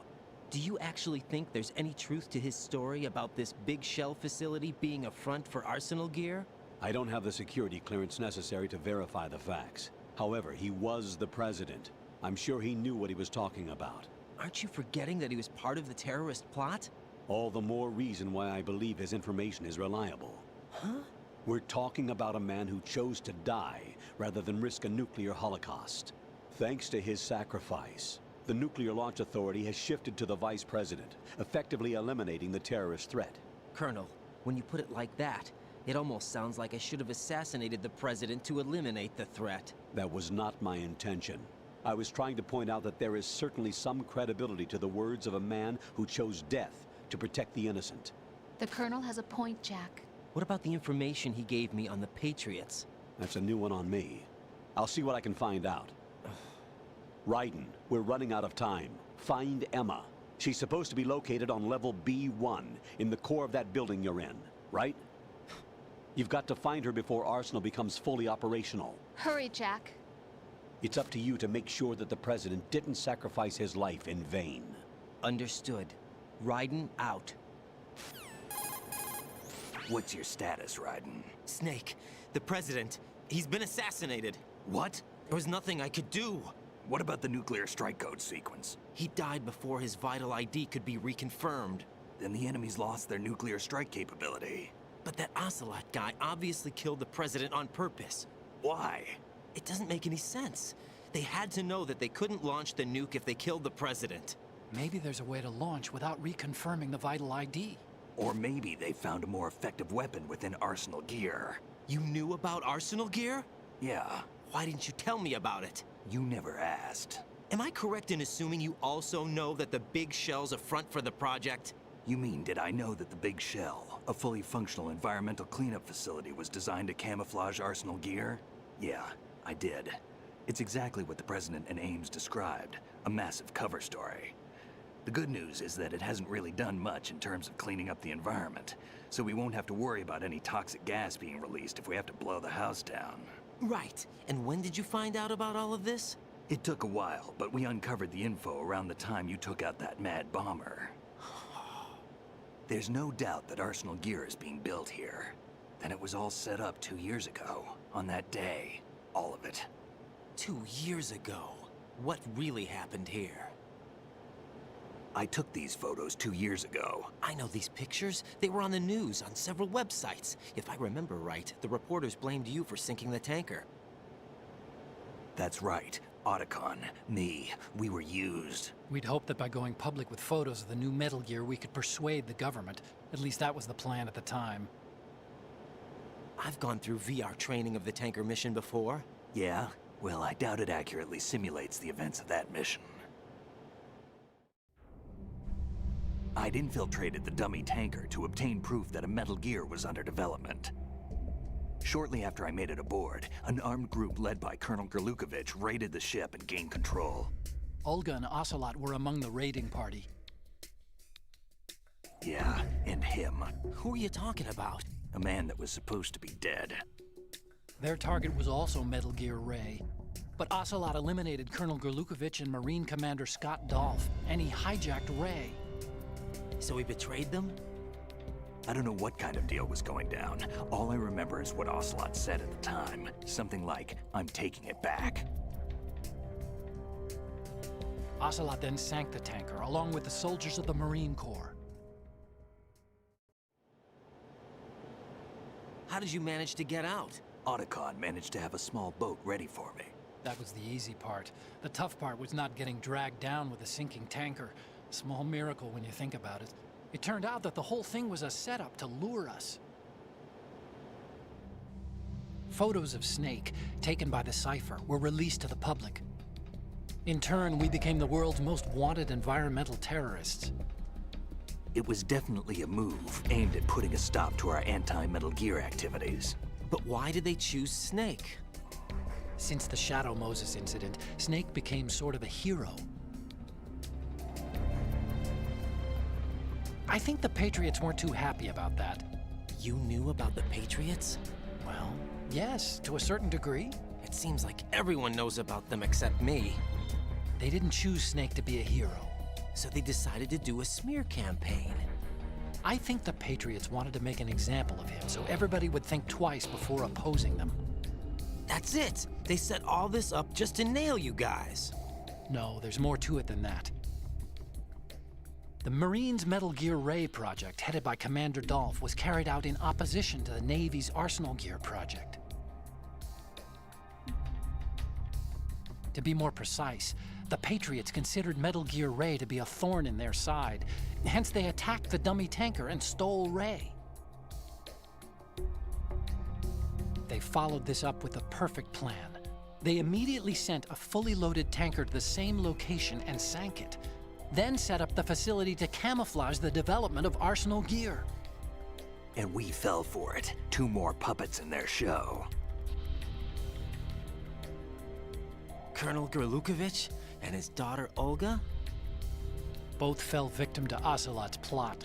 Do you actually think there's any truth to his story about this big shell facility being a front for Arsenal Gear? I don't have the security clearance necessary to verify the facts. However, he was the president. I'm sure he knew what he was talking about. Aren't you forgetting that he was part of the terrorist plot? All the more reason why I believe his information is reliable. Huh? We're talking about a man who chose to die rather than risk a nuclear holocaust. Thanks to his sacrifice, the Nuclear Launch Authority has shifted to the vice president, effectively eliminating the terrorist threat. Colonel, when you put it like that, it almost sounds like I should have assassinated the president to eliminate the threat. That was not my intention. I was trying to point out that there is certainly some credibility to the words of a man who chose death to protect the innocent. The Colonel has a point, Jack. What about the information he gave me on the Patriots? That's a new one on me. I'll see what I can find out. Raiden, we're running out of time. Find Emma. She's supposed to be located on level B1, in the core of that building you're in, right? You've got to find her before Arsenal becomes fully operational. Hurry, Jack. It's up to you to make sure that the president didn't sacrifice his life in vain. Understood. Raiden out. What's your status, Raiden? Snake, the president, he's been assassinated. What? There was nothing I could do. What about the nuclear strike code sequence? He died before his vital ID could be reconfirmed. Then the enemy's lost their nuclear strike capability. But that Ocelot guy obviously killed the president on purpose. Why? It doesn't make any sense. They had to know that they couldn't launch the nuke if they killed the president. Maybe there's a way to launch without reconfirming the vital ID. Or maybe they found a more effective weapon within Arsenal Gear. You knew about Arsenal Gear? Yeah. Why didn't you tell me about it? You never asked. Am I correct in assuming you also know that the Big Shell's a front for the project? You mean, did I know that the Big Shell, a fully functional environmental cleanup facility, was designed to camouflage Arsenal Gear? Yeah, I did. It's exactly what the President and Ames described, a massive cover story. The good news is that it hasn't really done much in terms of cleaning up the environment, so we won't have to worry about any toxic gas being released if we have to blow the house down. Right. And when did you find out about all of this? It took a while, but we uncovered the info around the time you took out that mad bomber. There's no doubt that Arsenal Gear is being built here. Then it was all set up 2 years ago, on that day. All of it. 2 years ago? What really happened here? I took these photos 2 years ago. I know these pictures. They were on the news, on several websites. If I remember right, the reporters blamed you for sinking the tanker. That's right. Otacon, me, we were used. We'd hoped that by going public with photos of the new Metal Gear, we could persuade the government. At least that was the plan at the time. I've gone through VR training of the tanker mission before. Yeah? Well, I doubt it accurately simulates the events of that mission. I'd infiltrated the dummy tanker to obtain proof that a Metal Gear was under development. Shortly after I made it aboard, an armed group led by Colonel Gerlukovich raided the ship and gained control. Olga and Ocelot were among the raiding party. Yeah, and him. Who are you talking about? A man that was supposed to be dead. Their target was also Metal Gear Ray. But Ocelot eliminated Colonel Gerlukovich and Marine Commander Scott Dolph, and he hijacked Ray. So we betrayed them? I don't know what kind of deal was going down. All I remember is what Ocelot said at the time. Something like, I'm taking it back. Ocelot then sank the tanker, along with the soldiers of the Marine Corps. How did you manage to get out? Otacon managed to have a small boat ready for me. That was the easy part. The tough part was not getting dragged down with a sinking tanker. A small miracle when you think about it. It turned out that the whole thing was a setup to lure us. Photos of Snake, taken by the Cypher, were released to the public. In turn, we became the world's most wanted environmental terrorists. It was definitely a move aimed at putting a stop to our anti-Metal Gear activities. But why did they choose Snake? Since the Shadow Moses incident, Snake became sort of a hero. I think the Patriots weren't too happy about that. You knew about the Patriots? Well, yes, to a certain degree. It seems like everyone knows about them except me. They didn't choose Snake to be a hero. So they decided to do a smear campaign. I think the Patriots wanted to make an example of him so everybody would think twice before opposing them. That's it! They set all this up just to nail you guys. No, there's more to it than that. The Marines' Metal Gear Ray project, headed by Commander Dolph, was carried out in opposition to the Navy's Arsenal Gear project. To be more precise, the Patriots considered Metal Gear Ray to be a thorn in their side. Hence, they attacked the dummy tanker and stole Ray. They followed this up with a perfect plan. They immediately sent a fully loaded tanker to the same location and sank it. Then set up the facility to camouflage the development of Arsenal Gear. And we fell for it. 2 more puppets in their show. Colonel Gerlukovich and his daughter Olga? Both fell victim to Ocelot's plot.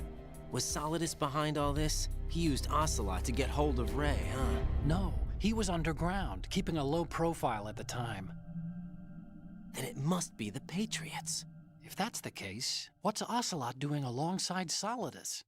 Was Solidus behind all this? He used Ocelot to get hold of Ray, huh? No, he was underground, keeping a low profile at the time. Then it must be the Patriots. If that's the case, what's Ocelot doing alongside Solidus?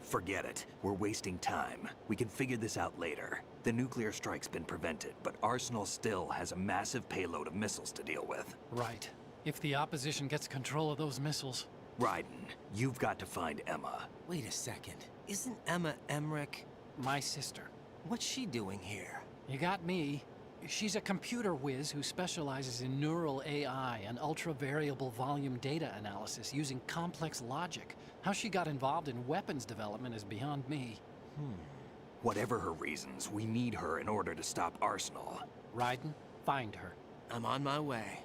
Forget it. We're wasting time. We can figure this out later. The nuclear strike's been prevented, but Arsenal still has a massive payload of missiles to deal with. Right. If the opposition gets control of those missiles... Raiden, you've got to find Emma. Wait a second. Isn't Emma Emmerich my sister? What's she doing here? You got me. She's a computer whiz who specializes in neural AI and ultra-variable volume data analysis using complex logic. How she got involved in weapons development is beyond me. Whatever her reasons, we need her in order to stop Arsenal. Raiden, find her. I'm on my way.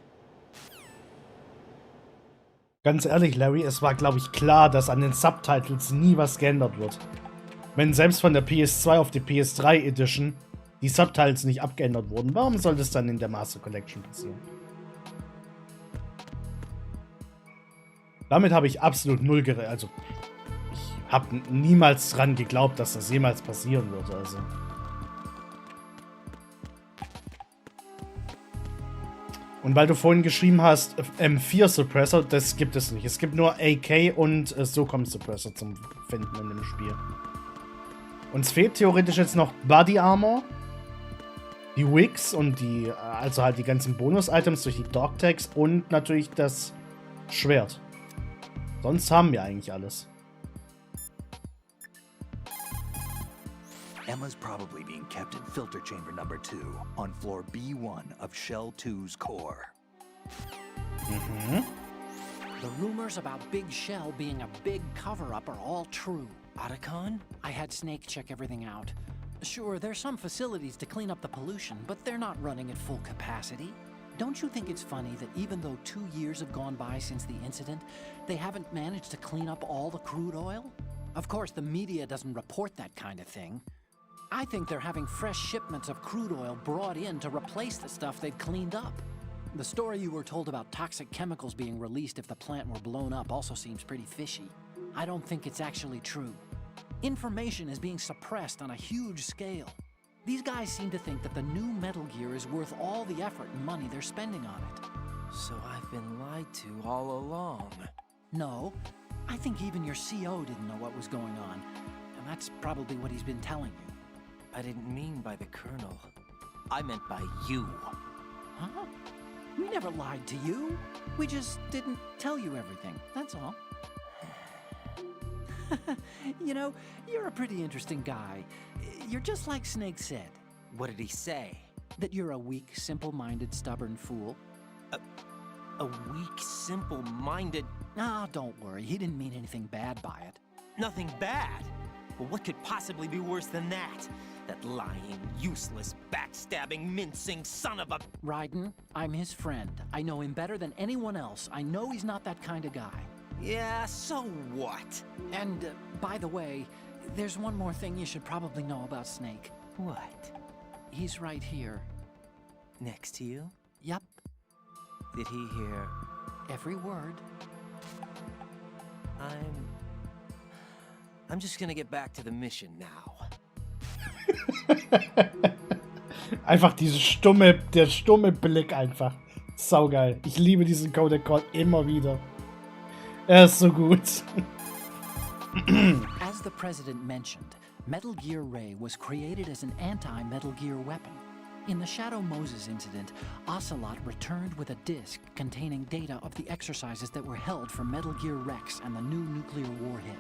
Ganz ehrlich, Larry, es war, glaube ich, klar, dass an den Subtitles nie was geändert wird. Wenn selbst von der PS2 auf die PS3 Edition die Subtitles nicht abgeändert wurden, warum sollte es dann in der Master Collection passieren? Damit habe ich absolut null gerechnet. Also, ich habe niemals dran geglaubt, dass das jemals passieren würde. Also. Und weil du vorhin geschrieben hast, M4 Suppressor, das gibt es nicht. Es gibt nur AK und SOCOM Suppressor zum Finden in dem Spiel. Uns fehlt theoretisch jetzt noch Body Armor, die Wigs und die, also halt die ganzen Bonus-Items durch die Dog-Tags und natürlich das Schwert. Sonst haben wir eigentlich alles. Emma's probably being kept in filter chamber number 2 on floor B1 of Shell 2's core. The rumors about Big Shell being a big cover-up are all true. Otacon? I had Snake check everything out. Sure, there's some facilities to clean up the pollution, but they're not running at full capacity. Don't you think it's funny that even though 2 years have gone by since the incident, they haven't managed to clean up all the crude oil? Of course, the media doesn't report that kind of thing. I think they're having fresh shipments of crude oil brought in to replace the stuff they've cleaned up. The story you were told about toxic chemicals being released if the plant were blown up also seems pretty fishy. I don't think it's actually true. Information is being suppressed on a huge scale. These guys seem to think that the new Metal Gear is worth all the effort and money they're spending on it. So I've been lied to all along. No, I think even your CO didn't know what was going on. And that's probably what he's been telling you. I didn't mean by the Colonel. I meant by you. Huh? We never lied to you. We just didn't tell you everything, that's all. You know, you're a pretty interesting guy. You're just like Snake said. What did he say? That you're a weak, simple-minded, stubborn fool. A weak, simple-minded... Ah, don't worry. He didn't mean anything bad by it. Nothing bad? Well, what could possibly be worse than that? That lying, useless, backstabbing, mincing son of a... Raiden, I'm his friend. I know him better than anyone else. I know he's not that kind of guy. Yeah, so what? And, by the way, there's one more thing you should probably know about Snake. What? He's right here. Next to you? Yep. Did he hear... every word? I'm just gonna get back to the mission now. Einfach der stumme Blick einfach. Saugeil. Ich liebe diesen Codec immer wieder. Er ist so gut. As the president mentioned, Metal Gear Ray was created as an anti-Metal Gear weapon. In the Shadow Moses incident, Ocelot returned with a disc containing data of the exercises that were held for Metal Gear Rex and the new nuclear warhead.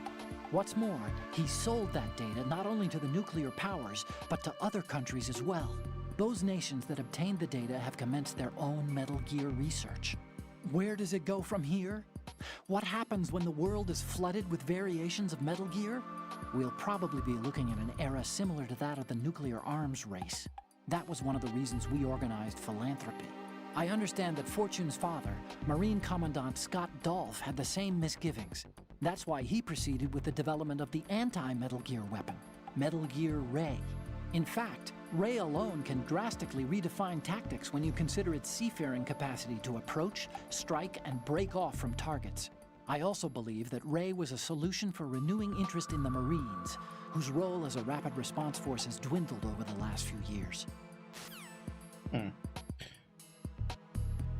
What's more, he sold that data not only to the nuclear powers, but to other countries as well. Those nations that obtained the data have commenced their own Metal Gear research. Where does it go from here? What happens when the world is flooded with variations of Metal Gear? We'll probably be looking at an era similar to that of the nuclear arms race. That was one of the reasons we organized philanthropy. I understand that Fortune's father, Marine Commandant Scott Dolph, had the same misgivings. That's why he proceeded with the development of the anti-Metal Gear weapon, Metal Gear Ray. In fact, Ray alone can drastically redefine tactics when you consider its seafaring capacity to approach, strike, and break off from targets. I also believe that Ray was a solution for renewing interest in the Marines, whose role as a rapid response force has dwindled over the last few years.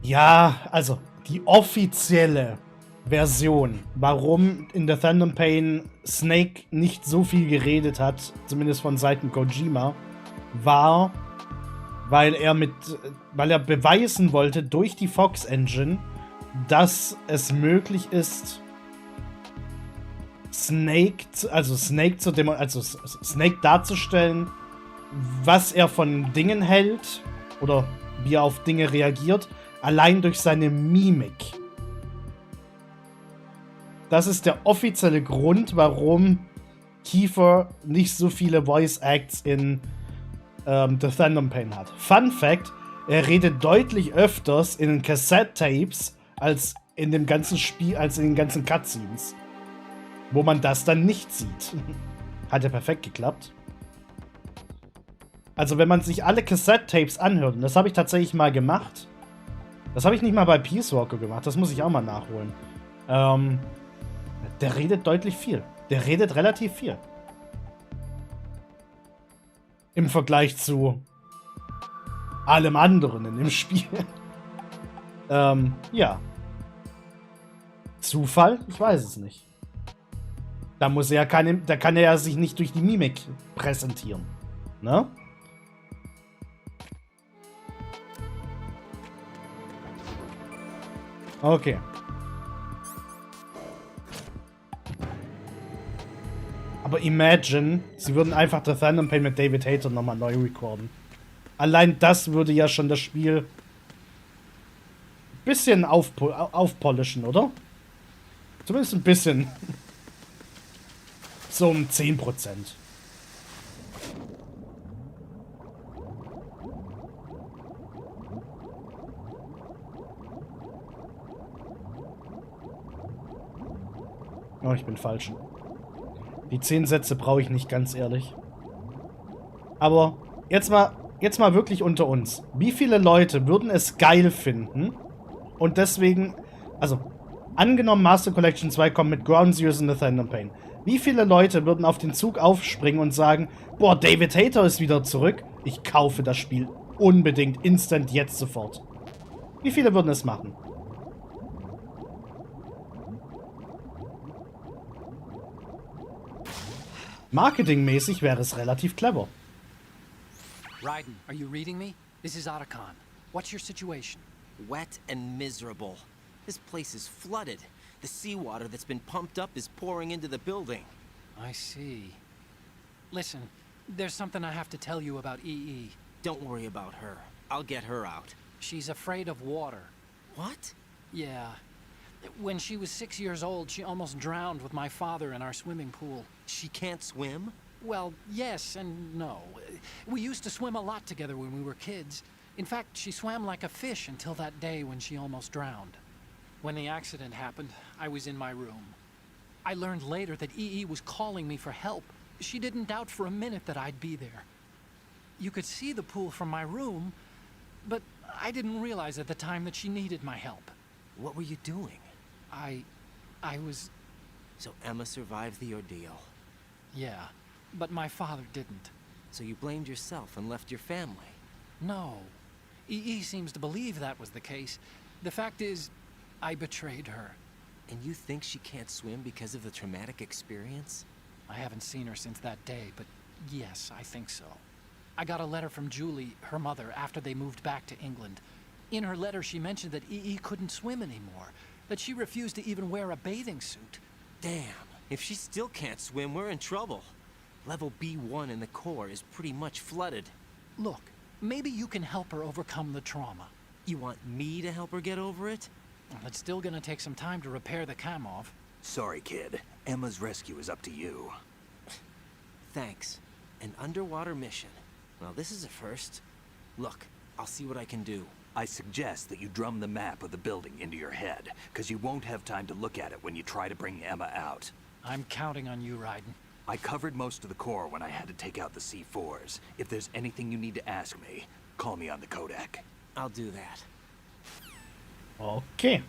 Ja, also die offizielle Version, warum in The Phantom Pain Snake nicht so viel geredet hat, zumindest von Seiten Kojima, war, weil er beweisen wollte durch die Fox Engine, dass es möglich ist, Snake darzustellen, was er von Dingen hält oder wie er auf Dinge reagiert, allein durch seine Mimik. Das ist der offizielle Grund, warum Kiefer nicht so viele Voice Acts in The Phantom Pain hat. Fun Fact: Er redet deutlich öfters in den Cassette-Tapes als in dem ganzen Spiel, als in den ganzen Cutscenes. Wo man das dann nicht sieht. Hat ja perfekt geklappt. Also wenn man sich alle Cassette-Tapes anhört, und das habe ich tatsächlich mal gemacht. Das habe ich nicht mal bei Peace Walker gemacht, das muss ich auch mal nachholen. Der redet deutlich viel. Der redet relativ viel. Im Vergleich zu allem anderen in dem Spiel. Ja. Zufall? Ich weiß es nicht. Da kann er ja sich nicht durch die Mimik präsentieren. Ne? Okay. Aber imagine, sie würden einfach The Phantom Pain mit David Hayter nochmal neu recorden. Allein das würde ja schon das Spiel ein bisschen aufpolischen, oder? Zumindest ein bisschen. So um 10%. Oh, ich bin falsch. Die 10 Sätze brauche ich nicht, ganz ehrlich. Aber jetzt mal wirklich unter uns. Wie viele Leute würden es geil finden und deswegen, also angenommen Master Collection 2 kommt mit Ground Zeroes in The Phantom Pain. Wie viele Leute würden auf den Zug aufspringen und sagen, boah, David Hayter ist wieder zurück. Ich kaufe das Spiel unbedingt, instant, jetzt sofort. Wie viele würden es machen? Marketingmäßig wäre es relativ clever. Raiden, are you reading me? This is Otacon. What's your situation? Wet and miserable. This place is flooded. The seawater that's been pumped up is pouring into the building. I see. Listen, there's something I have to tell you about EE. Don't worry about her. I'll get her out. She's afraid of water. What? Yeah. When she was 6 years old, she almost drowned with my father in our swimming pool. She can't swim? Well, yes and no. We used to swim a lot together when we were kids. In fact, she swam like a fish until that day when she almost drowned. When the accident happened, I was in my room. I learned later that EE was calling me for help. She didn't doubt for a minute that I'd be there. You could see the pool from my room, but I didn't realize at the time that she needed my help. What were you doing? I was... So Emma survived the ordeal. Yeah, but my father didn't. So you blamed yourself and left your family? No. EE seems to believe that was the case. The fact is, I betrayed her. And you think she can't swim because of the traumatic experience? I haven't seen her since that day, but yes, I think so. I got a letter from Julie, her mother, after they moved back to England. In her letter, she mentioned that EE couldn't swim anymore, that she refused to even wear a bathing suit. Damn, if she still can't swim, we're in trouble. Level B1 in the core is pretty much flooded. Look, maybe you can help her overcome the trauma. You want me to help her get over it? Well, it's still gonna take some time to repair the Kamov. Sorry, kid. Emma's rescue is up to you. Thanks. An underwater mission. Well, this is a first. Look, I'll see what I can do. I suggest that you drum the map of the building into your head, because you won't have time to look at it when you try to bring Emma out. I'm counting on you, Raiden. I covered most of the core when I had to take out the C4s. If there's anything you need to ask me, call me on the codec. I'll do that. Okay.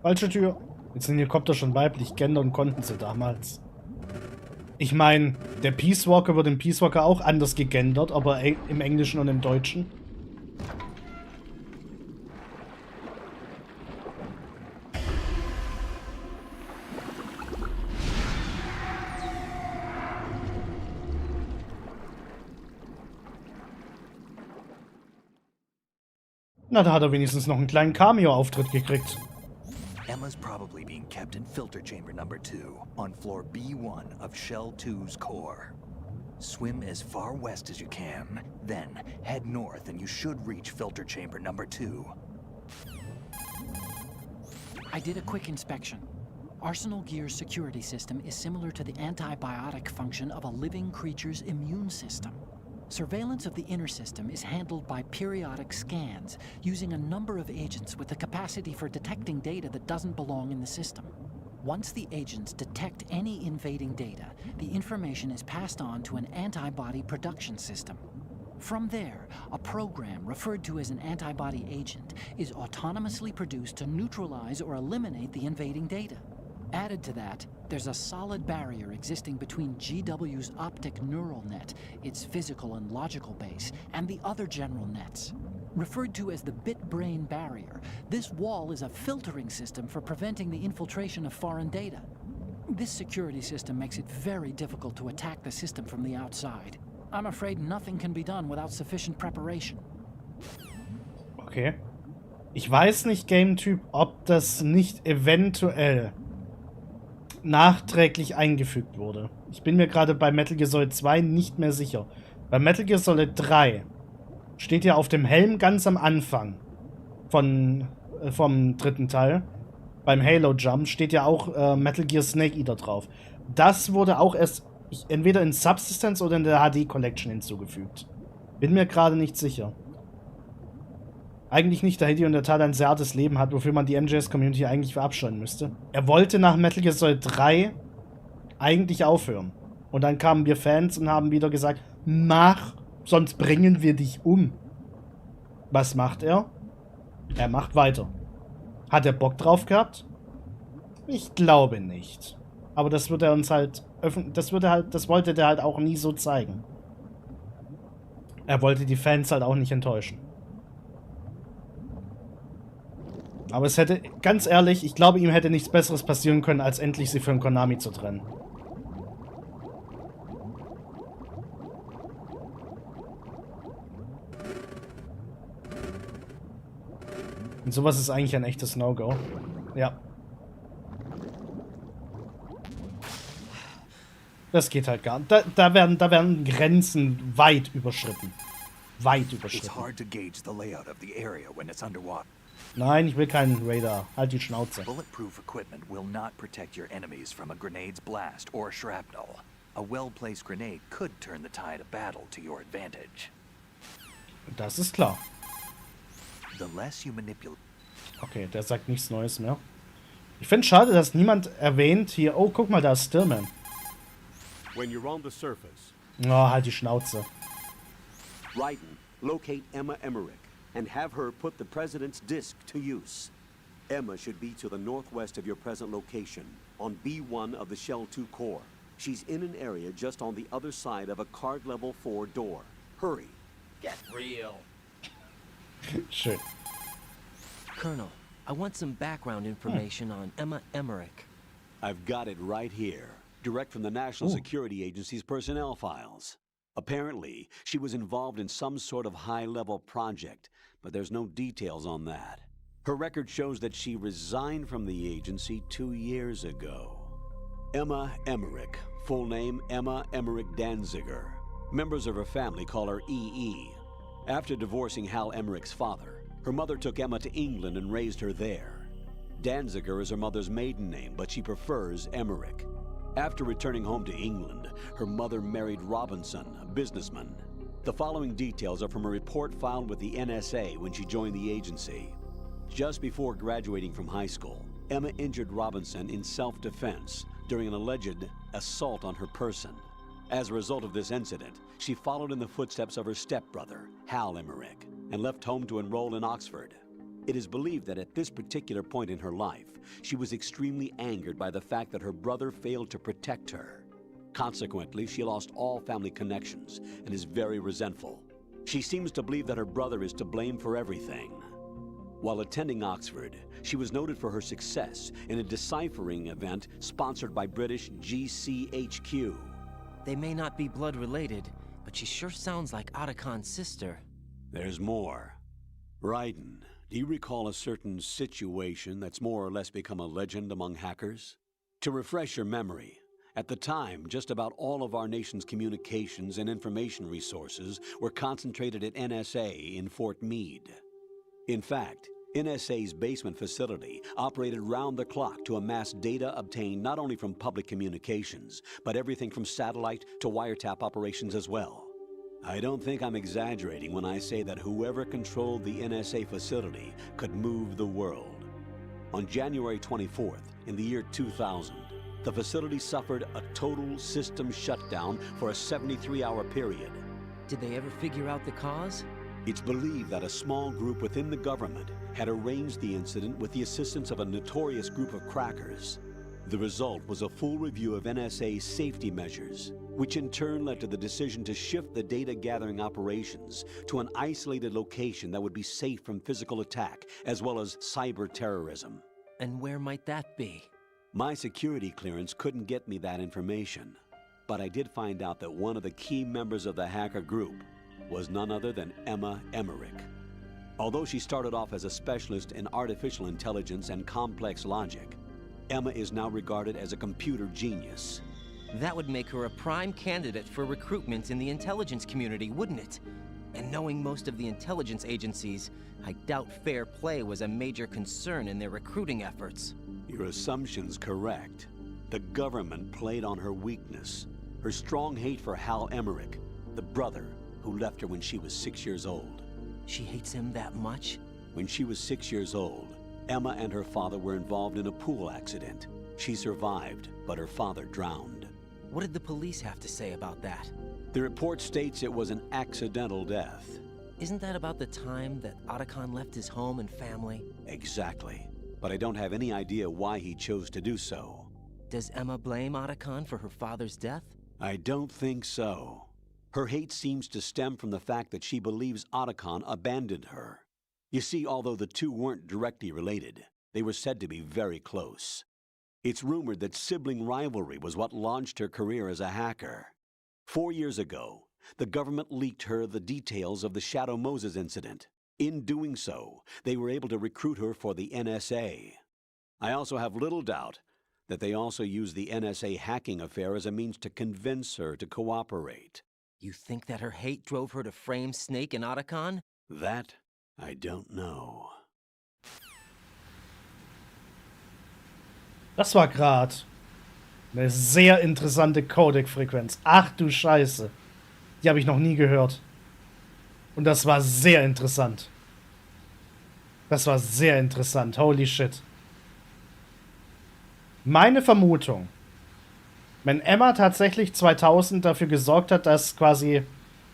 Falsche Tür. Jetzt sind Helikopter schon weiblich. Gendern konnten sie damals. Ich meine, der Peace Walker wird im Peace Walker auch anders gegendert, aber im Englischen und im Deutschen. Na, da hat er wenigstens noch einen kleinen Cameo-Auftritt gekriegt. Emma's probably being kept in filter chamber number 2 on floor B1 of Shell 2's core. Swim as far west as you can, then head north and you should reach filter chamber number 2. I did a quick inspection. Arsenal Gear's security system is similar to the antibiotic function of a living creature's immune system. Surveillance of the inner system is handled by periodic scans, using a number of agents with the capacity for detecting data that doesn't belong in the system. Once the agents detect any invading data, the information is passed on to an antibody production system. From there, a program referred to as an antibody agent is autonomously produced to neutralize or eliminate the invading data. Added to that, there's a solid barrier existing between GW's optic neural net, its physical and logical base, and the other general nets. Referred to as the bit-brain barrier, this wall is a filtering system for preventing the infiltration of foreign data. This security system makes it very difficult to attack the system from the outside. I'm afraid nothing can be done without sufficient preparation. Okay. Ich weiß nicht, Game-Typ, ob das nicht eventuell nachträglich eingefügt wurde. Ich bin mir gerade bei Metal Gear Solid 2 nicht mehr sicher. Bei Metal Gear Solid 3 steht ja auf dem Helm ganz am Anfang vom dritten Teil, beim Halo Jump, steht ja auch Metal Gear Snake Eater drauf. Das wurde auch erst entweder in Subsistence oder in der HD Collection hinzugefügt. Bin mir gerade nicht sicher. Eigentlich nicht, da Hideo in der Tat ein sehr hartes Leben hat, wofür man die MGS-Community eigentlich verabscheuen müsste. Er wollte nach Metal Gear Solid 3 eigentlich aufhören. Und dann kamen wir Fans und haben wieder gesagt, mach, sonst bringen wir dich um. Was macht er? Er macht weiter. Hat er Bock drauf gehabt? Ich glaube nicht. Aber das wird er uns halt das wollte der halt auch nie so zeigen. Er wollte die Fans halt auch nicht enttäuschen. Aber es hätte, ganz ehrlich, ich glaube, ihm hätte nichts Besseres passieren können, als endlich sie von Konami zu trennen. Und sowas ist eigentlich ein echtes No-Go. Ja. Das geht halt gar nicht. Da werden Grenzen weit überschritten. Weit überschritten. It's hard to gauge the layout of the area when it's underwater. Nein, ich will keinen Radar. Halt die Schnauze. Bulletproof equipment will not protect your enemies from a grenade's blast or shrapnel. A well-placed grenade could turn the tide of battle to your advantage. Das ist klar. The less you manipulate. Okay, der sagt nichts Neues mehr. Ich finde es schade, dass niemand erwähnt hier. Oh, guck mal, da ist Stillman. When you're on the surface. Oh, halt die Schnauze. Raiden, locate Emma Emmerich and have her put the president's disc to use. Emma should be to the northwest of your present location, on B1 of the Shell 2 core. She's in an area just on the other side of a card level 4 door. Hurry. Get real. Schön. Colonel, I want some background information on Emma Emmerich. I've got it right here. Direct from the National Security Agency's personnel files. Apparently, she was involved in some sort of high-level project, but there's no details on that. Her record shows that she resigned from the agency 2 years ago. Emma Emmerich, full name Emma Emmerich Danziger. Members of her family call her EE. After divorcing Hal Emmerich's father, her mother took Emma to England and raised her there. Danziger is her mother's maiden name, but she prefers Emmerich. After returning home to England, her mother married Robinson, a businessman. The following details are from a report filed with the NSA when she joined the agency. Just before graduating from high school, Emma injured Robinson in self-defense during an alleged assault on her person. As a result of this incident, she followed in the footsteps of her stepbrother, Hal Emmerich, and left home to enroll in Oxford. It is believed that at this particular point in her life, she was extremely angered by the fact that her brother failed to protect her. Consequently, she lost all family connections and is very resentful. She seems to believe that her brother is to blame for everything. While attending Oxford, she was noted for her success in a deciphering event sponsored by British GCHQ. They may not be blood related, but she sure sounds like Otachan's sister. There's more. Raiden, do you recall a certain situation that's more or less become a legend among hackers? To refresh your memory, at the time, just about all of our nation's communications and information resources were concentrated at NSA in Fort Meade. In fact, NSA's basement facility operated round the clock to amass data obtained not only from public communications, but everything from satellite to wiretap operations as well. I don't think I'm exaggerating when I say that whoever controlled the NSA facility could move the world. On January 24th, in the year 2000, the facility suffered a total system shutdown for a 73-hour period. Did they ever figure out the cause? It's believed that a small group within the government had arranged the incident with the assistance of a notorious group of crackers. The result was a full review of NSA's safety measures, which in turn led to the decision to shift the data-gathering operations to an isolated location that would be safe from physical attack, as well as cyber terrorism. And where might that be? My security clearance couldn't get me that information, but I did find out that one of the key members of the hacker group was none other than Emma Emmerich. Although she started off as a specialist in artificial intelligence and complex logic, Emma is now regarded as a computer genius. That would make her a prime candidate for recruitment in the intelligence community, wouldn't it? And knowing most of the intelligence agencies, I doubt fair play was a major concern in their recruiting efforts. Your assumption's correct. The government played on her weakness, her strong hate for Hal Emmerich, the brother who left her when she was 6 years old. She hates him that much? When she was 6 years old, Emma and her father were involved in a pool accident. She survived, but her father drowned. What did the police have to say about that? The report states it was an accidental death. Isn't that about the time that Otachan left his home and family? Exactly. But I don't have any idea why he chose to do so. Does Emma blame Otacon for her father's death? I don't think so. Her hate seems to stem from the fact that she believes Otacon abandoned her. You see, although the two weren't directly related, they were said to be very close. It's rumored that sibling rivalry was what launched her career as a hacker. 4 years ago, the government leaked her the details of the Shadow Moses incident. In doing so, they were able to recruit her for the NSA. I also have little doubt that they also used the NSA hacking affair as a means to convince her to cooperate. You think that her hate drove her to frame Snake and Otacon? That, I don't know. Das war gerade eine sehr interessante Codec-Frequenz. Ach du Scheiße. Die habe ich noch nie gehört. Und das war sehr interessant. Das war sehr interessant. Holy shit. Meine Vermutung, wenn Emma tatsächlich 2000 dafür gesorgt hat, dass quasi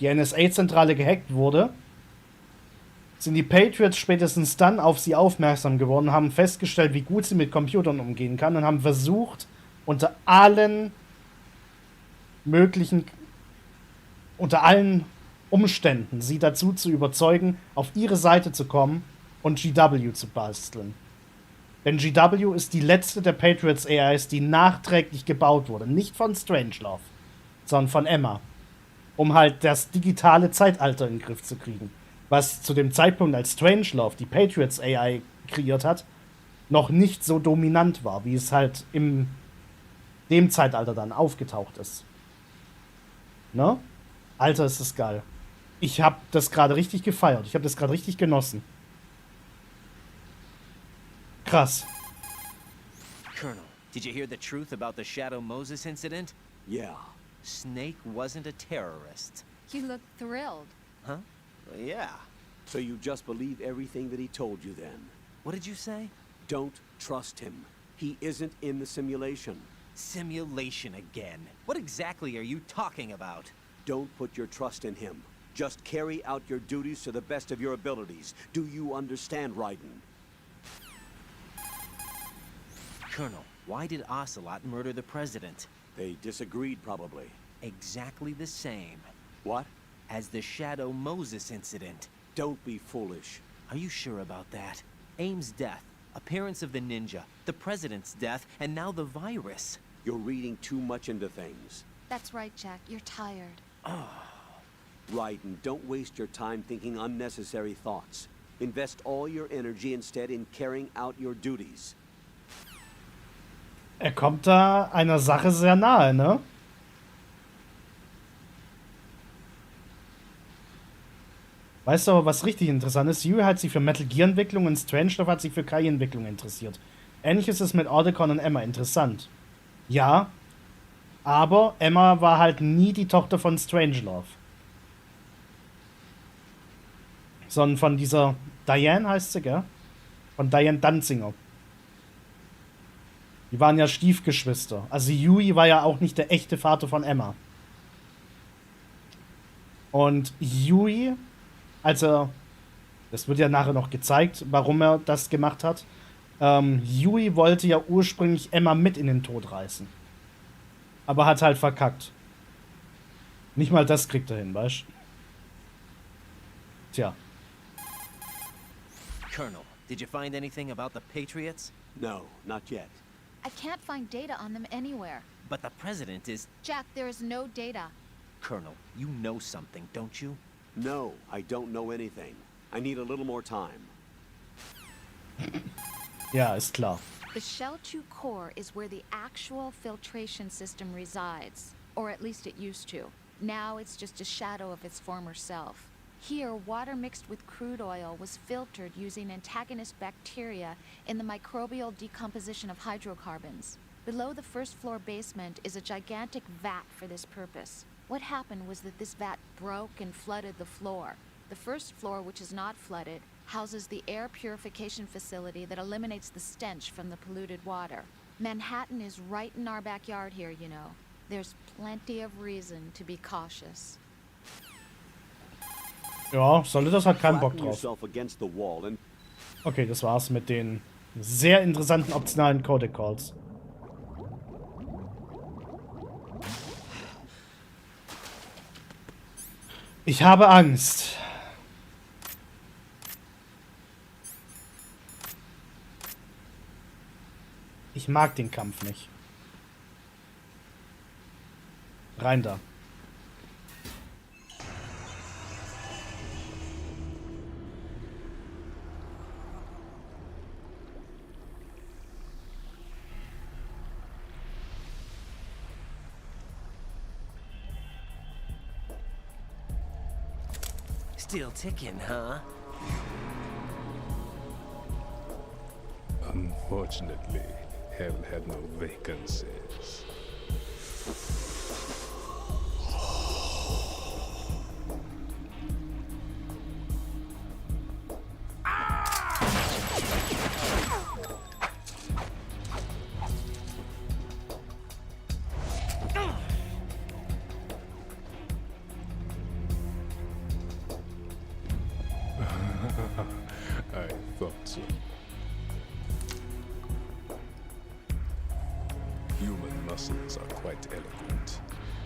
die NSA-Zentrale gehackt wurde, sind die Patriots spätestens dann auf sie aufmerksam geworden, haben festgestellt, wie gut sie mit Computern umgehen kann und haben versucht, unter allen Umständen sie dazu zu überzeugen, auf ihre Seite zu kommen und GW zu basteln. Denn GW ist die letzte der Patriots AIs, die nachträglich gebaut wurde. Nicht von Strangelove, sondern von Emma. Um halt das digitale Zeitalter in den Griff zu kriegen. Was zu dem Zeitpunkt, als Strangelove die Patriots AI kreiert hat, noch nicht so dominant war, wie es halt in dem Zeitalter dann aufgetaucht ist. Ne? Alter, ist das geil. Ich hab das gerade richtig gefeiert. Ich habe das gerade richtig genossen. Krass. Colonel, did you hear the truth about the Shadow Moses incident? Yeah. Snake wasn't a terrorist. You look thrilled. Huh? Well, yeah. So you just believe everything that he told you then? What did you say? Don't trust him. He isn't in the simulation. Simulation again. What exactly are you talking about? Don't put your trust in him. Just carry out your duties to the best of your abilities. Do you understand, Raiden? Colonel, why did Ocelot murder the president? They disagreed, probably. Exactly the same. What? As the Shadow Moses incident. Don't be foolish. Are you sure about that? Aim's death, appearance of the ninja, the president's death, and now the virus. You're reading too much into things. That's right, Jack. You're tired. Raiden, don't waste your time thinking unnecessary thoughts. Invest all your energy instead in carrying out your duties. Er kommt da einer Sache sehr nahe, ne? Weißt du aber, was richtig interessant ist? Yui hat sich für Metal Gear Entwicklung und Strangelove hat sich für KI Entwicklung interessiert. Ähnlich ist es mit Otacon und Emma. Interessant. Ja, aber Emma war halt nie die Tochter von Strangelove. Sondern von dieser Diane heißt sie, gell? Von Diane Danziger. Die waren ja Stiefgeschwister. Also Yui war ja auch nicht der echte Vater von Emma. Und Yui, also, das wird ja nachher noch gezeigt, warum er das gemacht hat. Yui wollte ja ursprünglich Emma mit in den Tod reißen. Aber hat halt verkackt. Nicht mal das kriegt er hin, weißt du? Tja. Colonel, did you find anything about the Patriots? No, not yet. I can't find data on them anywhere. But the president is... Jack, there is no data. Colonel, you know something, don't you? No, I don't know anything. I need a little more time. Ja, ist klar. The Shell 2 core is where the actual filtration system resides. Or at least it used to. Now it's just a shadow of its former self. Here, water mixed with crude oil was filtered using antagonist bacteria in the microbial decomposition of hydrocarbons. Below the first floor basement is a gigantic vat for this purpose. What happened was that this vat broke and flooded the floor. The first floor, which is not flooded, houses the air purification facility that eliminates the stench from the polluted water. Manhattan is right in our backyard here, you know. There's plenty of reason to be cautious. Ja, Solidas hat keinen Bock drauf. Okay, das war's mit den sehr interessanten optionalen Codec Calls. Ich habe Angst. Ich mag den Kampf nicht. Rein da. Still ticking, huh? Unfortunately, hell had no vacancies. I thought so. Human muscles are quite eloquent.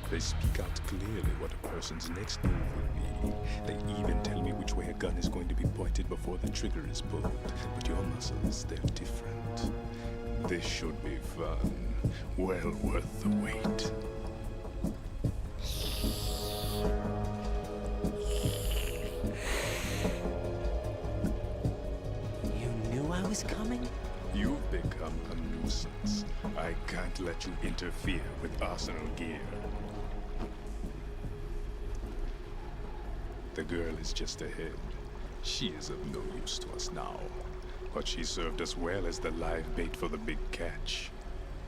They speak out clearly what a person's next move will be. They even tell me which way a gun is going to be pointed before the trigger is pulled. But your muscles, they're different. This should be fun. Well worth the wait. I was coming? You've become a nuisance. I can't let you interfere with Arsenal gear. The girl is just ahead. She is of no use to us now. But she served us well as the live bait for the big catch.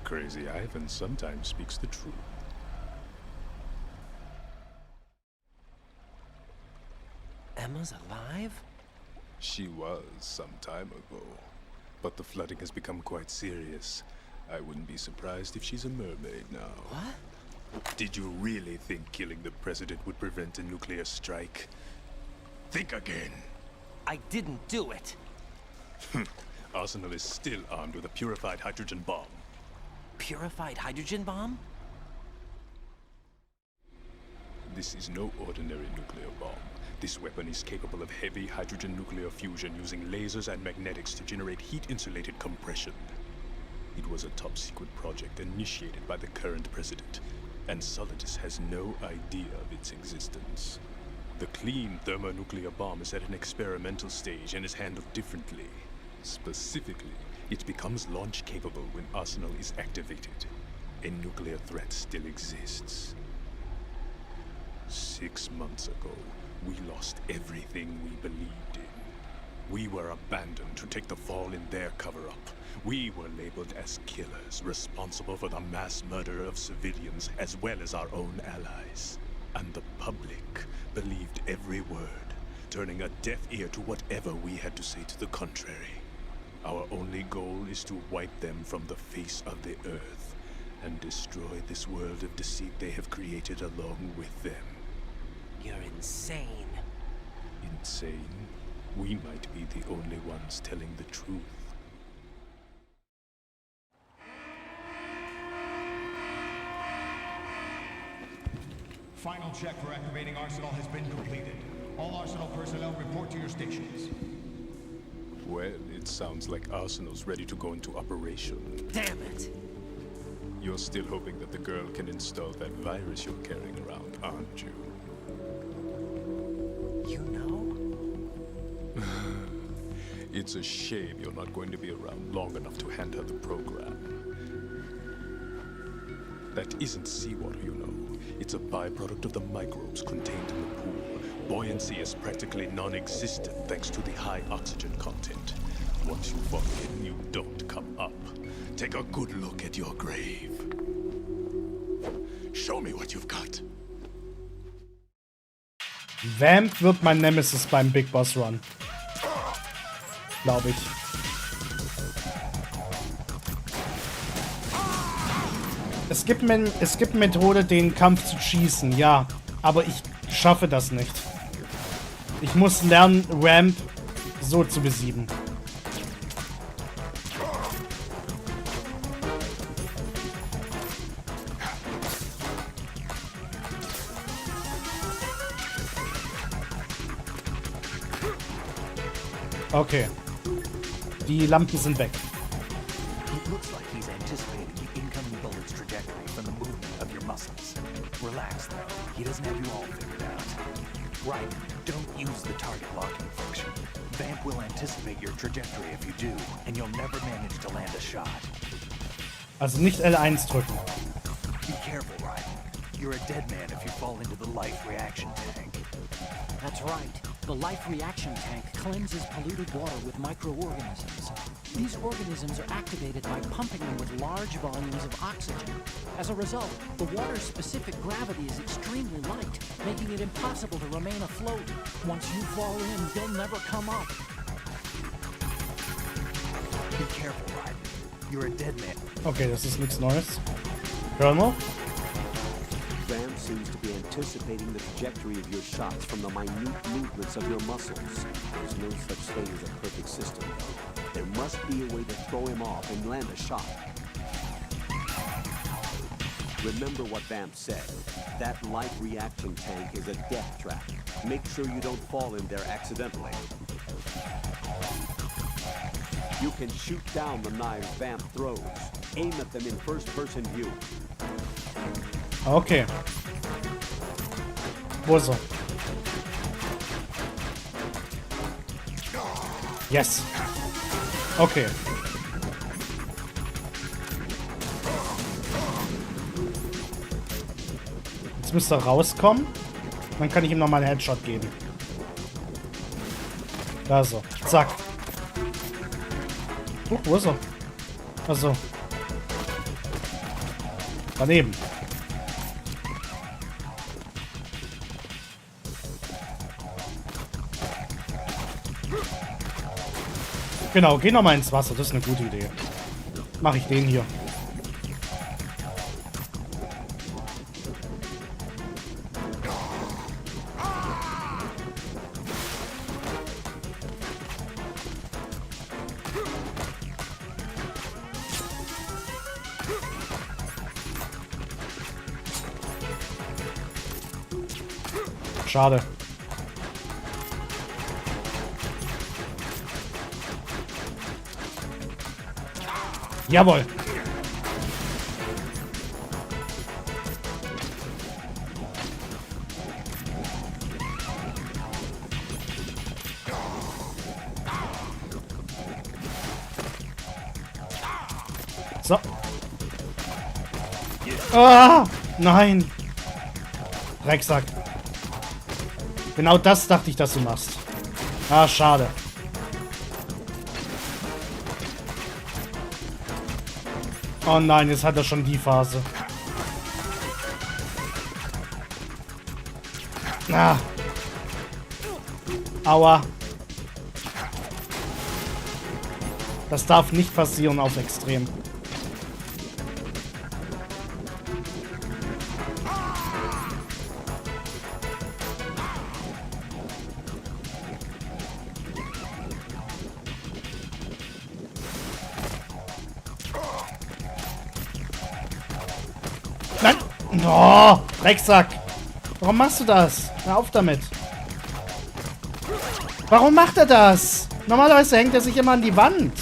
Crazy Ivan sometimes speaks the truth. Emma's alive? She was some time ago, but the flooding has become quite serious. I wouldn't be surprised if she's a mermaid now. What? Did you really think killing the president would prevent a nuclear strike? Think again. I didn't do it. Arsenal is still armed with a purified hydrogen bomb. Purified hydrogen bomb? This is no ordinary nuclear bomb. This weapon is capable of heavy hydrogen nuclear fusion using lasers and magnetics to generate heat-insulated compression. It was a top-secret project initiated by the current president, and Solidus has no idea of its existence. The clean thermonuclear bomb is at an experimental stage and is handled differently. Specifically, it becomes launch-capable when Arsenal is activated. A nuclear threat still exists. 6 months ago, we lost everything we believed in. We were abandoned to take the fall in their cover-up. We were labeled as killers, responsible for the mass murder of civilians as well as our own allies. And the public believed every word, turning a deaf ear to whatever we had to say to the contrary. Our only goal is to wipe them from the face of the earth and destroy this world of deceit they have created along with them. You're insane. Insane? We might be the only ones telling the truth. Final check for activating Arsenal has been completed. All Arsenal personnel report to your stations. Well, it sounds like Arsenal's ready to go into operation. Damn it! You're still hoping that the girl can install that virus you're carrying around, aren't you? You know? It's a shame you're not going to be around long enough to hand her the program. That isn't seawater, you know. It's a byproduct of the microbes contained in the pool. Buoyancy is practically non-existent thanks to the high oxygen content. Once you fall in, you don't come up. Take a good look at your grave. Show me what you've got. Vamp wird mein Nemesis beim Big Boss Run. Glaube ich. Es gibt eine Methode, den Kampf zu schießen, ja. Aber ich schaffe das nicht. Ich muss lernen, Ramp so zu besiegen. Okay. Die Lampen sind weg. It looks like he's anticipating the incoming bullet's trajectory from the movement of your muscles. Relax, though. He doesn't have you all figured out. Right. Don't use the target locking function. Vamp will anticipate your trajectory if you do, and you'll never manage to land a shot. Also nicht L1 drücken. Be careful, Ryden. You're a dead man if you fall into the life reaction tank. That's right. The life reaction tank cleanses polluted water with microorganisms. These organisms are activated by pumping them with large volumes of oxygen. As a result, the water's specific gravity is extremely light, making it impossible to remain afloat. Once you fall in, you'll never come up. Be careful, Ryden. You're a dead man. Okay, das ist nichts Neues. Colonel? Vamp seems to be anticipating the trajectory of your shots from the minute movements of your muscles. There's no such thing as a perfect system, though. There must be a way to throw him off and land a shot. Remember what Vamp said. That life reaction tank is a death trap. Make sure you don't fall in there accidentally. You can shoot down the knives Vamp throws. Aim at them in first-person view. Okay. Wo ist er? Yes. Okay. Jetzt müsste er rauskommen. Dann kann ich ihm nochmal einen Headshot geben. Da ist er. Zack. Wo ist er? Achso. Daneben. Genau, geh nochmal ins Wasser. Das ist eine gute Idee. Mache ich den hier. Schade. Jawohl. So. Ah, nein. Drecksack. Genau das dachte ich, dass du machst. Ah, schade. Oh nein, jetzt hat er schon die Phase. Ah. Aua. Das darf nicht passieren auf Extrem. Nein! Oh, Drecksack! Warum machst du das? Hör auf damit! Warum macht er das? Normalerweise hängt er sich immer an die Wand.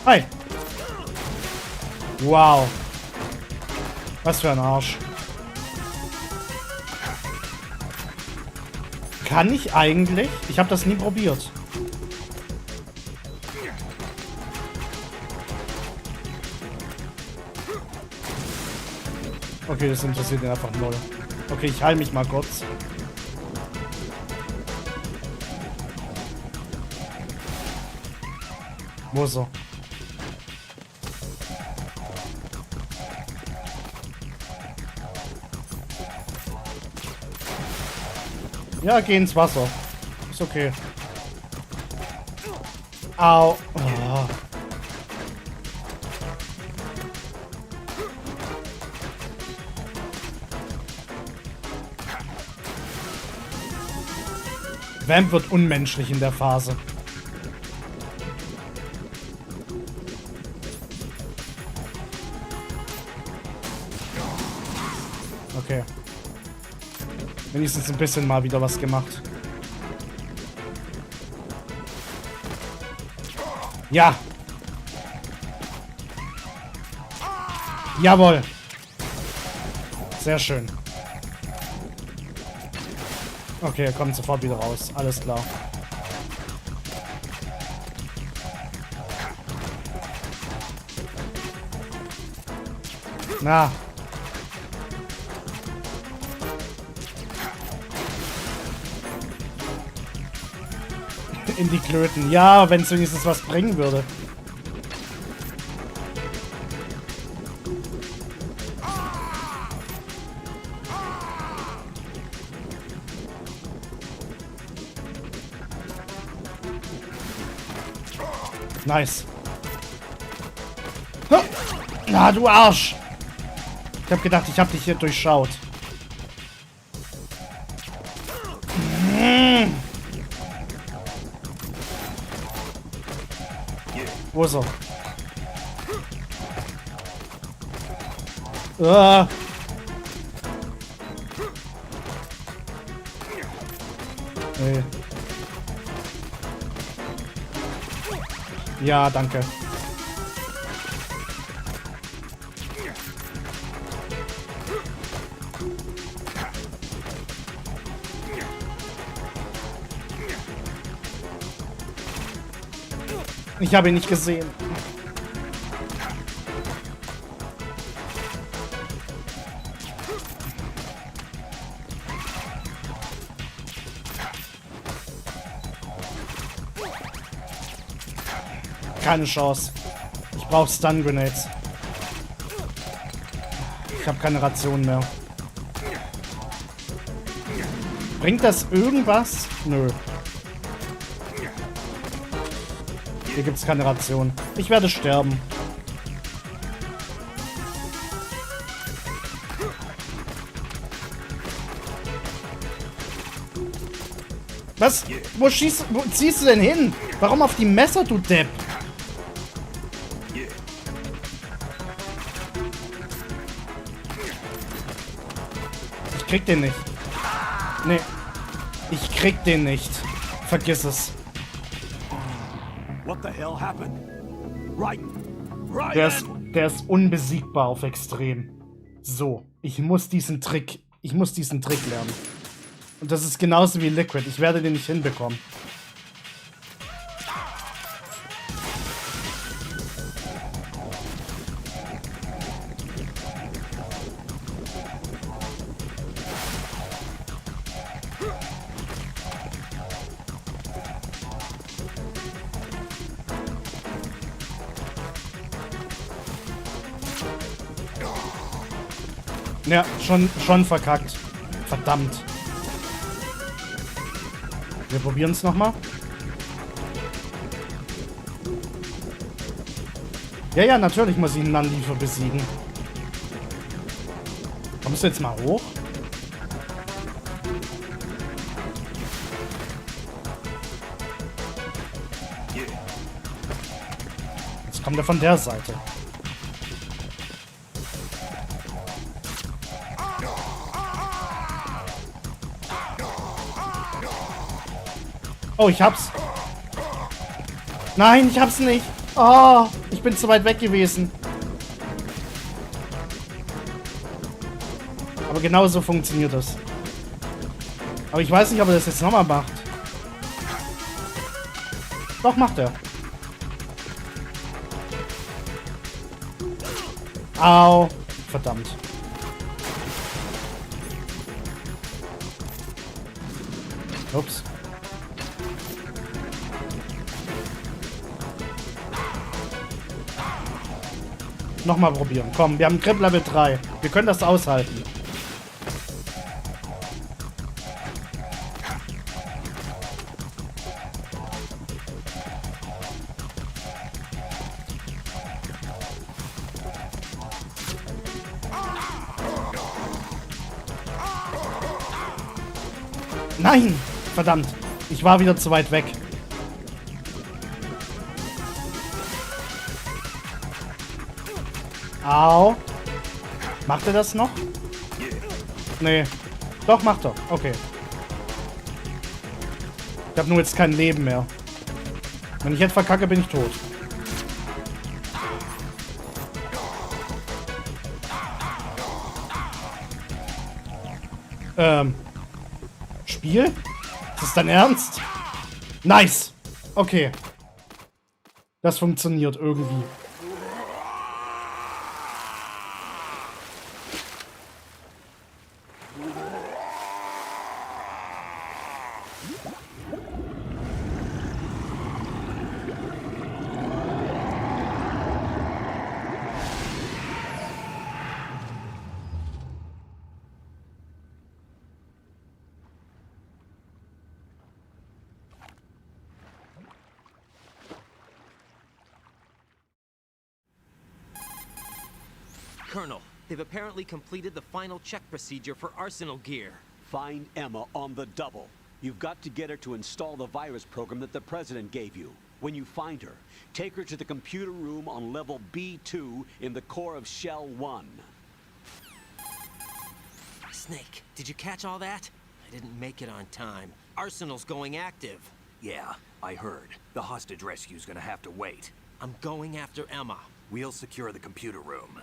Hi! Wow! Was für ein Arsch. Kann ich eigentlich? Ich habe das nie probiert. Okay, das interessiert ihn einfach null. Okay, ich heile mich mal kurz. Wo ist er? Ja, geh ins Wasser. Ist okay. Au. Oh. Vamp wird unmenschlich in der Phase. Okay. Wenigstens ein bisschen mal wieder was gemacht. Ja. Jawohl. Sehr schön. Okay, er kommt sofort wieder raus. Alles klar. Na. In die Klöten. Ja, wenn es wenigstens was bringen würde. Nice. Na, du Arsch! Ich hab gedacht, ich hab dich hier durchschaut. Wo ist er? Nee. Ja, danke. Ich habe ihn nicht gesehen. Keine Chance. Ich brauche Stun Grenades. Ich habe keine Rationen mehr. Bringt das irgendwas? Nö. Hier gibt es keine Ration. Ich werde sterben. Was? Wo ziehst du denn hin? Warum auf die Messer, du Depp? Ich krieg den nicht. Nee. Ich krieg den nicht. Vergiss es. What the hell happened? Right. Der ist unbesiegbar auf extrem. So, ich muss diesen Trick lernen. Und das ist genauso wie Liquid. Ich werde den nicht hinbekommen. Ja, schon verkackt. Verdammt. Wir probieren es nochmal. Ja, natürlich muss ich einen Nanliefer besiegen. Kommst du jetzt mal hoch? Jetzt kommt er von der Seite. Oh, ich hab's. Nein, ich hab's nicht. Oh, ich bin zu weit weg gewesen. Aber genau so funktioniert das. Aber ich weiß nicht, ob er das jetzt nochmal macht. Doch, macht er. Au. Verdammt. Ups. Nochmal probieren. Komm, wir haben Grip Level 3. Wir können das aushalten. Nein! Verdammt. Ich war wieder zu weit weg. Au. Macht er das noch? Nee. Doch, macht er. Okay. Ich habe nur jetzt kein Leben mehr. Wenn ich jetzt verkacke, bin ich tot. Spiel? Ist das dein Ernst? Nice! Okay. Das funktioniert irgendwie. Colonel, they've apparently completed the final check procedure for arsenal gear. Find Emma on the double. You've got to get her to install the virus program that the President gave you. When you find her, take her to the computer room on level B2 in the core of Shell 1. Snake, did you catch all that? I didn't make it on time. Arsenal's going active. Yeah, I heard. The hostage rescue's gonna have to wait. I'm going after Emma. We'll secure the computer room.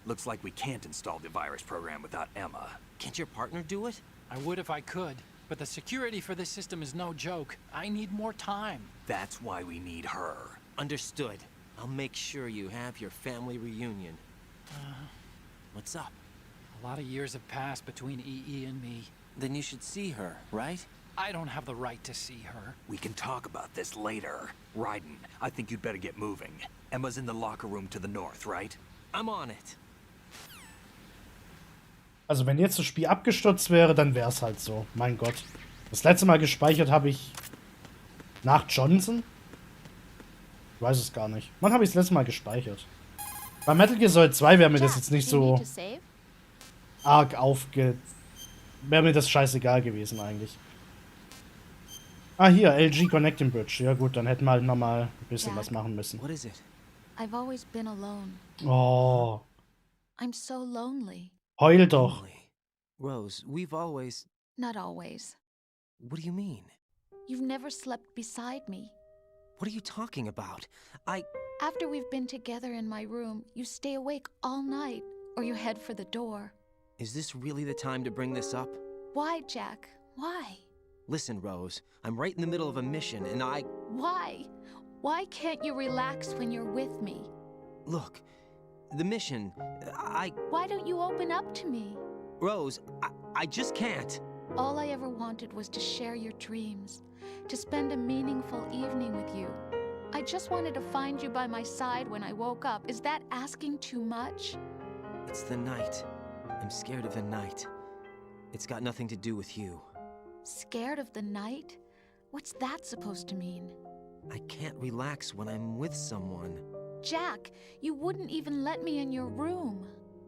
Looks like we can't install the virus program without Emma. Can't your partner do it? I would if I could, but the security for this system is no joke. I need more time. That's why we need her. Understood. I'll make sure you have your family reunion. What's up? A lot of years have passed between EE and me. Then you should see her, right? I don't have the right to see her. We can talk about this later. Raiden, I think you'd better get moving. Emma's in the locker room to the north, right? I'm on it. Also wenn jetzt das Spiel abgestürzt wäre, dann wäre es halt so. Mein Gott. Das letzte Mal gespeichert habe ich nach Johnson? Ich weiß es gar nicht. Wann habe ich das letzte Mal gespeichert? Bei Metal Gear Solid 2 wäre mir das jetzt nicht so arg wäre mir das scheißegal gewesen eigentlich. Ah, hier, LG Connecting Bridge. Ja gut, dann hätten wir halt nochmal ein bisschen was machen müssen. What is it? I've always been alone. Oh. I'm so lonely. Heul doch. Rose, we've always... Not always. What do you mean? You've never slept beside me. What are you talking about? After we've been together in my room, you stay awake all night, or you head for the door. Is this really the time to bring this up? Why, Jack? Why? Listen, Rose, I'm right in the middle of a mission, and Why? Why can't you relax when you're with me? Look, the mission, Why don't you open up to me? Rose, I just can't. All I ever wanted was to share your dreams, to spend a meaningful evening with you. I just wanted to find you by my side when I woke up. Is that asking too much? It's the night. I'm scared of the night. It's got nothing to do with you. Scared of the night? What's that supposed to mean? I can't relax when I'm with someone. Jack, you wouldn't even let me in your room.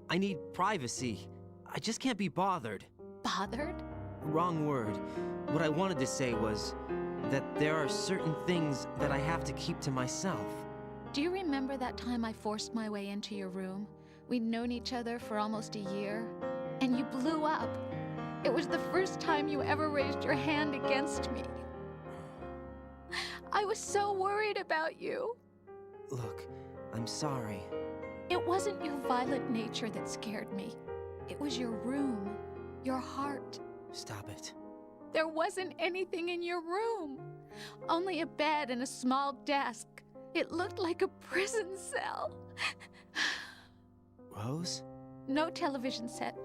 I need privacy. I just can't be bothered. Bothered? Wrong word. What I wanted to say was that there are certain things that I have to keep to myself. Do you remember that time I forced my way into your room? We'd known each other for almost a year, and you blew up. It was the first time you ever raised your hand against me. I was so worried about you. Look, I'm sorry. It wasn't your violent nature that scared me. It was your room, your heart. Stop it. There wasn't anything in your room. Only a bed and a small desk. It looked like a prison cell. Rose? No television set.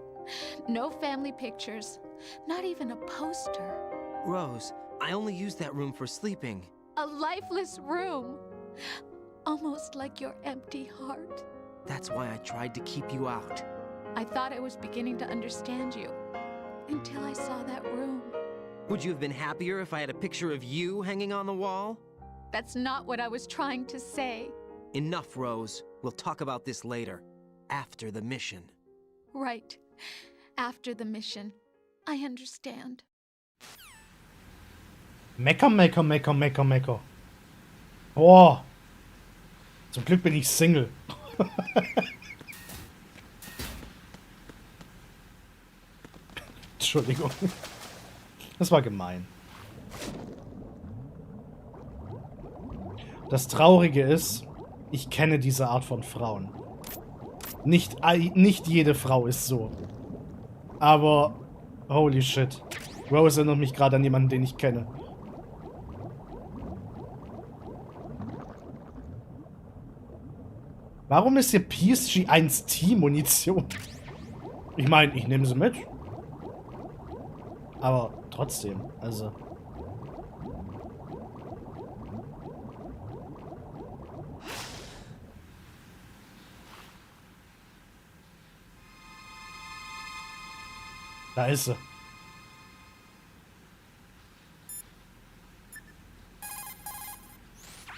No family pictures. Not even a poster. Rose, I only use that room for sleeping. A lifeless room. Almost like your empty heart. That's why I tried to keep you out. I thought I was beginning to understand you. Until I saw that room. Would you have been happier if I had a picture of you hanging on the wall? That's not what I was trying to say. Enough, Rose. We'll talk about this later. After the mission. Right. After the mission. I understand. Mecker, mecker, mecker, mecker, mecker. Oh. Zum Glück bin ich Single. Entschuldigung. Das war gemein. Das Traurige ist, ich kenne diese Art von Frauen. Nicht jede Frau ist so. Aber Holy shit. Rose erinnert mich gerade an jemanden, den ich kenne. Warum ist hier PSG-1T-Munition? Ich meine, ich nehme sie mit. Aber trotzdem, also... Da ist sie.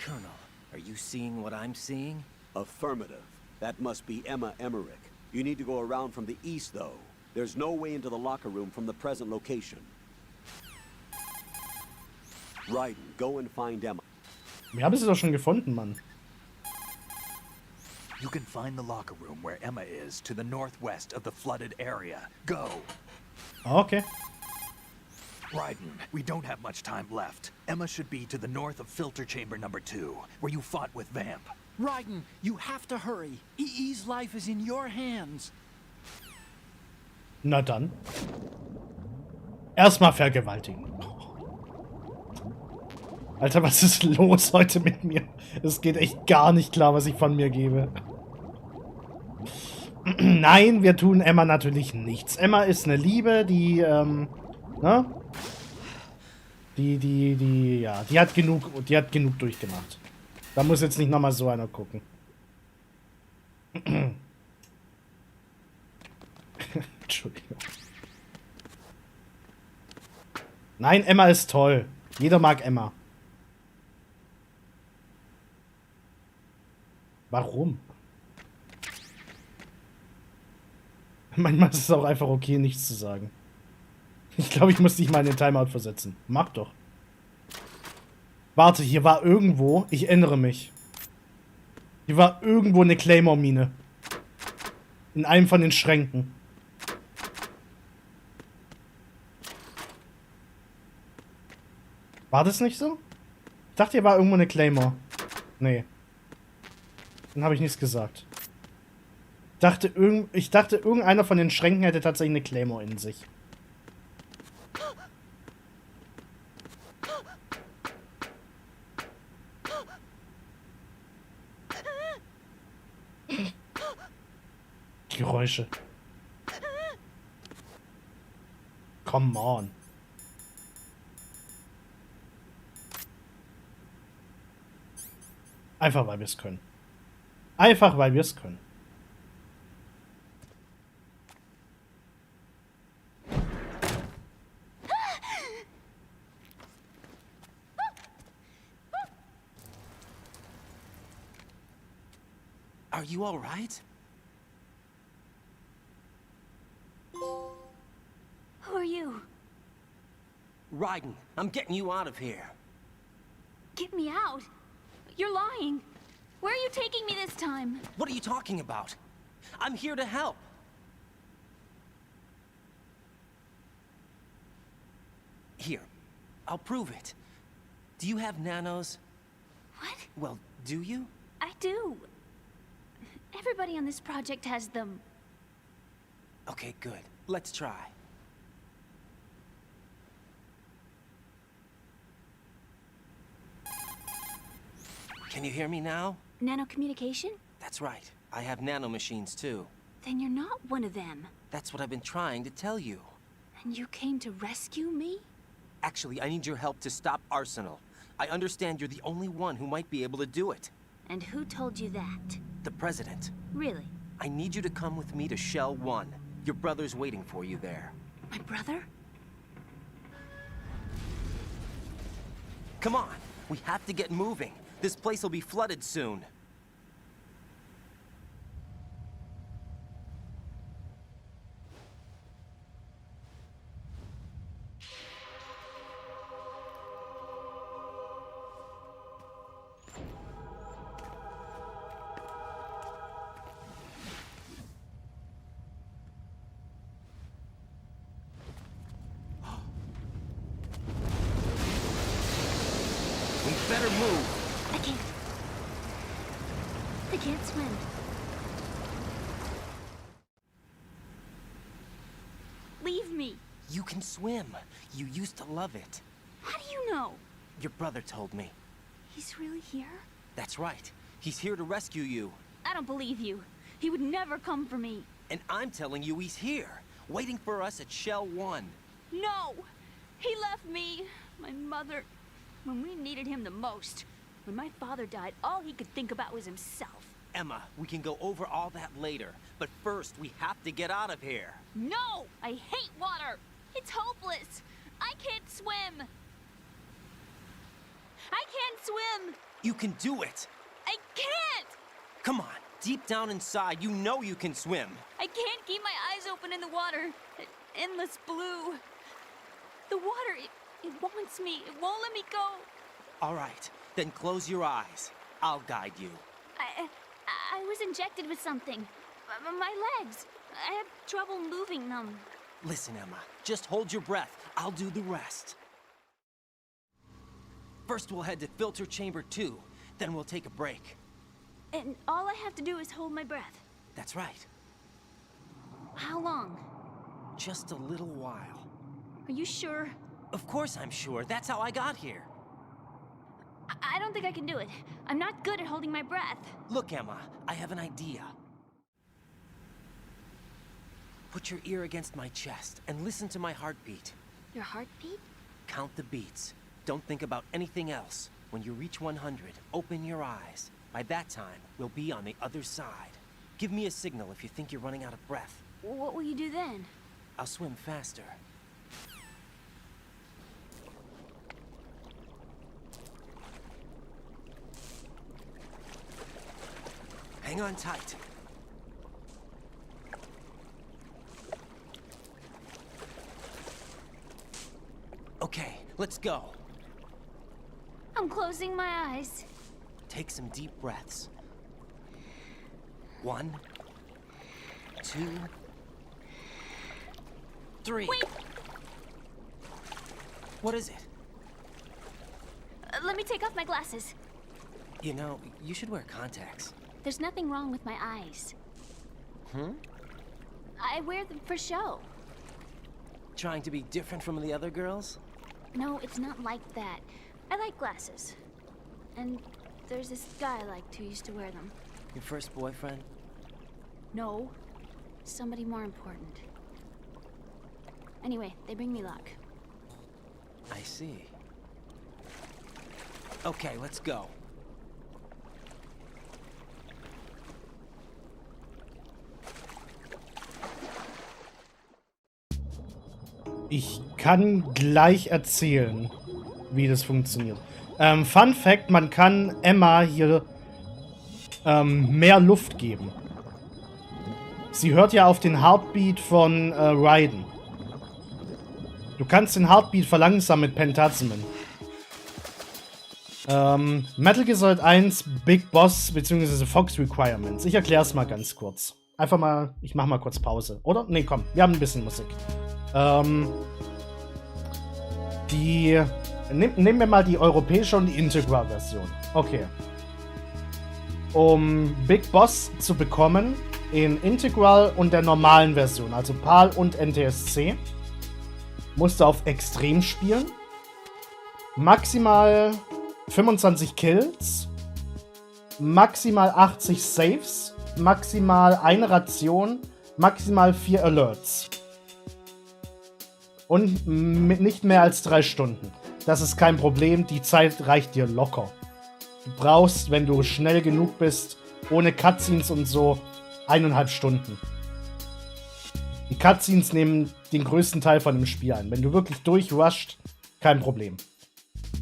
Colonel, are you seeing what I'm seeing? Affirmative. That must be Emma Emmerich. You need to go around from the east, though. There's no way into the locker room from the present location. Ryden, go and find Emma. Wir haben sie doch schon gefunden, Mann. You can find the locker room where Emma is to the northwest of the flooded area. Go! Okay. Ryden, we don't have much time left. Emma should be to the north of filter chamber number 2, where you fought with Vamp. Ryden, you have to hurry. EE's life is in your hands. Na dann. Erstmal vergewaltigen. Alter, was ist los heute mit mir? Es geht echt gar nicht klar, was ich von mir gebe. Nein, wir tun Emma natürlich nichts. Emma ist eine Liebe, die, ne? Die hat genug durchgemacht. Da muss jetzt nicht nochmal so einer gucken. Entschuldigung. Nein, Emma ist toll. Jeder mag Emma. Warum? Manchmal ist es auch einfach okay, nichts zu sagen. Ich glaube, ich muss dich mal in den Timeout versetzen. Mach doch. Warte, hier war irgendwo, ich erinnere mich. Hier war irgendwo eine Claymore-Mine. In einem von den Schränken. War das nicht so? Ich dachte, hier war irgendwo eine Claymore. Nee. Dann habe ich nichts gesagt. Ich dachte, irgendeiner von den Schränken hätte tatsächlich eine Claymore in sich. Geräusche. Come on. Einfach, weil wir es können. Einfach, weil wir es können. Are you all right? Who are you? Ryden, I'm getting you out of here. Get me out. You're lying. Where are you taking me this time? What are you talking about? I'm here to help. Here, I'll prove it. Do you have nanos? What? Well, do you? I do. Everybody on this project has them. Okay, good. Let's try. Can you hear me now? Nanocommunication? That's right. I have nanomachines too. Then you're not one of them. That's what I've been trying to tell you. And you came to rescue me? Actually, I need your help to stop Arsenal. I understand you're the only one who might be able to do it. And who told you that? The President. Really? I need you to come with me to Shell 1. Your brother's waiting for you there. My brother? Come on! We have to get moving. This place will be flooded soon. We better move. I can't swim. Leave me. You You can swim. You used to love it. How do you know? Your brother told me. He's really here? That's right. He's here to rescue you. I don't believe you. He would never come for me. And I'm telling you he's here, waiting for us at Shell 1. No! He left me, my mother, when we needed him the most. When my father died, all he could think about was himself. Emma, we can go over all that later, but first we have to get out of here. No! I hate water! It's hopeless! I can't swim! I can't swim! You can do it! I can't! Come on, deep down inside, you know you can swim. I can't keep my eyes open in the water. Endless blue. The water, it wants me. It won't let me go. All right, then close your eyes. I'll guide you. I was injected with something. My legs. I have trouble moving them. Listen, Emma, just hold your breath. I'll do the rest. First, we'll head to filter chamber 2. Then we'll take a break. And all I have to do is hold my breath. That's right. How long? Just a little while. Are you sure? Of course I'm sure. That's how I got here. I don't think I can do it. I'm not good at holding my breath. Look, Emma, I have an idea. Put your ear against my chest and listen to my heartbeat. Your heartbeat? Count the beats. Don't think about anything else. When you reach 100, open your eyes. By that time, we'll be on the other side. Give me a signal if you think you're running out of breath. What will you do then? I'll swim faster. Hang on tight. Okay, let's go. I'm closing my eyes. Take some deep breaths. 1, 2, 3. Wait! What is it? Let me take off my glasses. You know, you should wear contacts. There's nothing wrong with my eyes. I wear them for show. Trying to be different from the other girls? No, it's not like that. I like glasses. And there's this guy I liked who used to wear them. Your first boyfriend? No. Somebody more important. Anyway, they bring me luck. I see. Okay, let's go. Ich kann gleich erzählen, wie das funktioniert. Fun Fact, man kann Emma hier mehr Luft geben. Sie hört ja auf den Heartbeat von Raiden. Du kannst den Heartbeat verlangsamen mit Pentazemin. Metal Gear Solid 1, Big Boss bzw. Fox Requirements. Ich erkläre es mal ganz kurz. Einfach mal, ich mach mal kurz Pause. Oder? Nee, komm, wir haben ein bisschen Musik. Nehmen wir mal die europäische und die Integral-Version. Okay. Um Big Boss zu bekommen, in Integral und der normalen Version, also PAL und NTSC, musst du auf Extrem spielen. Maximal 25 Kills, maximal 80 Saves, maximal eine Ration, maximal 4 Alerts. Und mit nicht mehr als 3 Stunden. Das ist kein Problem, die Zeit reicht dir locker. Du brauchst, wenn du schnell genug bist, ohne Cutscenes und so, 1,5 Stunden. Die Cutscenes nehmen den größten Teil von dem Spiel ein. Wenn du wirklich durchrusht, kein Problem.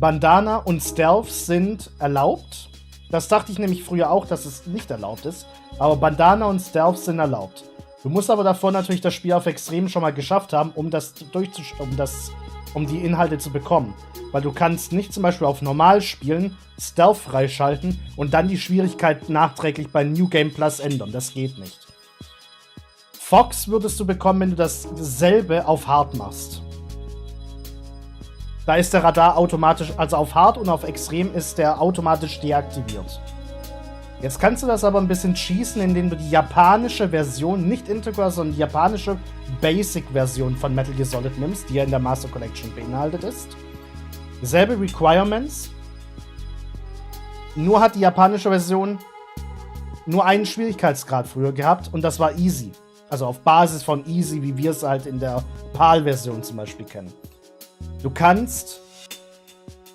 Bandana und Stealth sind erlaubt. Das dachte ich nämlich früher auch, dass es nicht erlaubt ist. Aber Bandana und Stealth sind erlaubt. Du musst aber davor natürlich das Spiel auf Extrem schon mal geschafft haben, um die Inhalte zu bekommen. Weil du kannst nicht zum Beispiel auf Normal spielen, Stealth freischalten und dann die Schwierigkeit nachträglich bei New Game Plus ändern. Das geht nicht. Fox würdest du bekommen, wenn du dasselbe auf Hard machst. Da ist der Radar automatisch, also auf Hard und auf Extrem ist der automatisch deaktiviert. Jetzt kannst du das aber ein bisschen cheesen, indem du die japanische Version, nicht Integra, sondern die japanische Basic-Version von Metal Gear Solid nimmst, die ja in der Master Collection beinhaltet ist. Selbe Requirements. Nur hat die japanische Version nur einen Schwierigkeitsgrad früher gehabt und das war easy. Also auf Basis von easy, wie wir es halt in der PAL-Version zum Beispiel kennen. Du kannst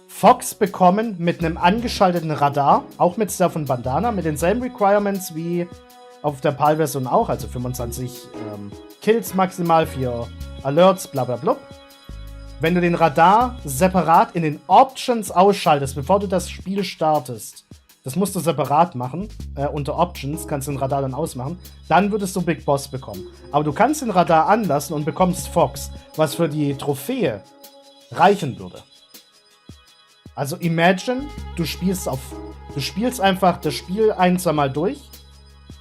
Fox bekommen mit einem angeschalteten Radar, auch mit Stealth und Bandana, mit denselben Requirements wie auf der PAL-Version auch, also 25 Kills maximal, 4 Alerts, bla bla bla. Wenn du den Radar separat in den Options ausschaltest, bevor du das Spiel startest, das musst du separat machen, unter Options kannst du den Radar dann ausmachen, dann würdest du Big Boss bekommen. Aber du kannst den Radar anlassen und bekommst Fox, was für die Trophäe reichen würde. Also imagine, du spielst einfach das Spiel ein, zweimal durch.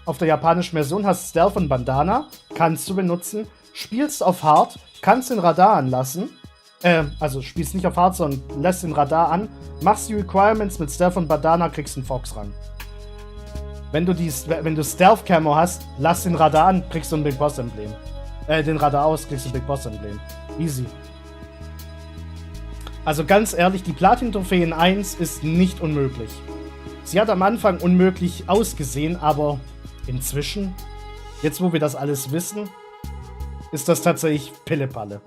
Auf der japanischen Version hast du Stealth und Bandana, kannst du benutzen, spielst auf Hard, kannst den Radar anlassen. Also spielst nicht auf Hard, sondern lässt den Radar an, machst die Requirements mit Stealth und Bandana, kriegst einen Fox ran. Wenn du Stealth Camo hast, lass den Radar an, kriegst du ein Big Boss Emblem. Den Radar aus, kriegst du ein Big Boss Emblem. Easy. Also ganz ehrlich, die Platin-Trophäe in 1 ist nicht unmöglich. Sie hat am Anfang unmöglich ausgesehen, aber inzwischen, jetzt wo wir das alles wissen, ist das tatsächlich Pillepalle.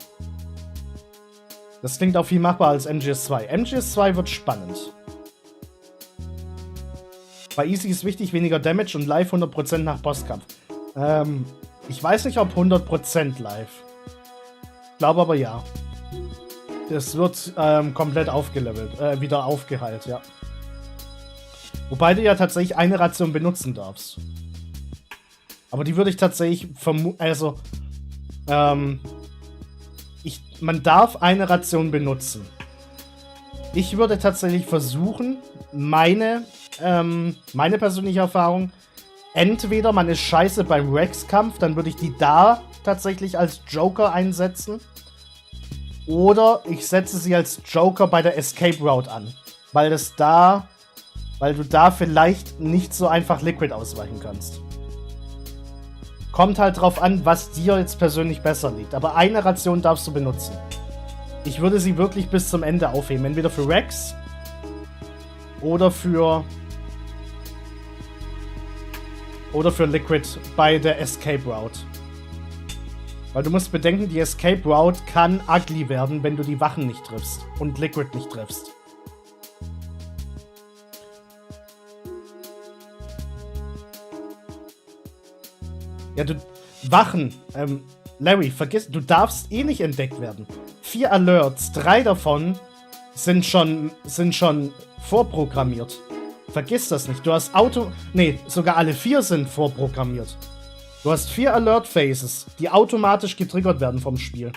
Das klingt auch viel machbar als MGS 2. MGS 2 wird spannend. Bei Easy ist wichtig, weniger Damage und live 100% nach Bosskampf. Ich weiß nicht, ob 100% live. Ich glaube aber ja. Das wird komplett aufgelevelt, wieder aufgeheilt, ja. Wobei du ja tatsächlich eine Ration benutzen darfst. Aber die würde ich tatsächlich vermuten, also, man darf eine Ration benutzen. Ich würde tatsächlich versuchen, meine persönliche Erfahrung, entweder man ist scheiße beim Rex-Kampf, dann würde ich die da tatsächlich als Joker einsetzen. Oder ich setze sie als Joker bei der Escape Route an. Weil du da vielleicht nicht so einfach Liquid ausweichen kannst. Kommt halt drauf an, was dir jetzt persönlich besser liegt. Aber eine Ration darfst du benutzen. Ich würde sie wirklich bis zum Ende aufheben. Entweder für Rex oder für Liquid bei der Escape Route. Weil du musst bedenken, die Escape Route kann ugly werden, wenn du die Wachen nicht triffst und Liquid nicht triffst. Ja, Wachen, Larry, vergiss, du darfst eh nicht entdeckt werden. 4 Alerts, 3 davon sind schon vorprogrammiert. Vergiss das nicht. Du hast sogar alle 4 sind vorprogrammiert. Du hast 4 Alert-Phases, die automatisch getriggert werden vom Spiel.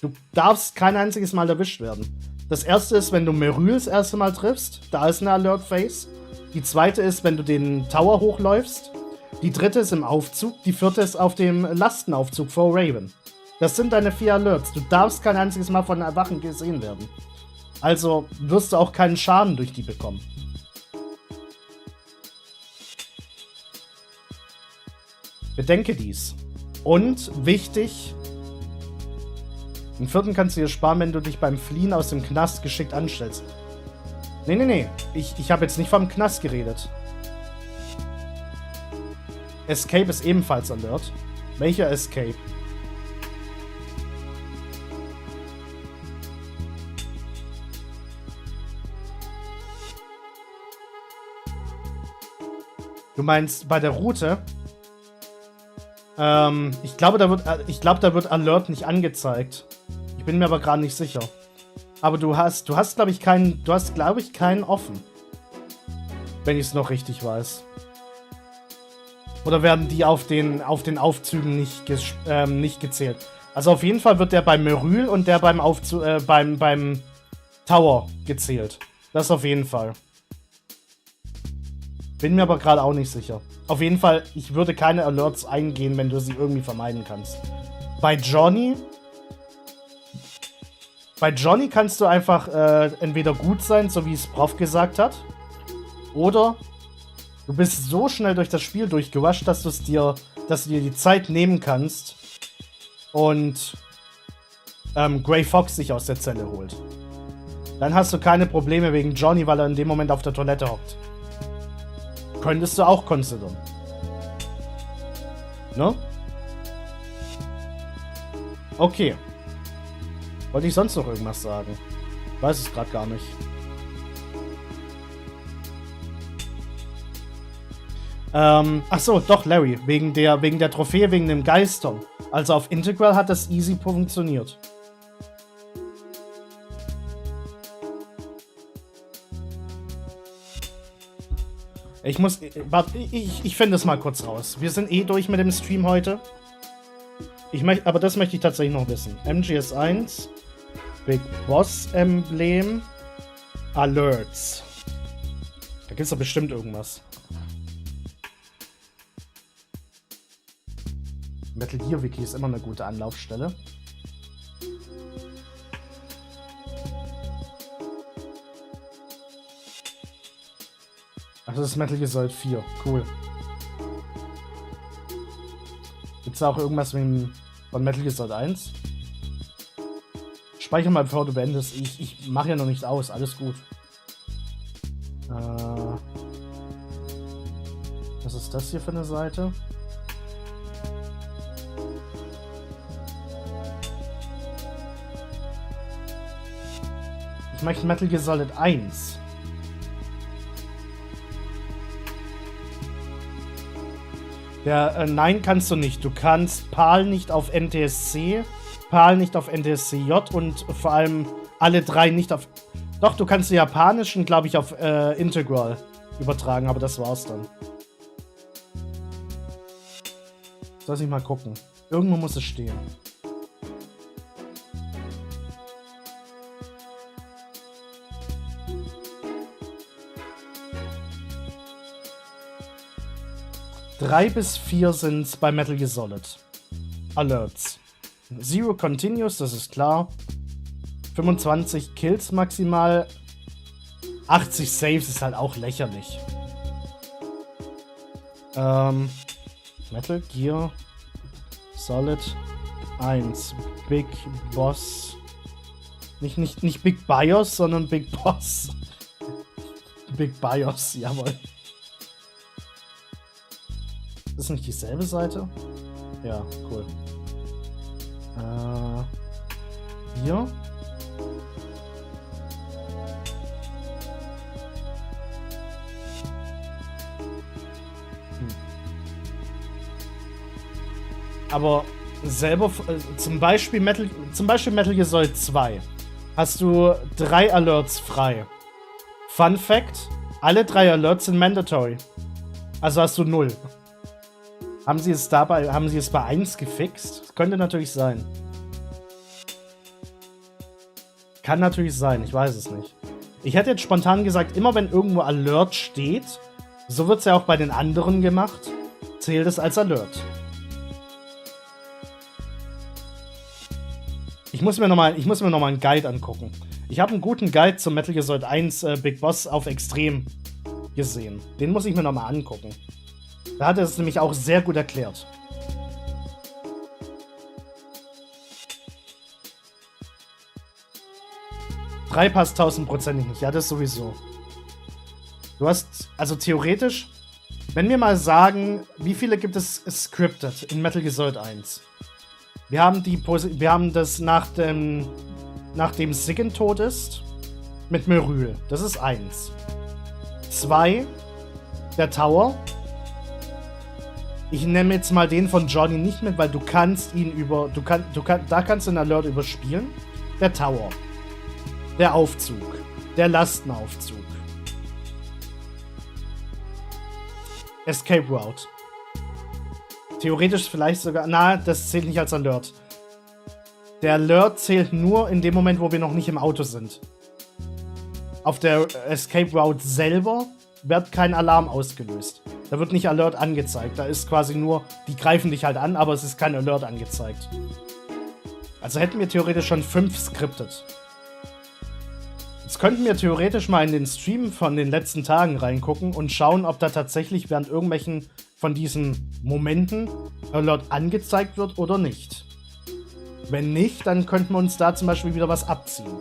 Du darfst kein einziges Mal erwischt werden. Das erste ist, wenn du Meryl das erste Mal triffst, da ist eine Alert-Phase. Die zweite ist, wenn du den Tower hochläufst. Die dritte ist im Aufzug, die vierte ist auf dem Lastenaufzug vor Raven. Das sind deine 4 Alerts. Du darfst kein einziges Mal von Erwachen gesehen werden. Also wirst du auch keinen Schaden durch die bekommen. Bedenke dies. Und wichtig, den 4. kannst du dir sparen, wenn du dich beim Fliehen aus dem Knast geschickt anstellst. Nee. Ich habe jetzt nicht vom Knast geredet. Escape ist ebenfalls Alert. Welcher Escape? Du meinst bei der Route? Ich glaube, da wird Alert nicht angezeigt. Ich bin mir aber gerade nicht sicher. Aber du hast glaube ich, keinen offen. Wenn ich es noch richtig weiß. Oder werden die auf den Aufzügen nicht gezählt? Also auf jeden Fall wird der beim Meryl und der beim Tower gezählt. Das auf jeden Fall. Bin mir aber gerade auch nicht sicher. Auf jeden Fall, ich würde keine Alerts eingehen, wenn du sie irgendwie vermeiden kannst. Bei Johnny kannst du einfach entweder gut sein, so wie es Prof gesagt hat, oder Du bist so schnell durch das Spiel durchgerusht, dass du dir die Zeit nehmen kannst und Grey Fox sich aus der Zelle holt. Dann hast du keine Probleme wegen Johnny, weil er in dem Moment auf der Toilette hockt. Könntest du auch considern. Ne? Okay. Wollte ich sonst noch irgendwas sagen? Weiß es gerade gar nicht. Ach so, doch, Larry. Wegen der Trophäe, wegen dem Geister. Also auf Integral hat das easy funktioniert. Ich finde es mal kurz raus. Wir sind eh durch mit dem Stream heute. Aber das möchte ich tatsächlich noch wissen. MGS 1, Big Boss Emblem, Alerts. Da gibt es doch bestimmt irgendwas. Metal Gear Wiki ist immer eine gute Anlaufstelle. Ach, das ist Metal Gear Solid 4. Cool. Gibt's da auch irgendwas von Metal Gear Solid 1? Speicher mal, bevor du beendest. Ich mache ja noch nicht aus. Alles gut. Was ist das hier für eine Seite? Ich möchte Metal Gear Solid 1. Nein, kannst du nicht. Du kannst PAL nicht auf NTSC, PAL nicht auf NTSCJ und vor allem alle drei nicht auf... Doch, du kannst die japanischen, glaube ich, auf Integral übertragen, aber das war's dann. Soll ich mal gucken. Irgendwo muss es stehen. Drei bis 4 sind bei Metal Gear Solid. Alerts. 0 Continuous, das ist klar. 25 Kills maximal. 80 Saves ist halt auch lächerlich. Metal Gear Solid 1. Big Boss. Nicht Big BIOS, sondern Big Boss. Big BIOS, jawohl. Ist nicht dieselbe Seite? Ja, cool. Hier. Aber selber, zum Beispiel Metal Gear Solid 2 hast du 3 Alerts frei. Fun Fact, alle 3 Alerts sind mandatory. Also hast du 0. Haben sie es bei 1 gefixt? Das könnte natürlich sein. Kann natürlich sein, ich weiß es nicht. Ich hätte jetzt spontan gesagt, immer wenn irgendwo Alert steht, so wird es ja auch bei den anderen gemacht, zählt es als Alert. Ich muss mir noch mal einen Guide angucken. Ich habe einen guten Guide zum Metal Gear Solid 1 Big Boss auf Extrem gesehen. Den muss ich mir noch mal angucken. Da hat er es nämlich auch sehr gut erklärt. Drei passt 1000%ig nicht. Ja, das sowieso. Du hast, also theoretisch, wenn wir mal sagen, wie viele gibt es scripted in Metal Gear Solid 1? Wir haben das nachdem Siggen tot ist, mit Meryl. Das ist 1. 2, der Tower. Ich nehme jetzt mal den von Johnny nicht mit, weil du kannst ihn da kannst du einen Alert überspielen. Der Tower. Der Aufzug. Der Lastenaufzug. Escape Route. Theoretisch vielleicht sogar... Na, das zählt nicht als Alert. Der Alert zählt nur in dem Moment, wo wir noch nicht im Auto sind. Auf der Escape Route selber wird kein Alarm ausgelöst. Da wird nicht Alert angezeigt. Da ist quasi nur, die greifen dich halt an, aber es ist kein Alert angezeigt. Also hätten wir theoretisch schon 5 scripted. Jetzt könnten wir theoretisch mal in den Stream von den letzten Tagen reingucken und schauen, ob da tatsächlich während irgendwelchen von diesen Momenten Alert angezeigt wird oder nicht. Wenn nicht, dann könnten wir uns da zum Beispiel wieder was abziehen.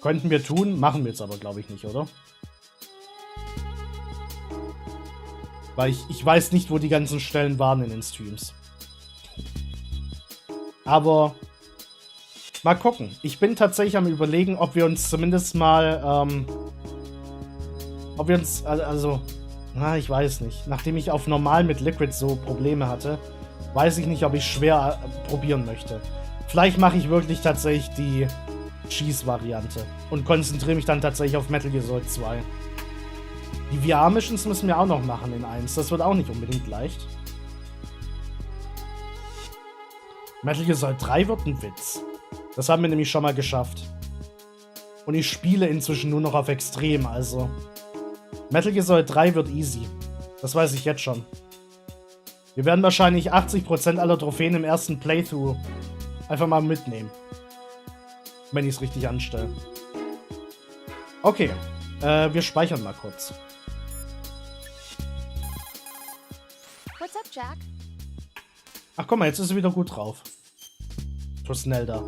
Könnten wir tun, machen wir jetzt aber, glaube ich, nicht, oder? Weil ich weiß nicht, wo die ganzen Stellen waren in den Streams. Aber mal gucken. Ich bin tatsächlich am Überlegen, ob wir uns zumindest mal, ob wir uns, also, na, ich weiß nicht. Nachdem ich auf normal mit Liquid so Probleme hatte, weiß ich nicht, ob ich schwer probieren möchte. Vielleicht mache ich wirklich tatsächlich die Schieß-Variante und konzentriere mich dann tatsächlich auf Metal Gear Solid 2. Die VR-Missions müssen wir auch noch machen in 1. Das wird auch nicht unbedingt leicht. Metal Gear Solid 3 wird ein Witz. Das haben wir nämlich schon mal geschafft. Und ich spiele inzwischen nur noch auf Extrem, also. Metal Gear Solid 3 wird easy. Das weiß ich jetzt schon. Wir werden wahrscheinlich 80% aller Trophäen im ersten Playthrough einfach mal mitnehmen. Wenn ich es richtig anstelle. Okay, wir speichern mal kurz. What's up, Jack? Ach guck mal, jetzt ist sie wieder gut drauf. So schnell da.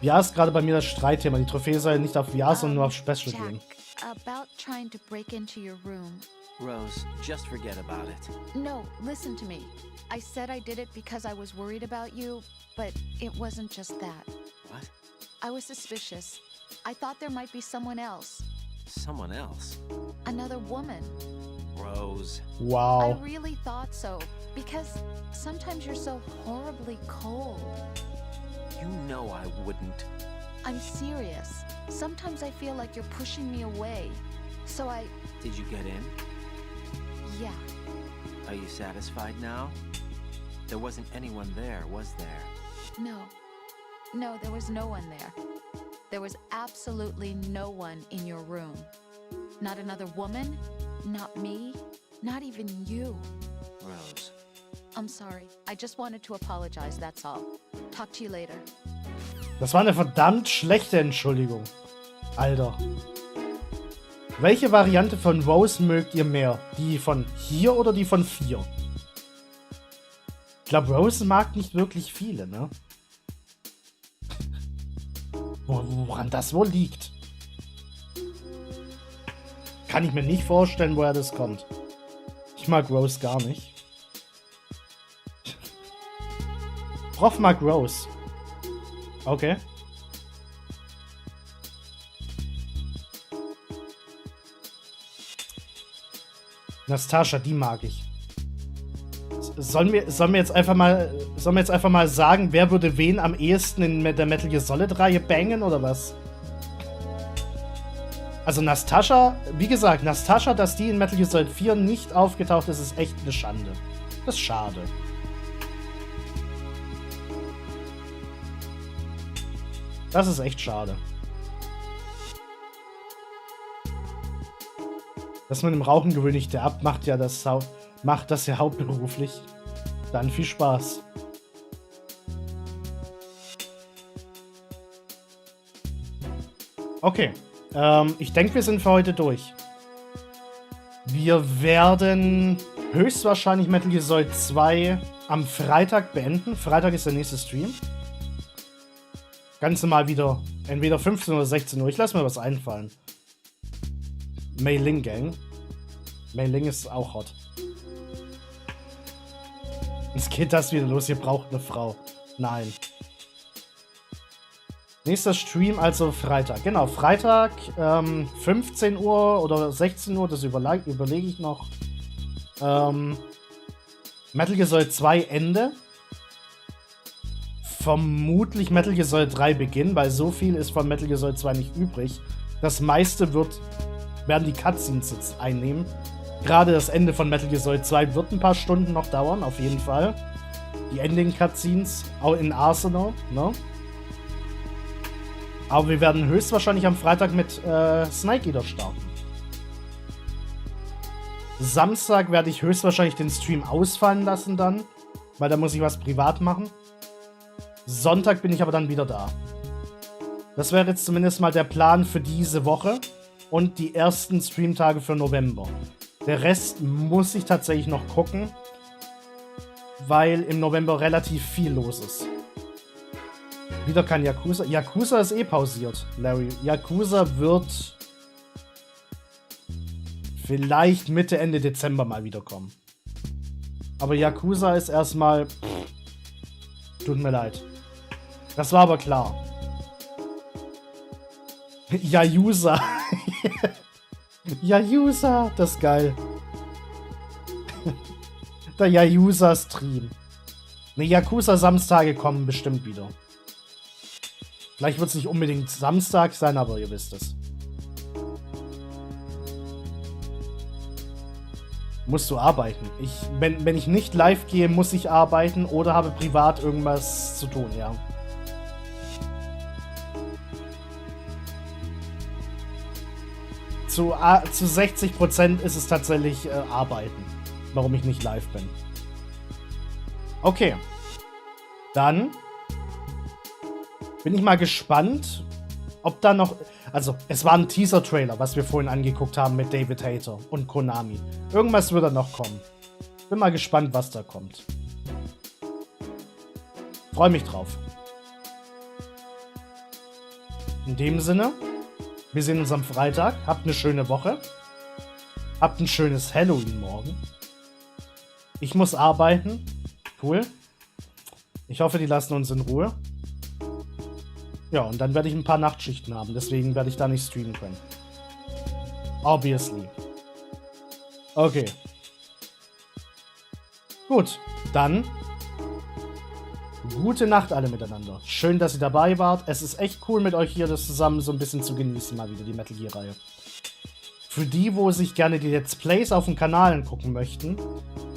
VR ist gerade bei mir das Streitthema. Die Trophäe soll nicht auf VR, sondern nur auf Special Jack, gehen. about trying to break into your room. Rose, just forget about it. No, listen to me. I said I did it because I was worried about you, but it wasn't just that. What? I was suspicious. I thought there might be someone else. Someone else? Another woman. Rose. Wow. I really thought so, because sometimes you're so horribly cold. You know I wouldn't. I'm serious. Sometimes I feel like you're pushing me away. So I... Did you get in? Yeah. Are you satisfied now? There wasn't anyone there, was there? No. No, there was no one there. There was absolutely no one in your room. Not another woman, not me, not even you. Rose. I'm sorry. I just wanted to apologize, that's all. Talk to you later. Das war eine verdammt schlechte Entschuldigung. Alter. Welche Variante von Rose mögt ihr mehr? Die von hier oder die von 4? Ich glaube, Rose mag nicht wirklich viele, ne? Woran das wohl liegt? Kann ich mir nicht vorstellen, woher das kommt. Ich mag Rose gar nicht. Prof mag Rose. Okay. Nastascha, die mag ich. Sollen wir jetzt einfach mal sagen, wer würde wen am ehesten in der Metal Gear Solid Reihe bangen oder was? Also Nastascha, wie gesagt, Nastascha, dass die in Metal Gear Solid 4 nicht aufgetaucht ist, ist echt eine Schande. Das ist schade. Das ist echt schade. Das mit dem Rauchen gewöhne ich dir ab, macht das ja hauptberuflich. Dann viel Spaß. Okay. Ich denke, wir sind für heute durch. Wir werden höchstwahrscheinlich Metal Gear Solid 2 am Freitag beenden. Freitag ist der nächste Stream. Ganz normal wieder entweder 15 oder 16 Uhr. Ich lasse mir was einfallen. Mei Ling Gang. Mei Ling ist auch hot. Jetzt geht das wieder los. Ihr braucht eine Frau. Nein. Nächster Stream also Freitag. Genau, Freitag 15 Uhr oder 16 Uhr. Das überlege ich noch. Metal Gear Solid 2 Ende. Vermutlich Metal Gear Solid 3 Beginn, weil so viel ist von Metal Gear Solid 2 nicht übrig. Das meiste werden die Cutscenes jetzt einnehmen. Gerade das Ende von Metal Gear Solid 2 wird ein paar Stunden noch dauern, auf jeden Fall. Die Ending-Cutscenes, auch in Arsenal, ne? Aber wir werden höchstwahrscheinlich am Freitag mit Snake Eater starten. Samstag werde ich höchstwahrscheinlich den Stream ausfallen lassen dann, weil da muss ich was privat machen. Sonntag bin ich aber dann wieder da. Das wäre jetzt zumindest mal der Plan für diese Woche und die ersten Streamtage für November. Der Rest muss ich tatsächlich noch gucken, weil im November relativ viel los ist. Wieder kein Yakuza. Yakuza ist eh pausiert, Larry. Yakuza wird vielleicht Mitte, Ende Dezember mal wiederkommen. Aber Yakuza ist erstmal... Tut mir leid. Das war aber klar. Yakuza. Yakuza, das ist geil. Der Yakuza-Stream. Ne, Yakuza-Samstage kommen bestimmt wieder. Vielleicht wird es nicht unbedingt Samstag sein, aber ihr wisst es. Musst du arbeiten. Wenn ich nicht live gehe, muss ich arbeiten oder habe privat irgendwas zu tun, ja. Zu 60% ist es tatsächlich Arbeiten, warum ich nicht live bin. Okay. Dann bin ich mal gespannt, ob da noch... Also, es war ein Teaser-Trailer, was wir vorhin angeguckt haben mit David Hayter und Konami. Irgendwas wird da noch kommen. Bin mal gespannt, was da kommt. Freue mich drauf. In dem Sinne, wir sehen uns am Freitag. Habt eine schöne Woche. Habt ein schönes Halloween morgen. Ich muss arbeiten. Cool. Ich hoffe, die lassen uns in Ruhe. Ja, und dann werde ich ein paar Nachtschichten haben. Deswegen werde ich da nicht streamen können. Obviously. Okay. Gut, dann gute Nacht alle miteinander. Schön, dass ihr dabei wart. Es ist echt cool, mit euch hier das zusammen so ein bisschen zu genießen, mal wieder die Metal Gear Reihe. Für die, wo sich gerne die Let's Plays auf dem Kanal angucken möchten,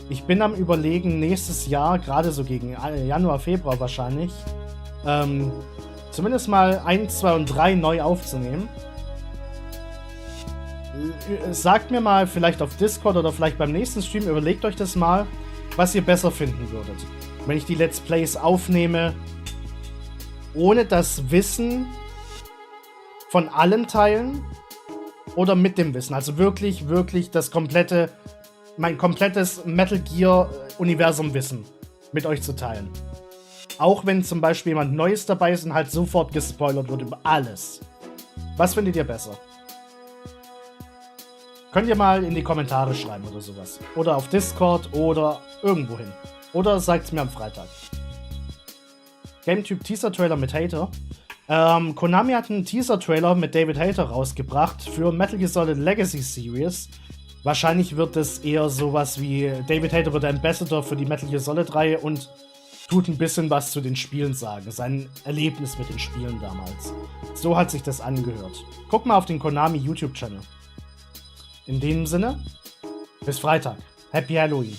ich bin am Überlegen, nächstes Jahr, gerade so gegen Januar, Februar wahrscheinlich, zumindest mal 1, 2 und 3 neu aufzunehmen. Sagt mir mal, vielleicht auf Discord oder vielleicht beim nächsten Stream, überlegt euch das mal, was ihr besser finden würdet. Wenn ich die Let's Plays aufnehme, ohne das Wissen von allen Teilen oder mit dem Wissen. Also wirklich das komplette, mein komplettes Metal Gear Universum Wissen mit euch zu teilen. Auch wenn zum Beispiel jemand Neues dabei ist und halt sofort gespoilert wird über alles. Was findet ihr besser? Könnt ihr mal in die Kommentare schreiben oder sowas. Oder auf Discord oder irgendwo hin. Oder sagt es mir am Freitag. Game-Typ Teaser-Trailer mit Hater. Konami hat einen Teaser-Trailer mit David Hayter rausgebracht für Metal Gear Solid Legacy Series. Wahrscheinlich wird es eher sowas wie David Hayter wird der Ambassador für die Metal Gear Solid Reihe und tut ein bisschen was zu den Spielen sagen. Sein Erlebnis mit den Spielen damals. So hat sich das angehört. Guck mal auf den Konami YouTube-Channel. In dem Sinne, bis Freitag. Happy Halloween.